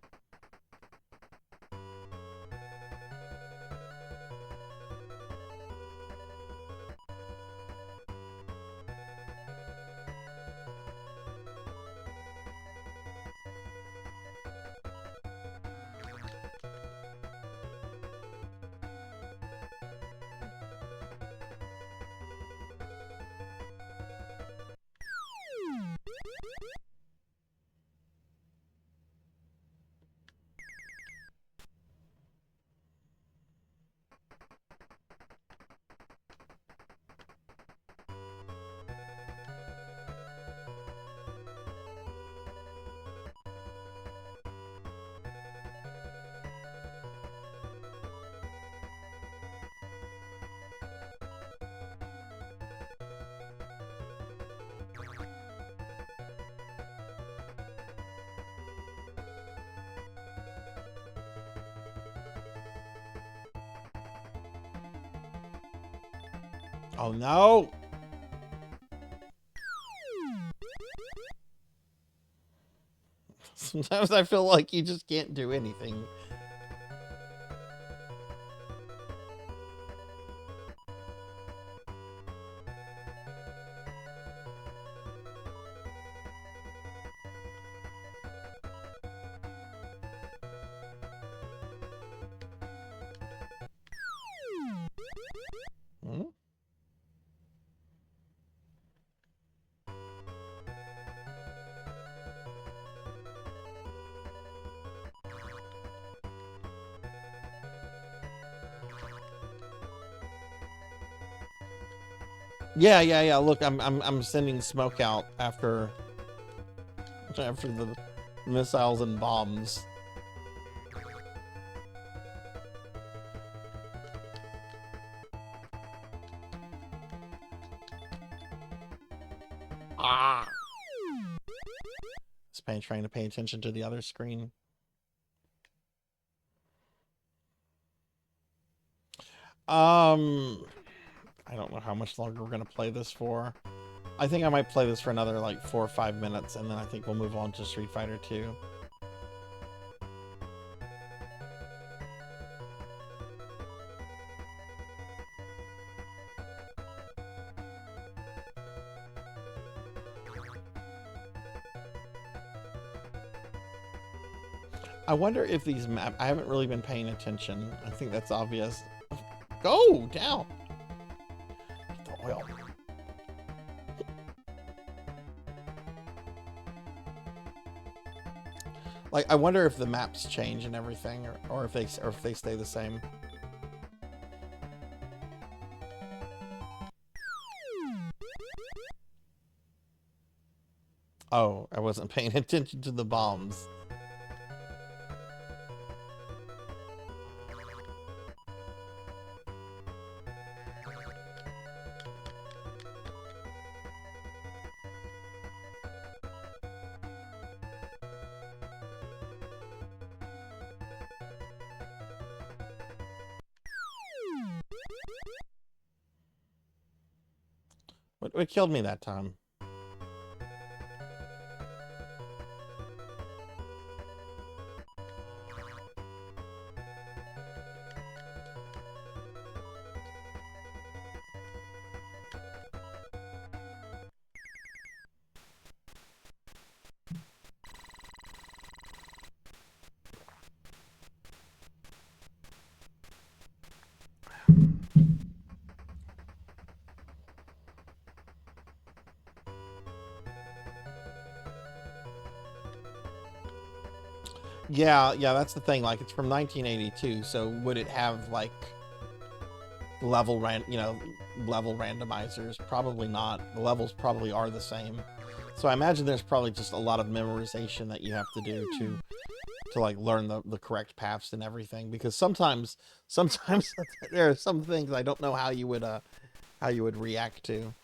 Oh no! Sometimes I feel like you just can't do anything. Hmm? Yeah. Look, I'm sending smoke out after the missiles and bombs. Ah! Trying to pay attention to the other screen. I don't know how much longer we're gonna play this for. I think I might play this for another like 4 or 5 minutes, and then I think we'll move on to Street Fighter 2. I wonder if these maps... I haven't really been paying attention. I think that's obvious. Go down! Get the oil. Like, I wonder if the maps change and everything, or if they stay the same. Oh, I wasn't paying attention to the bombs. What killed me that time? Yeah, yeah, that's the thing. Like, it's from 1982, so would it have like level level randomizers? Probably not. The levels probably are the same. So I imagine there's probably just a lot of memorization that you have to do to like learn the correct paths and everything. Because sometimes there are some things I don't know how you would react to.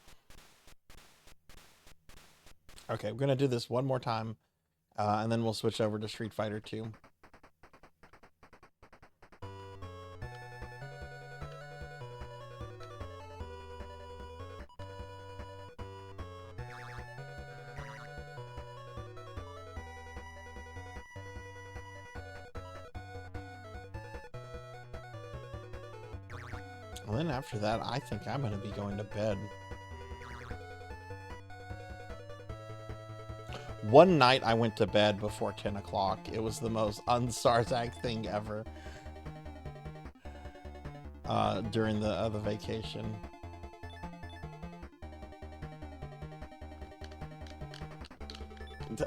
Okay, we're gonna do this one more time, and then we'll switch over to Street Fighter 2. And then after that, I think I'm gonna be going to bed. One night I went to bed before 10 o'clock. It was the most un-Sarzac thing ever. During the vacation.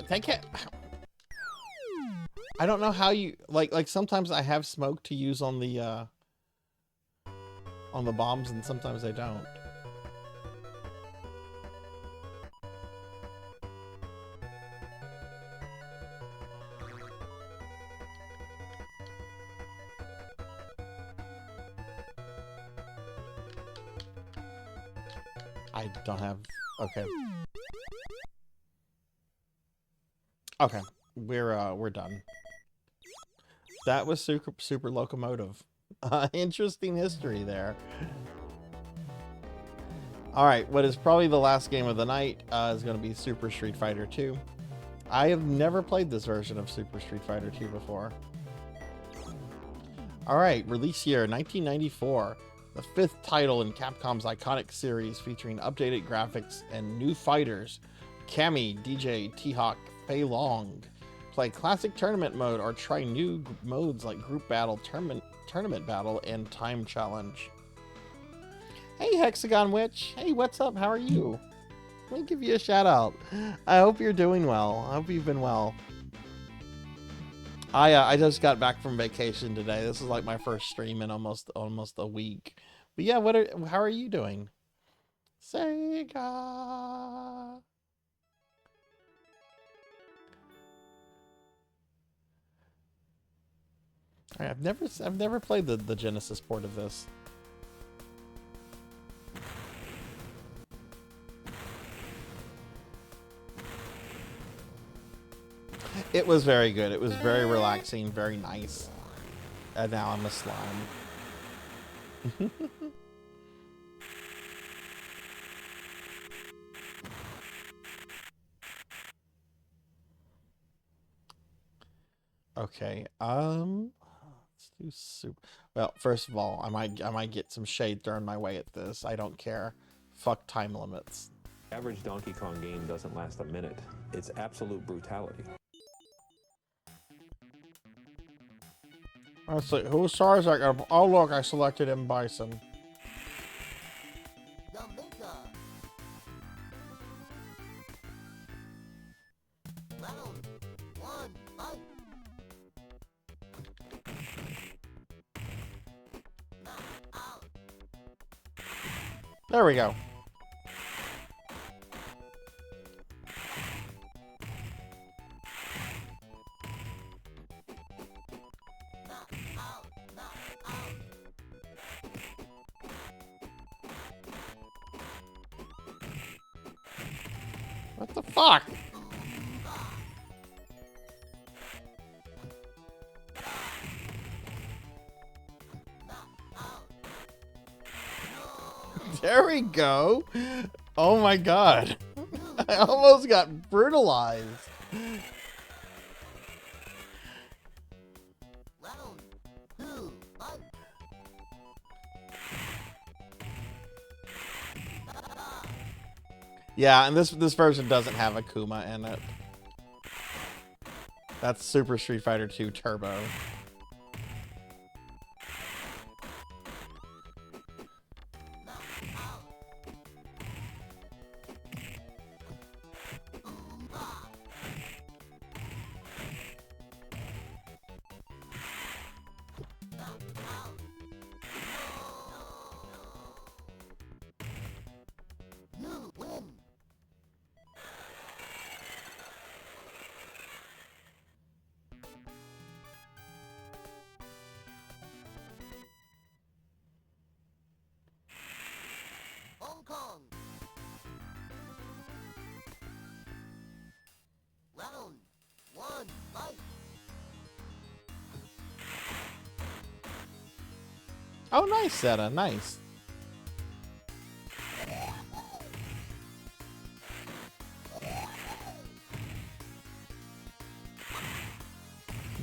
Take it. I don't know how you like sometimes I have smoke to use on the bombs and sometimes I don't. I don't have... Okay. Okay. We're done. That was super locomotive. Interesting history there. Alright, what is probably the last game of the night is going to be Super Street Fighter 2. I have never played this version of Super Street Fighter 2 before. Alright, release year 1994. The 5th title in Capcom's iconic series featuring updated graphics and new fighters. Cammy, DJ, T-Hawk, Fei Long. Play classic tournament mode or try new modes like group battle, tournament battle, and time challenge. Hey Hexagon Witch, hey, what's up? How are you? Let me give you a shout out. I hope you're doing well. I hope you've been well. I just got back from vacation today. This is like my first stream in almost a week. But yeah, how are you doing? Sega. Alright, I've never played the Genesis port of this. It was very good. It was very relaxing, very nice. And now I'm a slime. Okay. Let's do super. Well, first of all, I might get some shade thrown my way at this. I don't care. Fuck time limits. Average Donkey Kong game doesn't last a minute. It's absolute brutality. Let's see, who's Sarzac? Oh look, I selected M. Bison. There we go. What the fuck? There we go. Oh my god. I almost got brutalized. Yeah, and this version doesn't have Akuma in it. That's Super Street Fighter 2 Turbo. Oh, nice, Zeta. Nice.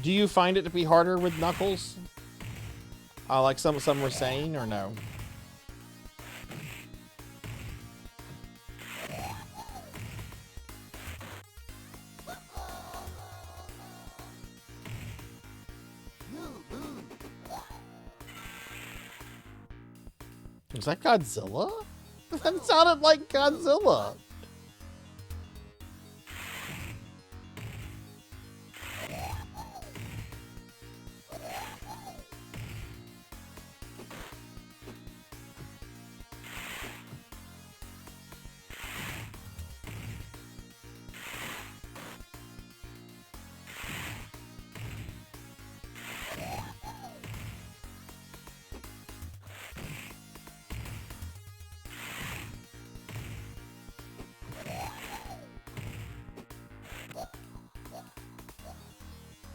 Do you find it to be harder with Knuckles? Like some were saying, or no? Is that Godzilla? That sounded like Godzilla.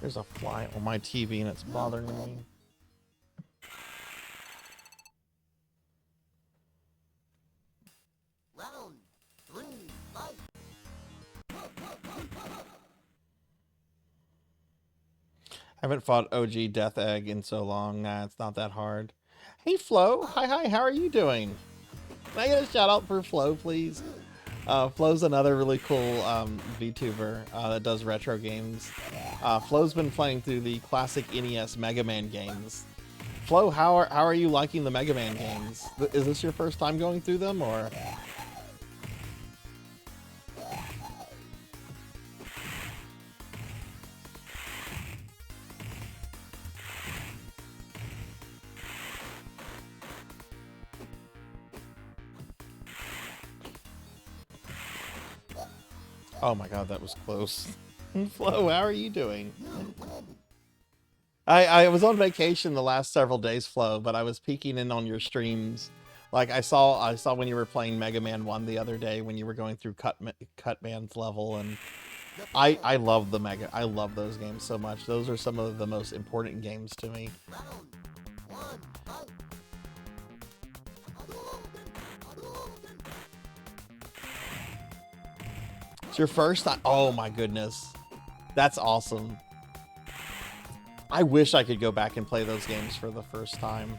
There's a fly on my TV and it's bothering me. I haven't fought OG Death Egg in so long. Nah, it's not that hard. Hey, Flo. Hi. How are you doing? Can I get a shout out for Flo, please? Flo's another really cool VTuber that does retro games. Flo's been playing through the classic NES Mega Man games. Flo, how are you liking the Mega Man games? Is this your first time going through them, or? Oh my god, that was close. Flo, how are you doing? I was on vacation the last several days, Flo, but I was peeking in on your streams. Like I saw when you were playing Mega Man 1 the other day when you were going through Cutman's level, and I love those games so much. Those are some of the most important games to me. It's your first time? Oh my goodness. That's awesome. I wish I could go back and play those games for the first time.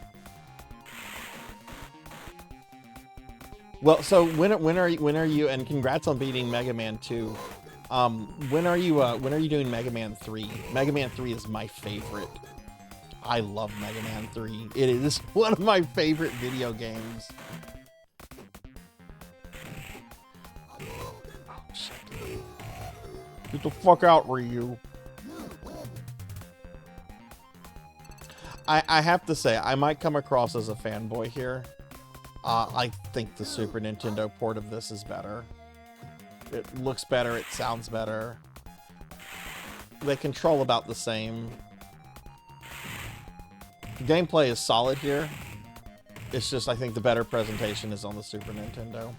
Well, so when are you, and congrats on beating Mega Man 2. When are you doing Mega Man 3? Mega Man 3 is my favorite. I love Mega Man 3. It is one of my favorite video games. Get the fuck out, Ryu. I have to say, I might come across as a fanboy here. I think the Super Nintendo port of this is better. It looks better, it sounds better. They control about the same. The gameplay is solid here. It's just, I think the better presentation is on the Super Nintendo.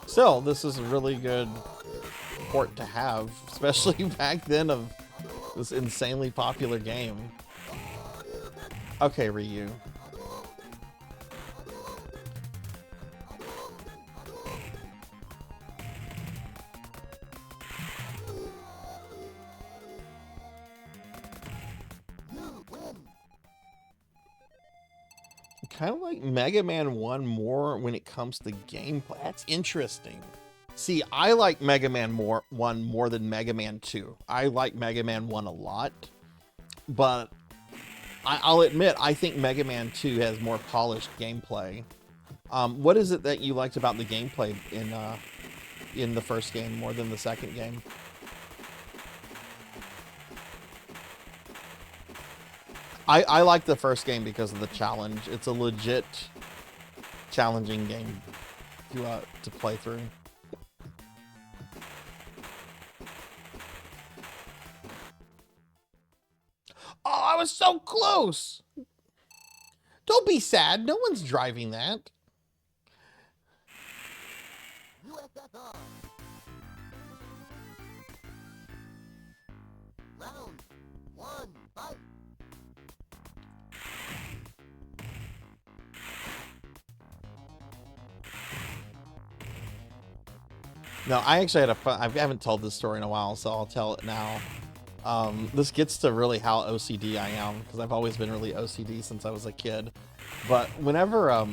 Still, this is a really good port to have, especially back then of this insanely popular game. Okay, Ryu. Kind of like Mega Man 1 more when it comes to gameplay. That's interesting. See, I like Mega Man 1 more than Mega Man 2. I like Mega Man 1 a lot, but I'll admit, I think Mega Man 2 has more polished gameplay. What is it that you liked about the gameplay in the first game more than the second game? I like the first game because of the challenge. It's a legit challenging game to play through. Oh, I was so close! Don't be sad. No one's driving that. No, I actually had a fun. I haven't told this story in a while, so I'll tell it now. This gets to really how OCD I am, because I've always been really OCD since I was a kid. But whenever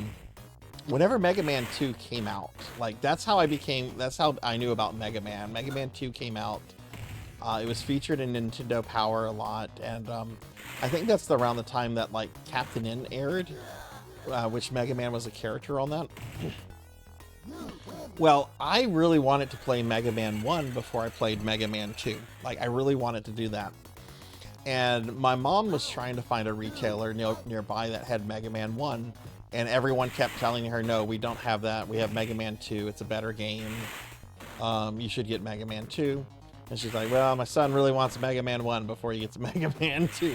Mega Man 2 came out, like that's how I knew about Mega Man. Mega Man 2 came out. It was featured in Nintendo Power a lot, and I think that's around the time that like Captain N aired, which Mega Man was a character on that. Well, I really wanted to play Mega Man 1 before I played Mega Man 2. Like, I really wanted to do that. And my mom was trying to find a retailer nearby that had Mega Man 1, and everyone kept telling her, no, we don't have that. We have Mega Man 2. It's a better game. You should get Mega Man 2. And she's like, well, my son really wants Mega Man 1 before he gets Mega Man 2.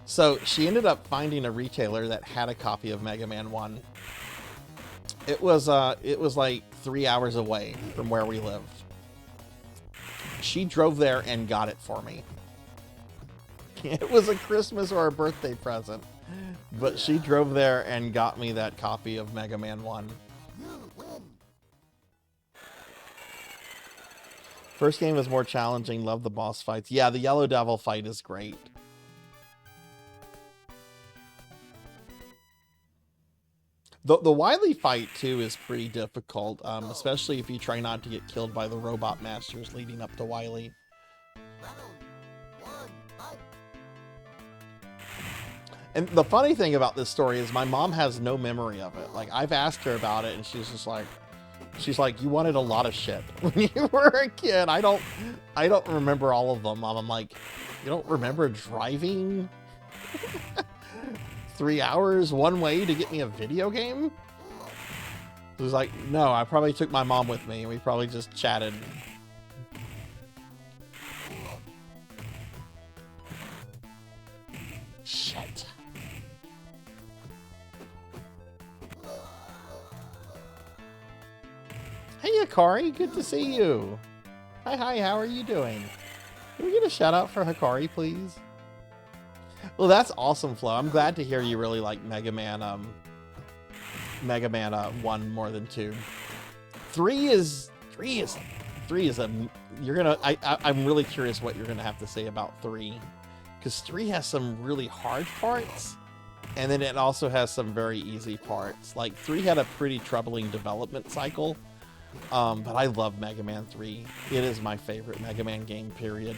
So she ended up finding a retailer that had a copy of Mega Man 1. It was like 3 hours away from where we lived. She drove there and got it for me. It was a Christmas or a birthday present, but she drove there and got me that copy of Mega Man 1. First game was more challenging. Love the boss fights. Yeah, the Yellow Devil fight is great. The Wily fight, too, is pretty difficult, especially if you try not to get killed by the robot masters leading up to Wily. And the funny thing about this story is my mom has no memory of it. Like, I've asked her about it, and she's just like, you wanted a lot of shit when you were a kid. I don't remember all of them, Mom. I'm like, you don't remember driving 3 hours one way to get me a video game? It was like, no, I probably took my mom with me and we probably just chatted. Shit. Hey, Hikari, good to see you. Hi, how are you doing? Can we get a shout out for Hikari, please? Well, that's awesome, Flo. I'm glad to hear you really like Mega Man 1 more than 2. 3 is a I'm really curious what you're gonna have to say about 3, because 3 has some really hard parts, and then it also has some very easy parts. Like 3 had a pretty troubling development cycle, but I love Mega Man 3. It is my favorite Mega Man game, period.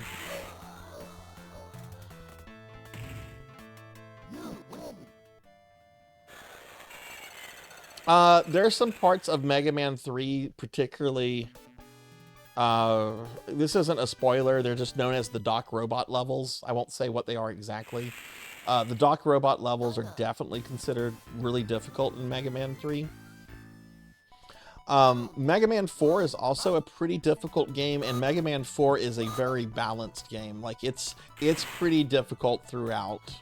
There's some parts of Mega Man 3, particularly, this isn't a spoiler, they're just known as the Doc Robot levels. I won't say what they are exactly. The Doc Robot levels are definitely considered really difficult in Mega Man 3. Mega Man 4 is also a pretty difficult game, and Mega Man 4 is a very balanced game. Like, it's pretty difficult throughout.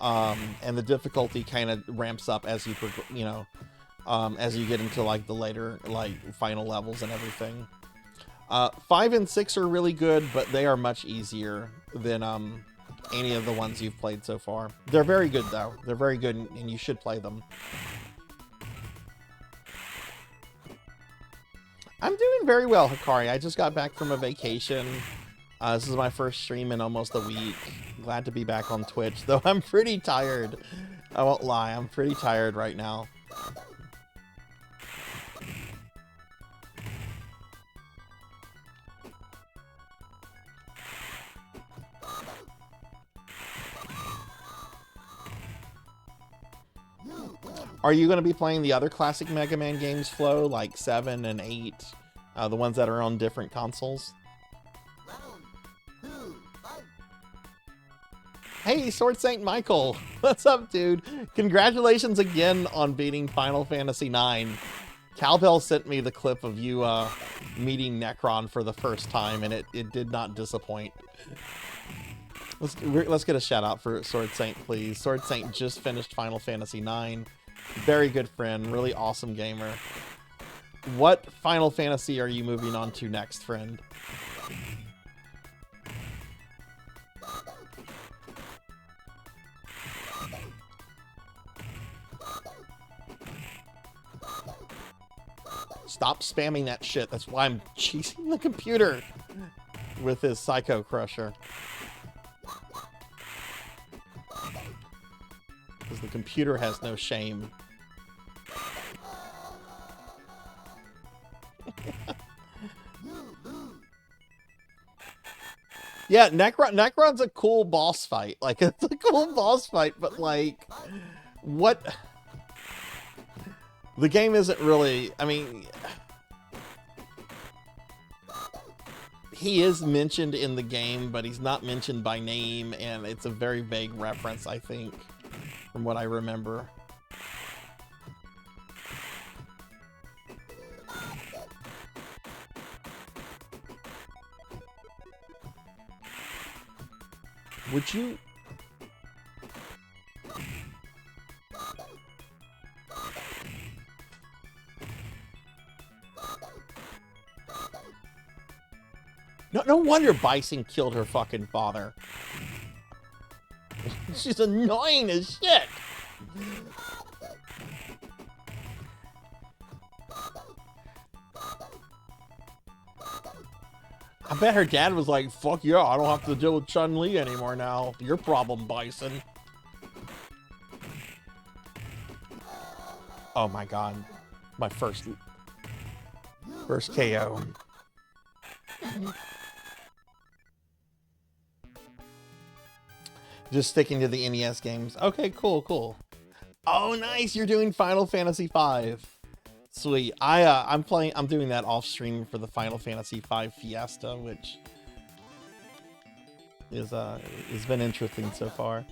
And the difficulty kind of ramps up as you as you get into like the later final levels and everything. 5 and 6 are really good, but they are much easier than any of the ones you've played so far. They're very good though. They're very good, and you should play them. I'm doing very well, Hikari. I just got back from a vacation. This is my first stream in almost a week. Glad to be back on Twitch, though I'm pretty tired. I won't lie, I'm pretty tired right now. Are you going to be playing the other classic Mega Man games, Flo, like 7 and 8? The ones that are on different consoles? Hey, Sword Saint Michael! What's up, dude? Congratulations again on beating Final Fantasy IX. Cowbell sent me the clip of you meeting Necron for the first time, and it did not disappoint. Let's get a shout out for Sword Saint, please. Sword Saint just finished Final Fantasy IX. Very good friend, really awesome gamer. What Final Fantasy are you moving on to next, friend? Stop spamming that shit. That's why I'm cheesing the computer with his Psycho Crusher. Because the computer has no shame. Yeah, Necron's a cool boss fight. Like, it's a cool boss fight, but like, what? The game isn't really, I mean, he is mentioned in the game, but he's not mentioned by name, and it's a very vague reference, I think, from what I remember. Would you... No wonder Bison killed her fucking father. She's annoying as shit. I bet her dad was like, fuck yeah, I don't have to deal with Chun-Li anymore now. Your problem, Bison. Oh my god. My first KO. Just sticking to the NES games. Okay, cool. Oh, nice. You're doing Final Fantasy V. Sweet. I'm doing that off stream for the Final Fantasy V Fiesta, which is has been interesting so far.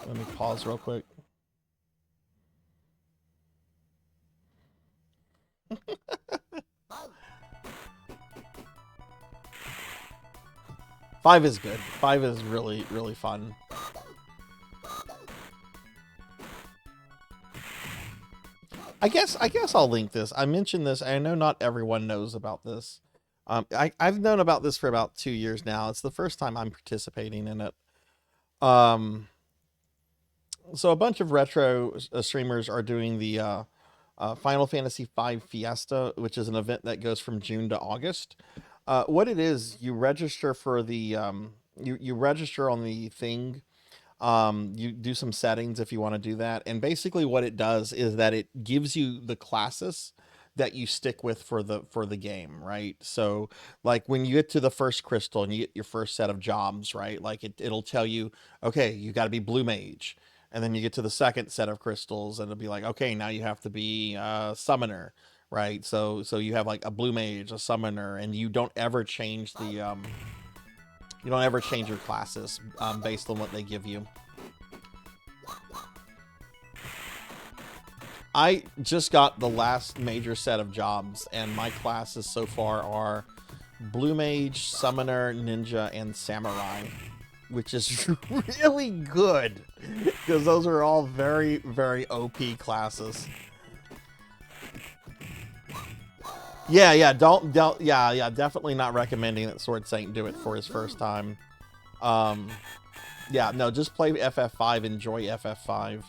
Let me pause real quick. Five is good. 5 is really, really fun. I guess I'll link this. I mentioned this. I know not everyone knows about this. I've known about this for about 2 years now. It's the first time I'm participating in it. So a bunch of retro streamers are doing the Final Fantasy V Fiesta, which is an event that goes from June to August. What it is, you register for the you register on the thing. You do some settings if you want to do that, and basically what it does is that it gives you the classes that you stick with for the game, right? So like when you get to the first crystal and you get your first set of jobs, right? Like it'll tell you, okay, you got to be blue mage. And then you get to the second set of crystals and it'll be like, okay, now you have to be summoner. Right, so you have like a blue mage, a summoner, and you don't ever change the you don't ever change your classes based on what they give you. I just got the last major set of jobs, and my classes so far are blue mage, summoner, ninja, and samurai, which is really good because those are all very, very OP classes. Yeah, definitely not recommending that Sword Saint do it for his first time. Yeah, no, just play FF5, enjoy FF5.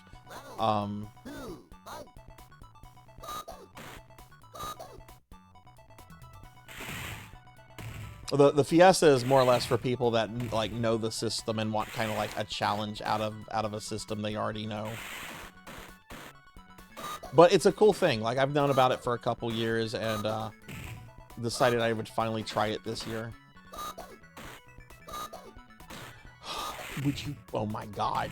The Fiesta is more or less for people that like know the system and want kind of like a challenge out of a system they already know. But it's a cool thing. Like, I've known about it for a couple years and decided I would finally try it this year. Would you? Oh my god.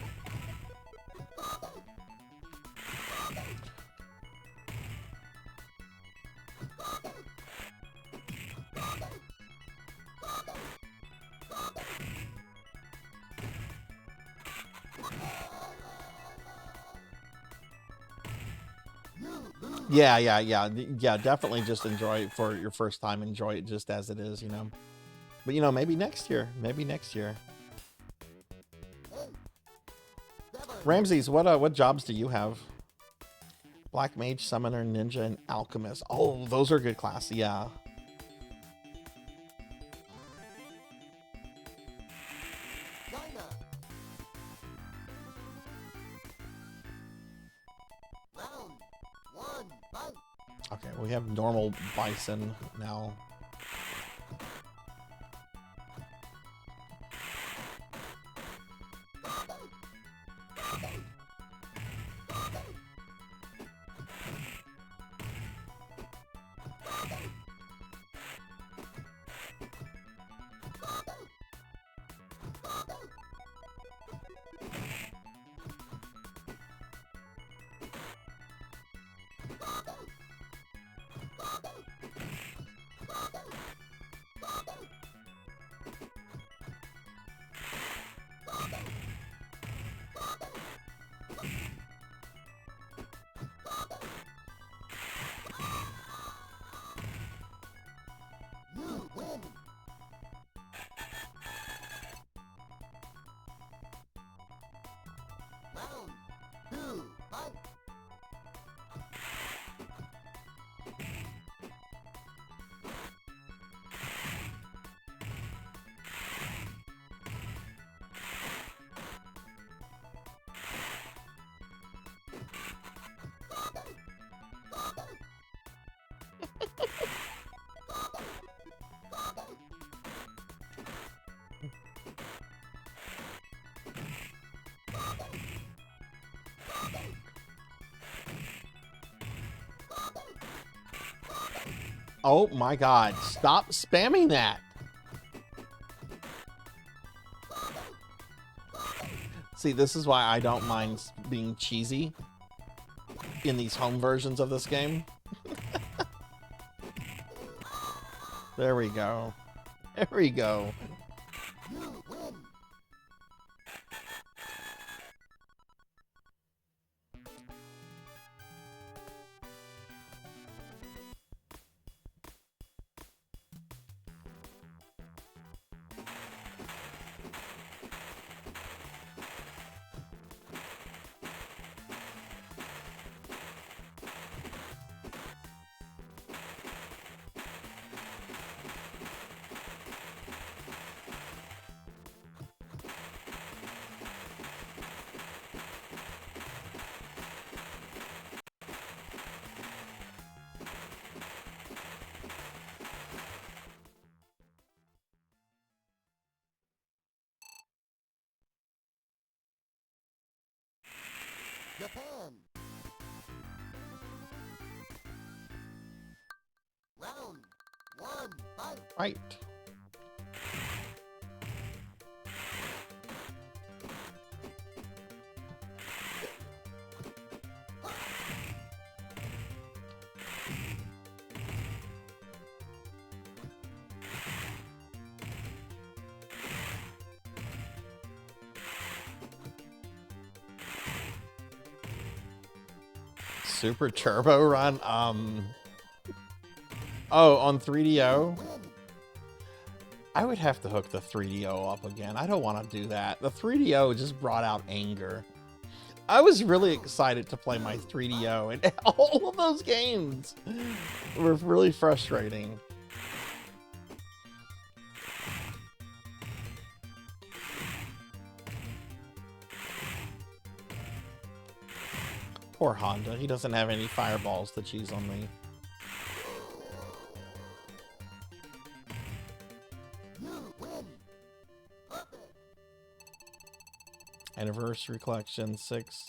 Yeah, definitely just enjoy it for your first time. Enjoy it just as it is, you know. But, you know, maybe next year. Ramses, what jobs do you have? Black Mage, Summoner, Ninja, and Alchemist. Oh, those are good classes, yeah. Okay, we have normal bison now. Oh my god, stop spamming that! See, this is why I don't mind being cheesy in these home versions of this game. There we go. There we go. Japan. Round 1, fight. Right. Super Turbo Run? Oh, on 3DO? I would have to hook the 3DO up again. I don't want to do that. The 3DO just brought out anger. I was really excited to play my 3DO, and all of those games were really frustrating. Poor Honda. He doesn't have any fireballs to cheese on me. Anniversary Collection 6.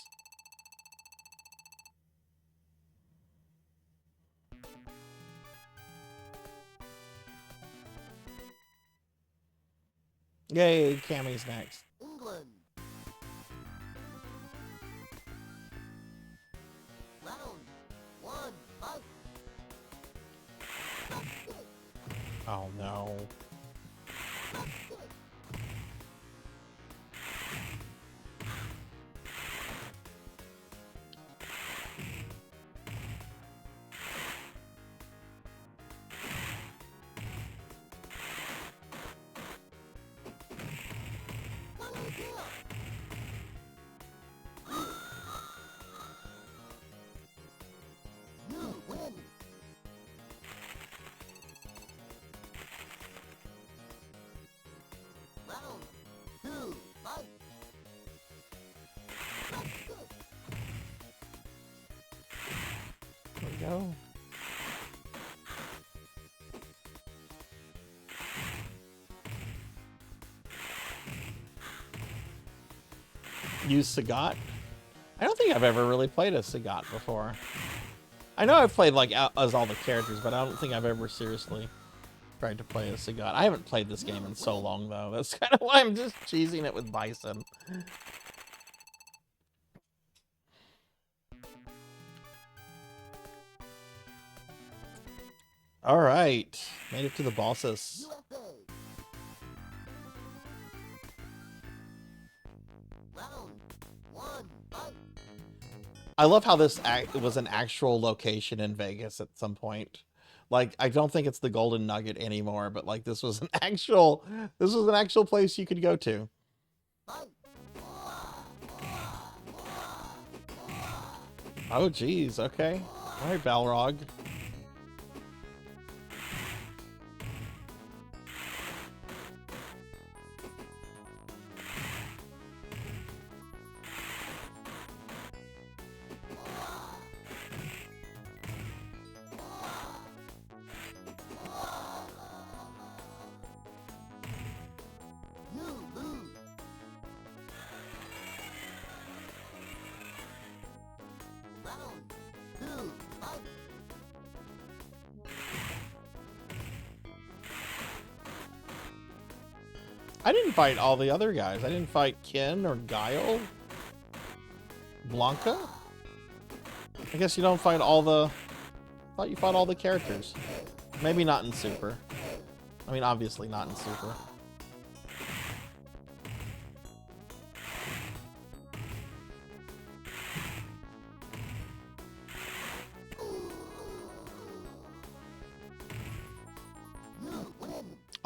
Yay, Cammy's next. England. Round 1, fight. Oh no. There we go. use Sagat? I don't think I've ever really played as Sagat before. I know I've played like as all the characters, but I don't think I've ever seriously tried to play as Sagat. I haven't played this game in so long though. That's kind of why I'm just cheesing it with Bison. All right, made it to the bosses. USA. Round 1, fight. I love how this was an actual location in Vegas at some point. Like, I don't think it's the Golden Nugget anymore, but like this was an actual place you could go to. Fight. Oh geez, okay. All right, Balrog. You lose. Round 2, fight. I didn't fight all the other guys. I didn't fight Ken or Guile. Blanca? I guess you don't fight all the... I thought you fought all the characters. Maybe not in Super. I mean, obviously not in Super.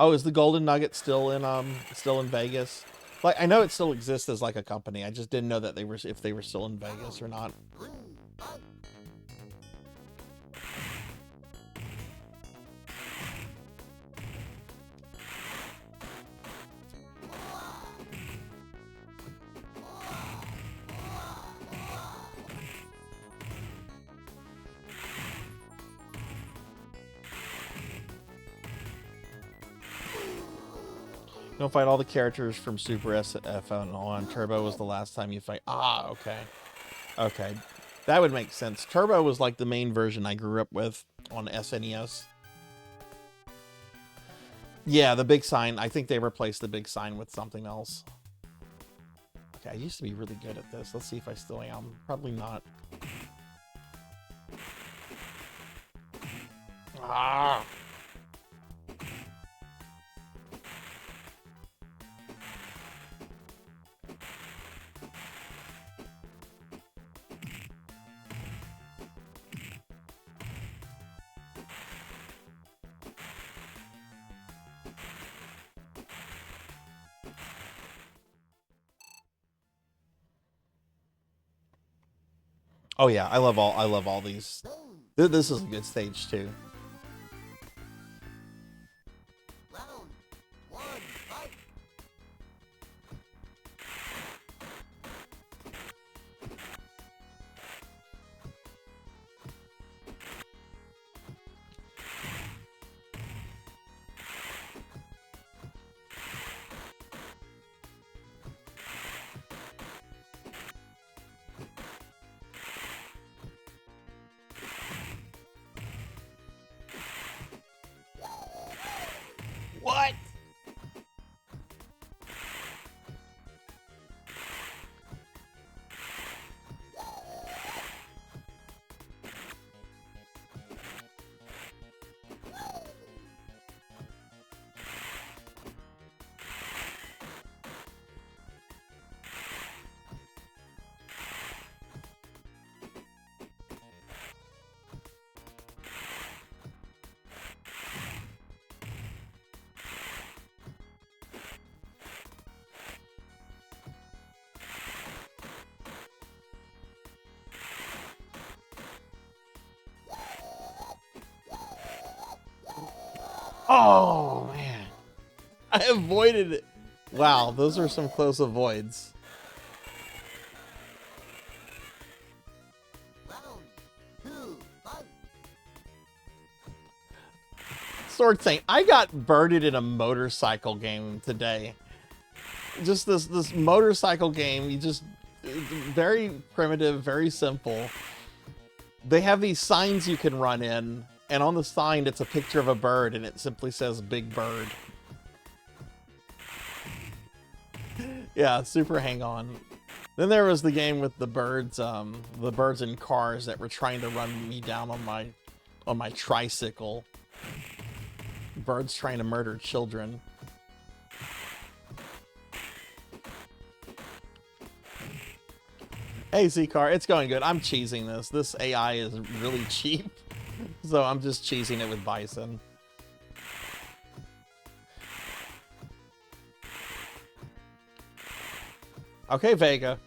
Oh, is the Golden Nugget still in Vegas? Like, I know it still exists as like a company. I just didn't know that if they were still in Vegas or not. 3, fight. You don't fight all the characters from Super SF and on Turbo was the last time you fight. Ah, okay. Okay. That would make sense. Turbo was like the main version I grew up with on SNES. Yeah, the big sign. I think they replaced the big sign with something else. Okay, I used to be really good at this. Let's see if I still am. Probably not. Ah! Oh yeah, I love all these. This is a good stage too. Round 1, fight. What? Oh, man. I avoided it. Wow, those are some close avoids. Round 2, fight. Sword Saint, I got birded in a motorcycle game today. Just this motorcycle game, very primitive, very simple. They have these signs you can run in, and on the sign it's a picture of a bird, and it simply says Big Bird. Yeah, super hang on. Then there was the game with the birds in cars that were trying to run me down on my tricycle. Birds trying to murder children. Hey Z-Car, it's going good. I'm cheesing this. This AI is really cheap. So I'm just cheesing it with Bison. Okay, Vega.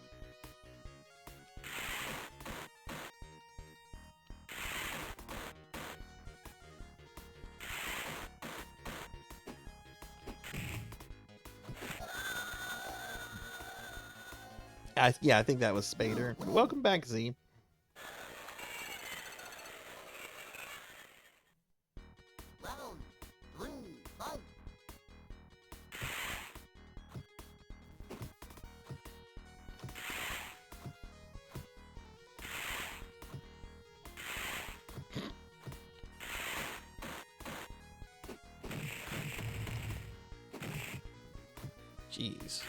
Yeah, I think that was Spader. Welcome back, Z. Round 3, fight! Jeez.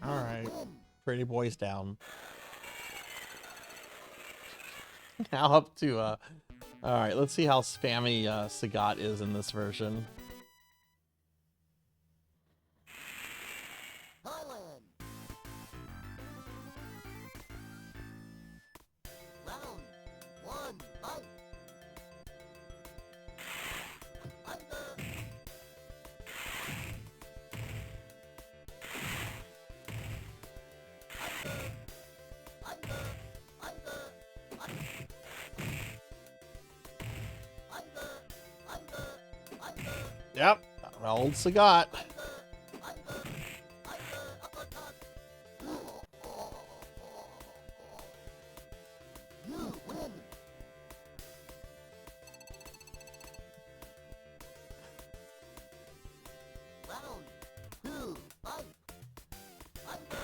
Alright. Pretty boys down. Now up to, alright, let's see how spammy Sagat is in this version. Thailand! Round 1, fight! Under! Yep, old Sagat. You win! Round 2, fight! Under!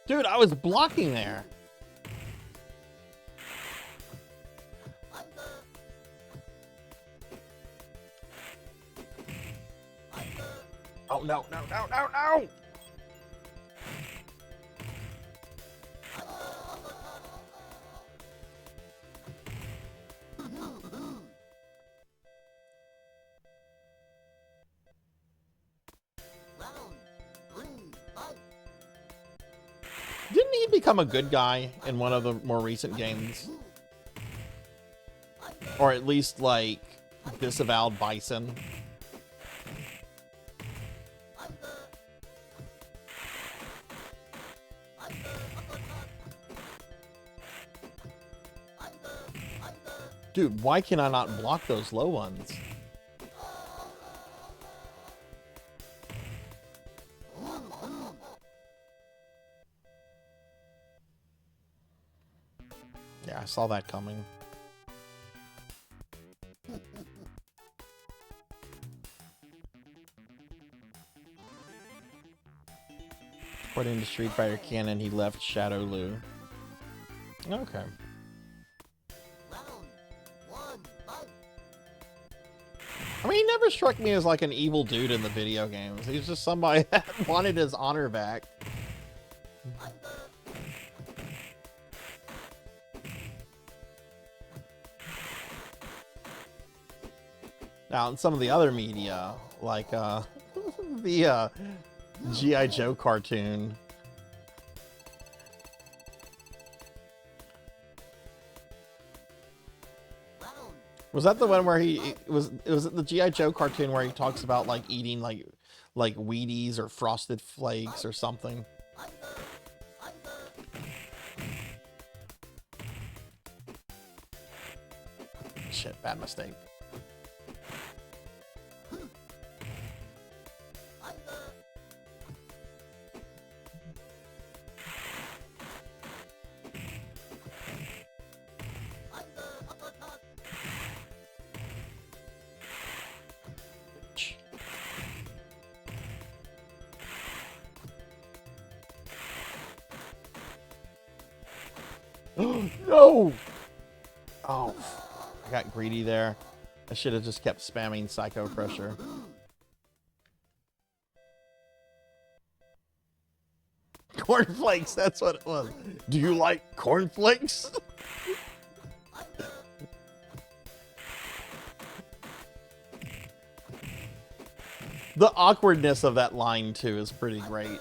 Dude, I was blocking there. Oh, no, no, no, no, no! Round 3, fight! Didn't he become a good guy in one of the more recent games? Or at least, like, disavowed Bison? Dude, why can I not block those low ones? Yeah, I saw that coming. According to Street Fighter canon, he left Shadow Lu. Okay. Round 1, fight! I mean, he never struck me as like an evil dude in the video games. He's just somebody that wanted his honor back. Now, in some of the other media, like the G.I. Joe cartoon, Was that the one where was it the G.I. Joe cartoon where he talks about like eating like Wheaties or Frosted Flakes or something? Shit, bad mistake. No! Oh, I got greedy there. I should have just kept spamming Psycho Crusher. Cornflakes, that's what it was. Do you like cornflakes? The awkwardness of that line, too, is pretty great.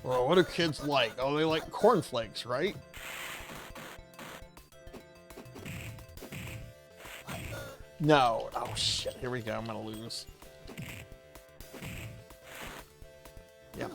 Well, what do kids like? Oh, they like cornflakes, right? No. Oh, shit. Here we go. I'm gonna lose. Yep.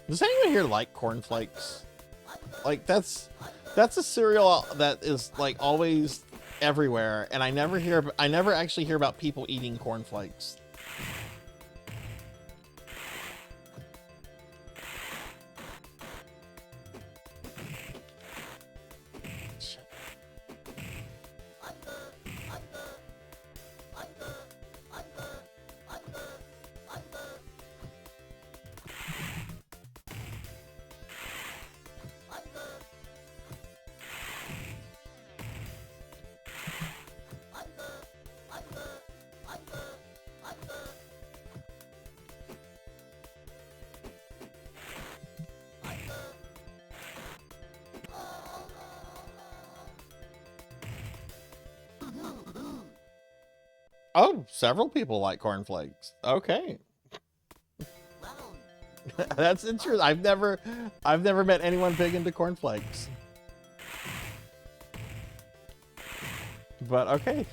Does anyone here like cornflakes? Like that's a cereal that is like always everywhere, and I never actually hear about people eating cornflakes. Oh, several people like cornflakes. Okay. That's interesting. I've never met anyone big into cornflakes. But okay.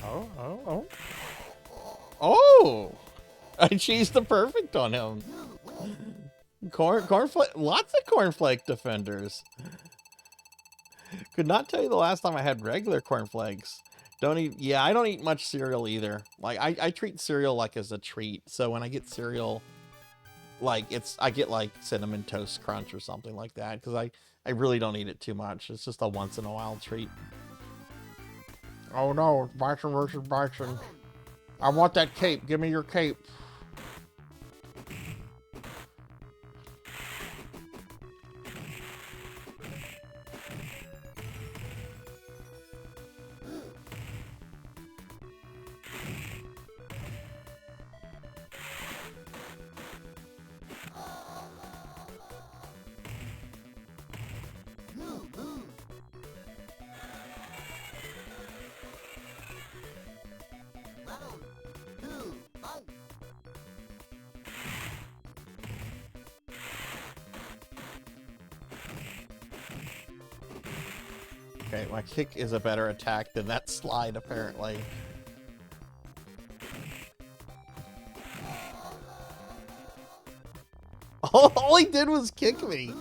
Oh. Oh! I cheesed the perfect on him. Cornflake, lots of cornflake defenders. Could not tell you the last time I had regular cornflakes. I don't eat much cereal either. Like I treat cereal like as a treat. So when I get cereal, like I get like Cinnamon Toast Crunch or something like that, because I really don't eat it too much. It's just a once in a while treat. Oh no, Bison versus Bison. I want that cape. Give me your cape. Okay, my kick is a better attack than that slide, apparently. All he did was kick me.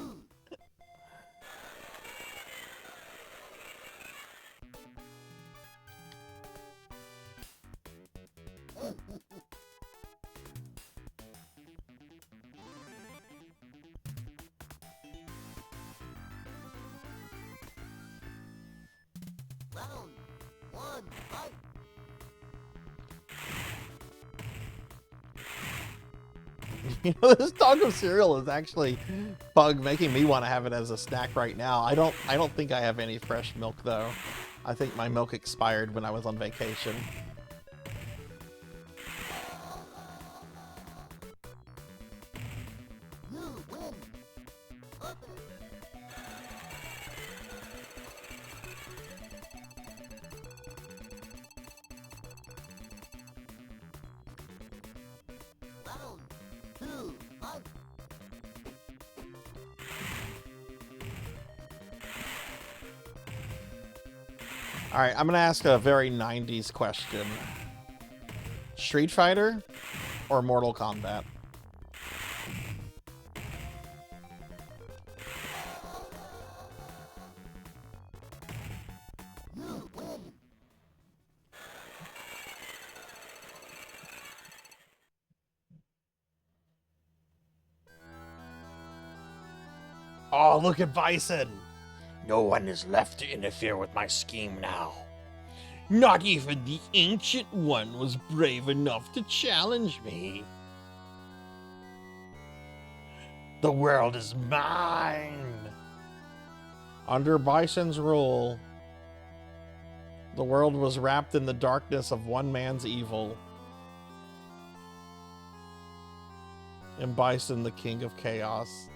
Round 1, fight! You know, this dog of cereal is actually making me want to have it as a snack right now. I don't think I have any fresh milk though. I think my milk expired when I was on vacation. You win! Perfect! Round 2, fight! All right, I'm gonna ask a very 90s question. Street Fighter or Mortal Kombat? You win! Oh, look at Bison. No one is left to interfere with my scheme now. Not even the Ancient One was brave enough to challenge me. The world is mine. Under Bison's rule, the world was wrapped in the darkness of one man's evil. And Bison, the king of chaos.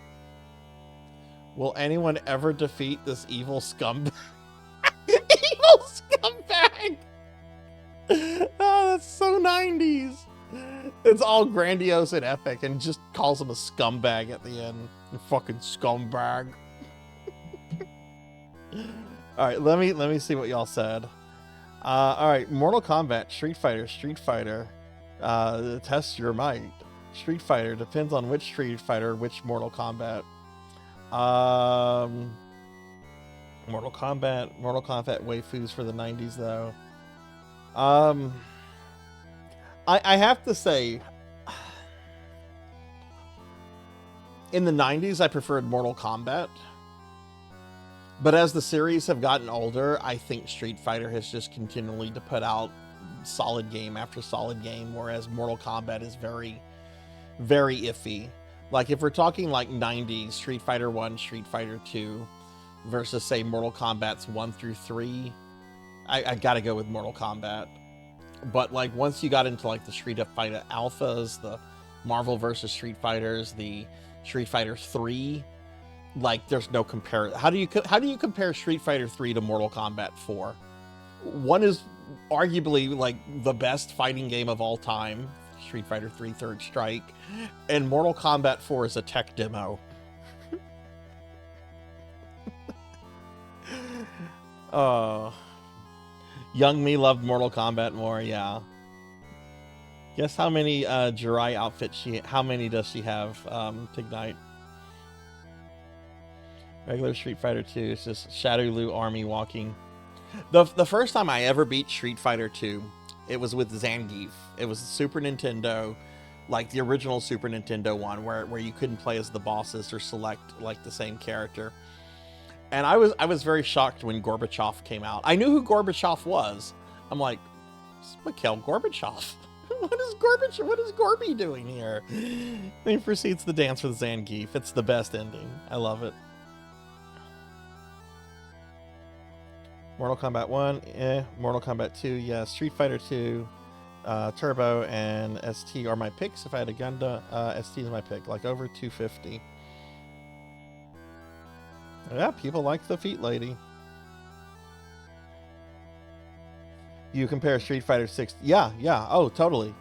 Will anyone ever defeat this evil scumbag? Evil scumbag! Oh, that's so 90s. It's all grandiose and epic and just calls him a scumbag at the end. You fucking scumbag. Alright, let me see what y'all said. Alright, Mortal Kombat, Street Fighter. Test your might. Street Fighter, depends on which Street Fighter, which Mortal Kombat. Mortal Kombat waifus for the 90s though. I have to say, in the 90s I preferred Mortal Kombat, but as the series have gotten older, I think Street Fighter has just continually to put out solid game after solid game, whereas Mortal Kombat is very, very iffy. Like, if we're talking like 90s, Street Fighter 1, Street Fighter 2, versus, say, Mortal Kombat's 1 through 3, I gotta go with Mortal Kombat. But, like, once you got into, like, the Street Fighter Alphas, the Marvel versus Street Fighters, the Street Fighter 3, like, there's no comparison. How do you compare Street Fighter 3 to Mortal Kombat 4? One is arguably, like, the best fighting game of all time, Street Fighter 3 Third Strike, and Mortal Kombat 4 is a tech demo. Young me loved Mortal Kombat more, yeah. Guess how many Jirai outfits how many does she have, Tignite? Regular Street Fighter 2 is just Shadow Lu army walking. The first time I ever beat Street Fighter 2, it was with Zangief. It was the Super Nintendo, like the original Super Nintendo one, where you couldn't play as the bosses or select like the same character. And I was very shocked when Gorbachev came out. I knew who Gorbachev was. I'm like, it's Mikhail Gorbachev. What is Gorby doing here? And he proceeds to dance with Zangief. It's the best ending. I love it. Mortal Kombat 1, Mortal Kombat 2, yeah. Street Fighter 2, Turbo, and ST are my picks. If I had a Gundam, ST is my pick. Like, over 250. Yeah, people like the Feet Lady. You compare Street Fighter 6... Yeah. Oh, totally.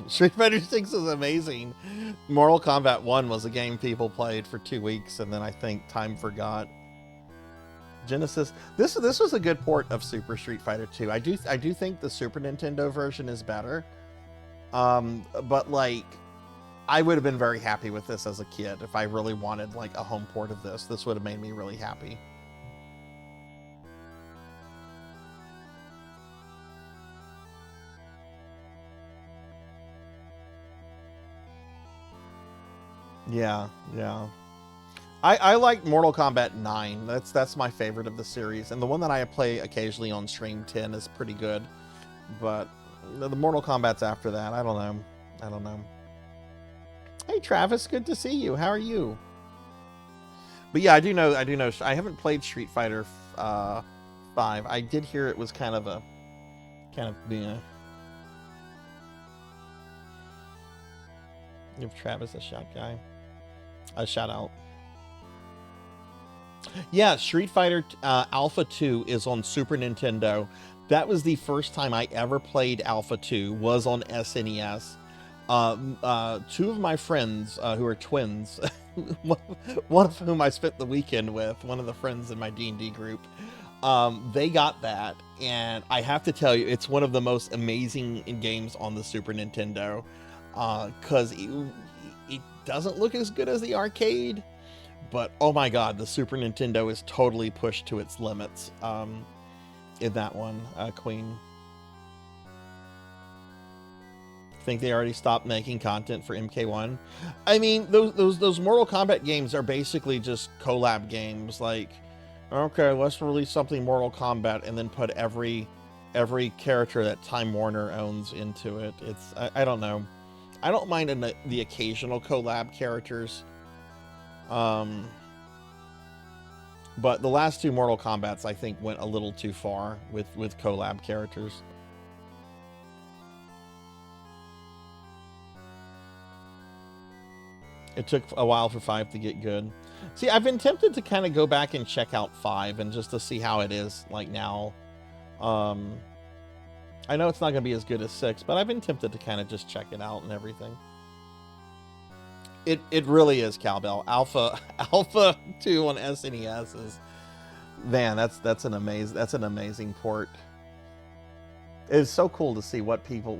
Street Fighter 6 is amazing. Mortal Kombat 1 was a game people played for 2 weeks, and then I think time forgot. Genesis. This was a good port of Super Street Fighter 2. I do think the Super Nintendo version is better. But like, I would have been very happy with this as a kid. If I really wanted like a home port of this, this would have made me really happy. Yeah, yeah. I like Mortal Kombat 9. That's my favorite of the series, and the one that I play occasionally on stream, 10, is pretty good. But the Mortal Kombat's after that. I don't know. I don't know. Hey Travis, good to see you. How are you? But yeah, I do know. I haven't played Street Fighter 5. I did hear it was kind of being. Give Travis a shout out. Yeah, Street Fighter Alpha 2 is on Super Nintendo. That was the first time I ever played Alpha 2, was on SNES. Two of my friends who are twins, one of whom I spent the weekend with, one of the friends in my D&D group, they got that, and I have to tell you, it's one of the most amazing games on the Super Nintendo, because it doesn't look as good as the arcade, but oh my god, the Super Nintendo is totally pushed to its limits in that one, Queen. Think they already stopped making content for MK1? I mean, those Mortal Kombat games are basically just collab games. Like, okay, let's release something Mortal Kombat and then put every character that Time Warner owns into it. It's I don't know. I don't mind the occasional collab characters. But the last two Mortal Kombats, I think, went a little too far with collab characters. It took a while for 5 to get good. See, I've been tempted to kind of go back and check out 5 and just to see how it is like now. I know it's not going to be as good as 6, but I've been tempted to kind of just check it out and everything. It really is cowbell. Alpha 2 on SNES is, man, that's an amazing port. It's so cool to see what people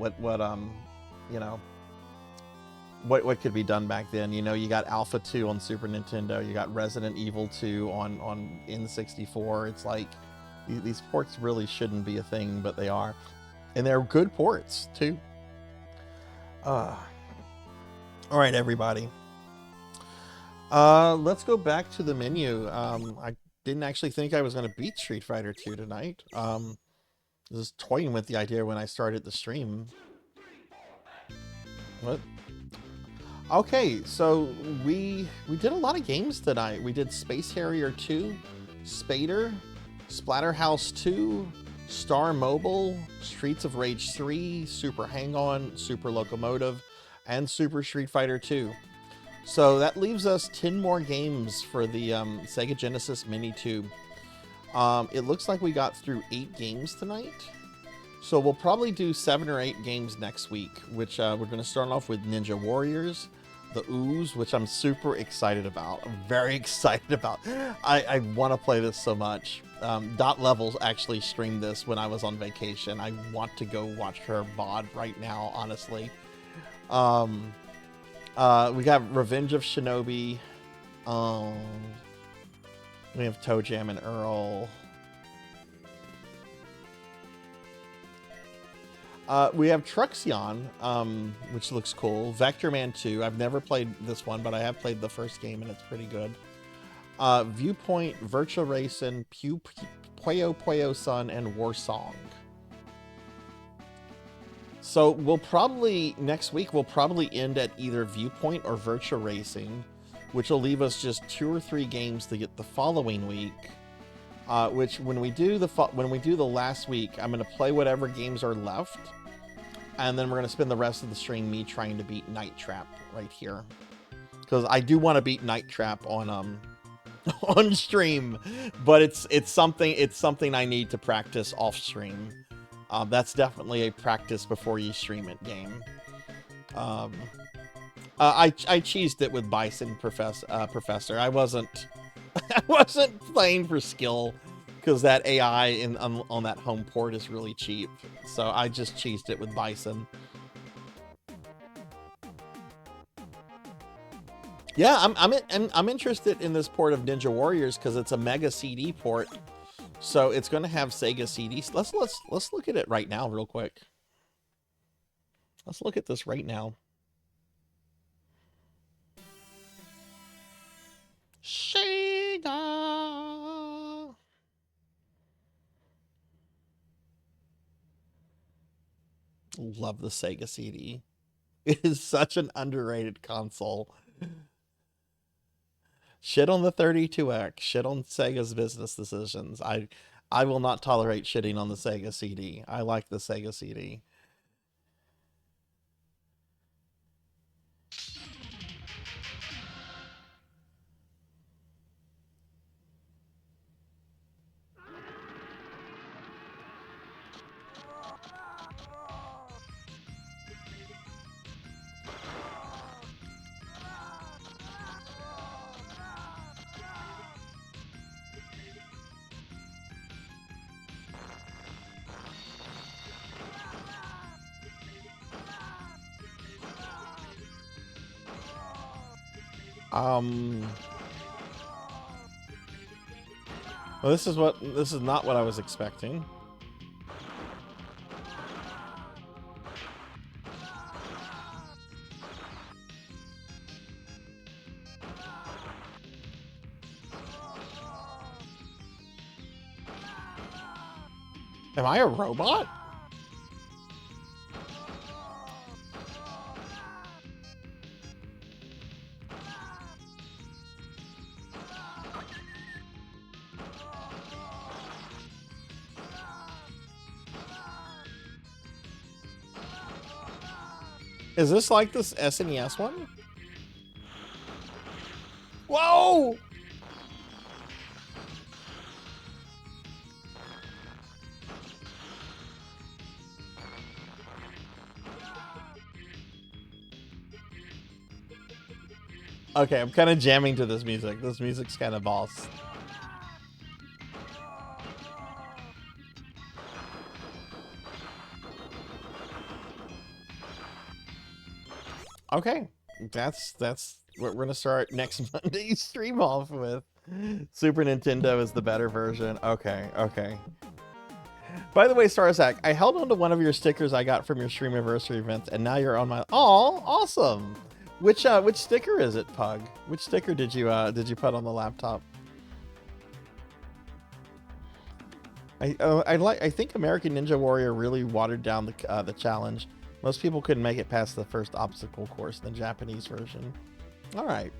you know, what could be done back then. You know, you got Alpha 2 on Super Nintendo, you got Resident Evil 2 on N64. It's like these ports really shouldn't be a thing, but they are. And they're good ports too. All right, everybody. Let's go back to the menu. I didn't actually think I was going to beat Street Fighter 2 tonight. I was toying with the idea when I started the stream. What? Okay, so we did a lot of games tonight. We did Space Harrier 2, Spader, Splatterhouse 2, Star Mobile, Streets of Rage 3, Super Hang-On, Super Locomotive, and Super Street Fighter 2. So that leaves us 10 more games for the Sega Genesis Mini Tube. It looks like we got through 8 games tonight. So we'll probably do 7 or 8 games next week, which we're going to start off with Ninja Warriors, the Ooze, which I'm super excited about. I'm very excited about. I want to play this so much. Dot Levels actually streamed this when I was on vacation. I want to go watch her VOD right now, honestly. We got Revenge of Shinobi. We have Toe Jam and Earl. We have Truxion, which looks cool. Vector Man 2. I've never played this one, but I have played the first game, and it's pretty good. Viewpoint, Virtua Racing, Puyo Puyo Sun, and War Song. So we'll probably, next week, we'll probably end at either Viewpoint or Virtua Racing, which will leave us just 2 or 3 games to get the following week. Which when we do the last week, I'm going to play whatever games are left, and then we're going to spend the rest of the stream me trying to beat Night Trap right here, because I do want to beat Night Trap on on stream, but it's something I need to practice off stream. That's definitely a practice before you stream it game. I cheesed it with Bison Professor. I wasn't playing for skill because that AI on that home port is really cheap. So I just cheesed it with Bison. Yeah, I'm interested in this port of Ninja Warriors because it's a Mega CD port, so it's going to have Sega CDs. Let's look at it right now, real quick. Let's look at this right now. Sega. Love the Sega CD. It is such an underrated console. Shit on the 32X. Shit on Sega's business decisions. I will not tolerate shitting on the Sega CD. I like the Sega CD. Well, this is not what I was expecting. Am I a robot? Is this like this SNES one? Whoa! Okay, I'm kind of jamming to this music. This music's kind of boss. Okay, that's what we're gonna start next Monday's stream off with. Super Nintendo is the better version. Okay, okay. By the way, Sarzac, I held on to one of your stickers I got from your stream anniversary event, and now you're on my. Oh, awesome! Which sticker is it, Pug? Which sticker did you put on the laptop? I think American Ninja Warrior really watered down the challenge. Most people couldn't make it past the first obstacle course in the Japanese version. All right.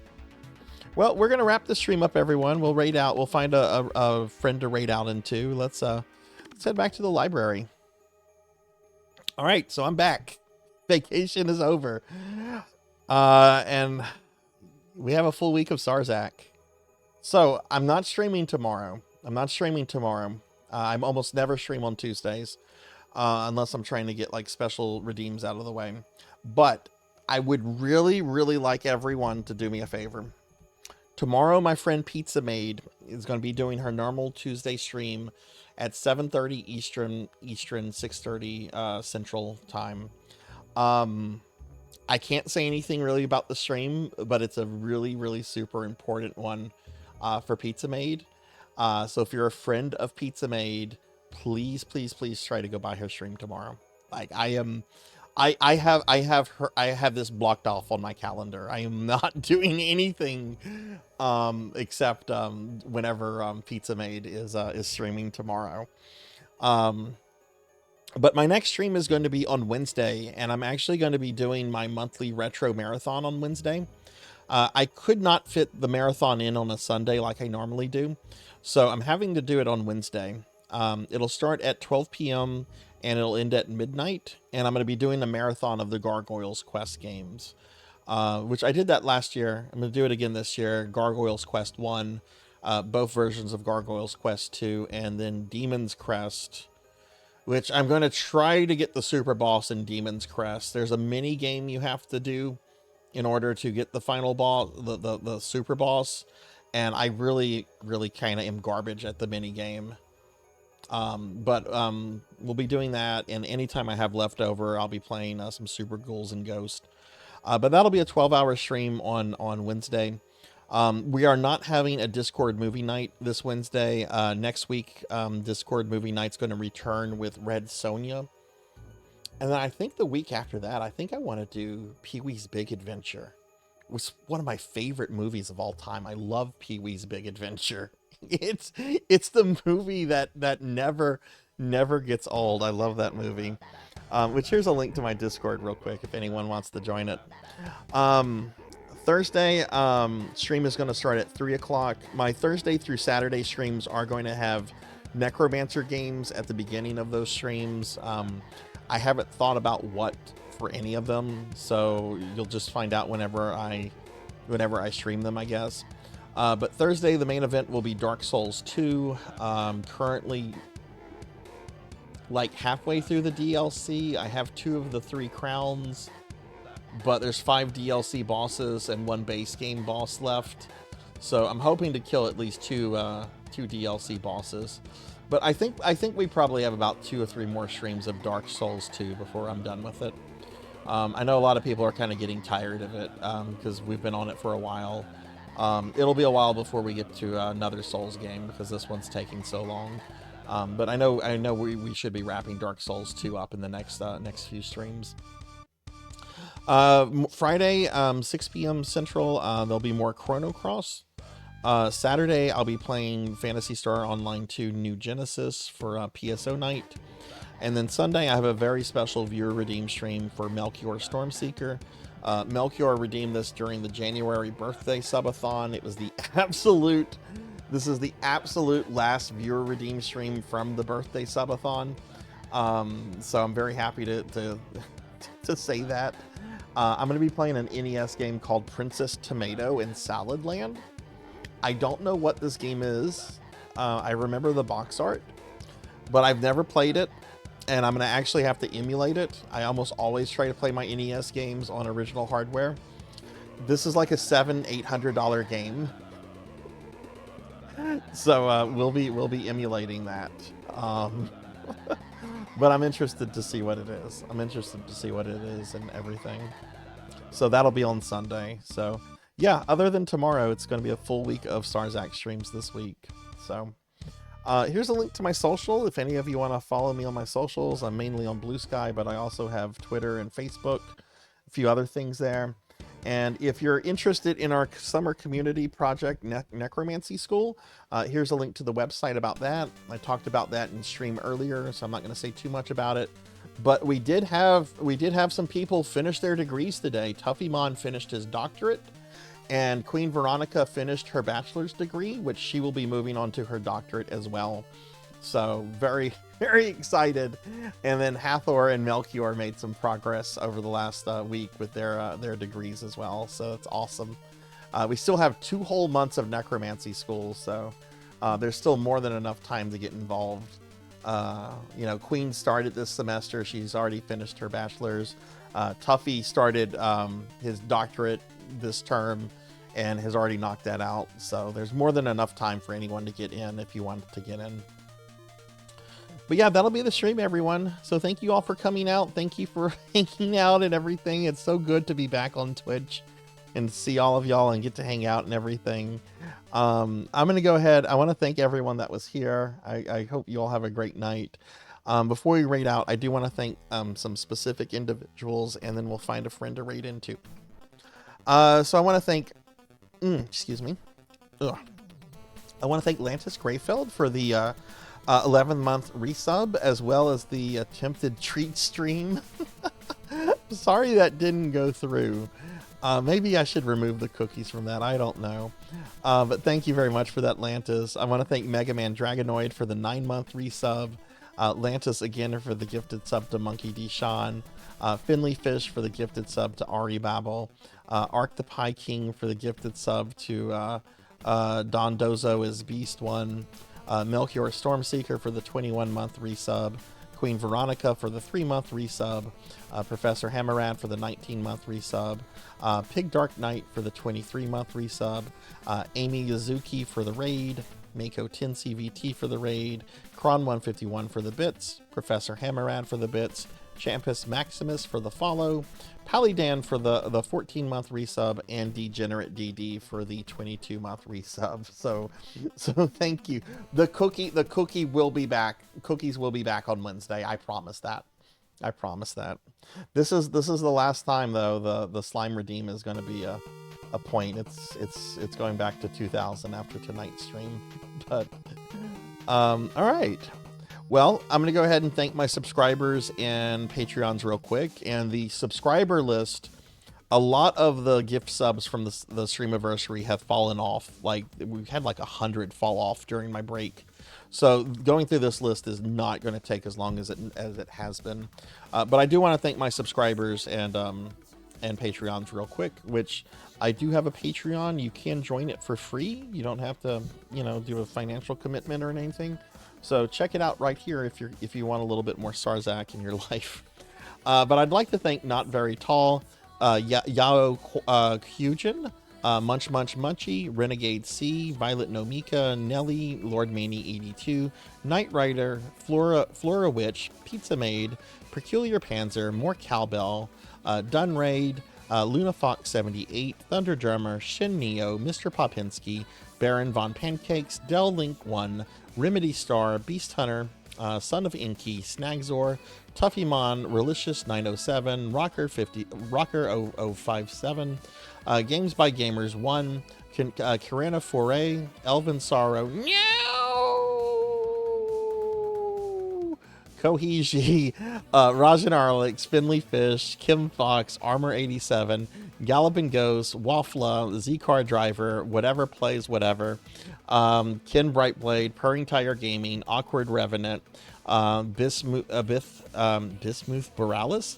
Well, we're gonna wrap the stream up, everyone. We'll raid out. We'll find a friend to raid out into. Let's head back to the library. All right, so I'm back. Vacation is over, and we have a full week of Sarzac. So I'm not streaming tomorrow. I'm almost never stream on Tuesdays. Unless I'm trying to get like special redeems out of the way. But I would really, really like everyone to do me a favor. Tomorrow, my friend Pizza Maid is going to be doing her normal Tuesday stream at 7:30 Eastern, 6:30 Central Time. I can't say anything really about the stream, but it's a really, really super important one for Pizza Maid. So if you're a friend of Pizza Maid, please try to go by her stream tomorrow. Like I have this blocked off on my calendar. I am not doing anything except whenever Pizza Maid is streaming tomorrow. But my next stream is going to be on Wednesday, and I'm actually going to be doing my monthly retro marathon on Wednesday. I could not fit the marathon in on a Sunday like I normally do, so I'm having to do it on Wednesday. It'll start at 12 p.m. and it'll end at midnight, and I'm going to be doing the marathon of the Gargoyles Quest games, which I did that last year. I'm going to do it again this year. Gargoyles Quest 1, both versions of Gargoyles Quest 2, and then Demon's Crest, which I'm going to try to get the super boss in Demon's Crest. There's a mini game you have to do in order to get the final boss, the super boss, and I really kind of am garbage at the mini game. But we'll be doing that, and anytime I have leftover, I'll be playing some Super Ghouls and Ghost. But that'll be a 12-hour stream on Wednesday. We are not having a Discord movie night this Wednesday. Next week, Discord movie night's going to return with Red Sonja. And then I think the week after that, I think I want to do Pee-wee's Big Adventure. It was one of my favorite movies of all time. I love Pee-wee's Big Adventure. It's the movie that never gets old. I love that movie. Which here's a link to my Discord real quick if anyone wants to join it. Thursday stream is going to start at 3 o'clock. My Thursday through Saturday streams are going to have Necromancer games at the beginning of those streams. I haven't thought about what for any of them, so you'll just find out whenever I stream them, I guess. But Thursday, the main event will be Dark Souls 2. Currently, like halfway through the DLC. I have 2 of the 3 crowns, but there's 5 DLC bosses and 1 base game boss left. So I'm hoping to kill at least 2 DLC bosses. But I think we probably have about 2 or 3 more streams of Dark Souls 2 before I'm done with it. I know a lot of people are kind of getting tired of it because we've been on it for a while. It'll be a while before we get to another Souls game because this one's taking so long. But I know we should be wrapping Dark Souls 2 up in the next few streams. Friday, 6 p.m. Central, there'll be more Chrono Cross. Saturday, I'll be playing Phantasy Star Online 2 New Genesis for PSO night. And then Sunday, I have a very special viewer redeem stream for Melchior Stormseeker. Melchior redeemed this during the January birthday subathon. It was this is the absolute last viewer redeem stream from the birthday subathon. So I'm very happy to say that. I'm going to be playing an NES game called Princess Tomato in Salad Land. I don't know what this game is. I remember the box art, but I've never played it, and I'm going to actually have to emulate it. I almost always try to play my NES games on original hardware. This is like a $700-800 game, so we'll be emulating that. But I'm interested to see what it is. And everything. So that'll be on Sunday. So yeah, other than tomorrow, it's going to be a full week of Sarzac streams this week. So here's a link to my social. If any of you want to follow me on my socials, I'm mainly on Blue Sky, but I also have Twitter and Facebook, a few other things there. And if you're interested in our summer community project, Necromancy School, here's a link to the website about that. I talked about that in stream earlier, so I'm not going to say too much about it. But we did have some people finish their degrees today. Tuffymon finished his doctorate, and Queen Veronica finished her bachelor's degree, which she will be moving on to her doctorate as well. So very, very excited. And then Hathor and Melchior made some progress over the last week with their degrees as well. So it's awesome. We still have 2 whole months of necromancy school, so there's still more than enough time to get involved. Queen started this semester. She's already finished her bachelor's. Tuffy started his doctorate this term and has already knocked that out. So there's more than enough time for anyone to get in if you want to get in. But yeah, that'll be the stream, everyone. So thank you all for coming out. Thank you for hanging out and everything. It's so good to be back on Twitch and see all of y'all and get to hang out and everything. I'm going to go ahead. I want to thank everyone that was here. I hope you all have a great night. Before we raid out, I do want to thank some specific individuals, and then we'll find a friend to raid into. So I want to thank... excuse me. Ugh. I want to thank Lantis Grayfeld for the... 11th month resub, as well as the attempted treat stream. Sorry that didn't go through. Maybe I should remove the cookies from that. I don't know. But thank you very much for that, Lantis. I want to thank Mega Man Dragonoid for the 9-month resub. Lantis again for the gifted sub to Monkey D. Sean. Finley Fish for the gifted sub to Ari Babel. Ark the Pie King for the gifted sub to Don Dozo is Beast One. Melchior Stormseeker for the 21-month resub, Queen Veronica for the 3-month resub, Professor Hammerad for the 19-month resub, Pig Dark Knight for the 23-month resub, Amy Yazuki for the raid, Mako Tensi VT for the raid, Kron151 for the bits, Professor Hammerad for the bits, Champus Maximus for the follow, Palidan for the 14-month resub, and Degenerate DD for the 22-month resub. So thank you. The cookie will be back. Cookies will be back on Wednesday. I promise that. I promise that. This is the last time though the slime redeem is going to be a point. It's going back to 2000 after tonight's stream. But all right. Well, I'm going to go ahead and thank my subscribers and Patreons real quick. And the subscriber list, a lot of the gift subs from the Streamiversary have fallen off. Like, we've had like 100 fall off during my break. So going through this list is not going to take as long as it has been. But I do want to thank my subscribers and Patreons real quick, which I do have a Patreon. You can join it for free. You don't have to, do a financial commitment or anything. So check it out right here if you want a little bit more Sarzac in your life. But I'd like to thank Not Very Tall, Yao Kyujin, Munch Munch Munchy, Renegade C, Violet Nomika, Nelly, Lord Maney 82, Knight Rider, Flora Witch, Pizza Maid, Peculiar Panzer, More Cowbell, Dunraid, Luna Fox 78, Thunder Drummer, Shin Neo, Mr. Popinski, Baron Von Pancakes, Del Link 1, Remedy Star, Beast Hunter, Son of Inky, Snagzor, Tuffymon, Relicious 907, Rocker 057, Games by Gamers 1, Karana Foray, Elvin Sorrow, Kohiji, Rajan Arlix, Finley Fish, Kim Fox, Armor 87, Galloping Ghost, Waffla, Z-Car Driver, Whatever Plays Whatever, Ken Brightblade, Purring Tiger Gaming, Awkward Revenant, Bismuth Boralis,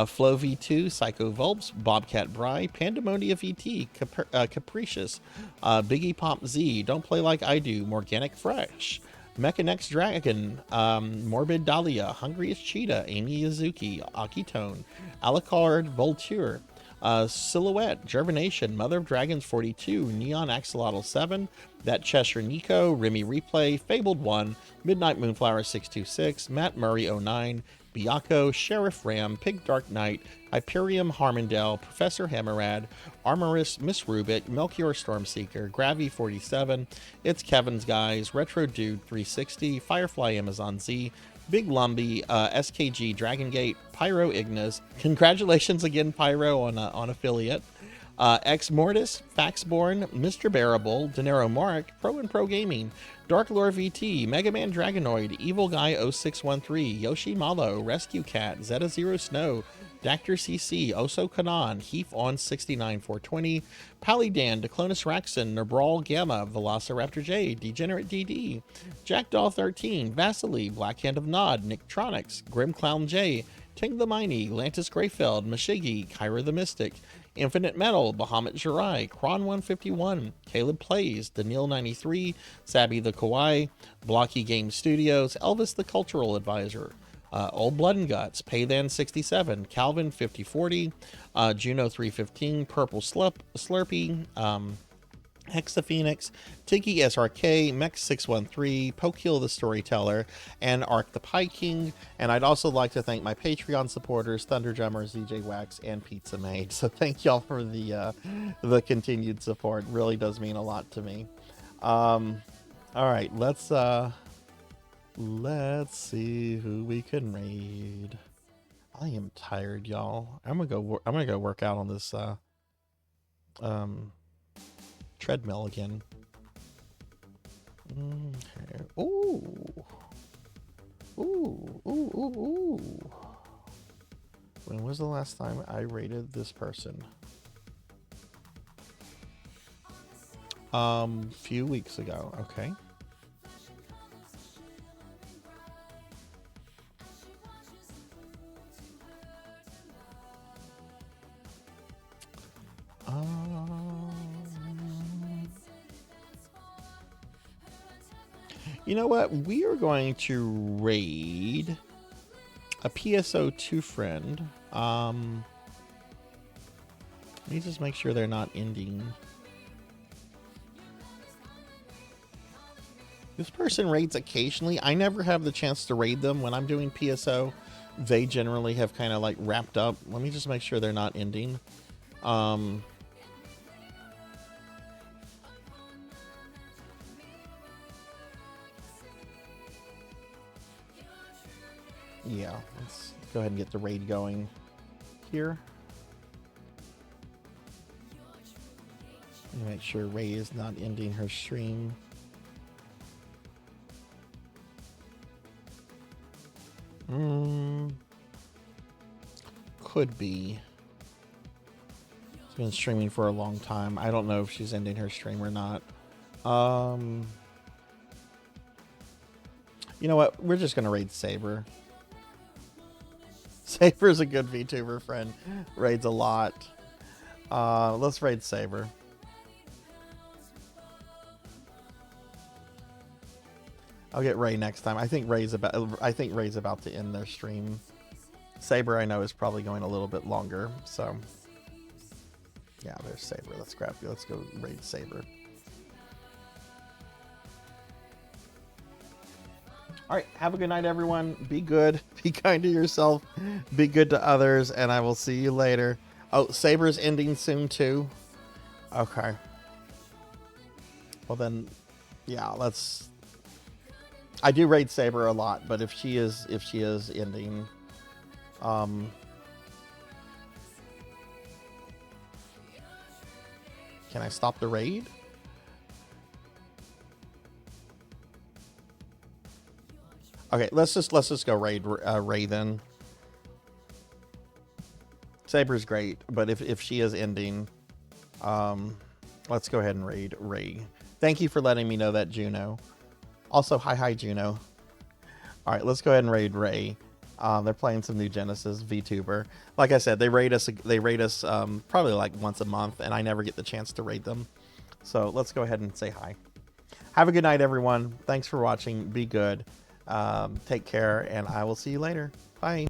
Flo V2, Psycho Vulps, Bobcat Bry, Pandemonia VT, Capricious, Biggie Pop Z, Don't Play Like I Do, Morganic Fresh, Mechanex Dragon, Morbid Dahlia, Hungriest Cheetah, Amy Yazuki, Akitone, Alucard Volture, Silhouette, Germination, Mother of Dragons 42, Neon Axolotl 7, That Cheshire Nico, Remy Replay, Fabled 1, Midnight Moonflower 626, Matt Murray 09, Biako, Sheriff Ram, Pig Dark Knight, Hyperium Harmondale, Professor Hammerad, Armorist, Miss Rubik, Melchior Stormseeker, Gravy 47, It's Kevin's Guys, Retro Dude 360, Firefly Amazon Z, Big Lumbee, SKG Dragon Gate, Pyro Ignis. Congratulations again, Pyro, on affiliate. Ex Mortis, Faxborn, Mr. Bearable, Dinero Mark, Pro and Pro Gaming, Dark Lore VT, Mega Man Dragonoid, Evil Guy 0613, Yoshi Malo, Rescue Cat, Zeta Zero Snow, Dactor CC, Oso Kanan, Heath on 69420, Palidan, Declonus Raxon, Nabral Gamma, Velociraptor J, Degenerate DD, Jackdaw 13, Vasily, Blackhand of Nod, Nicktronics, Grim Clown J, Ting the Miney, Lantis Greyfeld, Mashigi, Kyra the Mystic, Infinite Metal, Bahamut Jirai, Kron151, Caleb Plays, Daniil93, Sabby the Kawaii, Blocky Game Studios, Elvis the Cultural Advisor, Old Blood and Guts, Paythan67, Calvin 5040, Juno 315, Purple Slurpee, Hexaphoenix, Tiki SRK, Mex613, Pokehill the Storyteller, and Ark the Pie King. And I'd also like to thank my Patreon supporters, Thunder Drummer, ZJ Wax, and Pizza Maid. So thank y'all for the continued support. It really does mean a lot to me. All right, let's see who we can raid. I am tired, y'all. I'm gonna go work out on this treadmill again. Ooh. When was the last time I rated this person? Few weeks ago. Okay. You know what? We are going to raid a PSO2 friend. Let me just make sure they're not ending. This person raids occasionally. I never have the chance to raid them when I'm doing PSO. They generally have kind of like wrapped up. Let me just make sure they're not ending. Yeah, let's go ahead and get the raid going here. Let me make sure Ray is not ending her stream. Could be. She's been streaming for a long time. I don't know if she's ending her stream or not. You know what? We're just gonna raid Saber. Saber's a good VTuber friend. Raids a lot. Let's raid Saber. I'll get Ray next time. I think Ray's about to end their stream. Saber, I know, is probably going a little bit longer. So, yeah, there's Saber. Let's grab you. Let's go raid Saber. All right, have a good night, everyone. Be good. Be kind to yourself. Be good to others, and I will see you later. Oh, Saber's ending soon too. Okay. Well then, yeah. Let's. I do raid Saber a lot, but if she is ending, can I stop the raid? Okay, let's just go raid Ray then. Saber's great, but if she is ending, let's go ahead and raid Ray. Thank you for letting me know that, Juno. Also, hi Juno. All right, let's go ahead and raid Ray. They're playing some new Genesis VTuber. Like I said, they raid us probably like once a month, and I never get the chance to raid them. So let's go ahead and say hi. Have a good night, everyone. Thanks for watching. Be good. Take care, and I will see you later. Bye.